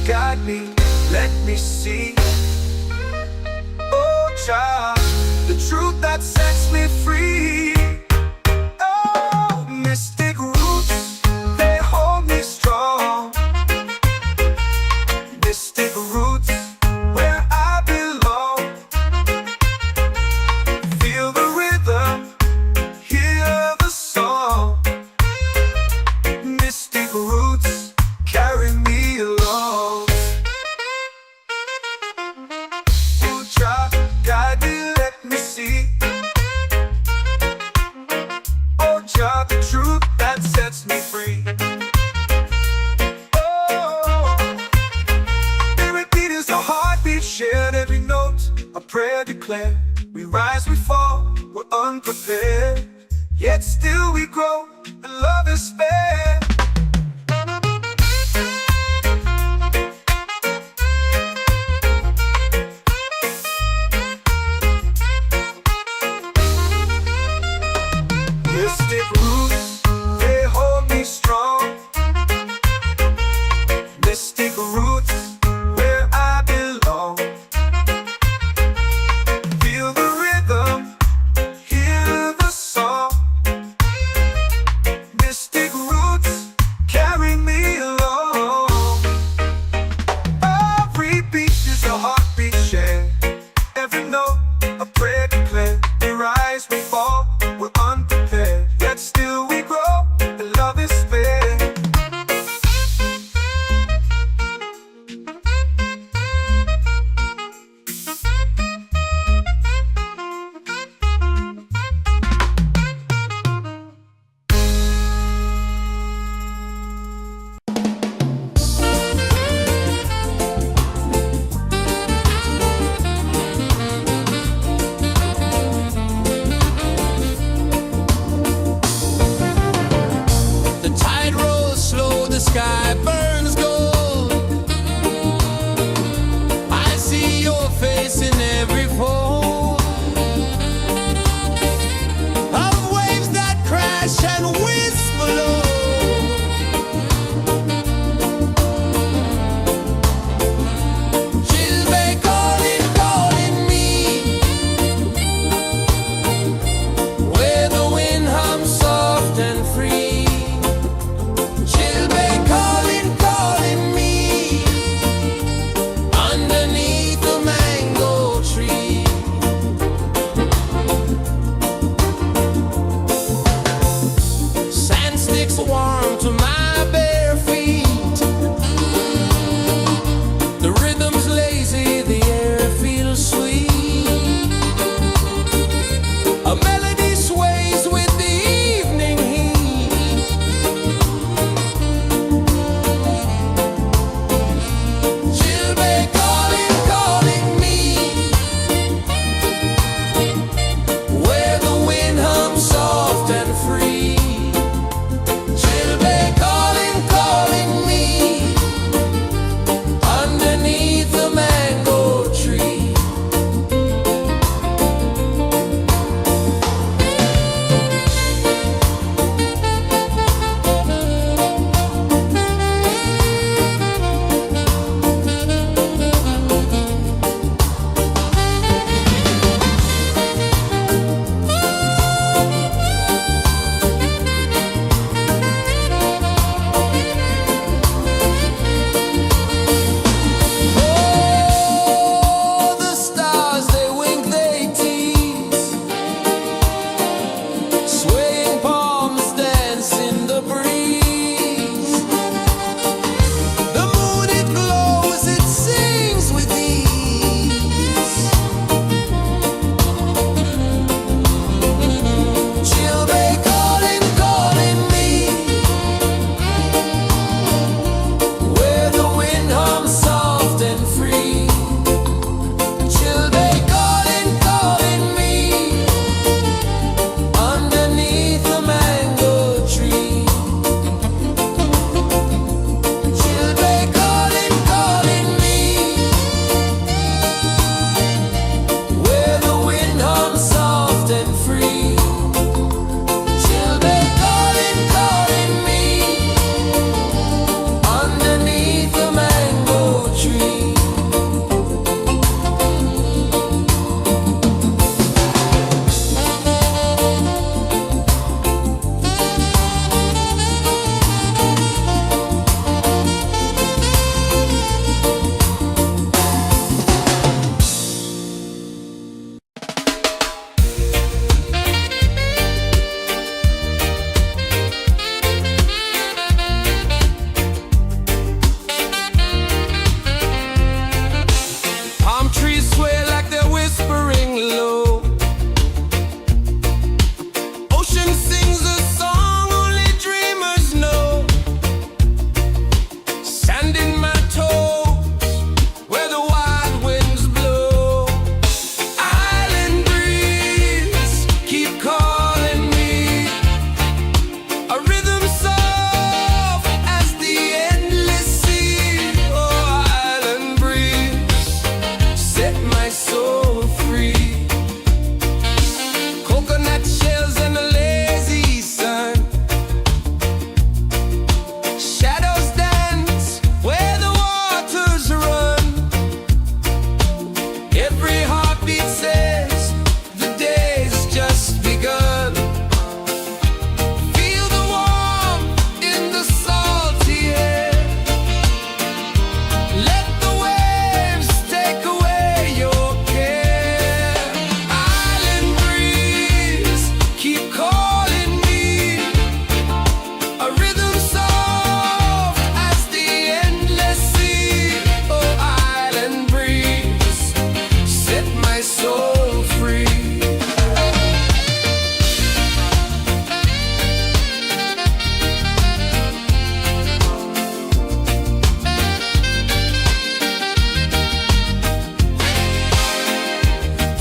guide me, let me see. Oh, Jah, the truth that sets me free. Oh, mystic roots, they hold me strong. Mystic roots, where I belong. Feel the rhythm, hear the song. Mystic roots, carry me along. Oh, Jah, guide me, let me see. Oh, Jah, the truth that sets me free. Oh, spirit beat is a heartbeat shared, every note a prayer declared. We rise, we fall, we're unprepared, yet still we grow, and love is spared. Mystic roots, they hold me strong. Mystic roots, where I belong. Feel the rhythm, hear the song. Mystic roots, carry me along. Every beat is a heartbeat shared, every note a prayer declared. We rise, we fall, we're unprepared, yet still we grow, and love is spared.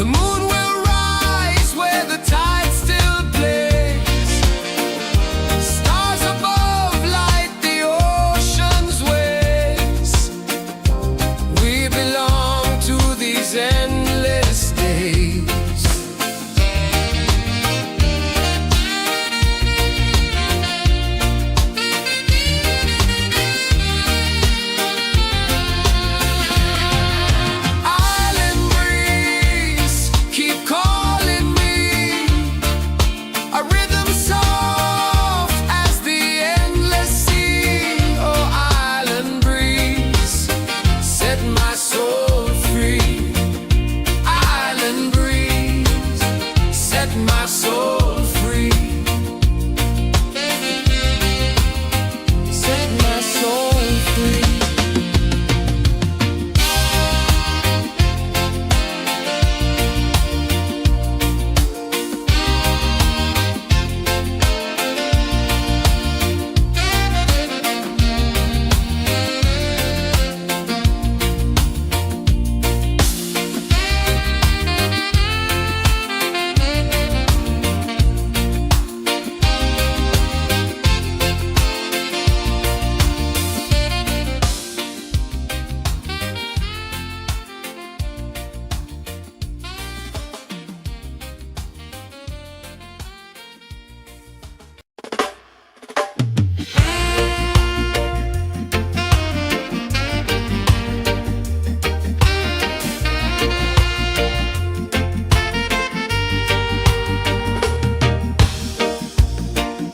The moon will rise where the tide still plays. Stars above light the ocean's waves. We belong to these endless days. Island breeze, keep calling me. A rhythm soft as the endless sea. Oh, island breeze, set my soul free. Island breeze, set my soul free. Set my soul free.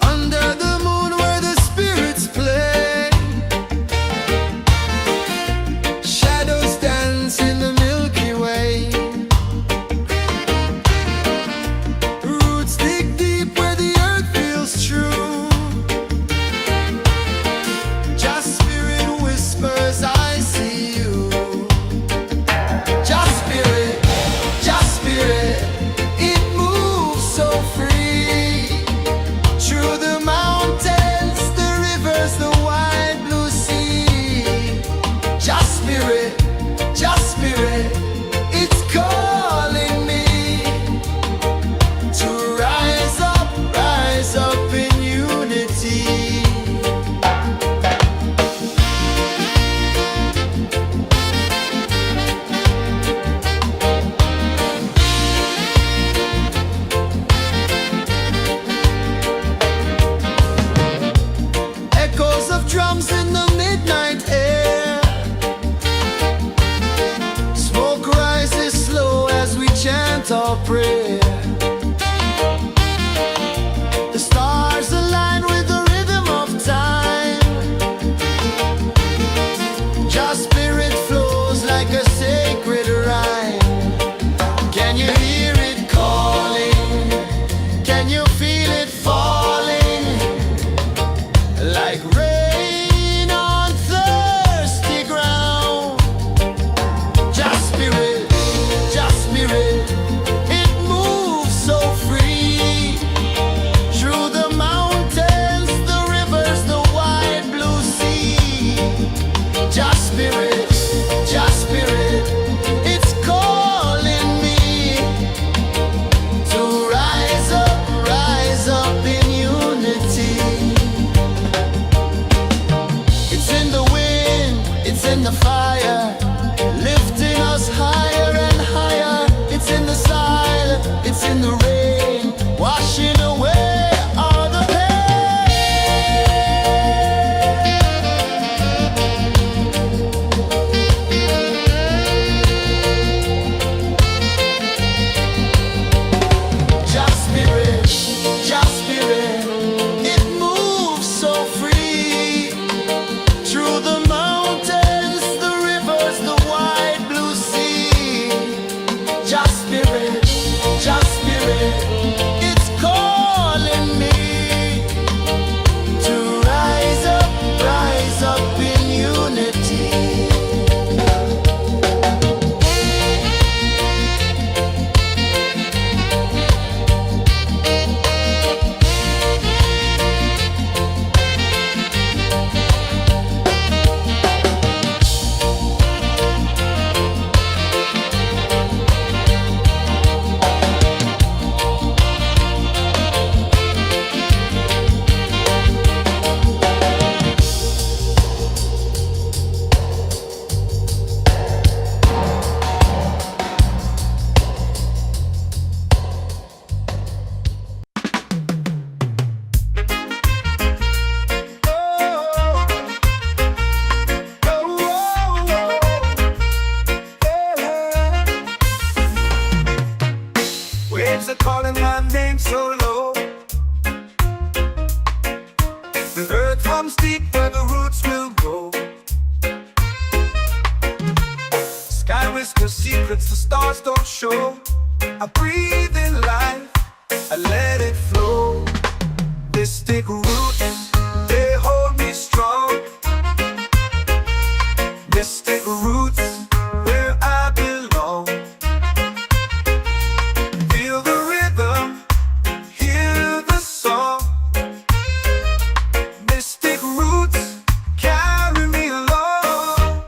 Under the moon where the spirits play, shadows dance in the Milky Way. Roots dig deep where the earth feels true. Just spirit whispers, I see you. Just spirit, it moves so free. Through the mountains, the rivers, the wide blue sea. Just spirit, it's calling me to rise up in unity. Echoes of drums in the midnight air. Smoke rises slow as we chant our prayer. The stars align with the rhythm of time. Just spirit flows like a sacred rhyme. Can you hear it calling? Can you feel it falling? Like rain on thirsty ground. Just spirit, it moves so free. Through the mountains, the rivers, the wide blue sea. Just spirit, it's calling me to rise up in unity. It's in the wind, it's in the fire, lifting us higher and higher. It's in the silence, it's in the rain, washing away all the pain. Just spirit, it moves so free. Through the mountains, the rivers, the wide blue sea. Just spirit, it's calling me to rise up in unity. lips are calling my name so low. The earth comes deep where the roots will grow. Sky whispers secrets the stars don't show. I breathe in life, I let it flow. Mystic roots, they hold me strong. Mystic roots, where I belong. Feel the rhythm, hear the song. Mystic roots, carry me along.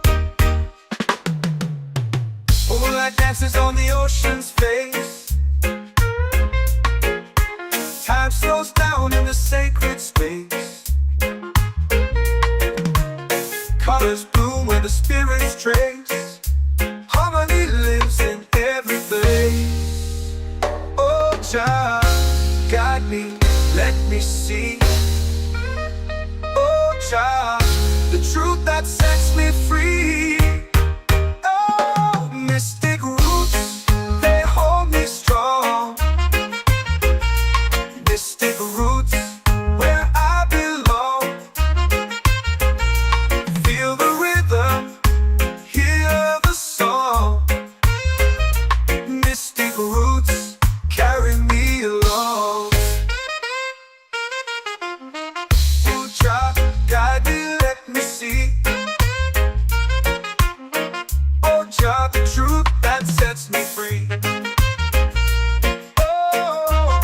Moonlight dances on the ocean's face. Time slows down in the sacred space. Colors bloom where the spirits trace. Harmony lives in every face. Oh, Jah, guide me, let me see. Oh, Jah, the truth that sets me free. Oh, mystic roots, they hold me strong. Mystic roots, where I belong. Feel the rhythm, hear the song. Mystic roots, carry me along. Oh, Jah, guide me, let me see. Oh, Jah, the truth that sets me free. Oh,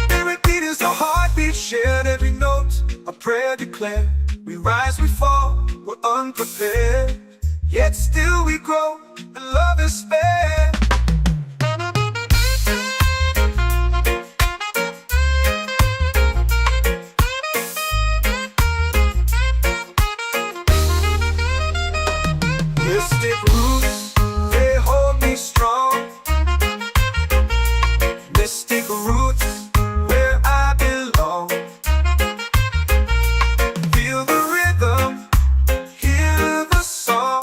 spirit beat is a heartbeat shared, every note a prayer declared. We rise, we fall, we're unprepared, yet still we grow, and love is spared. Mystic roots, they hold me strong. Mystic roots, where I belong. Feel the rhythm, hear the song.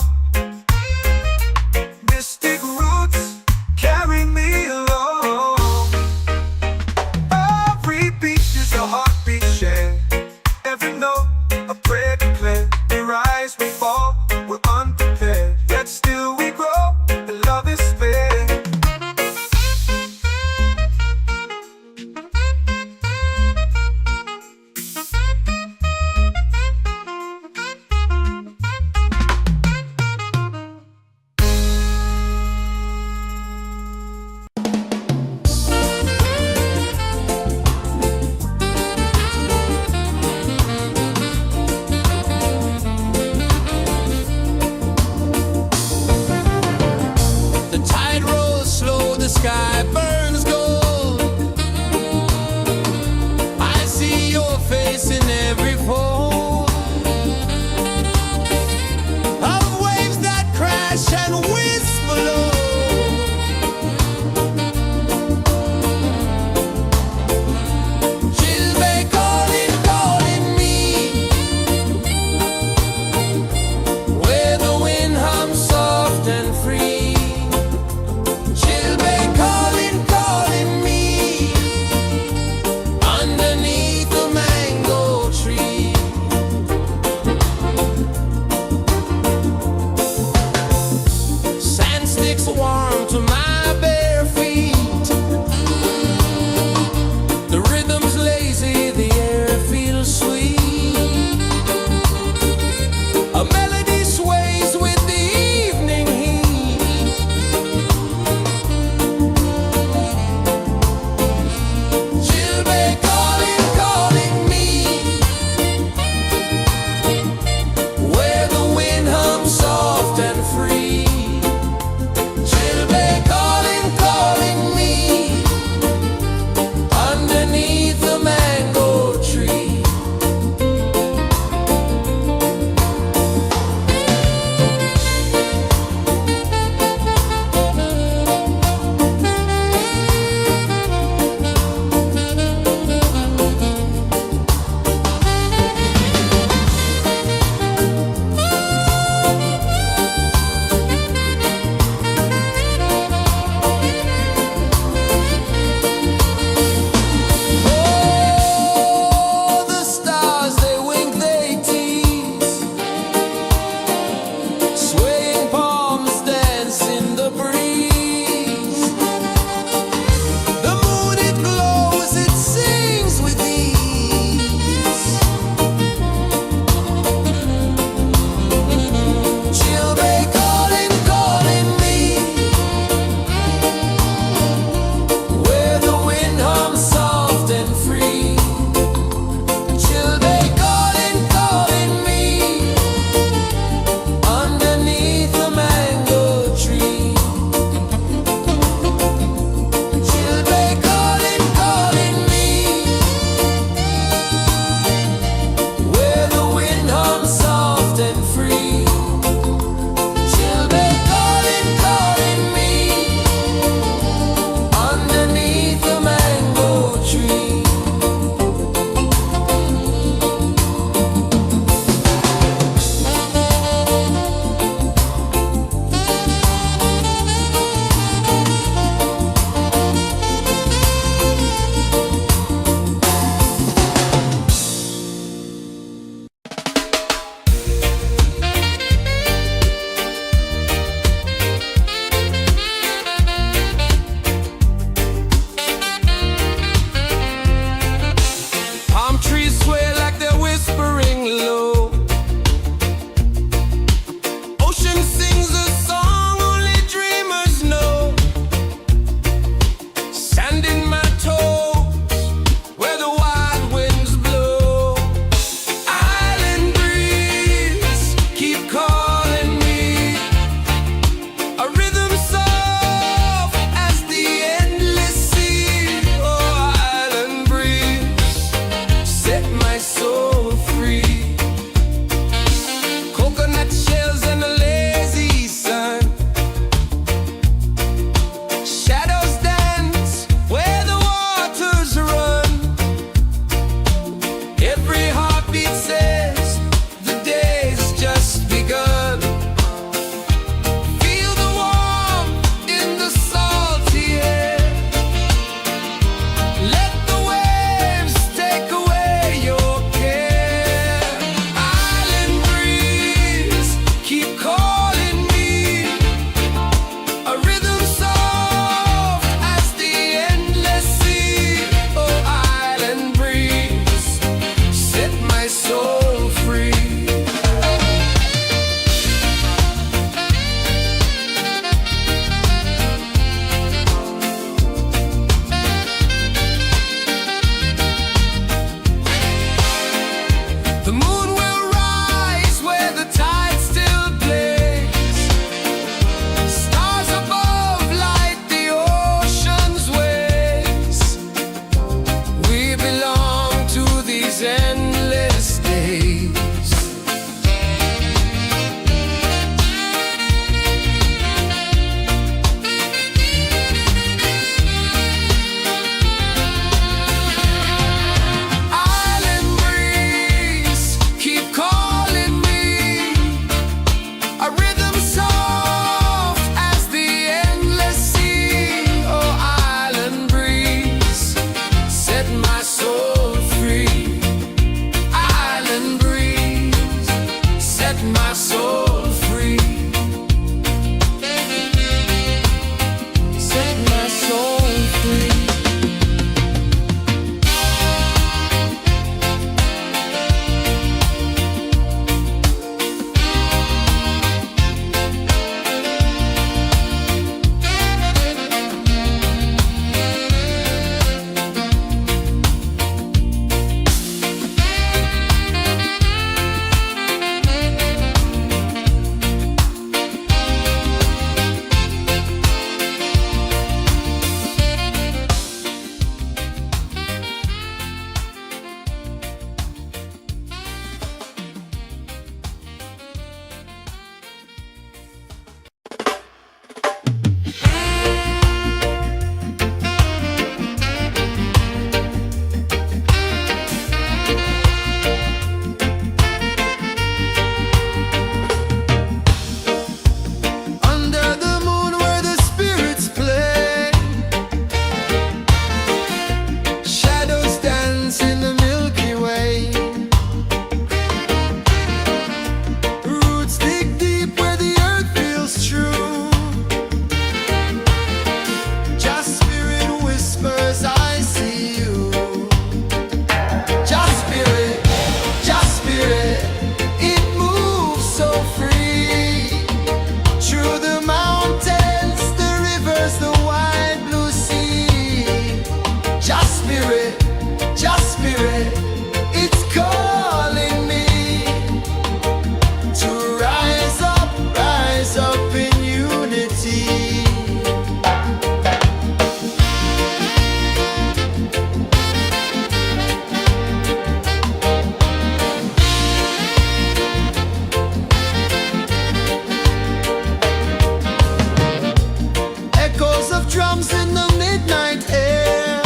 drums in the midnight air.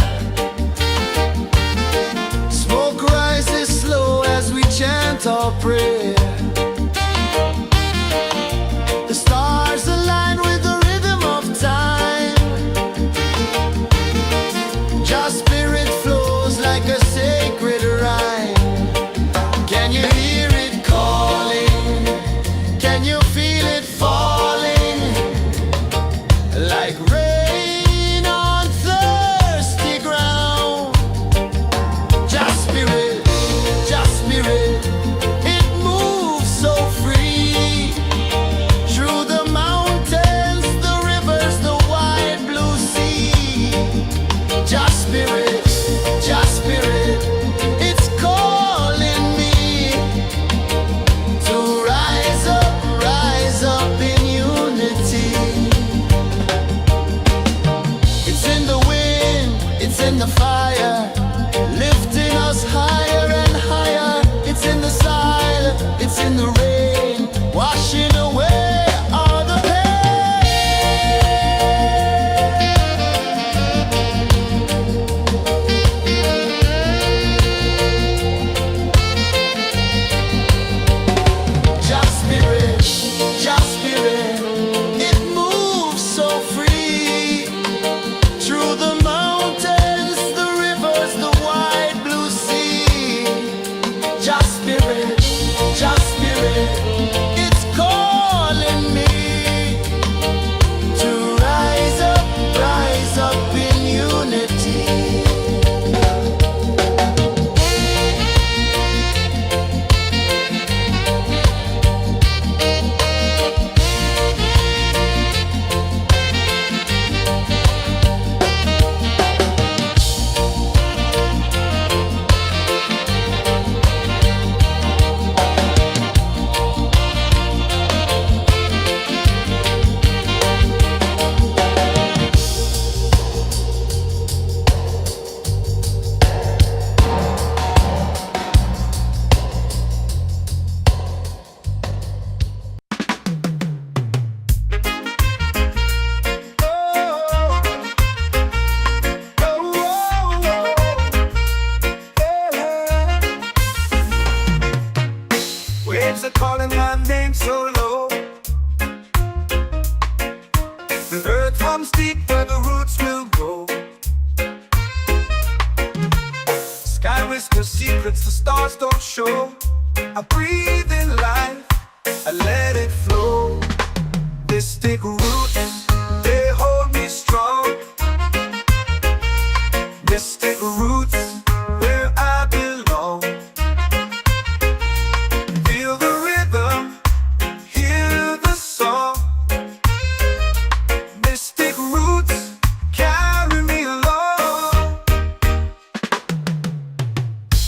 Smoke rises slow as we chant our prayer. The stars align with the rhythm of time. Just spirit flows like a sacred rhyme. Can you hear it calling? Can you feel it falling? Like rain on thirsty ground. Just spirit, it moves so free. Through the mountains, the rivers, the wide blue sea. Just spirit, it's calling me to rise up in unity. It's in the wind, it's in the fire, lifting us higher and higher. It's in the silence, it's in the rain, washing away all the Just spirit, it moves so free. Through the mountains, the rivers, the wide blue sea. Just spirit, it's calling me to rise up in unity. Waves are calling my name so low. The earth hums deep where the roots will grow. Sky whispers secrets the stars don't show. I breathe in life, I let it flow. Mystic roots, they hold me strong. Mystic roots, where I belong. Feel the rhythm, hear the song. Mystic roots, carry me along.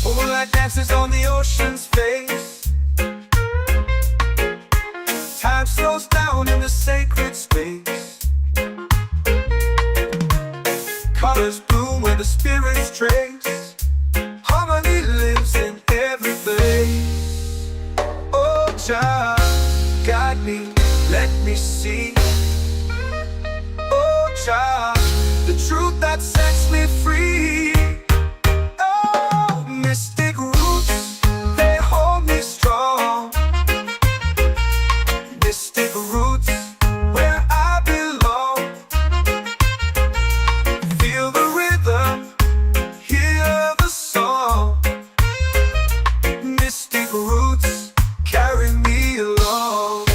Moonlight dances on the ocean's face. Time slows down in the sacred space. Colors bloom where the spirits trace. Harmony lives in every place. Oh, Jah, guide me, let me see. Oh, Jah, the truth that sets me free. Oh, mystic roots, they hold me strong. Mystic roots, where I belong. Feel the rhythm, hear the song. Mystic roots, carry me along.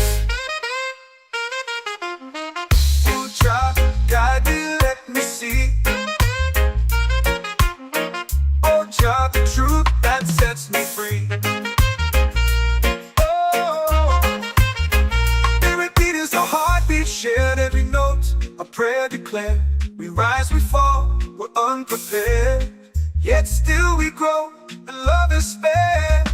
Oh, Jah, guide me, let me see. Oh, Jah, the truth that sets me free. Oh, spirit beat is a heartbeat, shared every note, a prayer declared. We rise, we fall, we're unprepared, yet still we grow, and love is spared.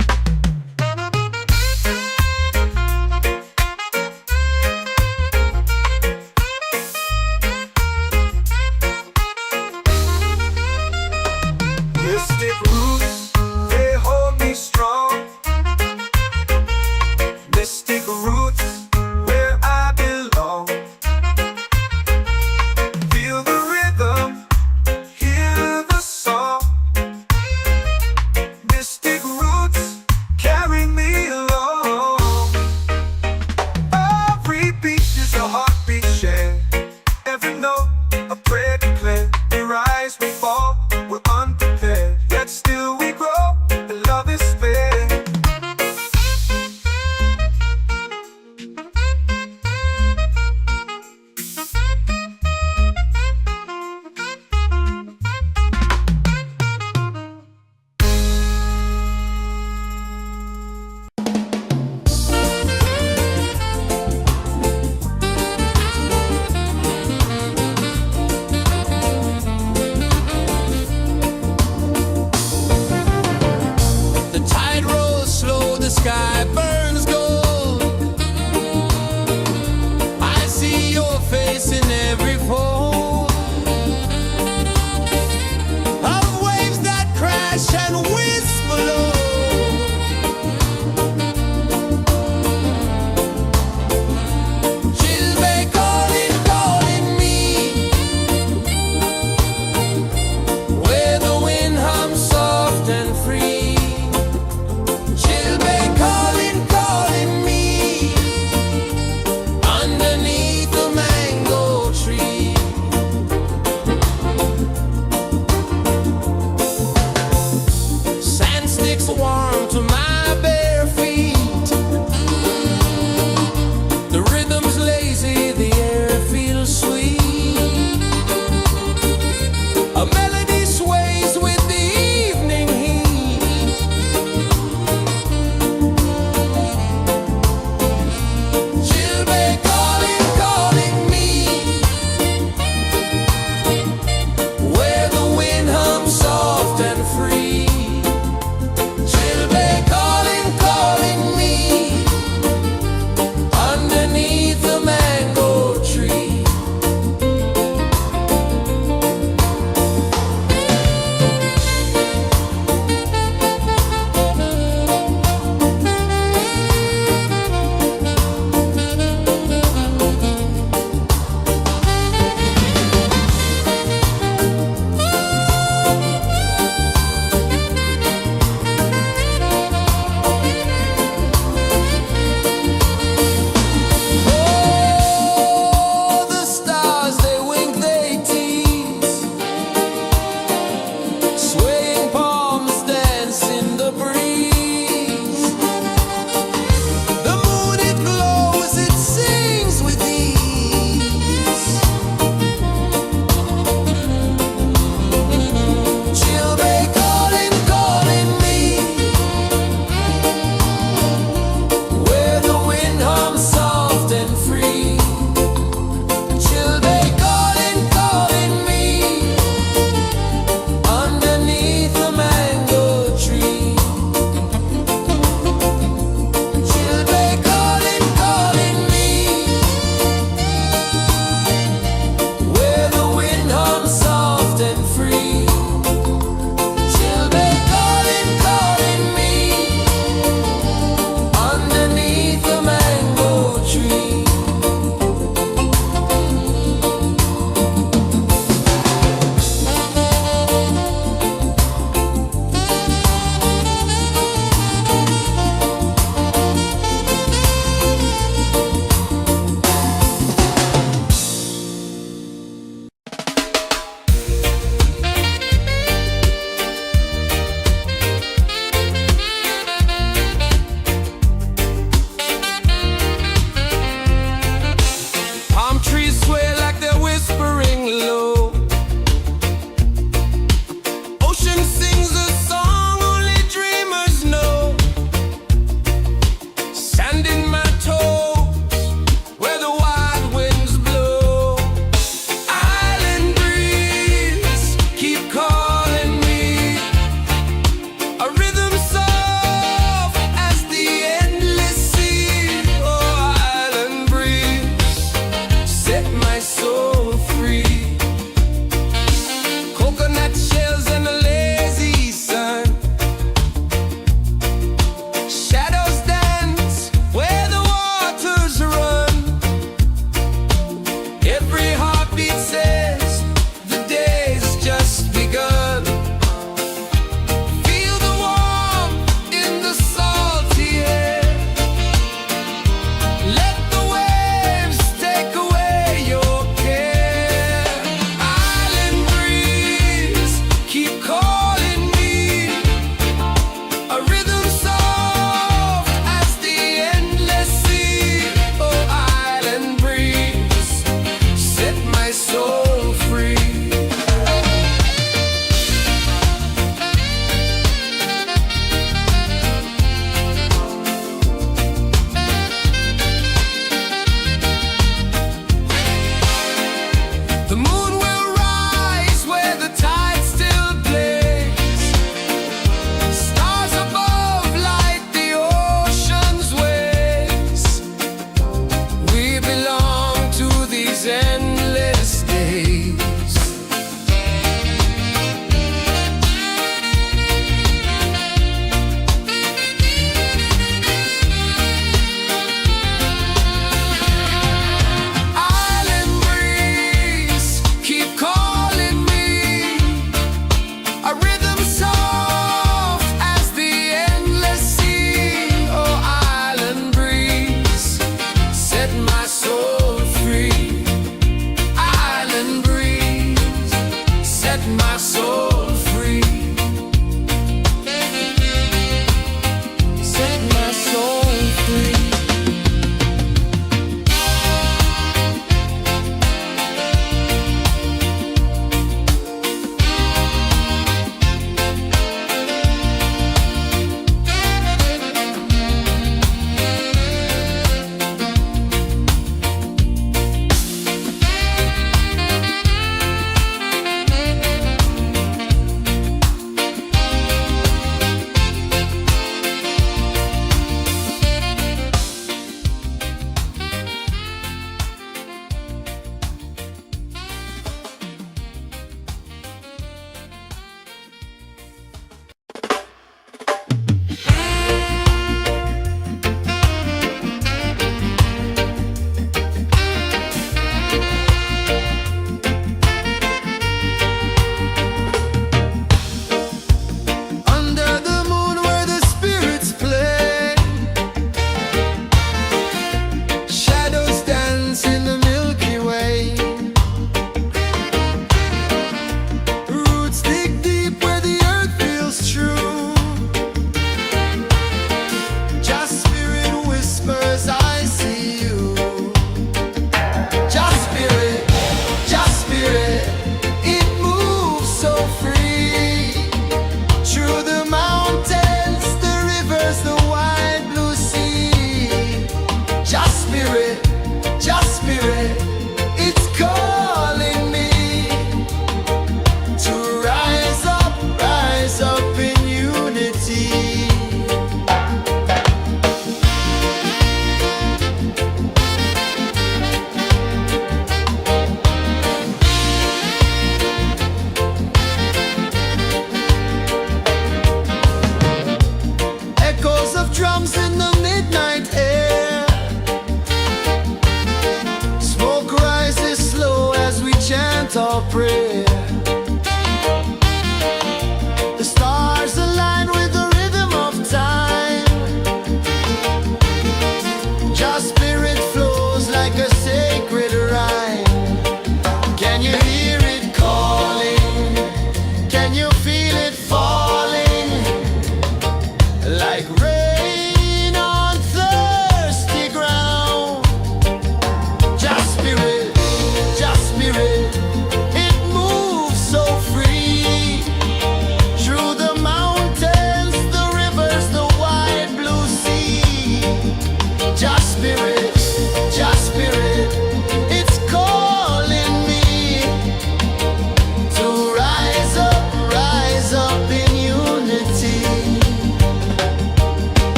Mystic roots, they hold me strong. Mystic roots, where I belong. Feel the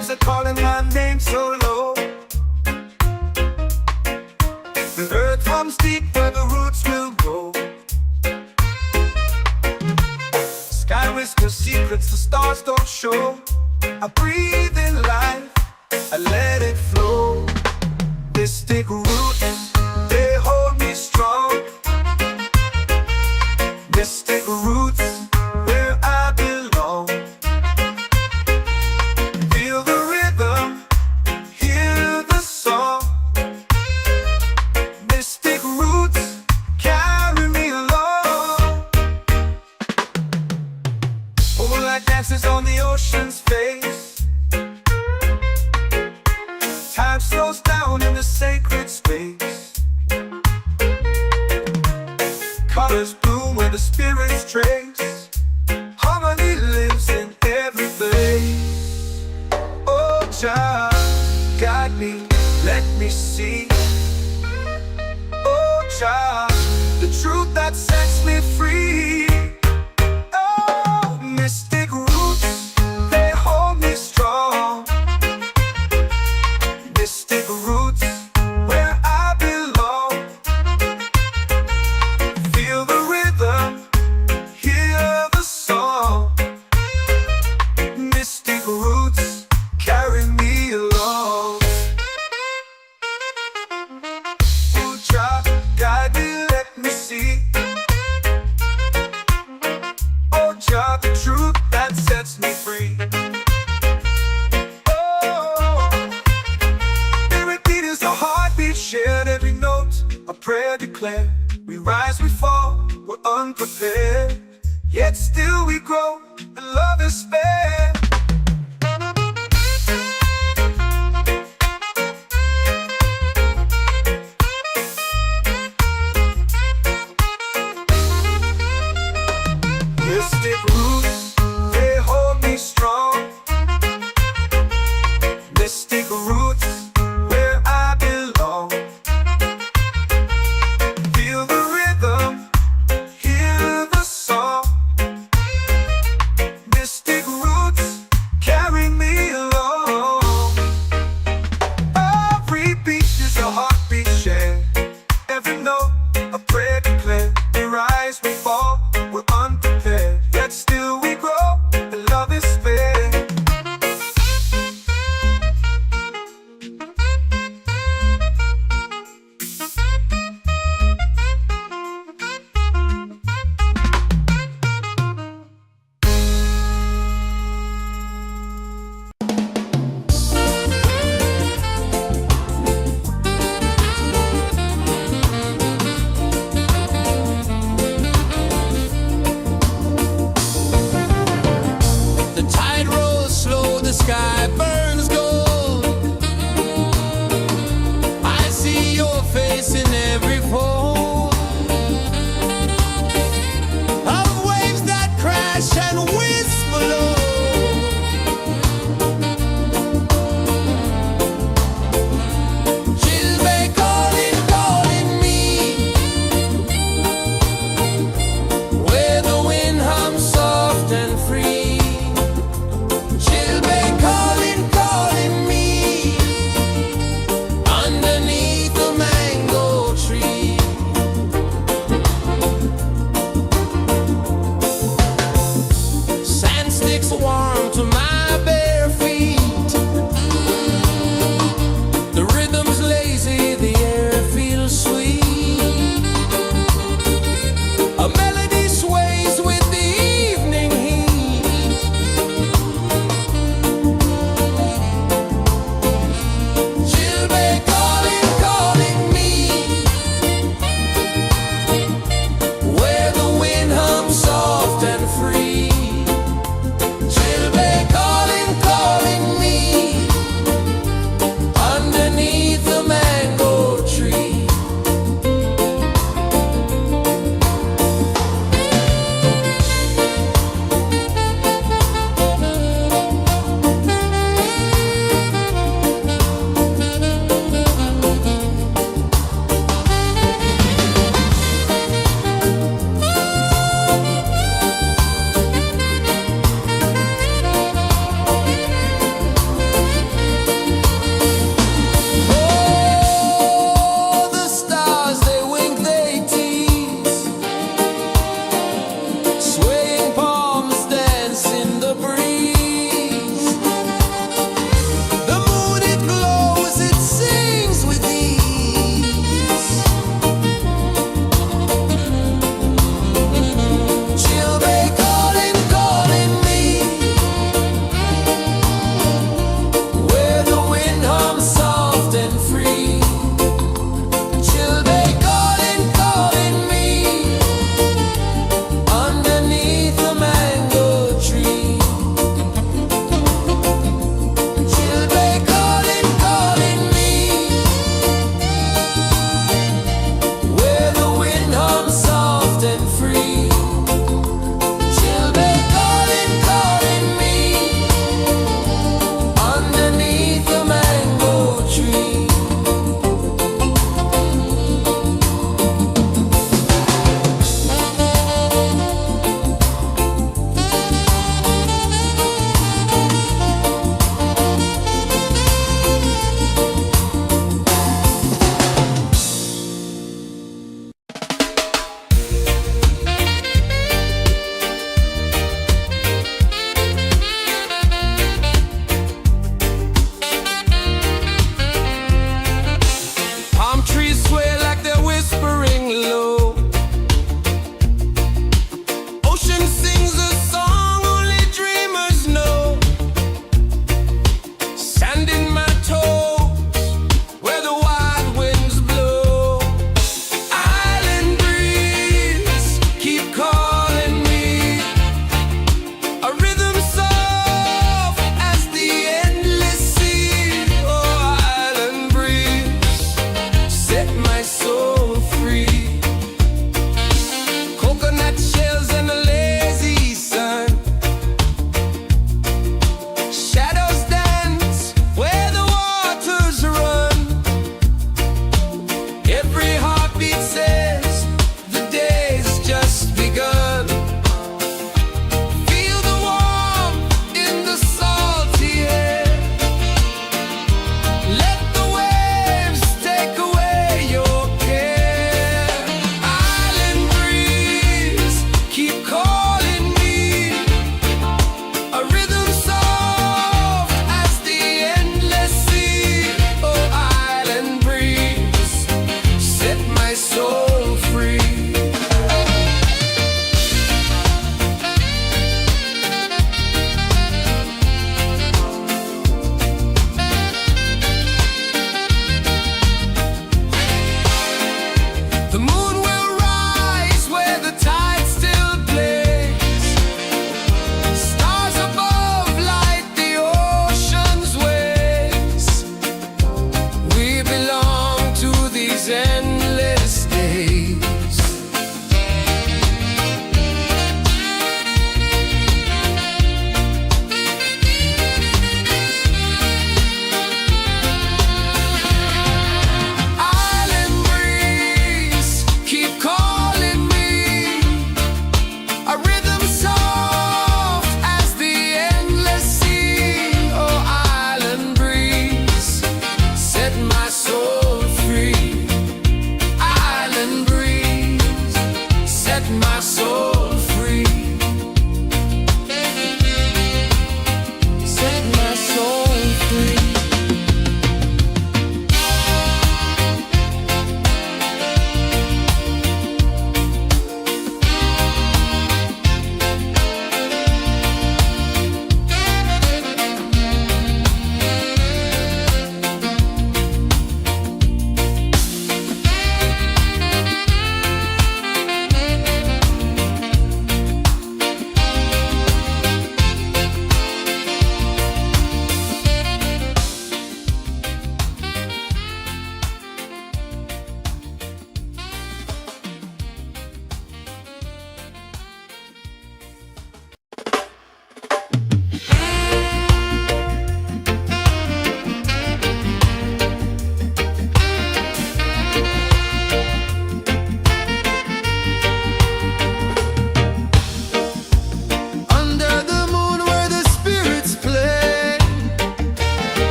tribes are calling my name so low. The earth comes deep where the roots will grow. Sky whispers secrets the stars don't show. I breathe in life, I let it flow. This stick roots, they hold me strong. Mystic roots, where I belong. Feel the rhythm, hear the song. Mystic roots, carry me along. Moonlight dances on the ocean's face. Time slows down in the sacred space. Colors bloom where the spirits trace. Harmony lives in every face. Oh, Jah, guide me, let me see. Oh, Jah, the truth that sets me free. Oh, mystic roots, they hold me strong. Mystic roots, where I belong. Feel the rhythm, hear the song. Mystic roots, carry me along. Oh, Jah, guide me, let me see. Oh, Jah, the truth that sets me free. Shared every note, a prayer declared. We rise, we fall, we're unprepared. Yet still we grow, and love is spared. Mystic roots, they hold me strong. Mystic roots, where I belong. Feel the rhythm, hear the song. Mystic roots.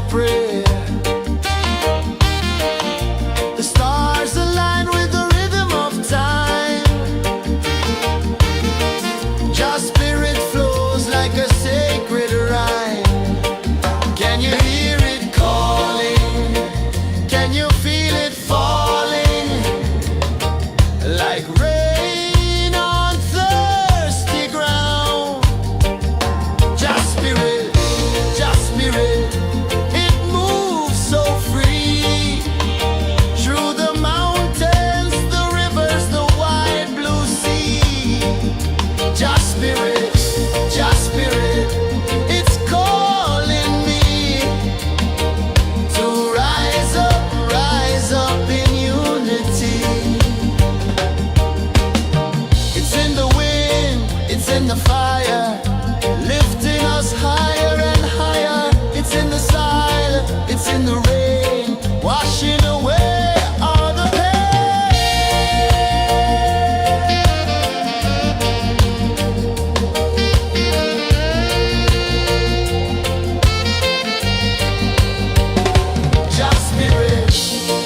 prayer. The stars align with the rhythm of time. Your spirit flows like a sacred rhyme. Can you hear it calling? Can you feel it falling? Like rain on thirsty ground. Just spirit, it moves so free. Through the mountains, the rivers, the wide blue sea. Just spirit, it's calling me to rise up in unity. It's in the wind, it's in the fire, lifting us higher and higher. It's in the silence, it's in the rain, washing away all the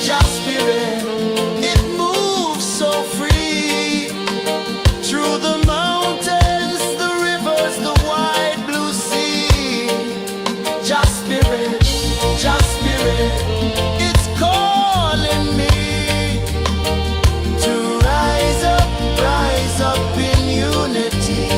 Just spirit, it moves so free. Through the mountains, the rivers, the wide blue sea. Just spirit, it's calling me to rise up in unity.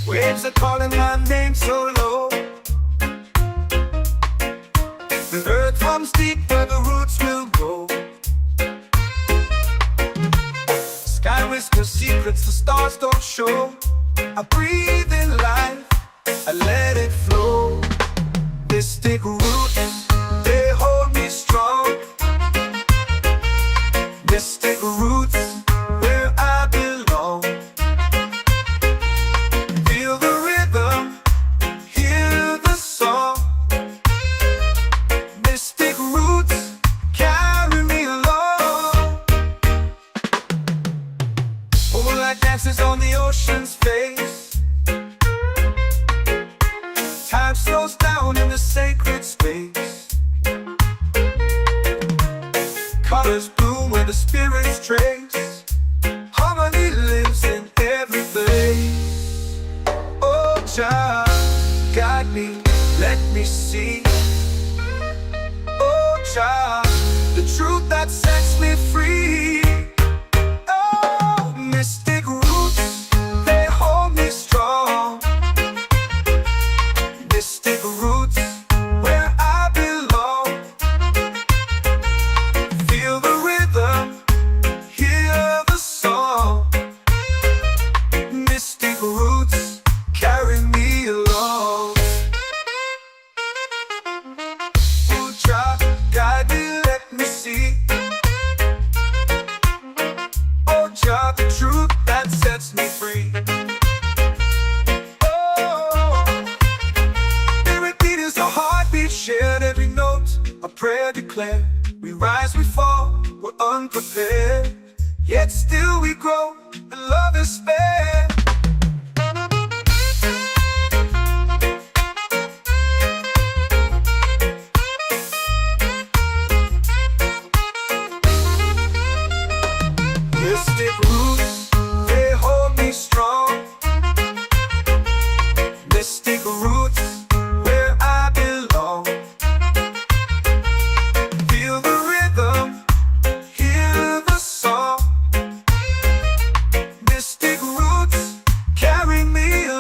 Waves are calling my name so low. The earth hums deep where the roots will go. Sky whispers secrets the stars don't show. I breathe in life, I let it flow. Mystic roots, they hold me strong. Mystic roots, where I belong. Feel the rhythm, hear the song. Mystic roots, carry me along. Moonlight dances on the ocean's face. Time slows down in the sacred space. Colors bloom where the spirits trace. Harmony lives in every place. Oh, child, guide me, let me see. Oh, child, the truth that sets me free. Oh, mystic roots, they hold me strong. Mystic roots, where I belong. Feel the rhythm, hear the song. Mystic roots, carry me along. Oh, child, guide me, let me see. Oh, child, the truth that sets me free. Oh, every beat is a heartbeat shared, every note a prayer declared. We rise, we fall, we're unprepared, yet still we grow, and love is spared. Mystic roots, they hold me strong. Mystic roots, where I belong. Feel the rhythm, hear the song. Mystic roots, carry me along.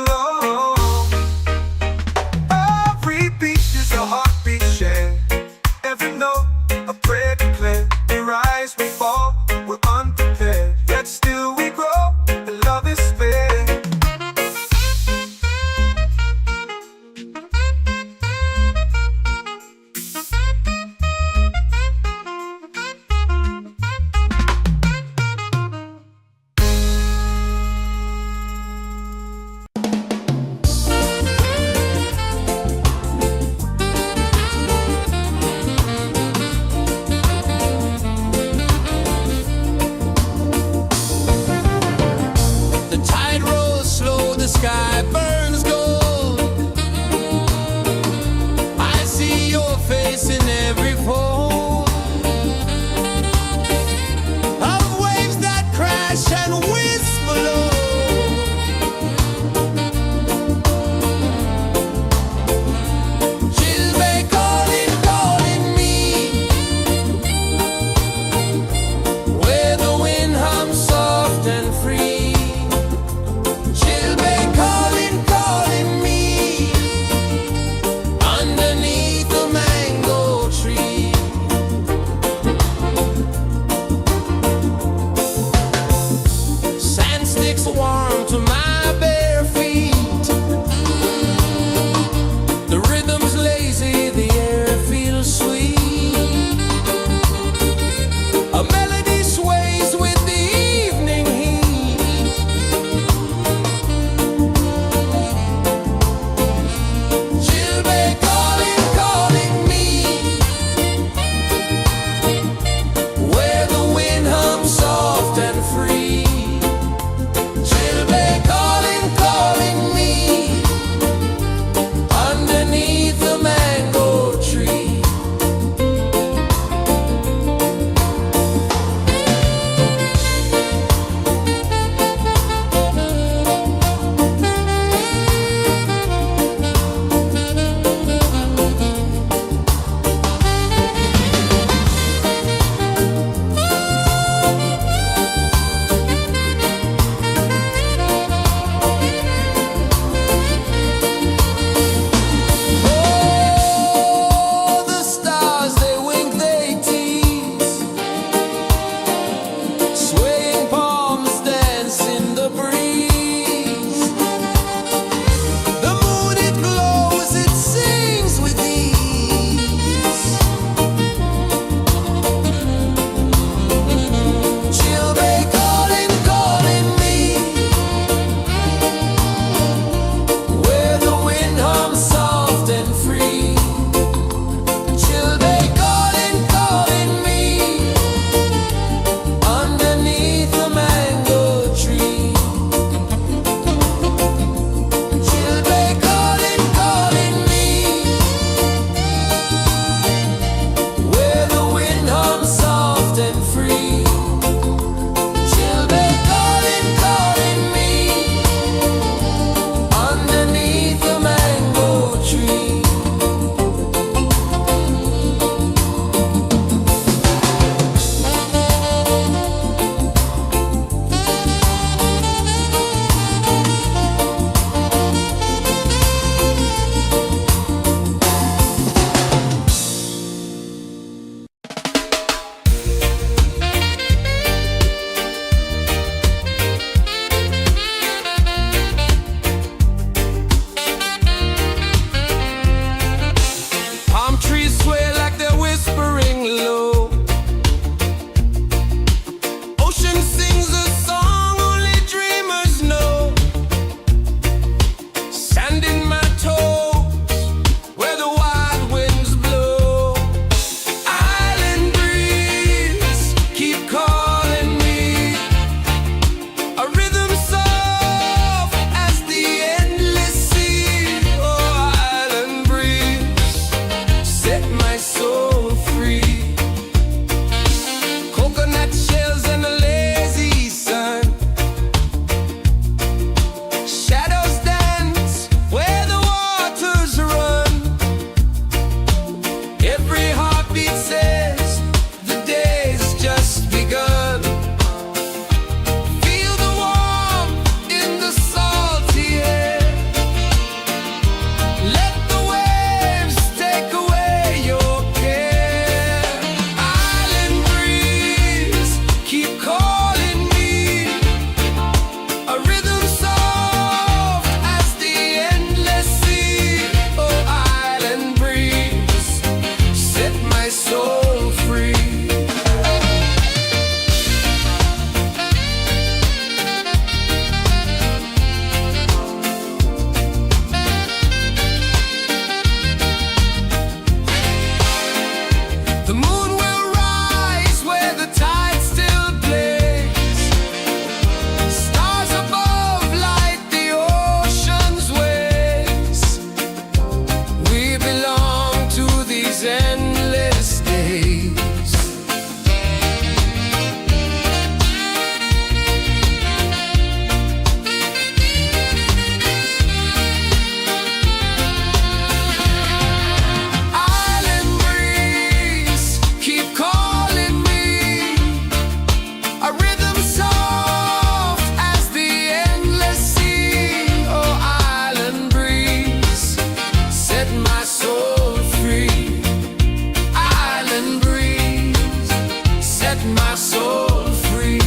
soul free.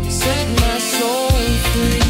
Set my soul free.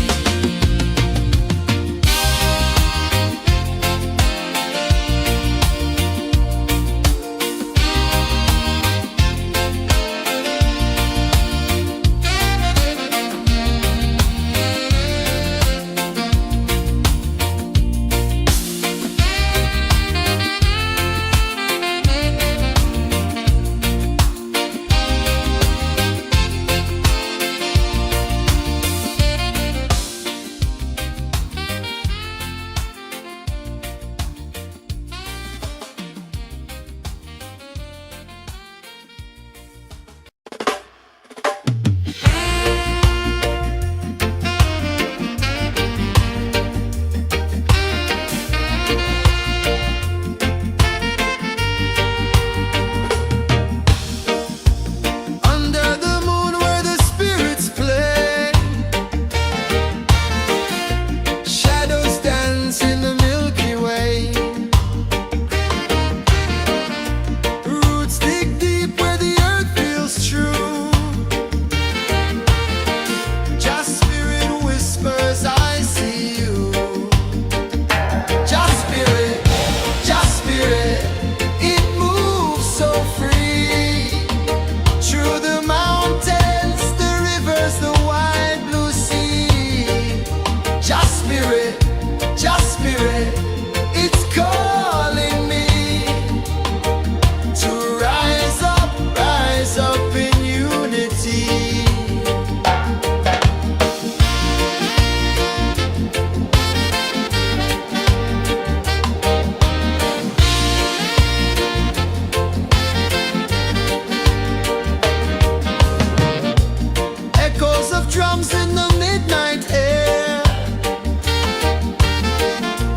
Drums in the midnight air.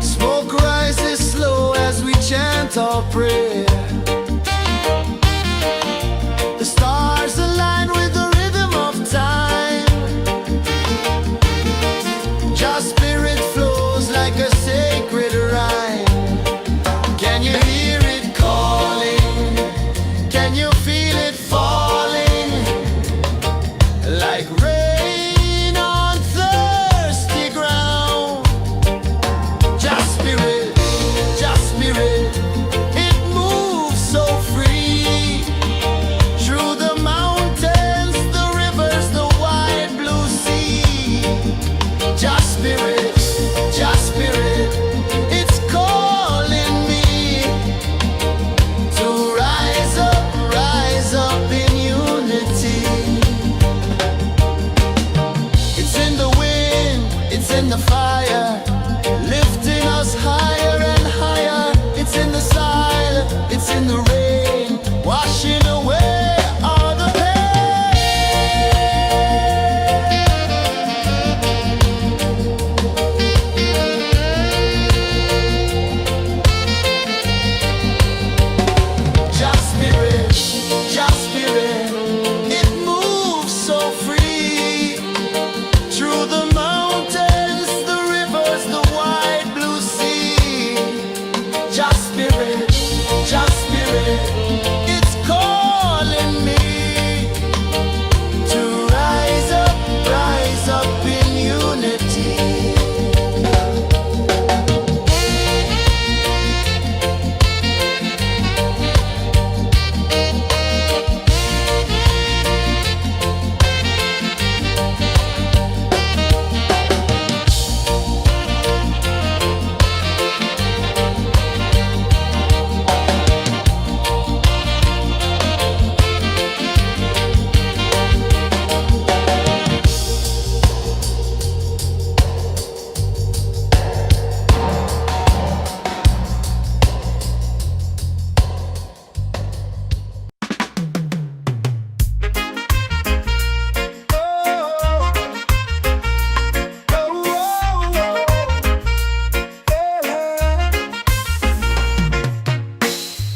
Smoke rises slow as we chant our prayer. The stars align with the rhythm of time. Just spirit flows like a sacred rhyme. Can you hear it calling? Can you feel it falling? Like rain the fire, lifting us higher and higher. It's in the silence, it's in the rain, washing away all the Just spirit, it moves so free through the mountains, the rivers, the wide blue sea. Just spirit, it's calling me to rise up in unity.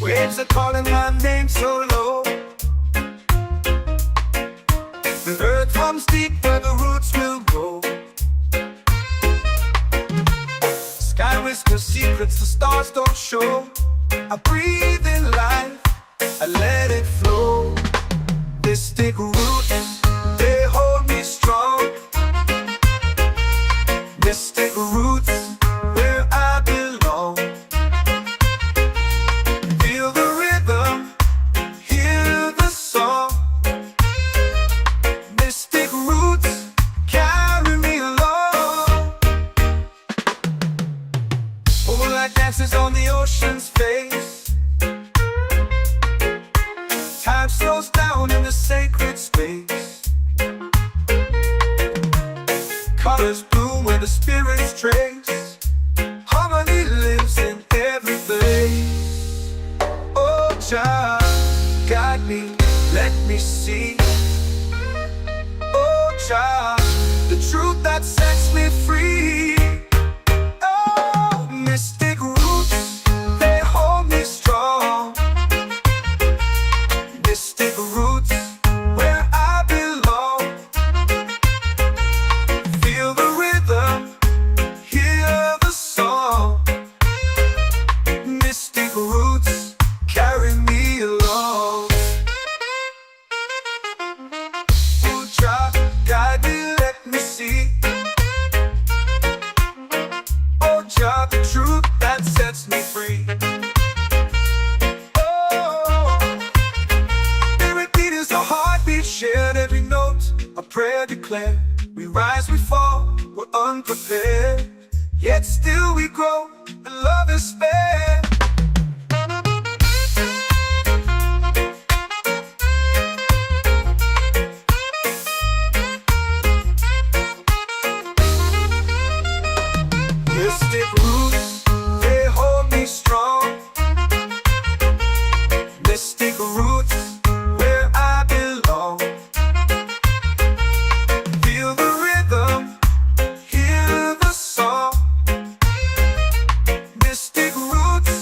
Waves are calling my name so low. The earth runs deep where the roots will grow. Sky whispers secrets the stars don't show. I breathe in life, I let let it flow. Mystic roots, they hold me strong. Mystic roots, where I belong. Feel the rhythm, hear the song. Mystic roots, carry me along. Moonlight dances on the ocean's face. Time slows down in the sacred space. Colors bloom where the spirits trace. Harmony lives in every place. Oh, Jah, guide me, let me see. Oh, Jah, the truth that sets me free. Oh, mystic roots, they hold me strong. Mystic roots, where I belong. Feel the rhythm, hear the song. Mystic roots, carry me along. Oh, Jah, guide me, let me see. Oh, Jah, the truth that sets me free. Oh, every beat is a heartbeat shared, every note a prayer declared. We rise, we fall, we're unprepared, yet still we grow, and love is spared. Mystic roots, they hold me strong. Mystic roots, where I belong. Feel the rhythm, hear the song. Mystic roots,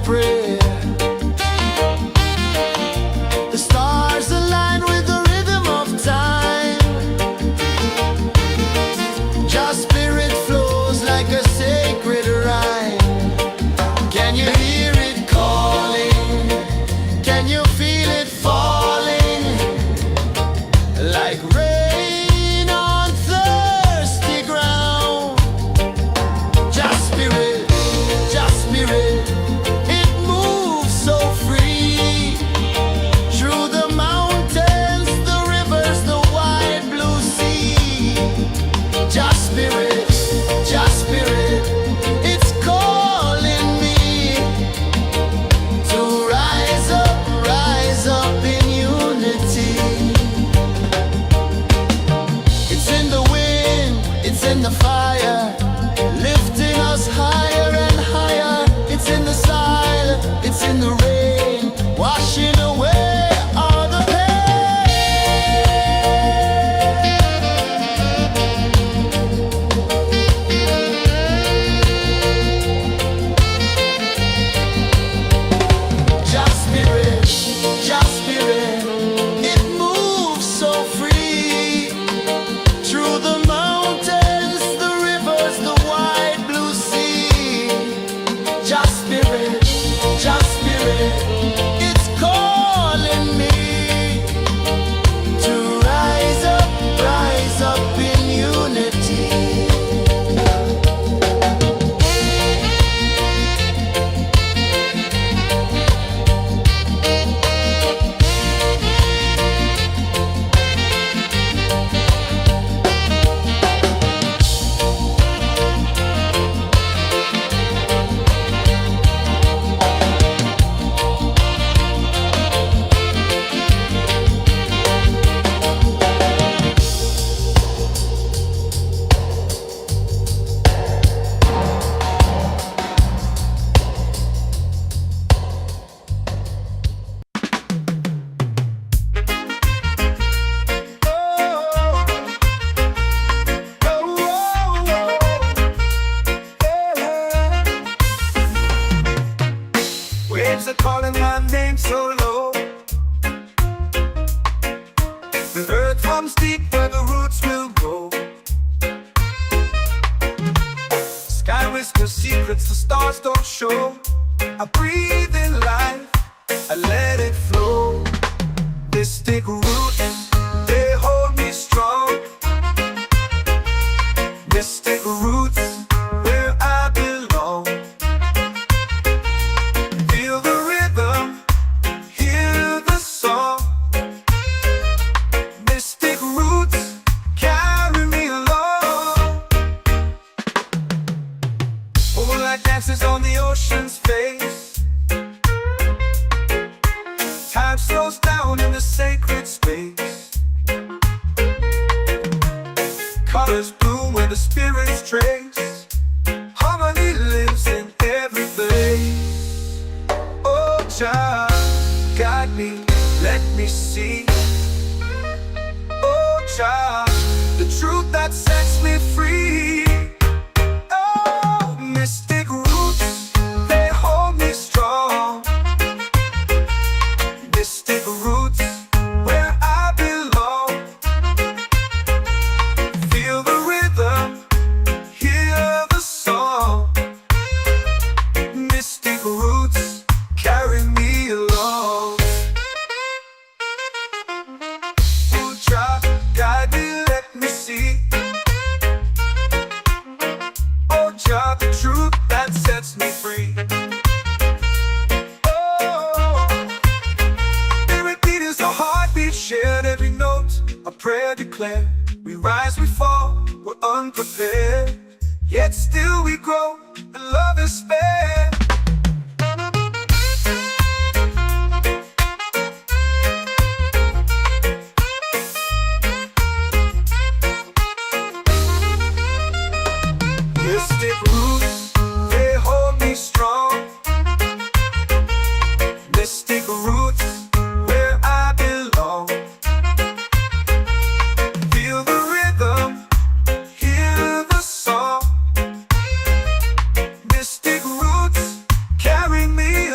prayer. The stars align with the rhythm of time. Your spirit flows like a sacred rhyme. Can you hear it calling? Can you feel it falling? Like rain on thirsty ground. Just spirit, it moves so free. Through the mountains, the rivers, the wide blue sea. Just spirit, it's calling me to rise up in unity. It's in the wind, it's in the fire, lifting us higher and higher. It's in the silence, it's in the rain, washing away all the Just spirit, it moves so free. Through the mountains, the rivers, the wide blue sea. Just spirit, it's calling me to rise up in unity. Waves are calling my name so low. The earth runs deep where the roots will go. Sky whispers secrets the stars don't show. I breathe in life, I let it flow. This take root, they hold me strong. Mystic roots, where I belong. Feel the rhythm, hear the song. Mystic roots, carry me along. Moonlight dances on the ocean's face. Time slows down in the sacred space. Colors bloom where the spirits trace. Harmony lives in every place. Oh, Jah, guide me, let me see. Oh, Jah, the truth that sets me free. Oh, mystic roots, they hold me strong. Mystic roots, where I belong. Feel the rhythm, hear the song. Mystic roots, carry me along. Oh, Jah, guide me, let me see. Oh, Jah, the truth that sets me free. Oh, spirit beat is a heartbeat shared, every note a prayer declared. We rise, we fall, we're unprepared, yet still we grow, and love is spared. Mystic roots, they hold me strong. Mystic roots, where I belong. Feel the rhythm, hear the song. Mystic roots, carry me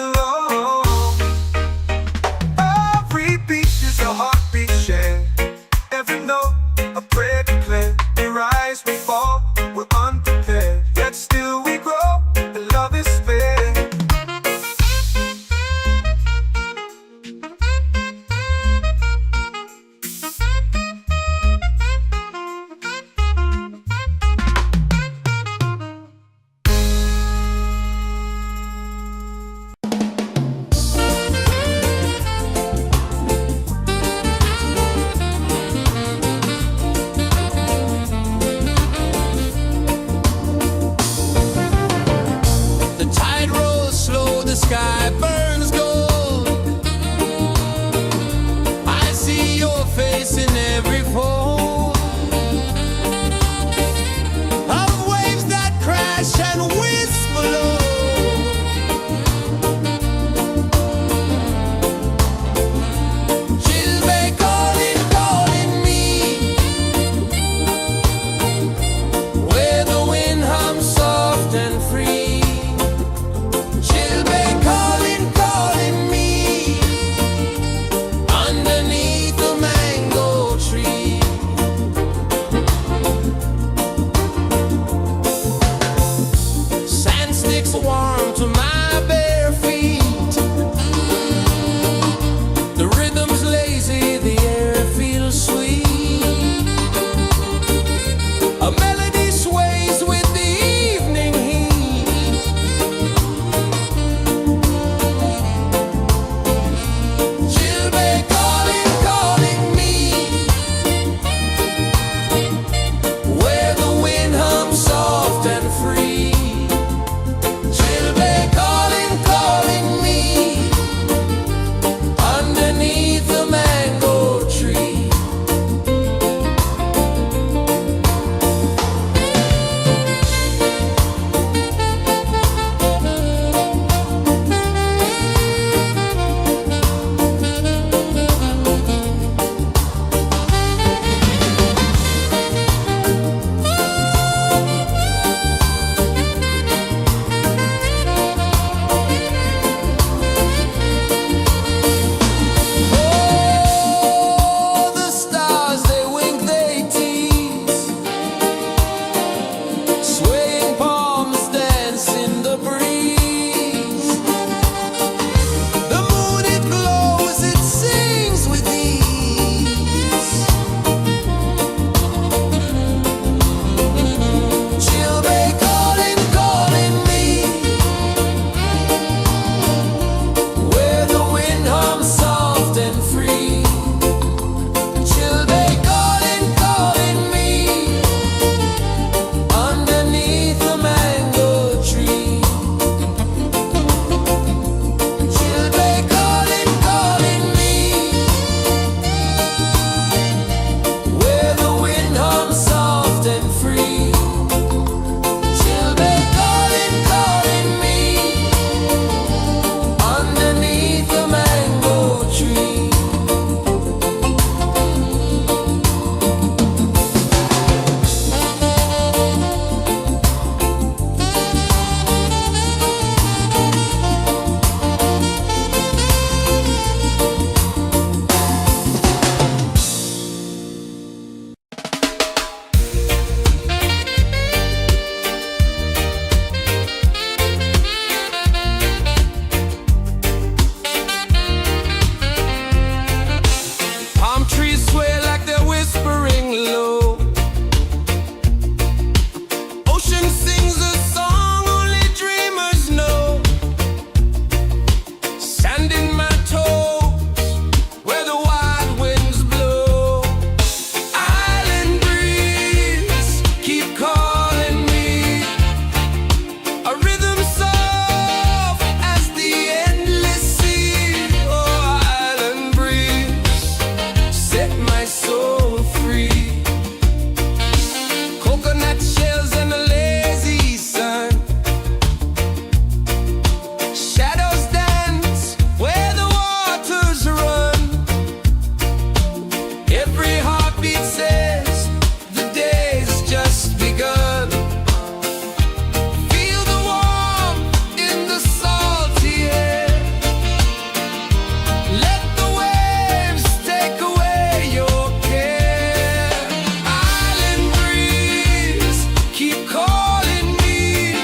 sings a song only dreamers know. Sand in my toes where the wild winds blow. Island breeze, keep calling me. A rhythm soft as the endless sea. Oh, island breeze, set my soul free. Coconut shells and a lazy sun. Shadows dance where the waters run. Every heartbeat says the day's just begun. Feel the warmth in the salty air. Let the waves take away your care. Island breeze, keep calling me.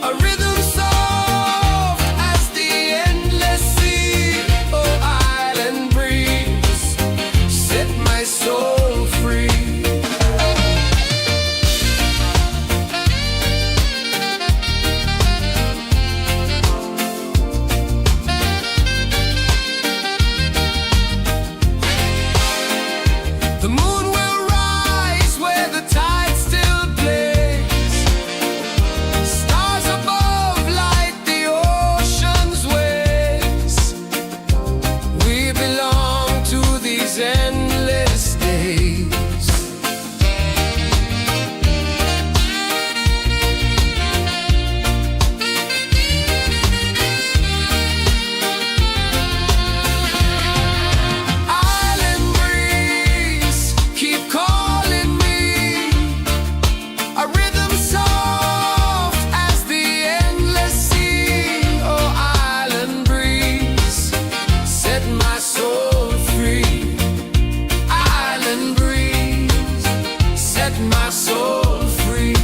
A rhythm soft as the endless sea. Oh, island breeze, set my soul free. The moon will rise where the tide still plays. Stars above light the ocean's waves. We belong to these endless days. Island breeze, keep calling me. A rhythm soft as the endless sea. Oh, island breeze, set my soul free. Island breeze, set my soul free.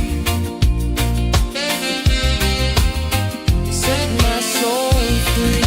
Set my soul free.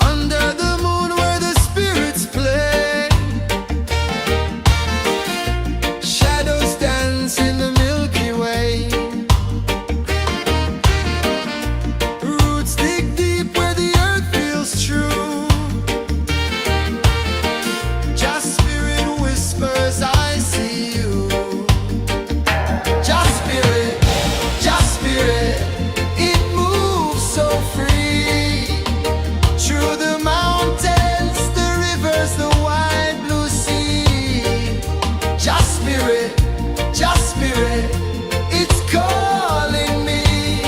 Under the moon where the spirits play. Shadows dance in the Milky Way. Roots dig deep where the earth feels true. Just spirit whispers, I see you. Just spirit, it moves so free. Through the mountains, the rivers, the wide blue sea. Just spirit, it's calling me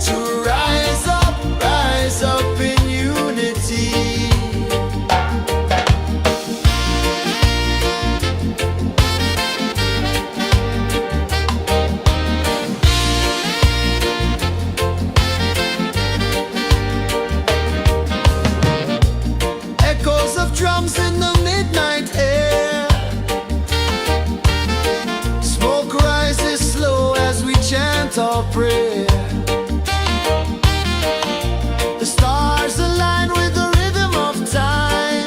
to rise up in unity. Echoes of drums in the midnight air. Smoke rises slow as we chant our prayer. The stars align with the rhythm of time.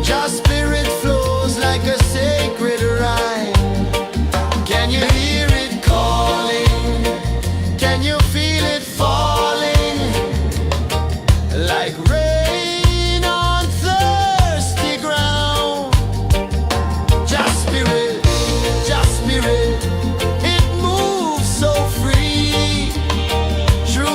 Just spirit flows like a sacred rhyme. Can you hear it calling? Can you feel it falling? Like rain on thirsty ground. Just spirit, it moves so free. Through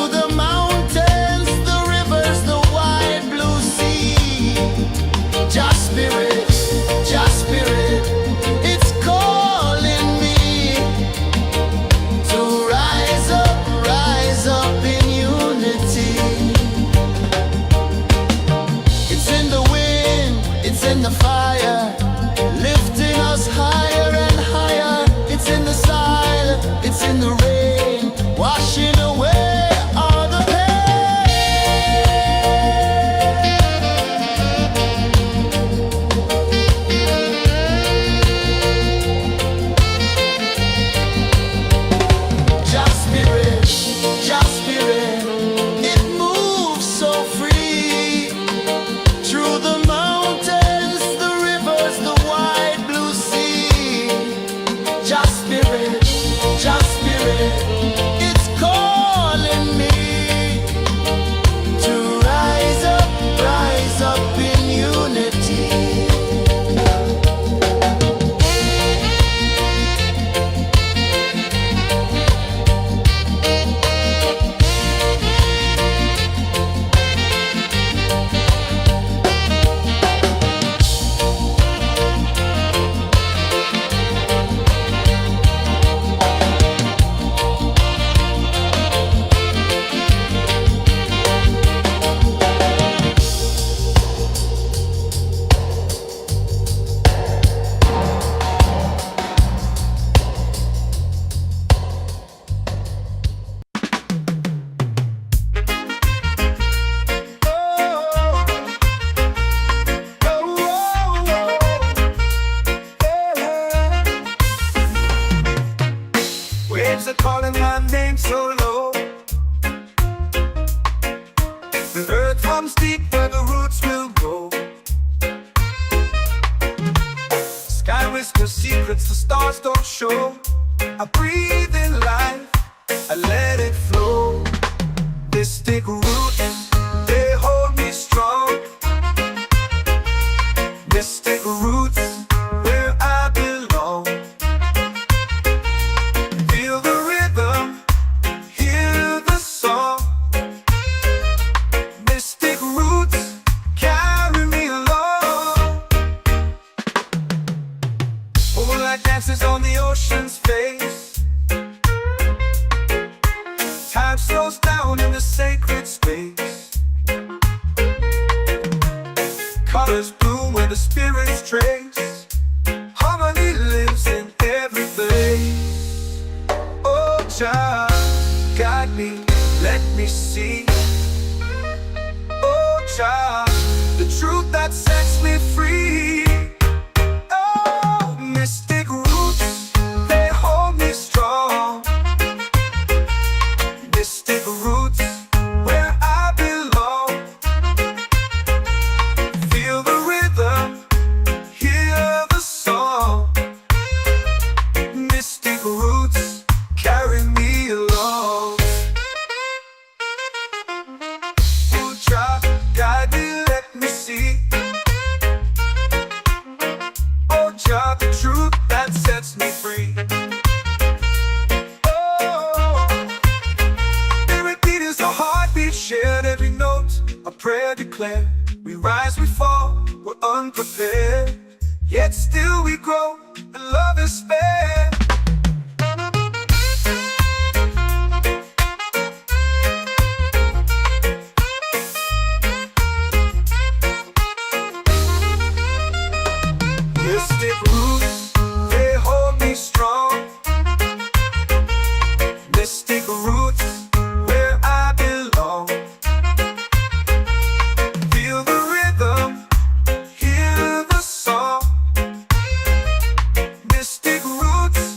runs deep where the roots will grow. Sky whispers secrets the stars don't show. I breathe in life, I let it flow. Mystic roots, they hold me strong. Mystic roots, where I belong. Feel the rhythm, hear the song. Mystic roots, carry me along. Moonlight dances on the ocean's face. Time slows down in the sacred space. Colors bloom where the spirits trace. Harmony lives in every place. Oh, child, guide me, let me see. Oh, child, the truth that sets me free. Oh, mystic roots, they hold me strong. Mystic roots, where I belong. Feel the rhythm, hear the song. Mystic roots, carry me along. Ooh, child, guide me, let me see. Oh, child, the truth that sets me free. Shared every note, a prayer declared. We rise, we fall, we're unprepared. Yet still we grow, and love is spared. Mystic roots, they hold me strong. Mystic roots, where I belong. Feel the rhythm, hear the song. Mystic roots,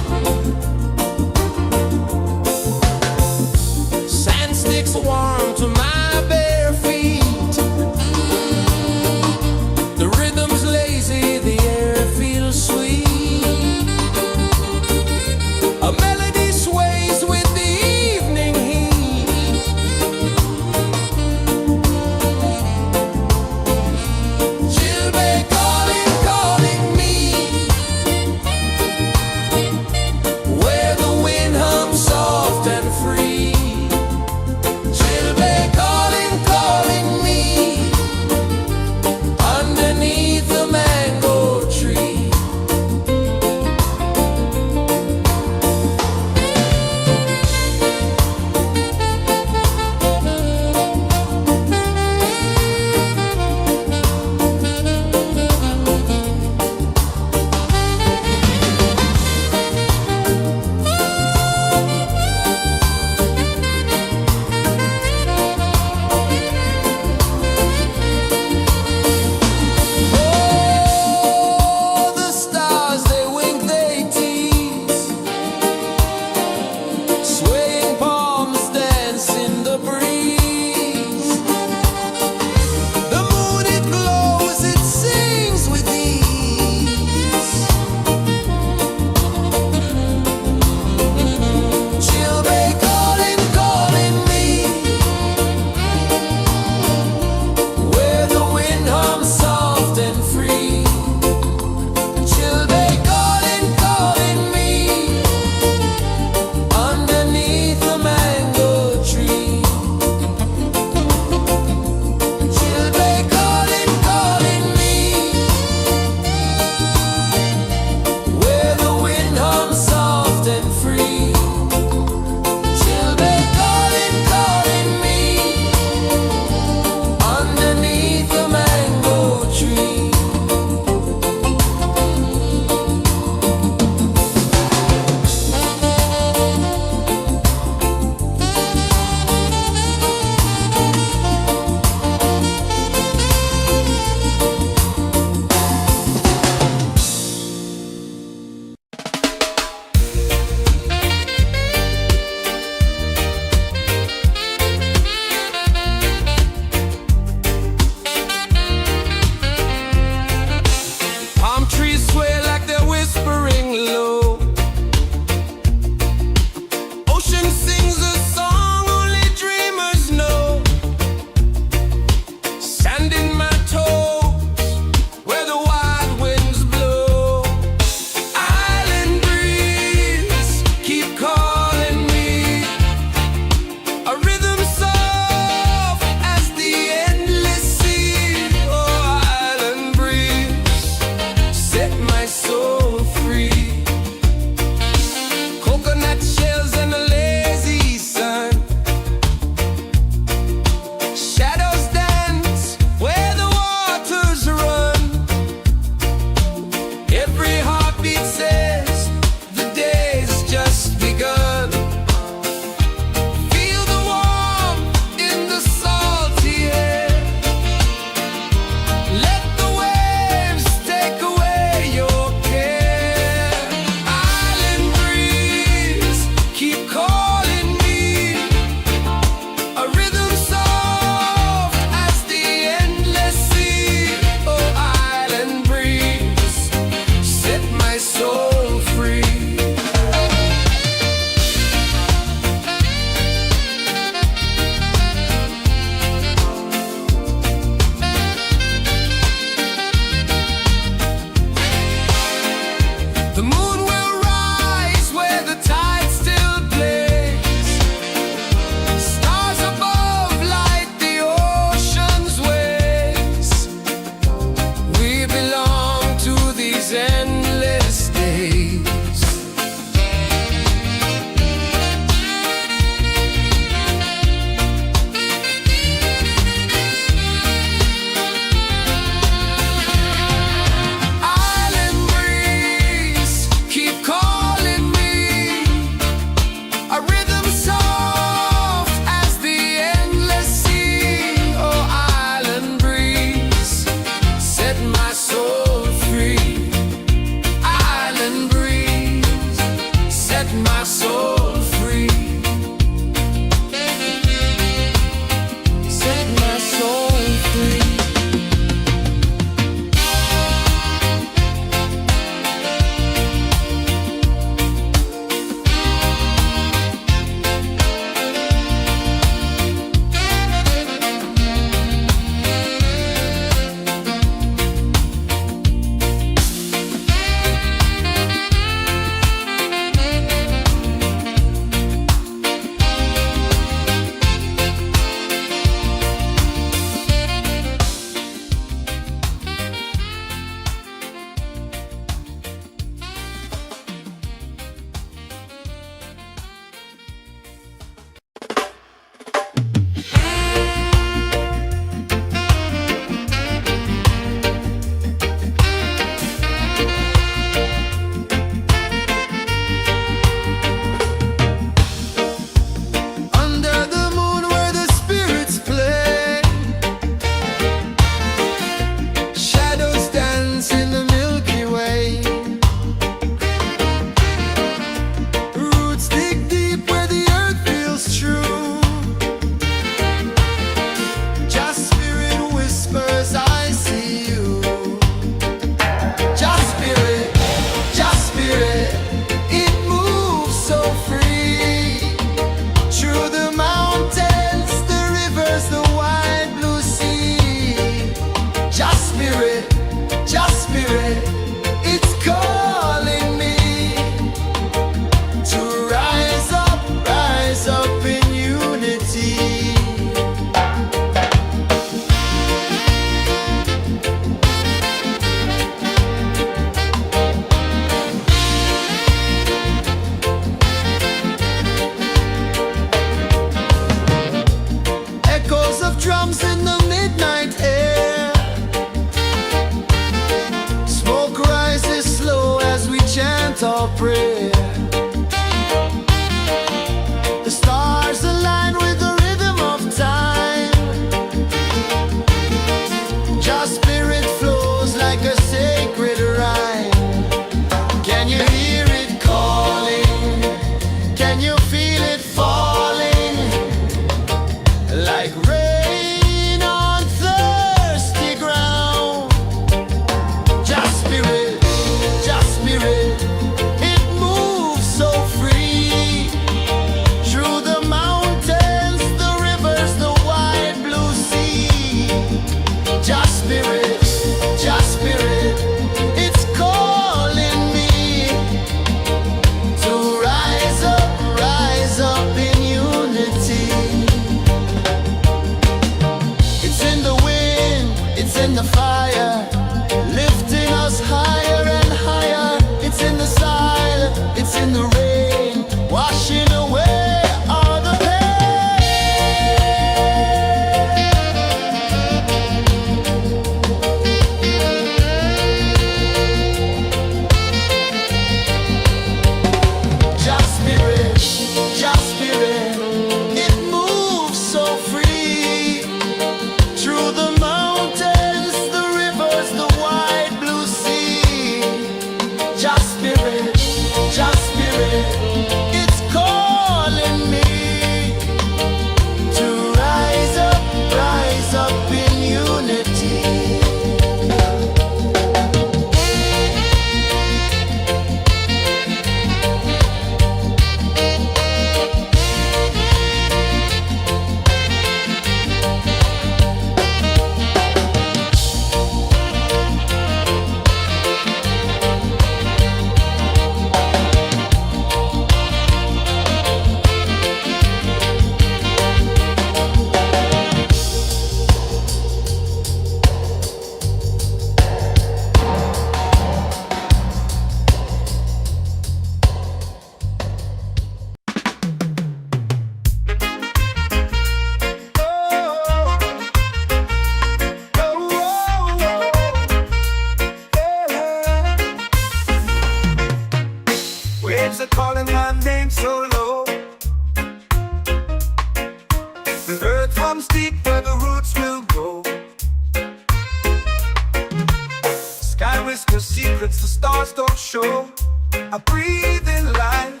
whisper secrets the stars don't show. I breathe in life,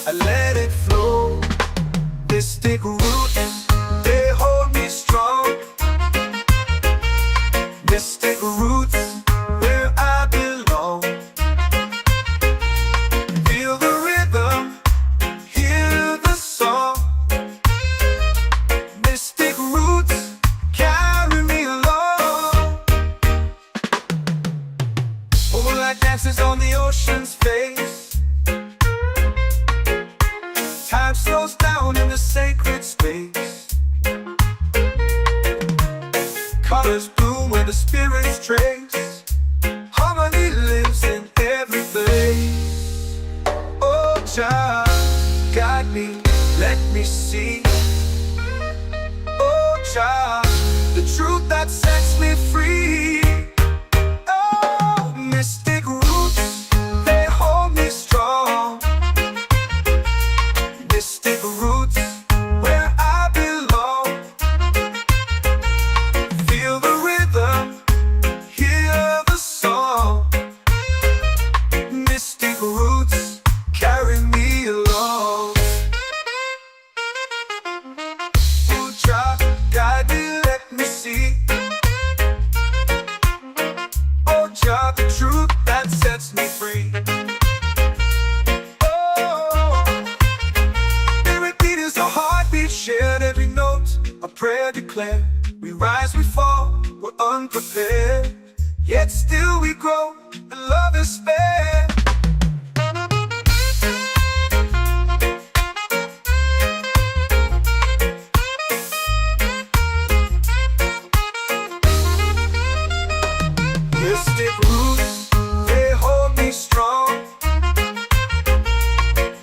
I let it flow. Mystic roots, they hold me strong. Mystic roots, where I belong. Feel the rhythm, hear the song. Mystic roots, carry me along. Moonlight dances on the ocean's face. Time slows down in the sacred space. Colors bloom where the spirits trace. Harmony lives in every place. Oh, child, guide me, let me see. Oh, child, the truth that sets me free. Oh, mystic roots, they hold me strong. Mystic roots, where I belong. Feel the rhythm, hear the song. Mystic roots, carry me along. Oh, child, guide me, let me see. Oh, child, the truth that sets me free. Oh, every beat is a heartbeat shared, every note a prayer declared. We rise, we fall, we're unprepared, yet still we grow, and love is spared. Mystic roots, they hold me strong.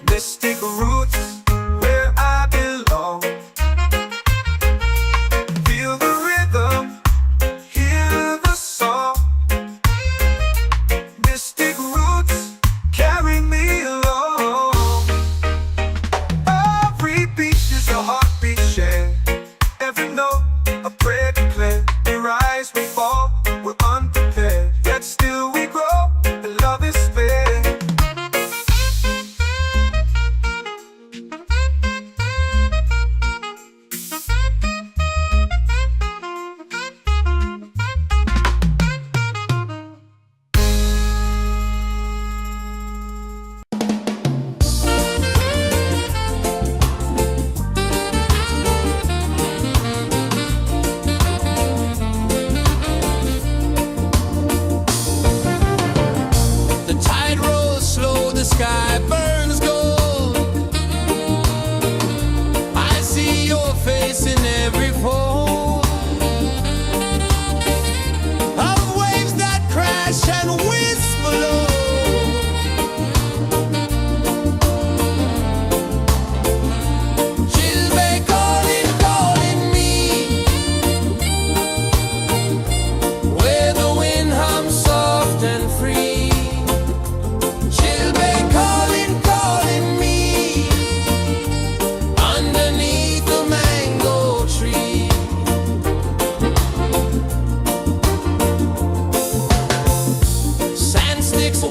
Mystic roots, where I belong. Feel the rhythm, hear the song. Mystic roots, carry me along. Every beat is a heartbeat shared, every note a prayer declared. We rise, we fall, we're unprepared, yet still we grow, and love is spared. The tide rolls slow, the sky burns gold. I see your face in every fold of waves that crash and whisper low. She'll be calling, calling me, where the wind hums soft and free. She'll be calling, calling me, underneath the mango tree. Sand sticks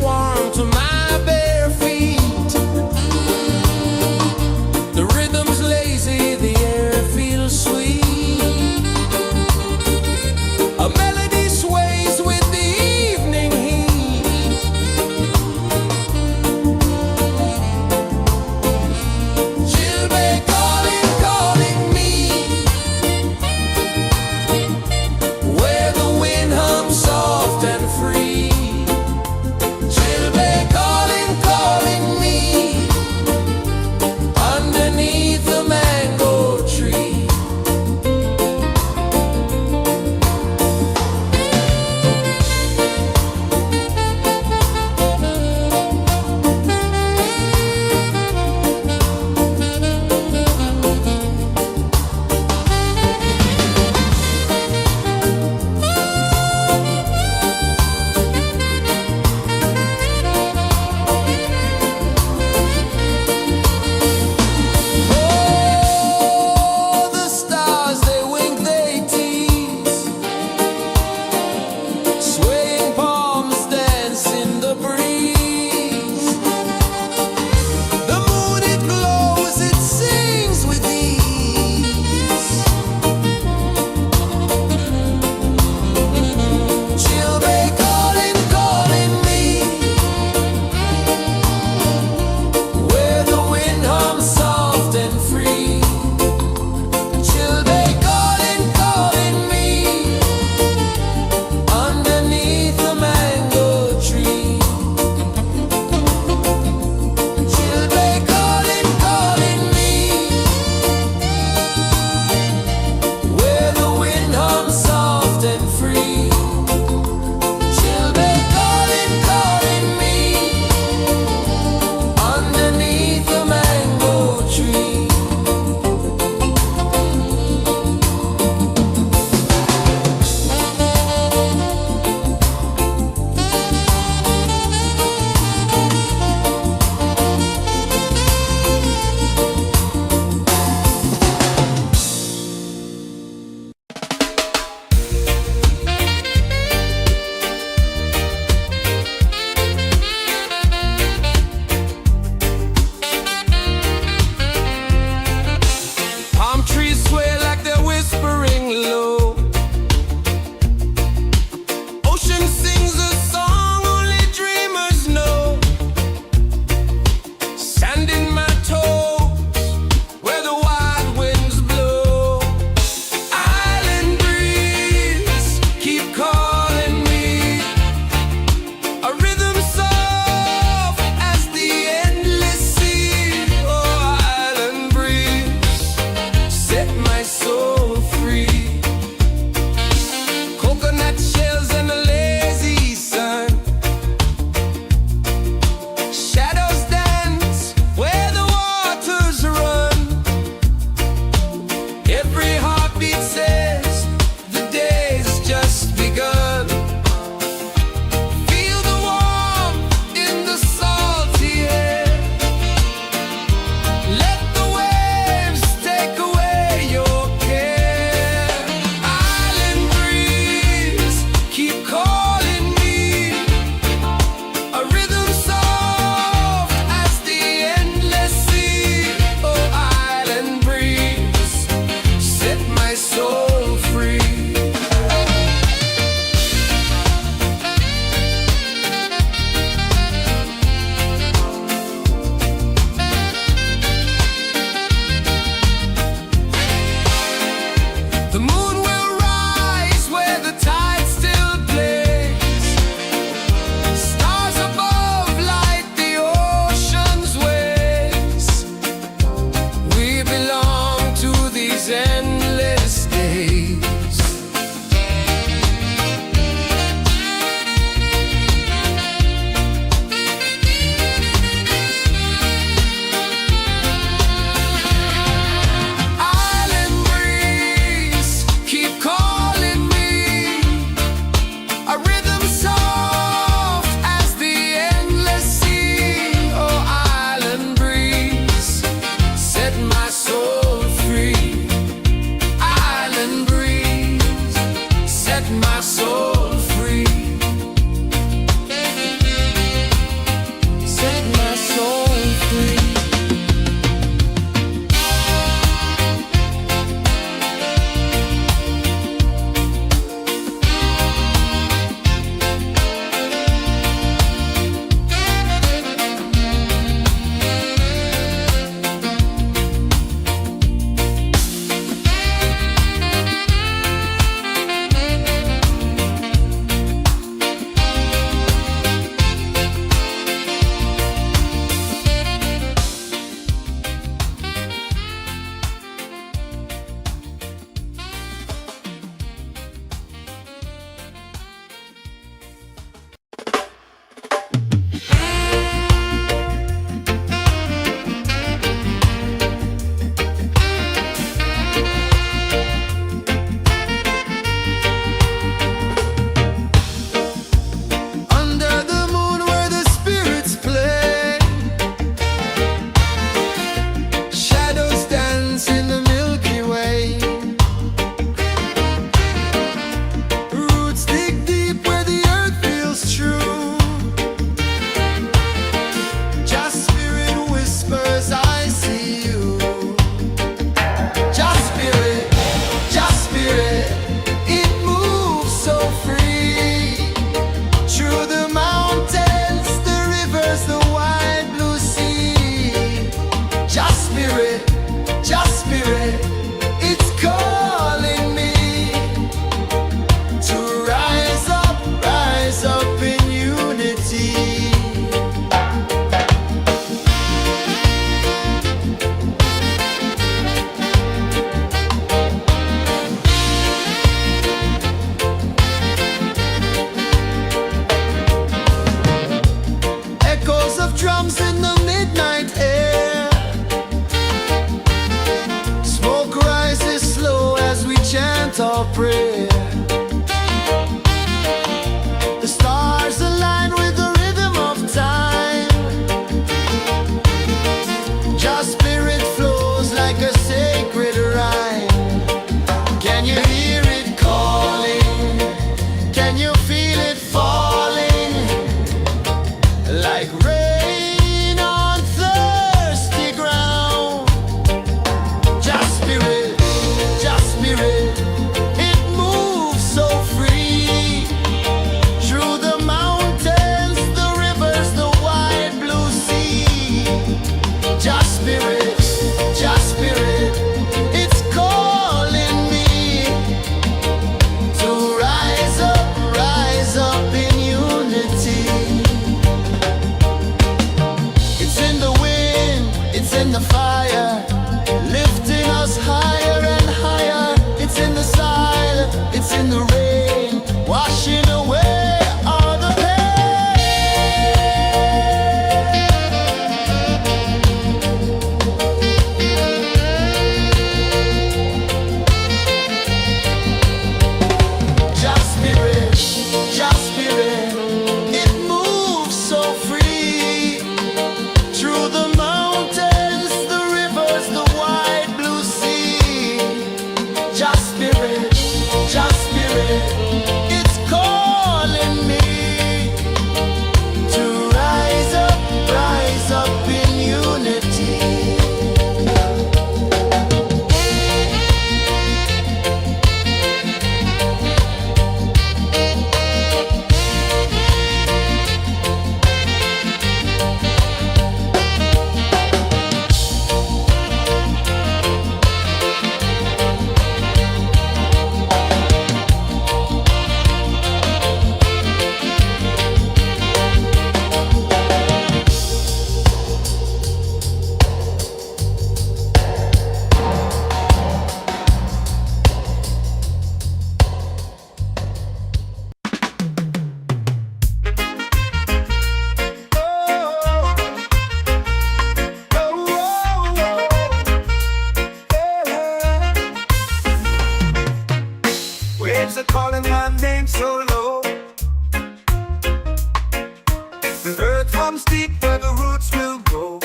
The earth hums deep where the roots will grow.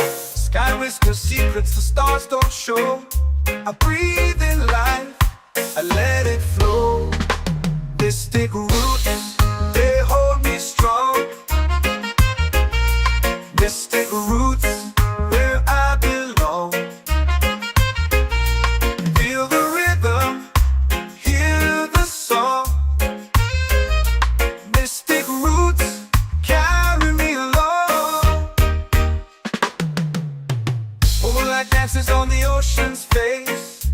Sky whispers secrets the stars don't show. I breathe in life, I let it flow. This take root, they hold me strong. This take roots where I belong. Feel the rhythm, hear the song. Mystic roots carry me along. Moonlight dances on the ocean's face.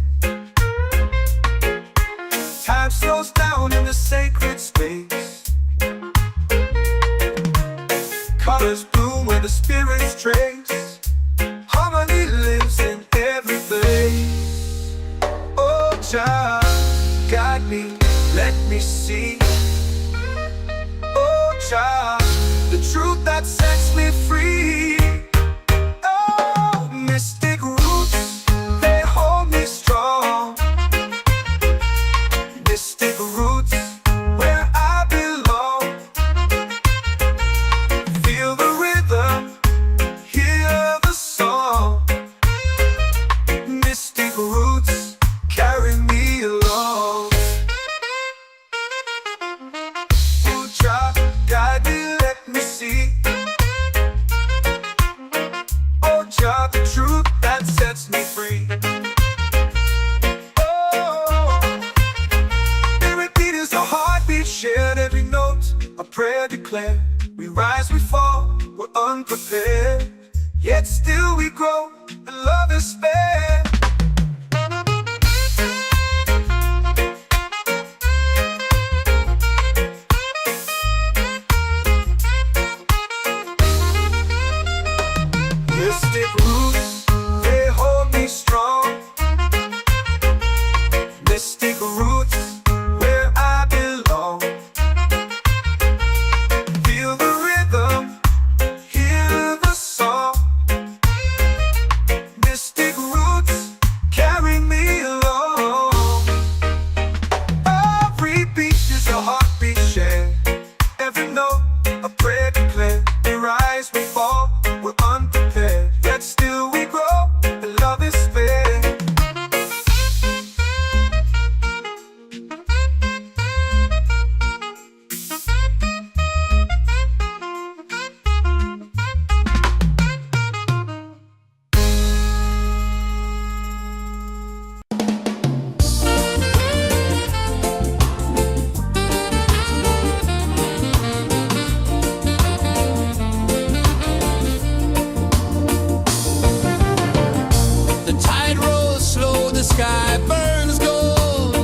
Time slows down in the sacred space. Colors bloom where the spirits trace. Harmony lives in every place. Oh, Jah, guide me, let me see. Oh, Jah, the truth that sets me free. Oh, mystic roots, they hold me strong. Mystic roots, where I belong. Feel the rhythm, hear the song. Mystic roots carry me along. Oh, Jah, guide me, let me see. Oh, Jah, the truth that sets me free. Oh, spirit beat is a heartbeat shared, every note a prayer declared. We rise, we fall, we're unprepared, yet still we grow, and love is spared. Mystic roots, they hold me strong. Mystic roots, where I belong. Feel the rhythm, hear the song. Mystic roots carry me along. Every beat is a heartbeat shared, every note a prayer declared. We rise, we fall, we're unprepared, yet still we grow, and love is spared. The tide rolls slow, the sky burns gold.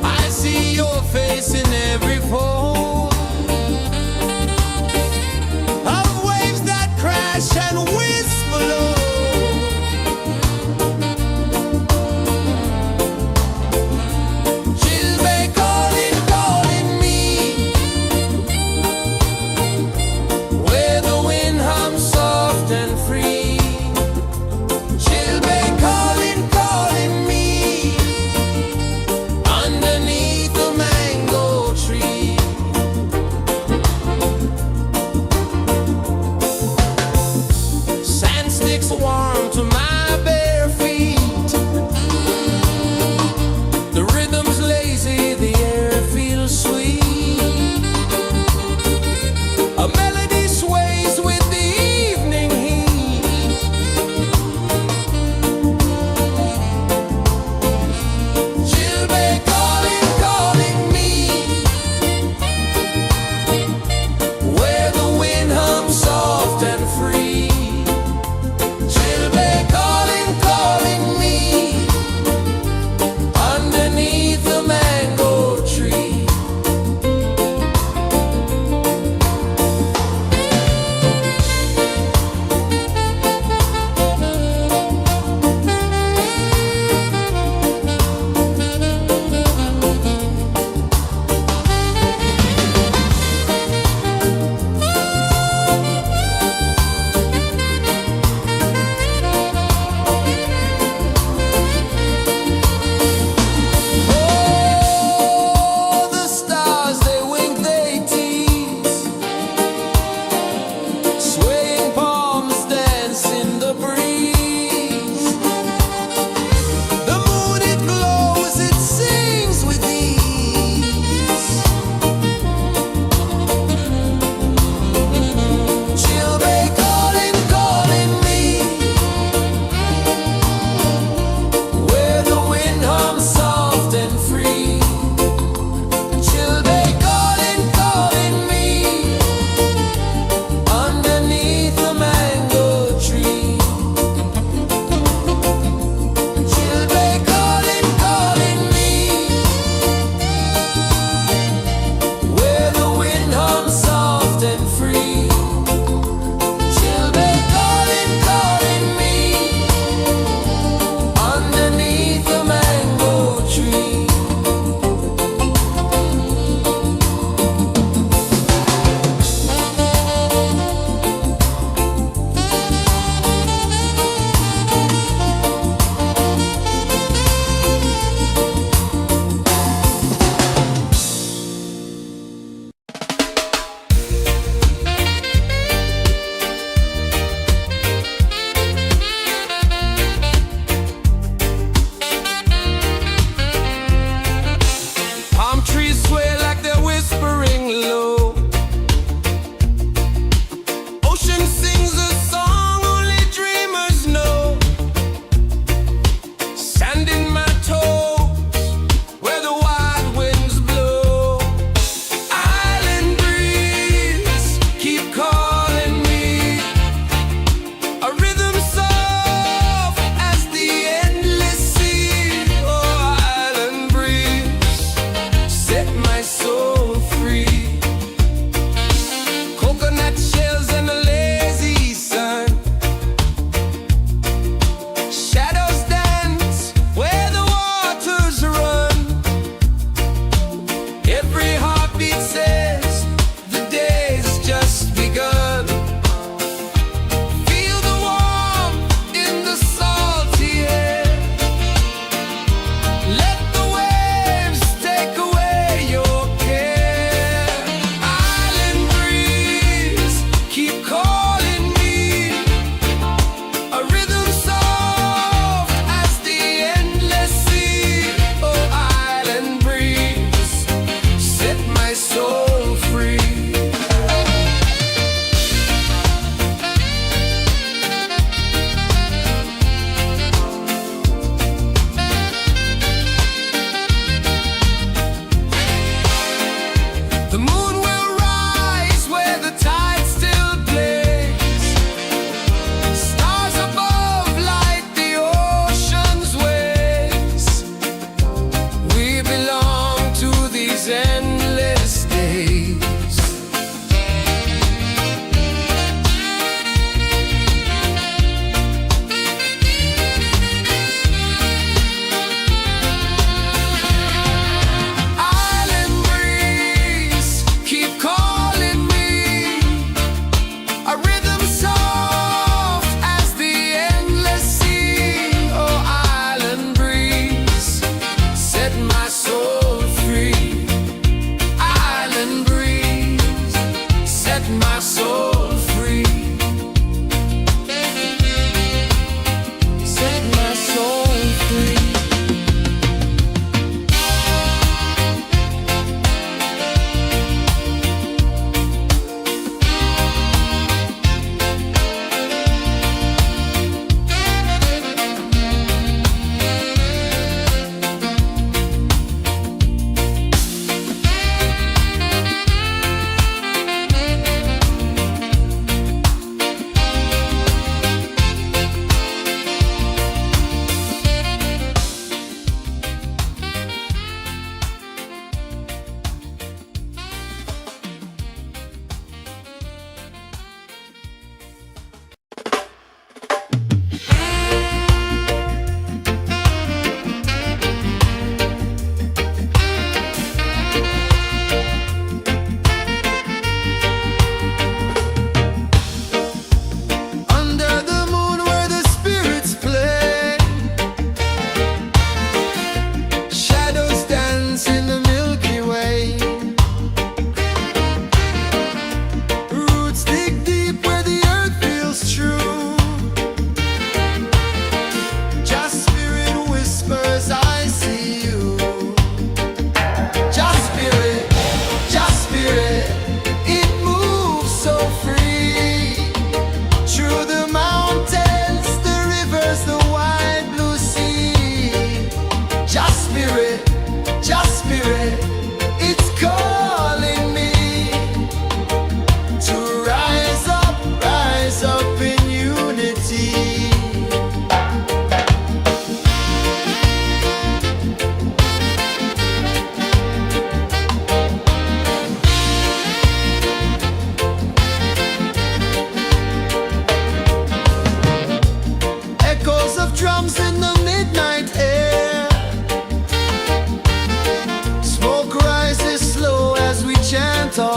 I see your face in every fold of waves that crash and whisper low. Chilbay calling, calling me, where the wind hums soft and free. Chilbay calling, calling me, underneath the mango tree.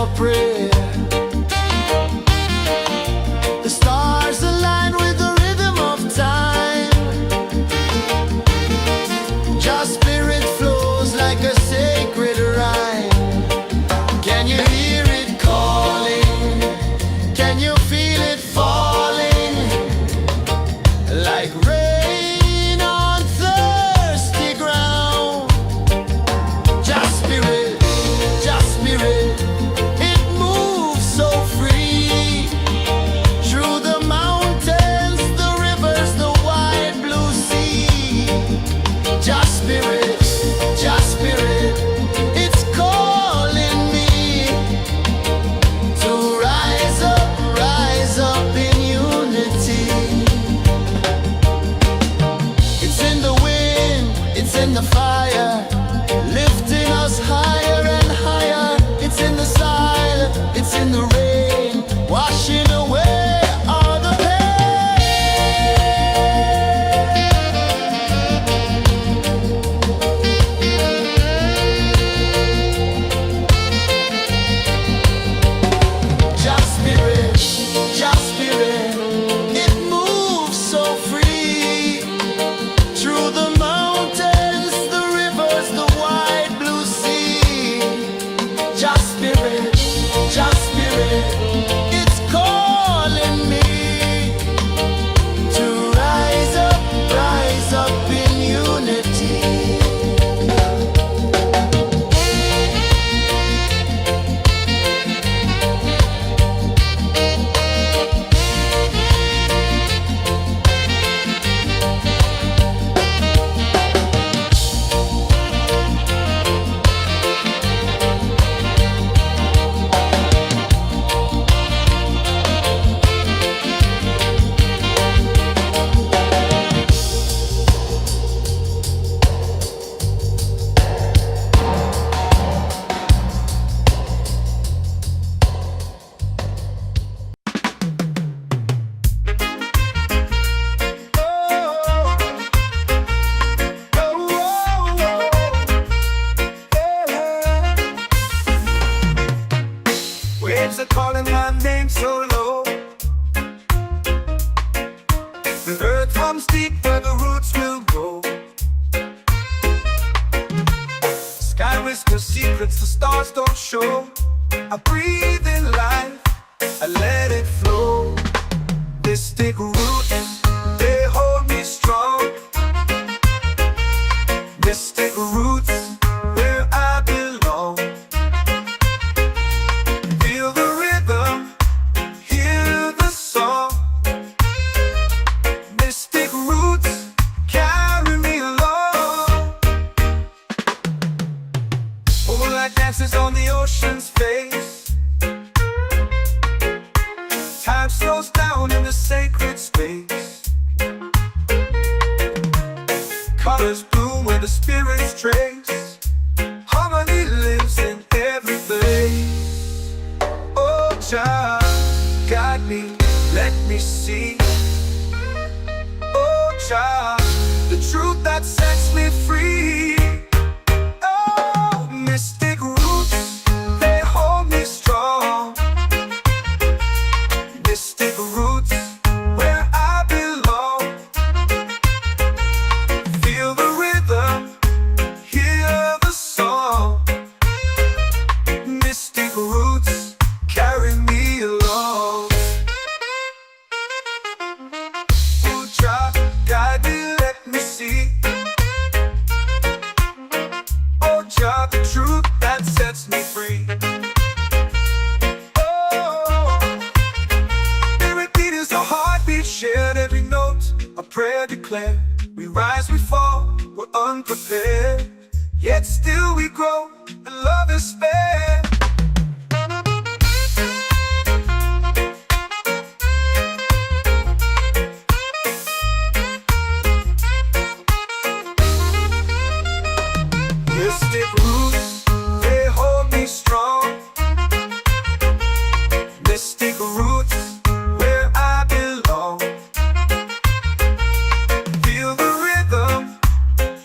our prayer. The stars align with the rhythm of time. Your spirit flows like a sacred rhyme. Can you hear it calling? Can you feel it falling? Like rain on thirsty ground. Just spirit, it moves so free. Through the mountains, the rivers, the wide blue sea. Just spirit, it's calling me to rise up in unity. It's in the wind, it's in the fire, lifting us higher and higher. It's in the silence, it's in the rain, washing away all the Just spirit, it moves so free. Through the mountains, the rivers, the wide blue sea. Just spirit, it's calling me to rise up in unity. Waves are calling my name so low. The earth hums deep where the roots will go. Sky whispers secrets the stars don't show. I breathe in life, I let it flow. Mystic roots, they hold me strong. Mystic roots, where I belong. Feel the rhythm, hear the song. Mystic roots, carry me along. Moonlight dances on the ocean's face. Time slows down in the sacred space. Colors bloom where the spirits trace. Harmony lives in every face. Oh, child, guide me, let me see. Oh, child, the truth that sets me free. Oh, mystic roots, they hold me strong. Mystic roots, where I belong. Feel the rhythm, hear the song. Mystic roots, carry me along. Oh, child, guide me, let me see. Oh, child, the truth that sets me free. Oh, spirit beat is a heartbeat shared, every note a prayer declared. We rise, we fall, we're unprepared, yet still we grow, and love is spared. Mystic roots, they hold me strong. Mystic roots, where I belong. Feel the rhythm,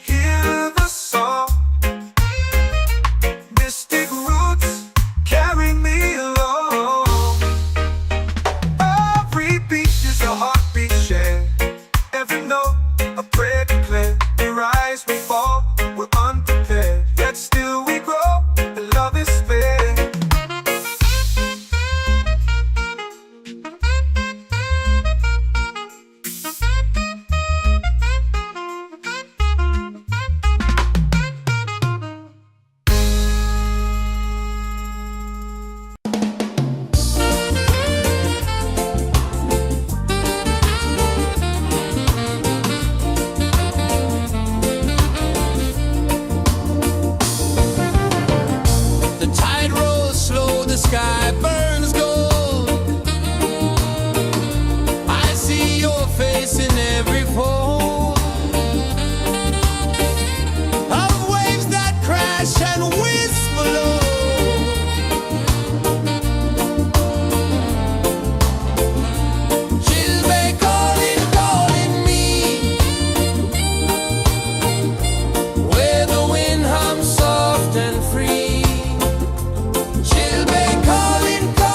hear the song. the sky burns gold. I see your face in every fold of waves that crash and whisper low. She'll be calling, calling me where the wind hums soft and free. She'll be calling, calling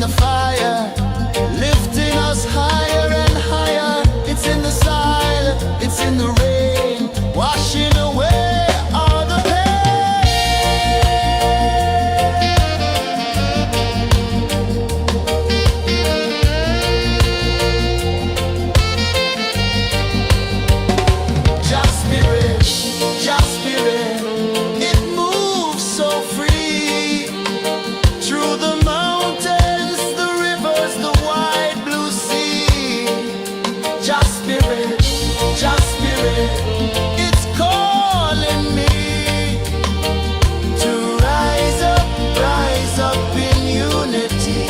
in the fire, lifting us higher and higher. It's in the silence, it's in the rain, washing away all the pain. Just spirit, it moves so free through the mountains, the rivers, the wide blue sea. Just spirit, it's calling me to rise up in unity.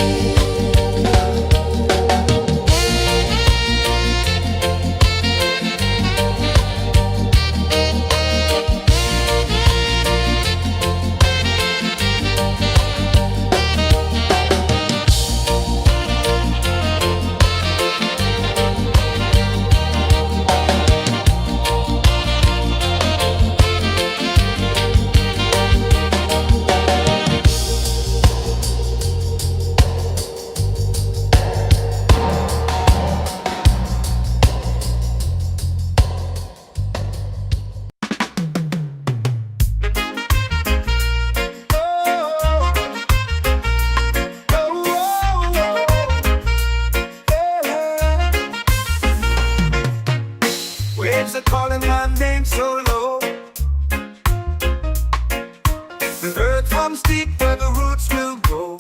Waves are calling my name so low. The earth hums deep where the roots will go.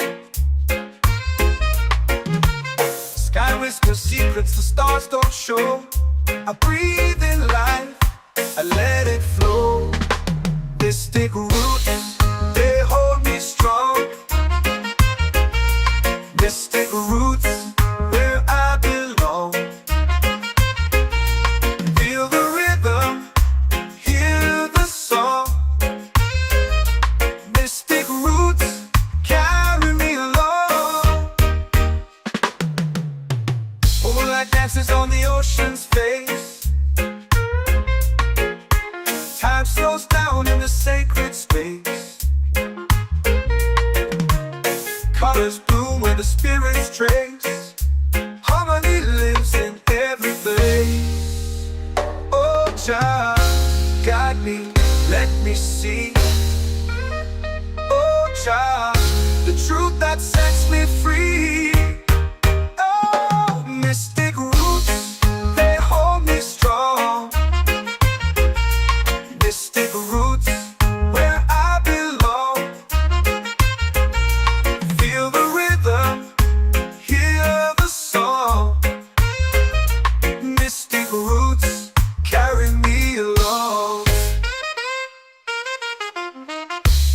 Sky whispers secrets the stars don't show. I breathe in life, I let it flow. Mystic roots, they hold me strong. Mystic roots, where I belong. Feel the rhythm, hear the song. Mystic roots, carry me along. Moonlight dances on the ocean's face. Time slows down in the sacred space. Colors bloom where the spirits trace. Harmony lives in every place. Oh, Jah, guide me, let me see. Oh, Jah, the truth that sets me free. Oh, mystic roots, they hold me strong. Mystic roots, where I belong. Feel the rhythm, hear the song. Mystic roots, carry me along.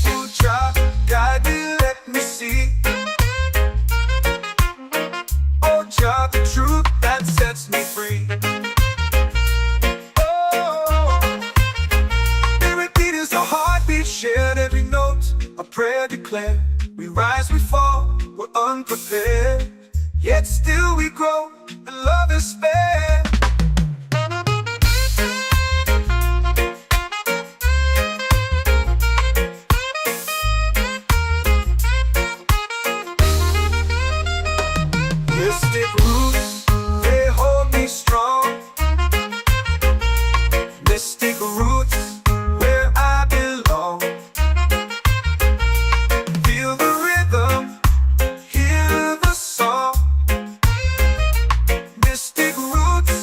Oh, Jah, guide me, let me see. Oh, Jah, the truth that sets me free. Oh, every beat is a heartbeat shared, every note a prayer declared. We rise, we fall, we're unprepared, yet still we grow, and love is spared. Mystic roots, they hold me strong. Mystic roots, where I belong. Feel the rhythm, hear the song. Mystic roots,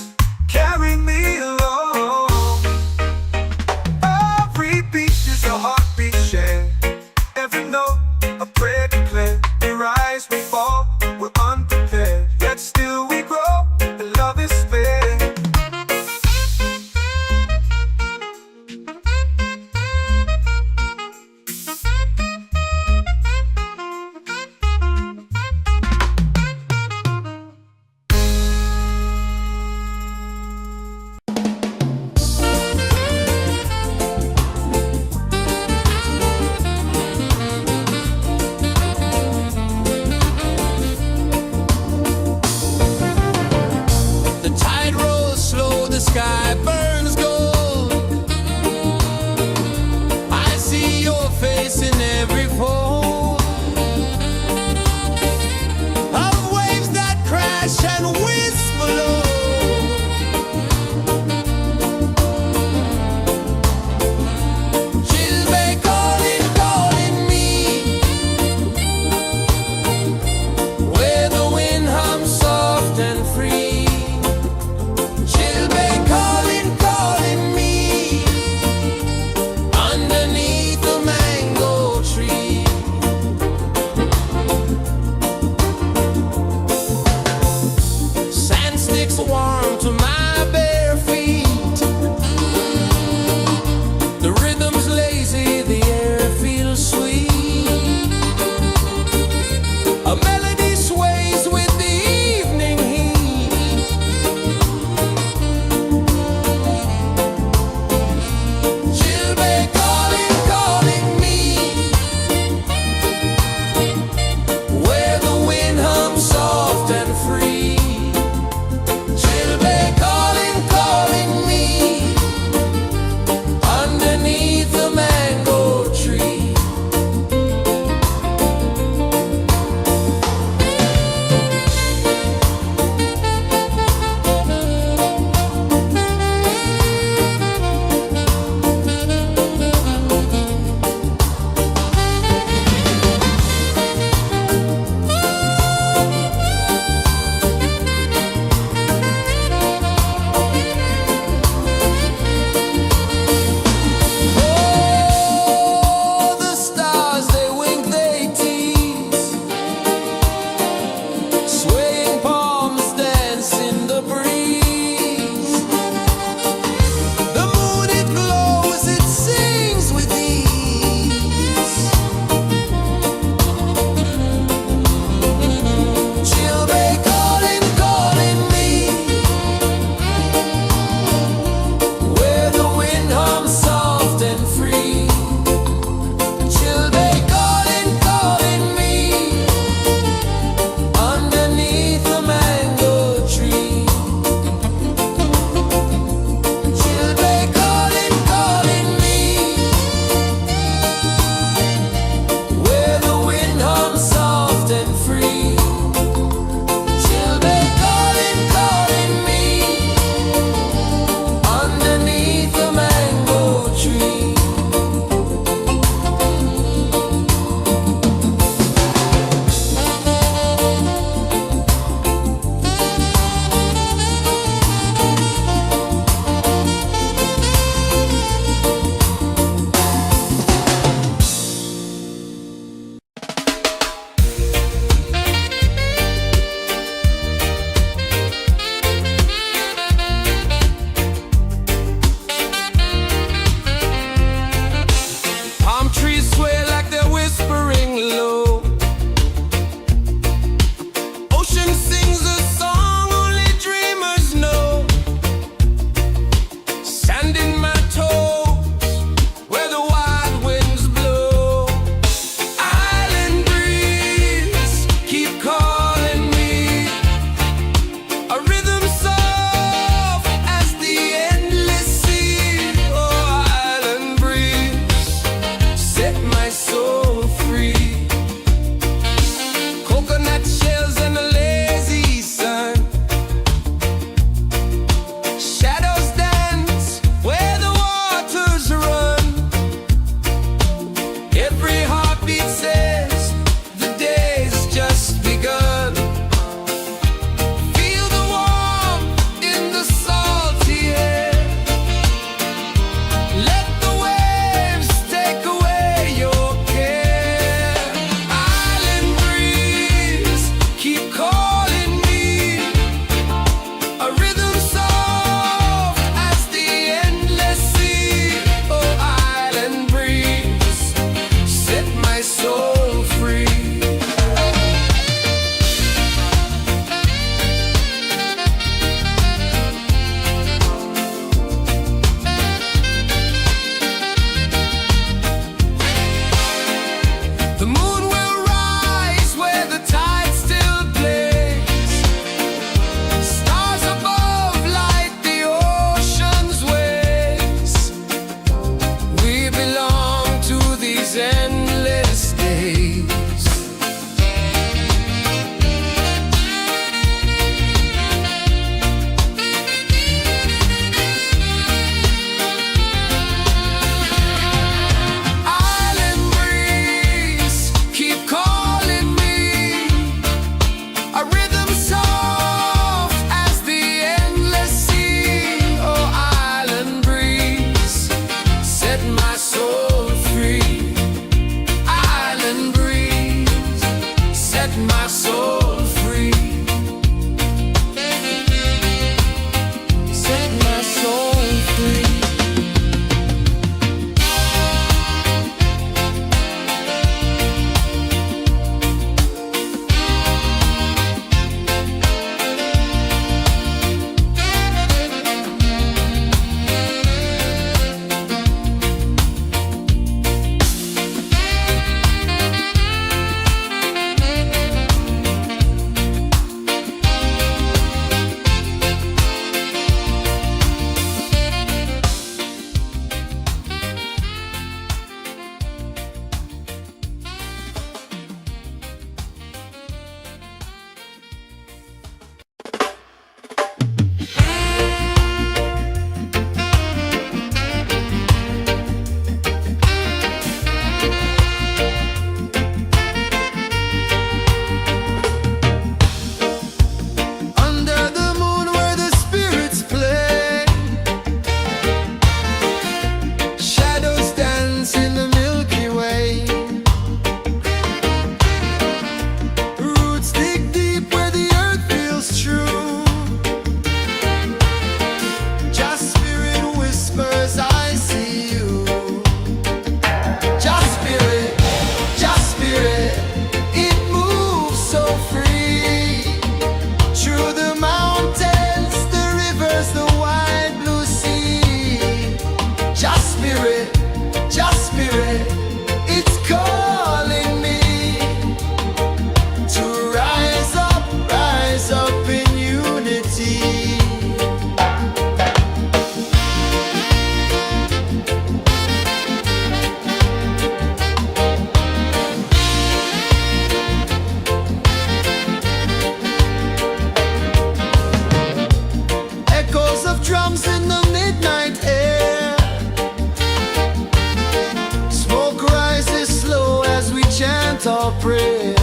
chant or pray.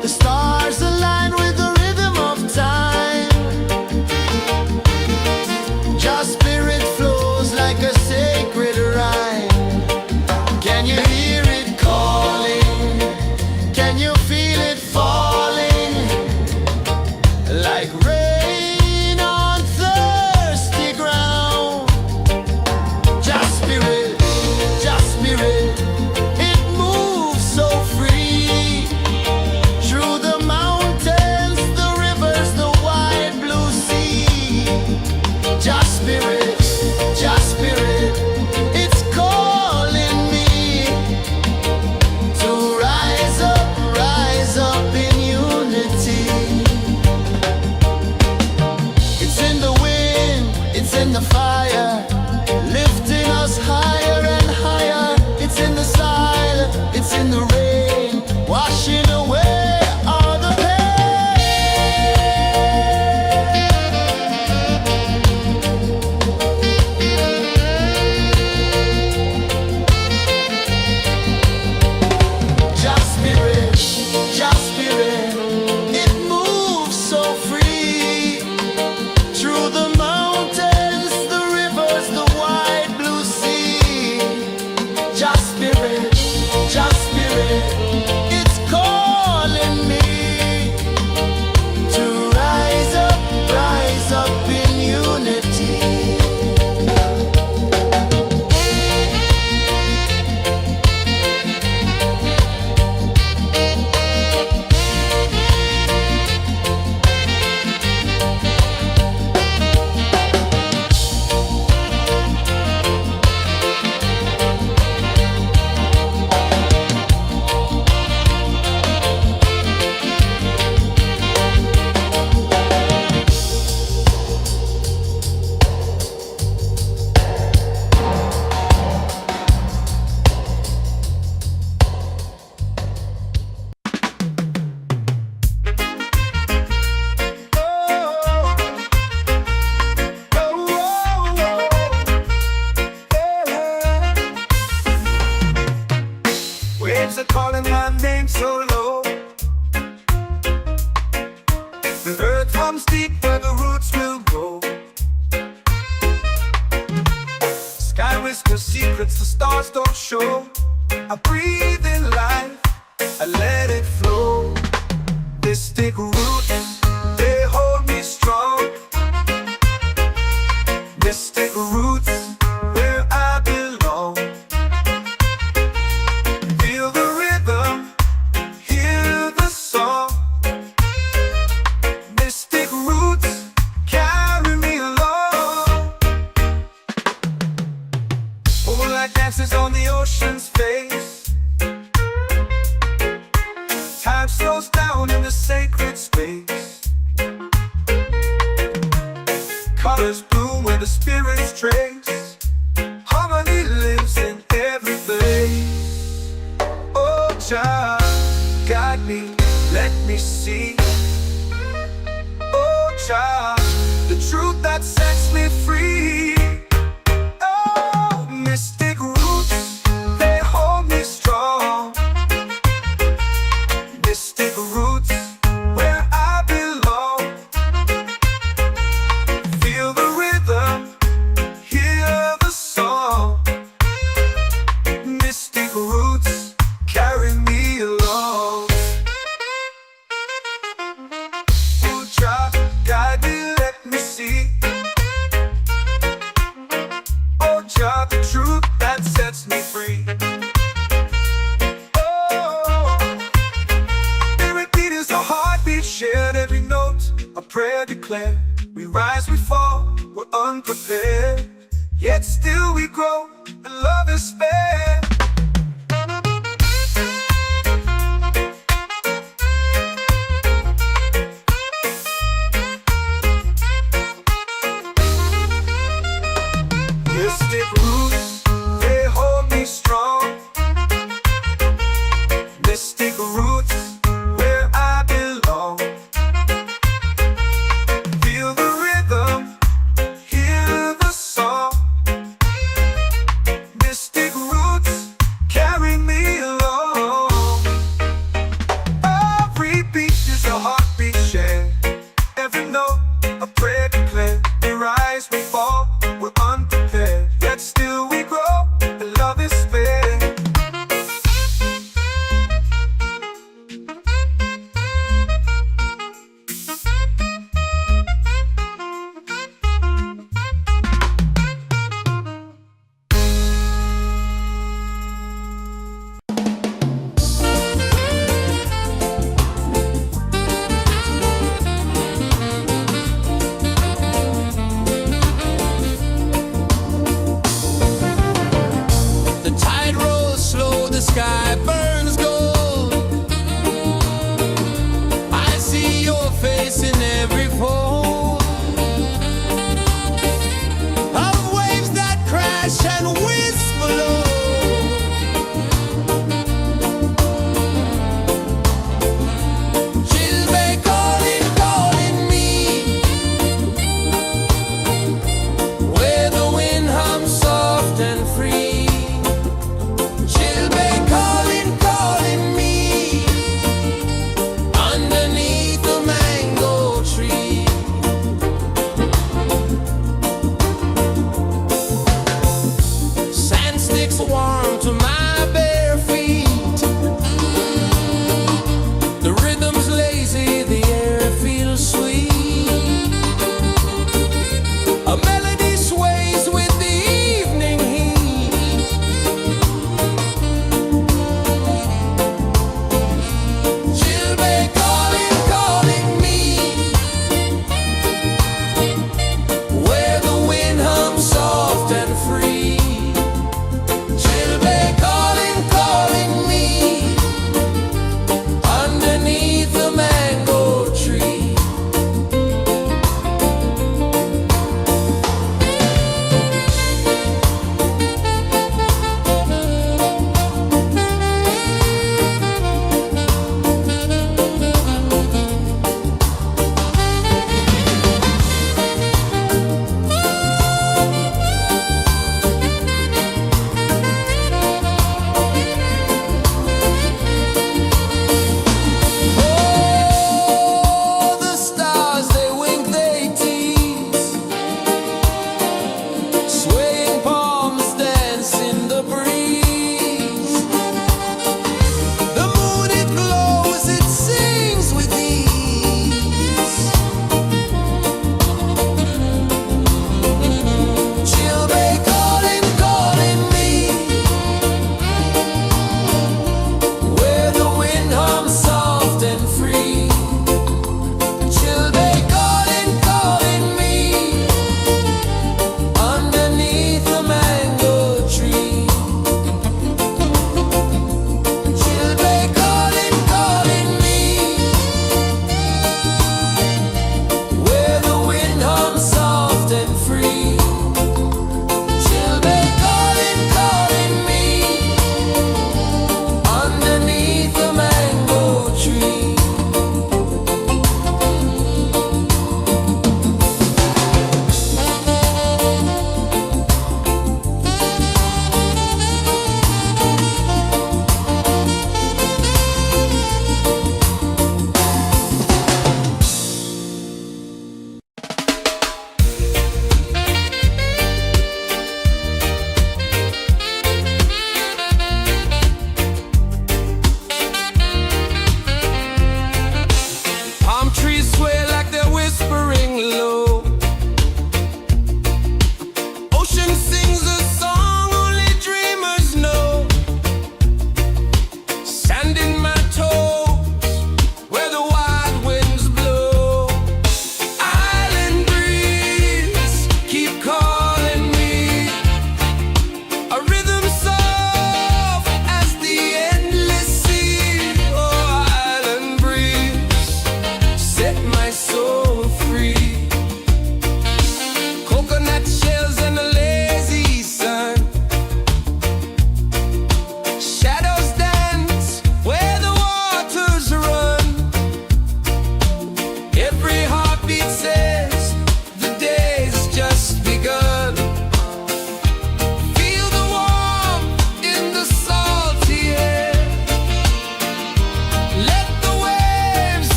The stars align with the rhythm of time. Your spirit flows like a sacred rhyme. Can you hear it calling? Can you feel it falling? Like rain on thirsty ground. Just spirit, it moves so free. Through the mountains, the rivers, the wide blue sea. Just spirit, it's calling me to rise up in unity. It's in the wind, it's in the fire, lifting us higher and higher. It's in the silence, it's in the rain, washing away all the pain. Just spirit, it moves so free. Through the mountains, the rivers, the wide blue sea. Just spirit, it's calling me to rise up in unity. Waves are calling my name so low. The earth hums deep where the roots will grow. Sky whispers secrets the stars don't show. I breathe in life, I let it flow. Mystic roots, they hold me strong. Mystic roots, where I belong. Feel the rhythm, hear the song. Mystic roots, carry me along. Moonlight dances on the ocean's face. Time slows down in the sacred space. Colors bloom where the spirits trace. Harmony lives in every place. Oh, child, guide me, let me see. Oh, child, the truth that sets me free. Oh, mystic roots, they hold me strong. Mystic roots, where I belong. Feel the rhythm, hear the song. Mystic roots, carry me along. Oh, child, guide me, let me see. Oh, child, the truth that sets me free. Oh, spirit beat is a heartbeat, shared every note, a prayer declared. We rise, we fall, we're unprepared, yet still we grow, and love is spared. Mystic roots, they hold me strong. Mystic roots, where I belong. Feel the rhythm, hear the song. Mystic roots,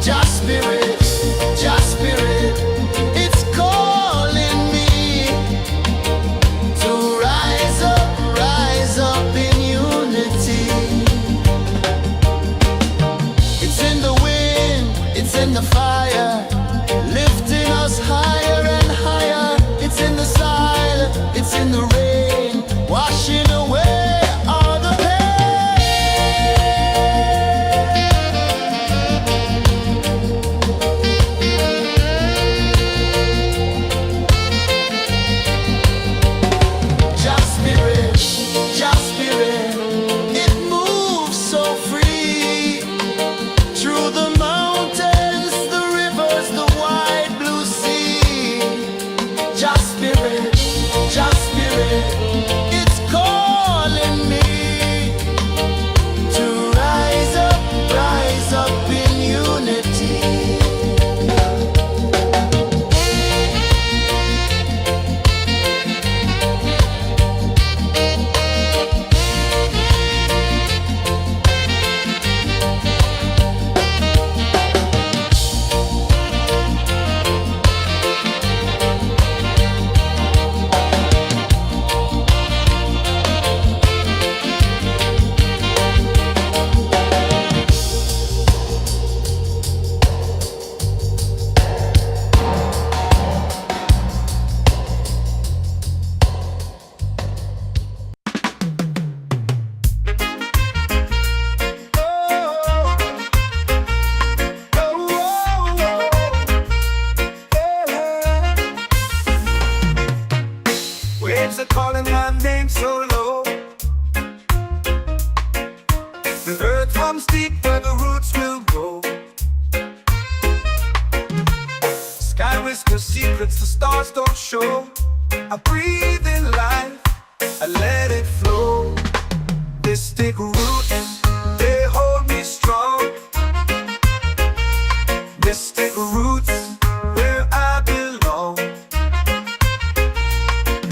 Jah spirit, Jah spirit, it's calling me to rise up in unity. It's in the wind, it's in the fire, lifting us higher and higher. It's in the silence, it's in the rain, washing away all the Jah spirit, it moves so free through the mountains, the rivers, the wide blue sea. Jah spirit, it's calling me to rise up in unity. Waves are calling my name so low. The earth hums deep where the roots will grow. Sky whispers secrets the stars don't show. I breathe in life, I let it flow. This thick roots, they hold me strong. This thick roots, where I belong.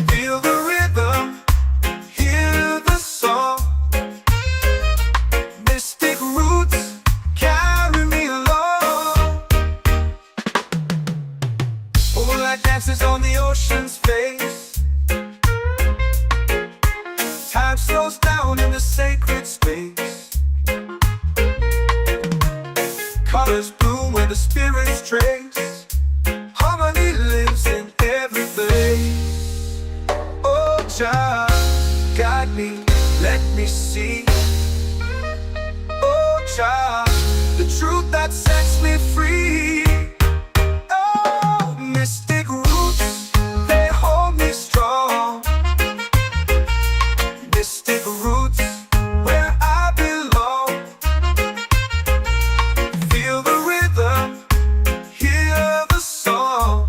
Feel the rhythm, hear the song. Mystic roots carry me along. Moonlight dances on the ocean's face. Time slows down in the sacred space. Colors bloom where the spirits trace. Harmony lives in every face. Oh Jah, guide me, let me see. Oh Jah, the truth that sets me free. Oh, mystic roots, they hold me strong. Mystic roots, where I belong. Feel the rhythm, hear the song.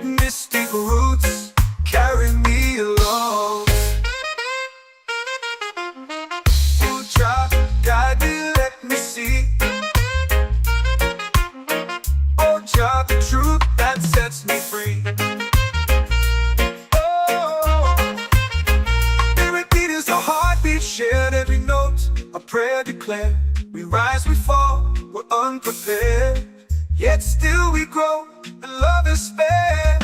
Mystic roots carry me along. Oh Jah, guide me, let me see. Oh Jah, the truth that sets me free. Oh, spirit beat is a heartbeat shared, every note a prayer declared. We rise, we fall, we're unprepared, yet still we grow, and love is spared.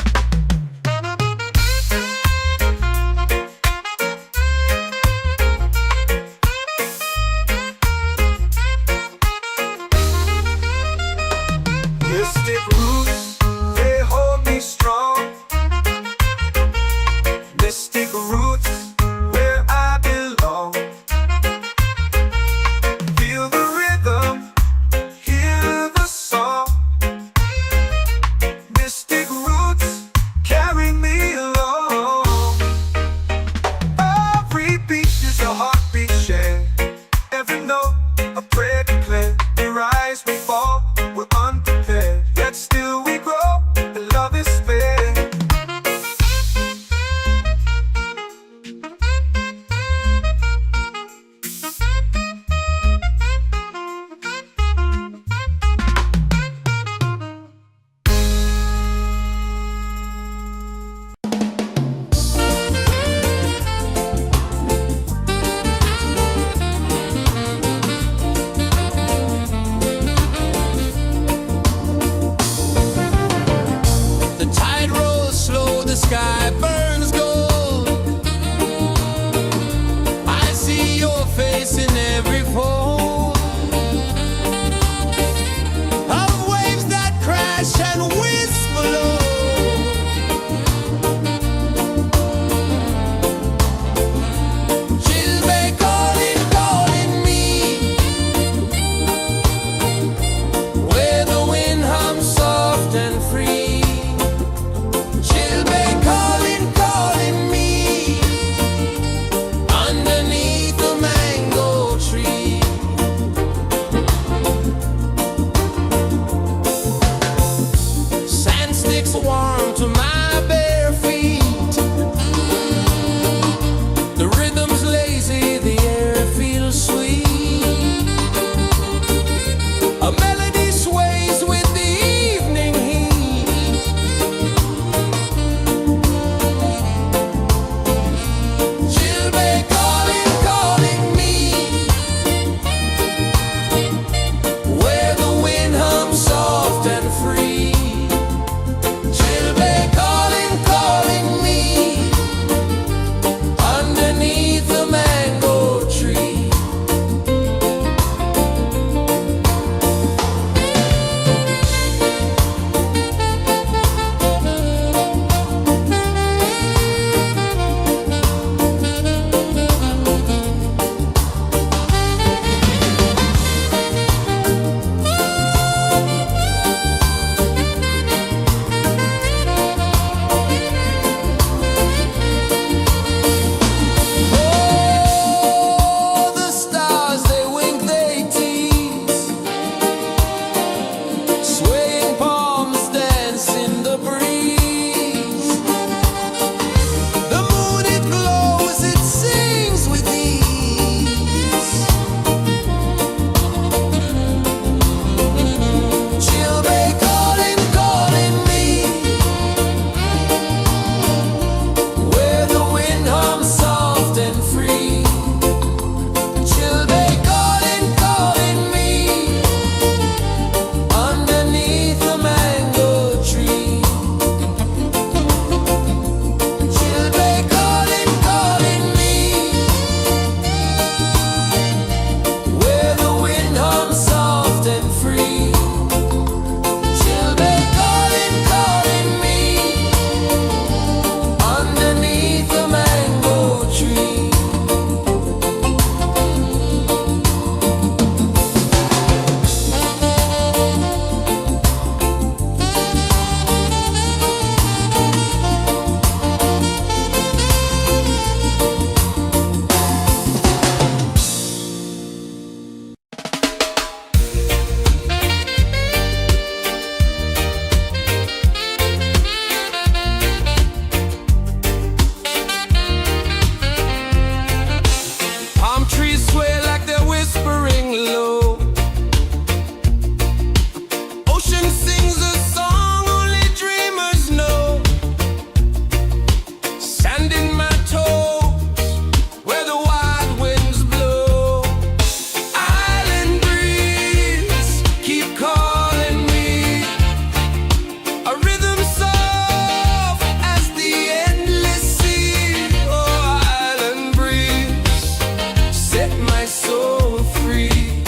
Mystic roots, they hold me strong. Mystic roots, where I belong. Feel the rhythm, hear the song. Mystic roots carry me along. Every beat is a heartbeat shared, every note a prayer declared. We rise, we fall, we're unprepared, yet still we A melody sways with the evening heat. Chilbay calling, calling me, where the wind hums soft and free. Chilbay calling, calling me, underneath the mango tree. Oh, the stars, they wink, they tease, swaying palms dance in the breeze. The moon, it glows, it sings with ease. Chilbay calling, calling me, where the wind hums soft and free. Chilbay calling, calling me, underneath the mango tree. Chilbay calling, calling me, where the wind hums soft and free. Chilbay calling, calling me, underneath the mango tree. Palm trees sway like they're whispering low. Ocean sings a song only dreamers know. Sand in my toes, where the wild winds blow. Island breeze, keep calling me. A rhythm soft as the endless sea. Oh, island breeze, set my soul free.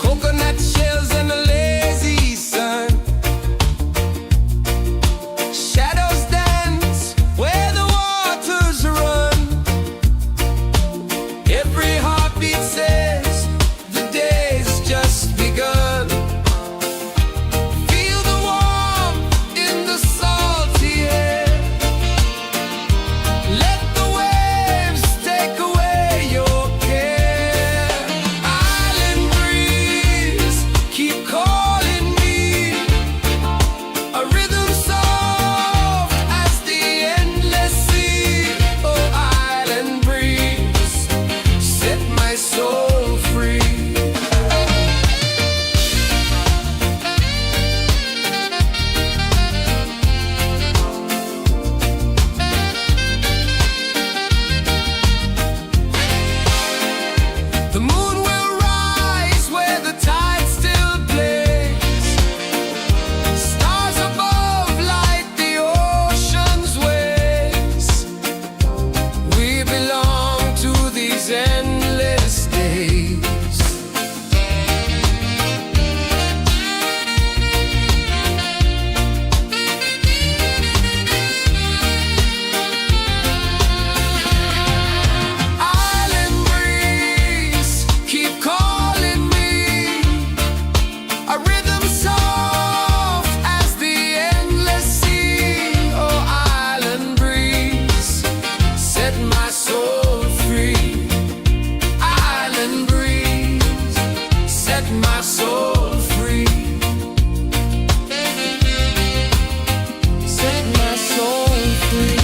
Coconut shells and a lazy sun. Shadows dance where the waters run. Every heartbeat says the day's just begun. Feel the warmth in the salty air. Let the waves take away your care. Island breeze, keep calling me. A rhythm soft as the endless sea. Oh, island breeze, set my soul free. The moon will rise where the tide still plays. Stars above light the ocean's waves. We belong to these endless days. Island breeze, keep calling me. A rhythm soft as the endless sea. Oh, island breeze, set my soul free. Island breeze, set my soul free. Set my soul free.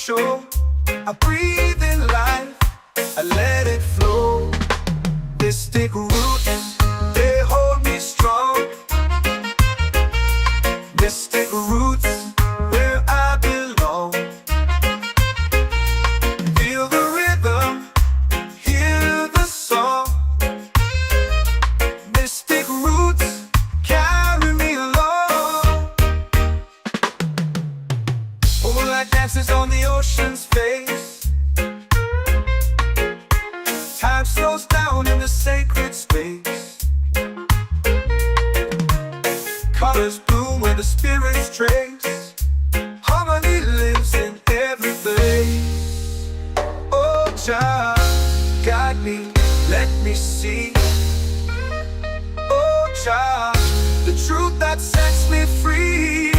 show. I breathe in life, I let it flow. Mystic roots, they hold me strong. Mystic roots, where I belong. Feel the rhythm, hear the song. Mystic roots, carry me along. Moonlight dances on the ocean's face. Time slows down in the sacred space. Colors bloom where the spirits trace. Harmony lives in every place. Oh, Jah, guide me, let me see. Oh, Jah, the truth that sets me free.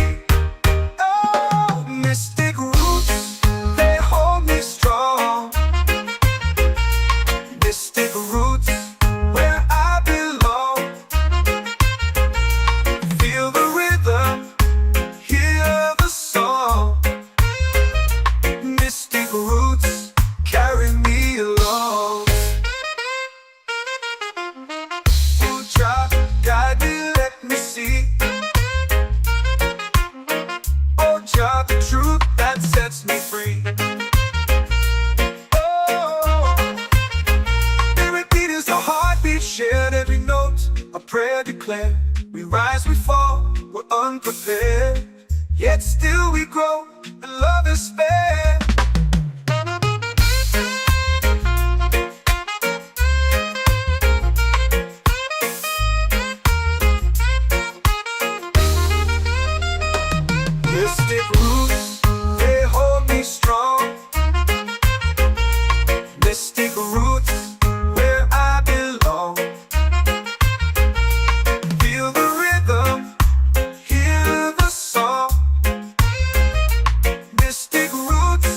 Oh, mystic roots, they hold me strong. Mystic roots, where I belong. Feel the rhythm, hear the song. Mystic roots, carry me along. Oh, Jah, guide me, let me see. Oh, Jah, the truth that sets me free. Oh, every beat is a heartbeat shared, every note a prayer declared. We rise, we fall, we're unprepared, yet still we grow, and love is spared. Mystic roots, they hold me strong. Mystic roots, where I belong. Feel the rhythm, hear the song. Mystic roots,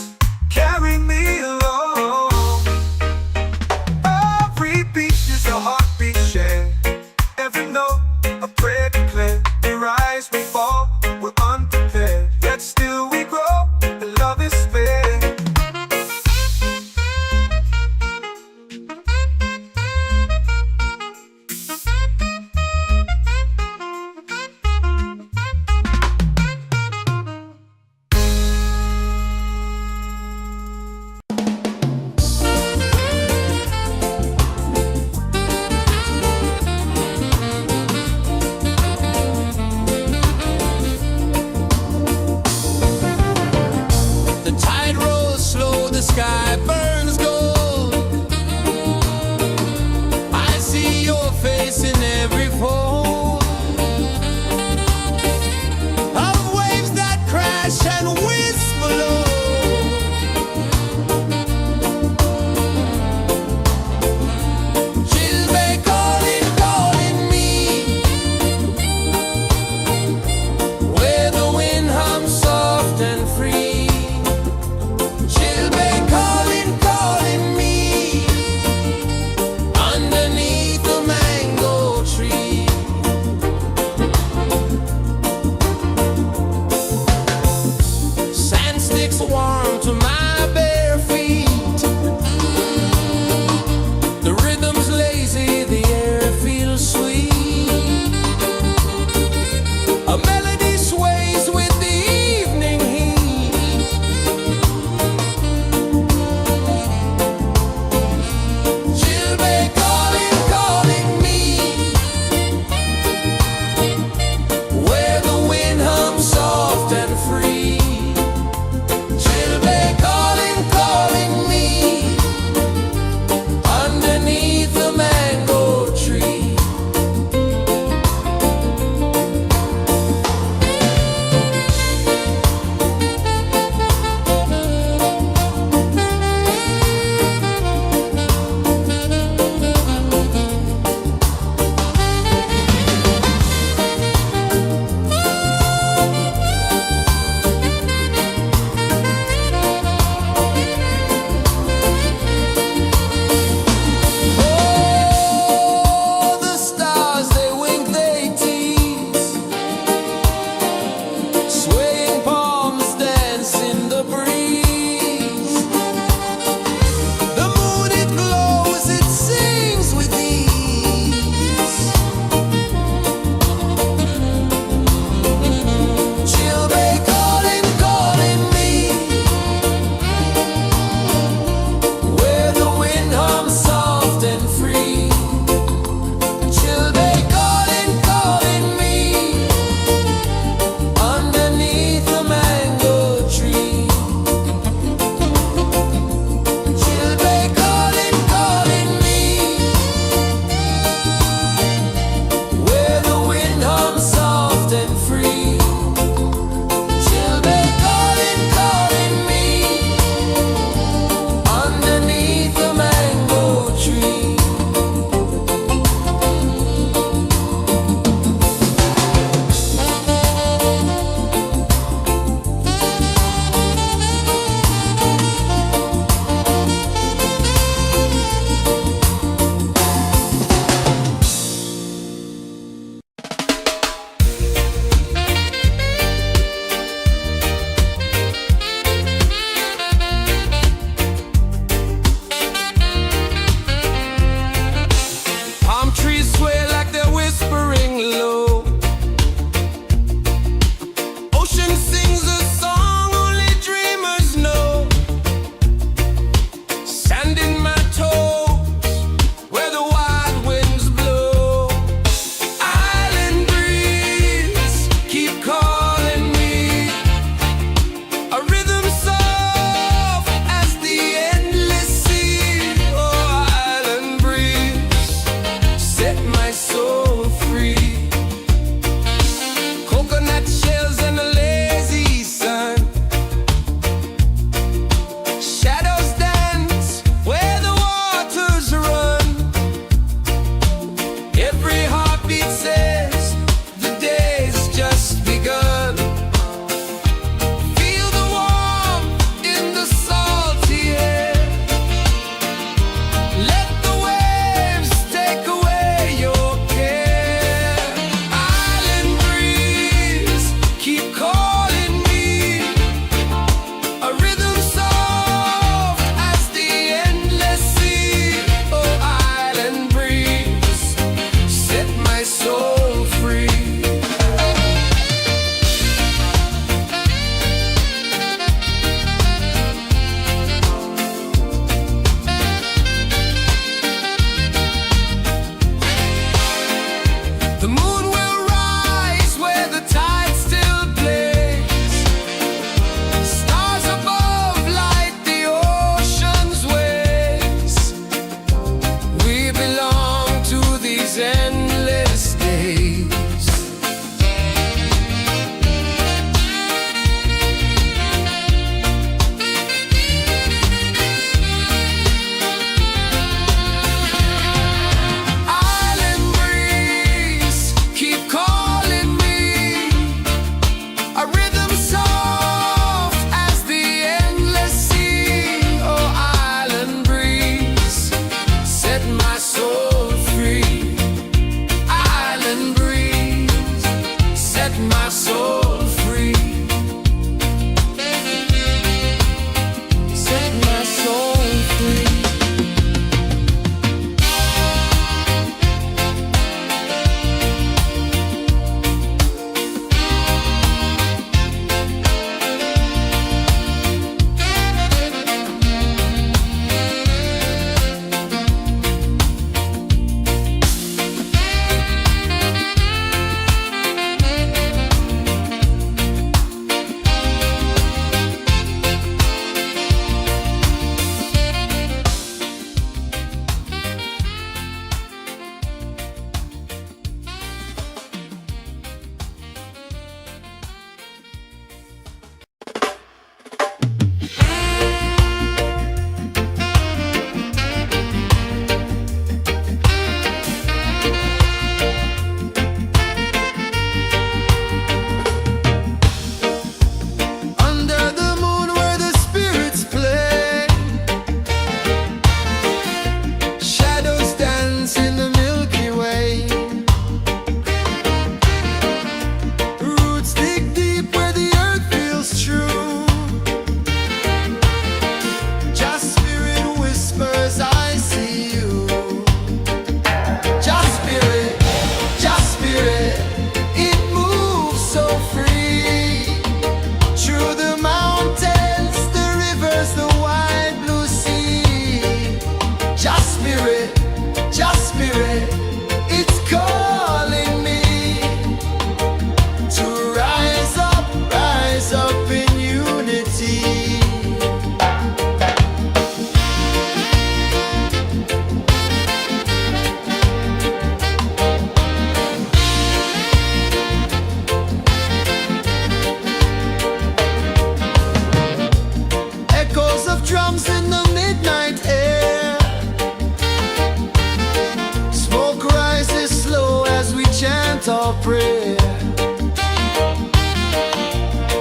our prayer.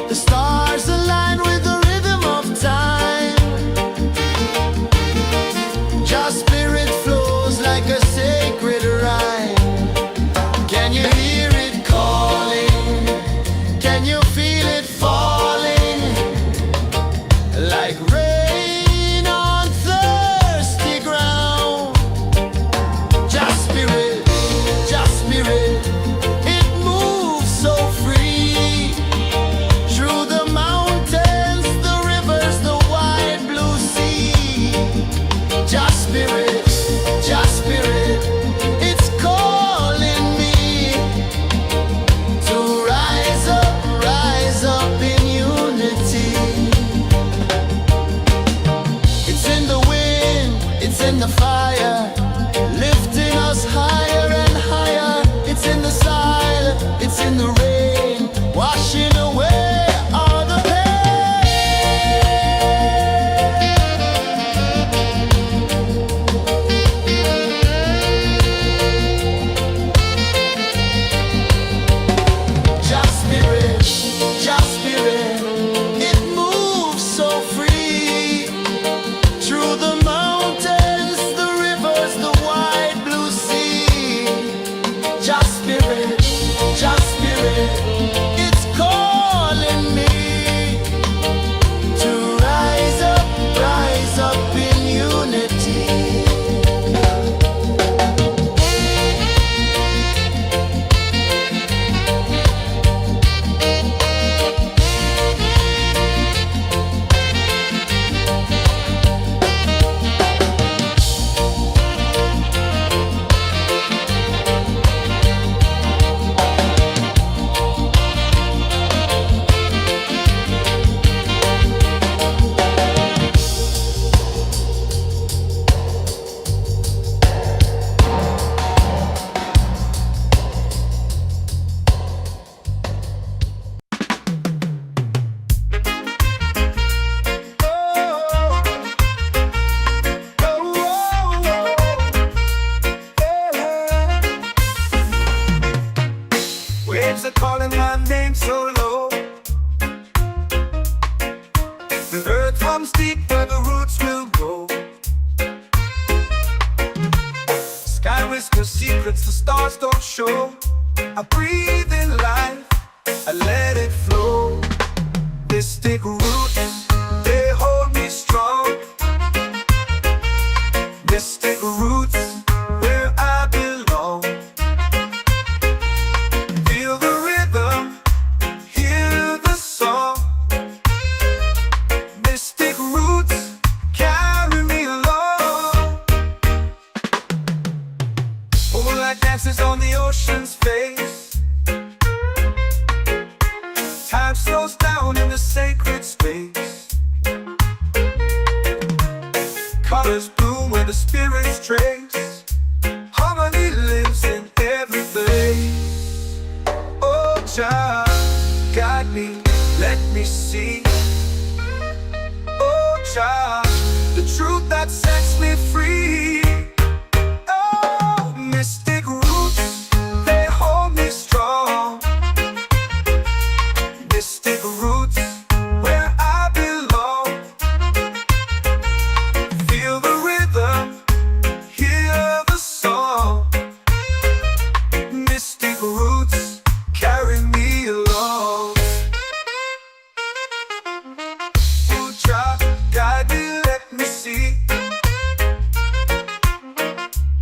The stars align with the rhythm of time. Just spirit flows like a sacred rhyme. Can you hear it calling? Can you feel it falling? Like rain on thirsty ground. Just spirit, it moves so free. Through the mountains, the rivers, the wide blue sea. Just spirit, it's calling me to rise up in unity. It's in the wind, it's in the fire, lifting us higher and higher. It's in the silence, it's in the rain, washing away all the Just spirit, it moves so free. Through the mountains, the rivers, the wide blue sea. Just spirit, it's calling me to rise up in unity. Waves are calling my name so low. The earth runs deep where the roots will go. Sky whispers secrets the stars don't show. I breathe in life, I let it flow. Mystic roots, they hold me strong. Mystic roots, where I belong. Feel the rhythm, hear the song. Mystic roots, carry me along. Moonlight dances on the ocean's face. Time slows down in the sacred space. Colors bloom where the spirits trace. Harmony lives in every place. Oh, Jah, guide me, let me see. Oh, Jah, the truth that sets me free. Oh, mystic roots, they hold me strong. Mystic roots, where I belong. Feel the rhythm, hear the song. Mystic roots, carry me along. Oh, Jah, guide me, let me see.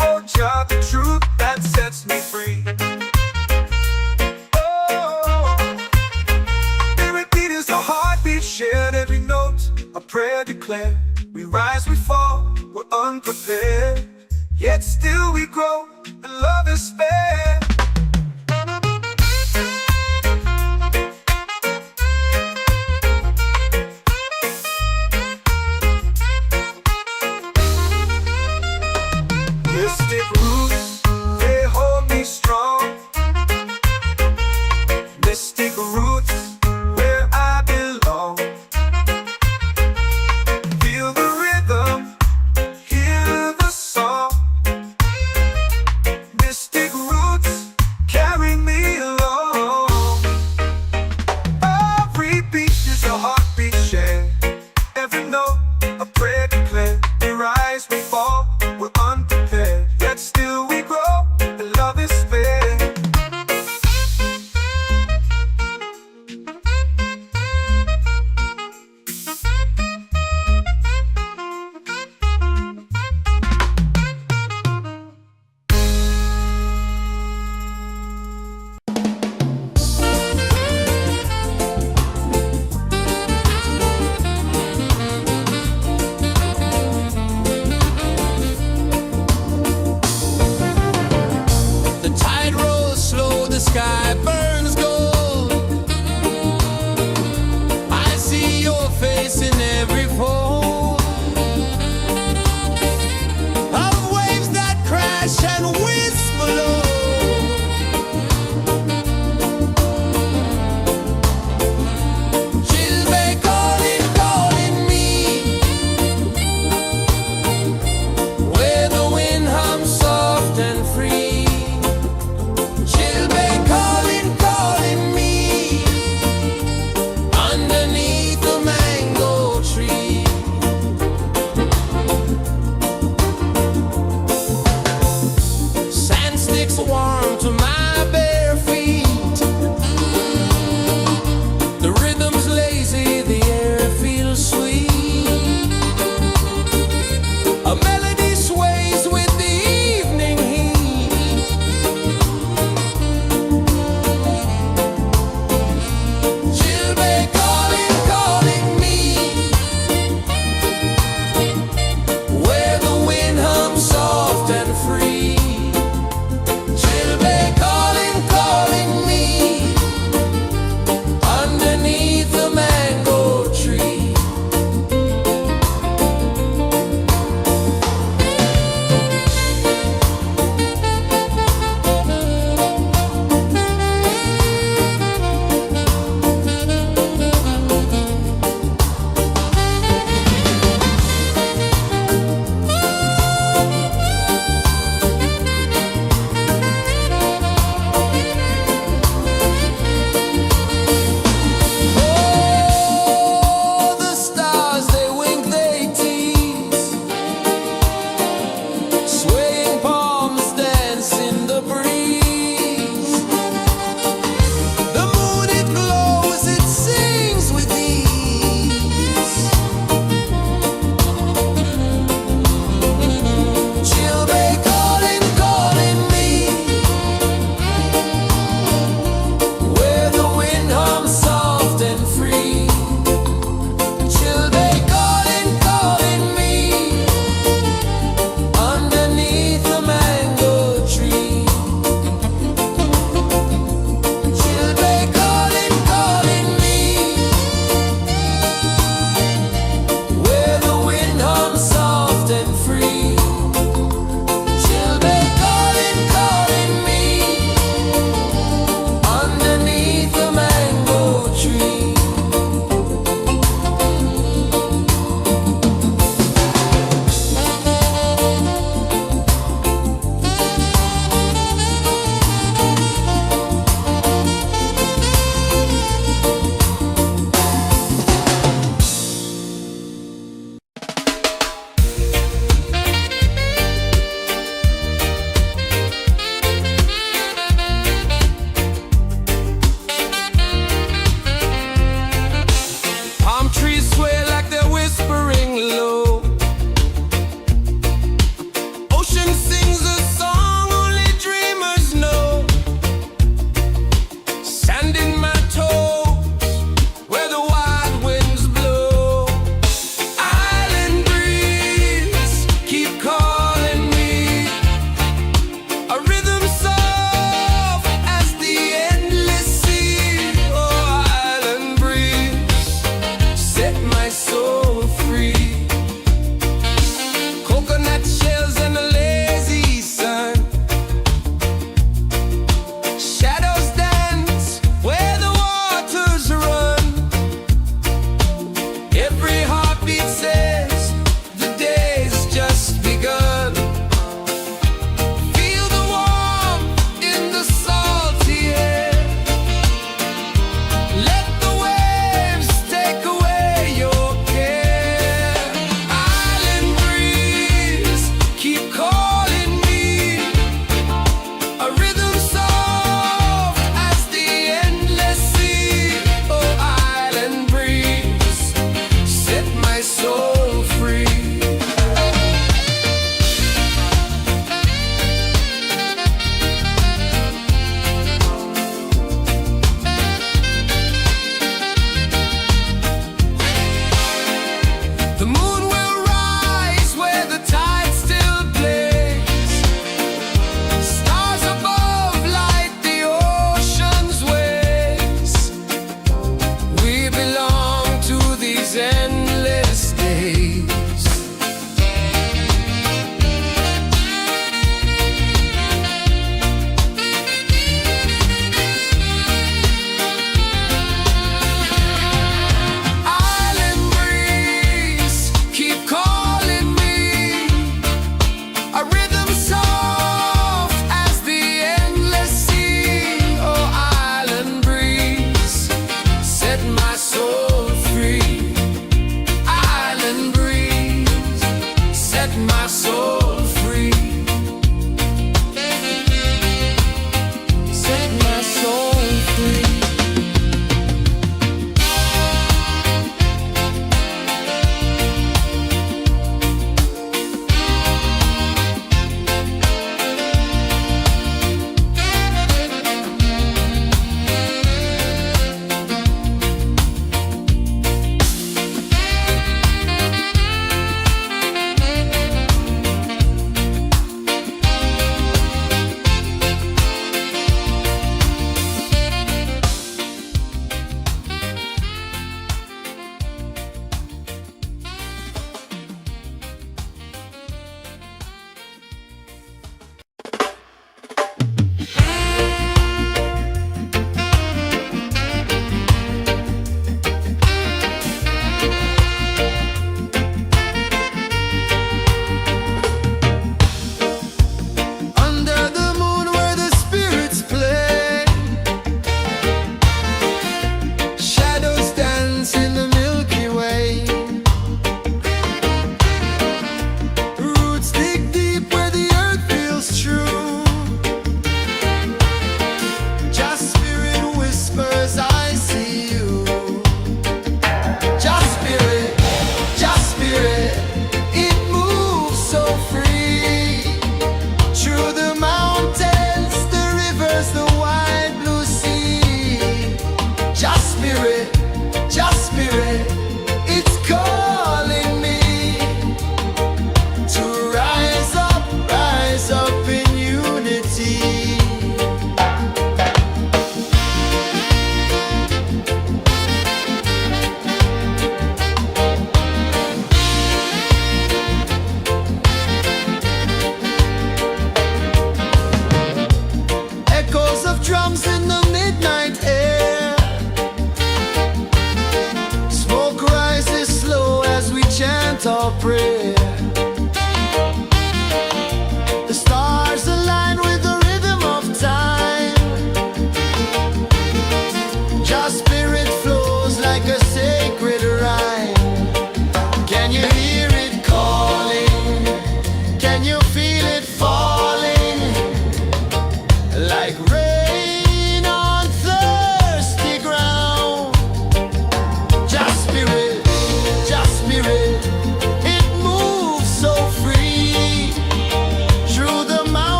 Oh, Jah, the truth that sets me free. Oh, spirit beat is the heartbeat, shared every note, a prayer declared. We rise, we fall, we're unprepared, yet still we grow, and love is fair. Mystic roots, they hold me strong. Mystic roots, where I belong. Feel the rhythm, hear the song. Mystic roots, carry me warm to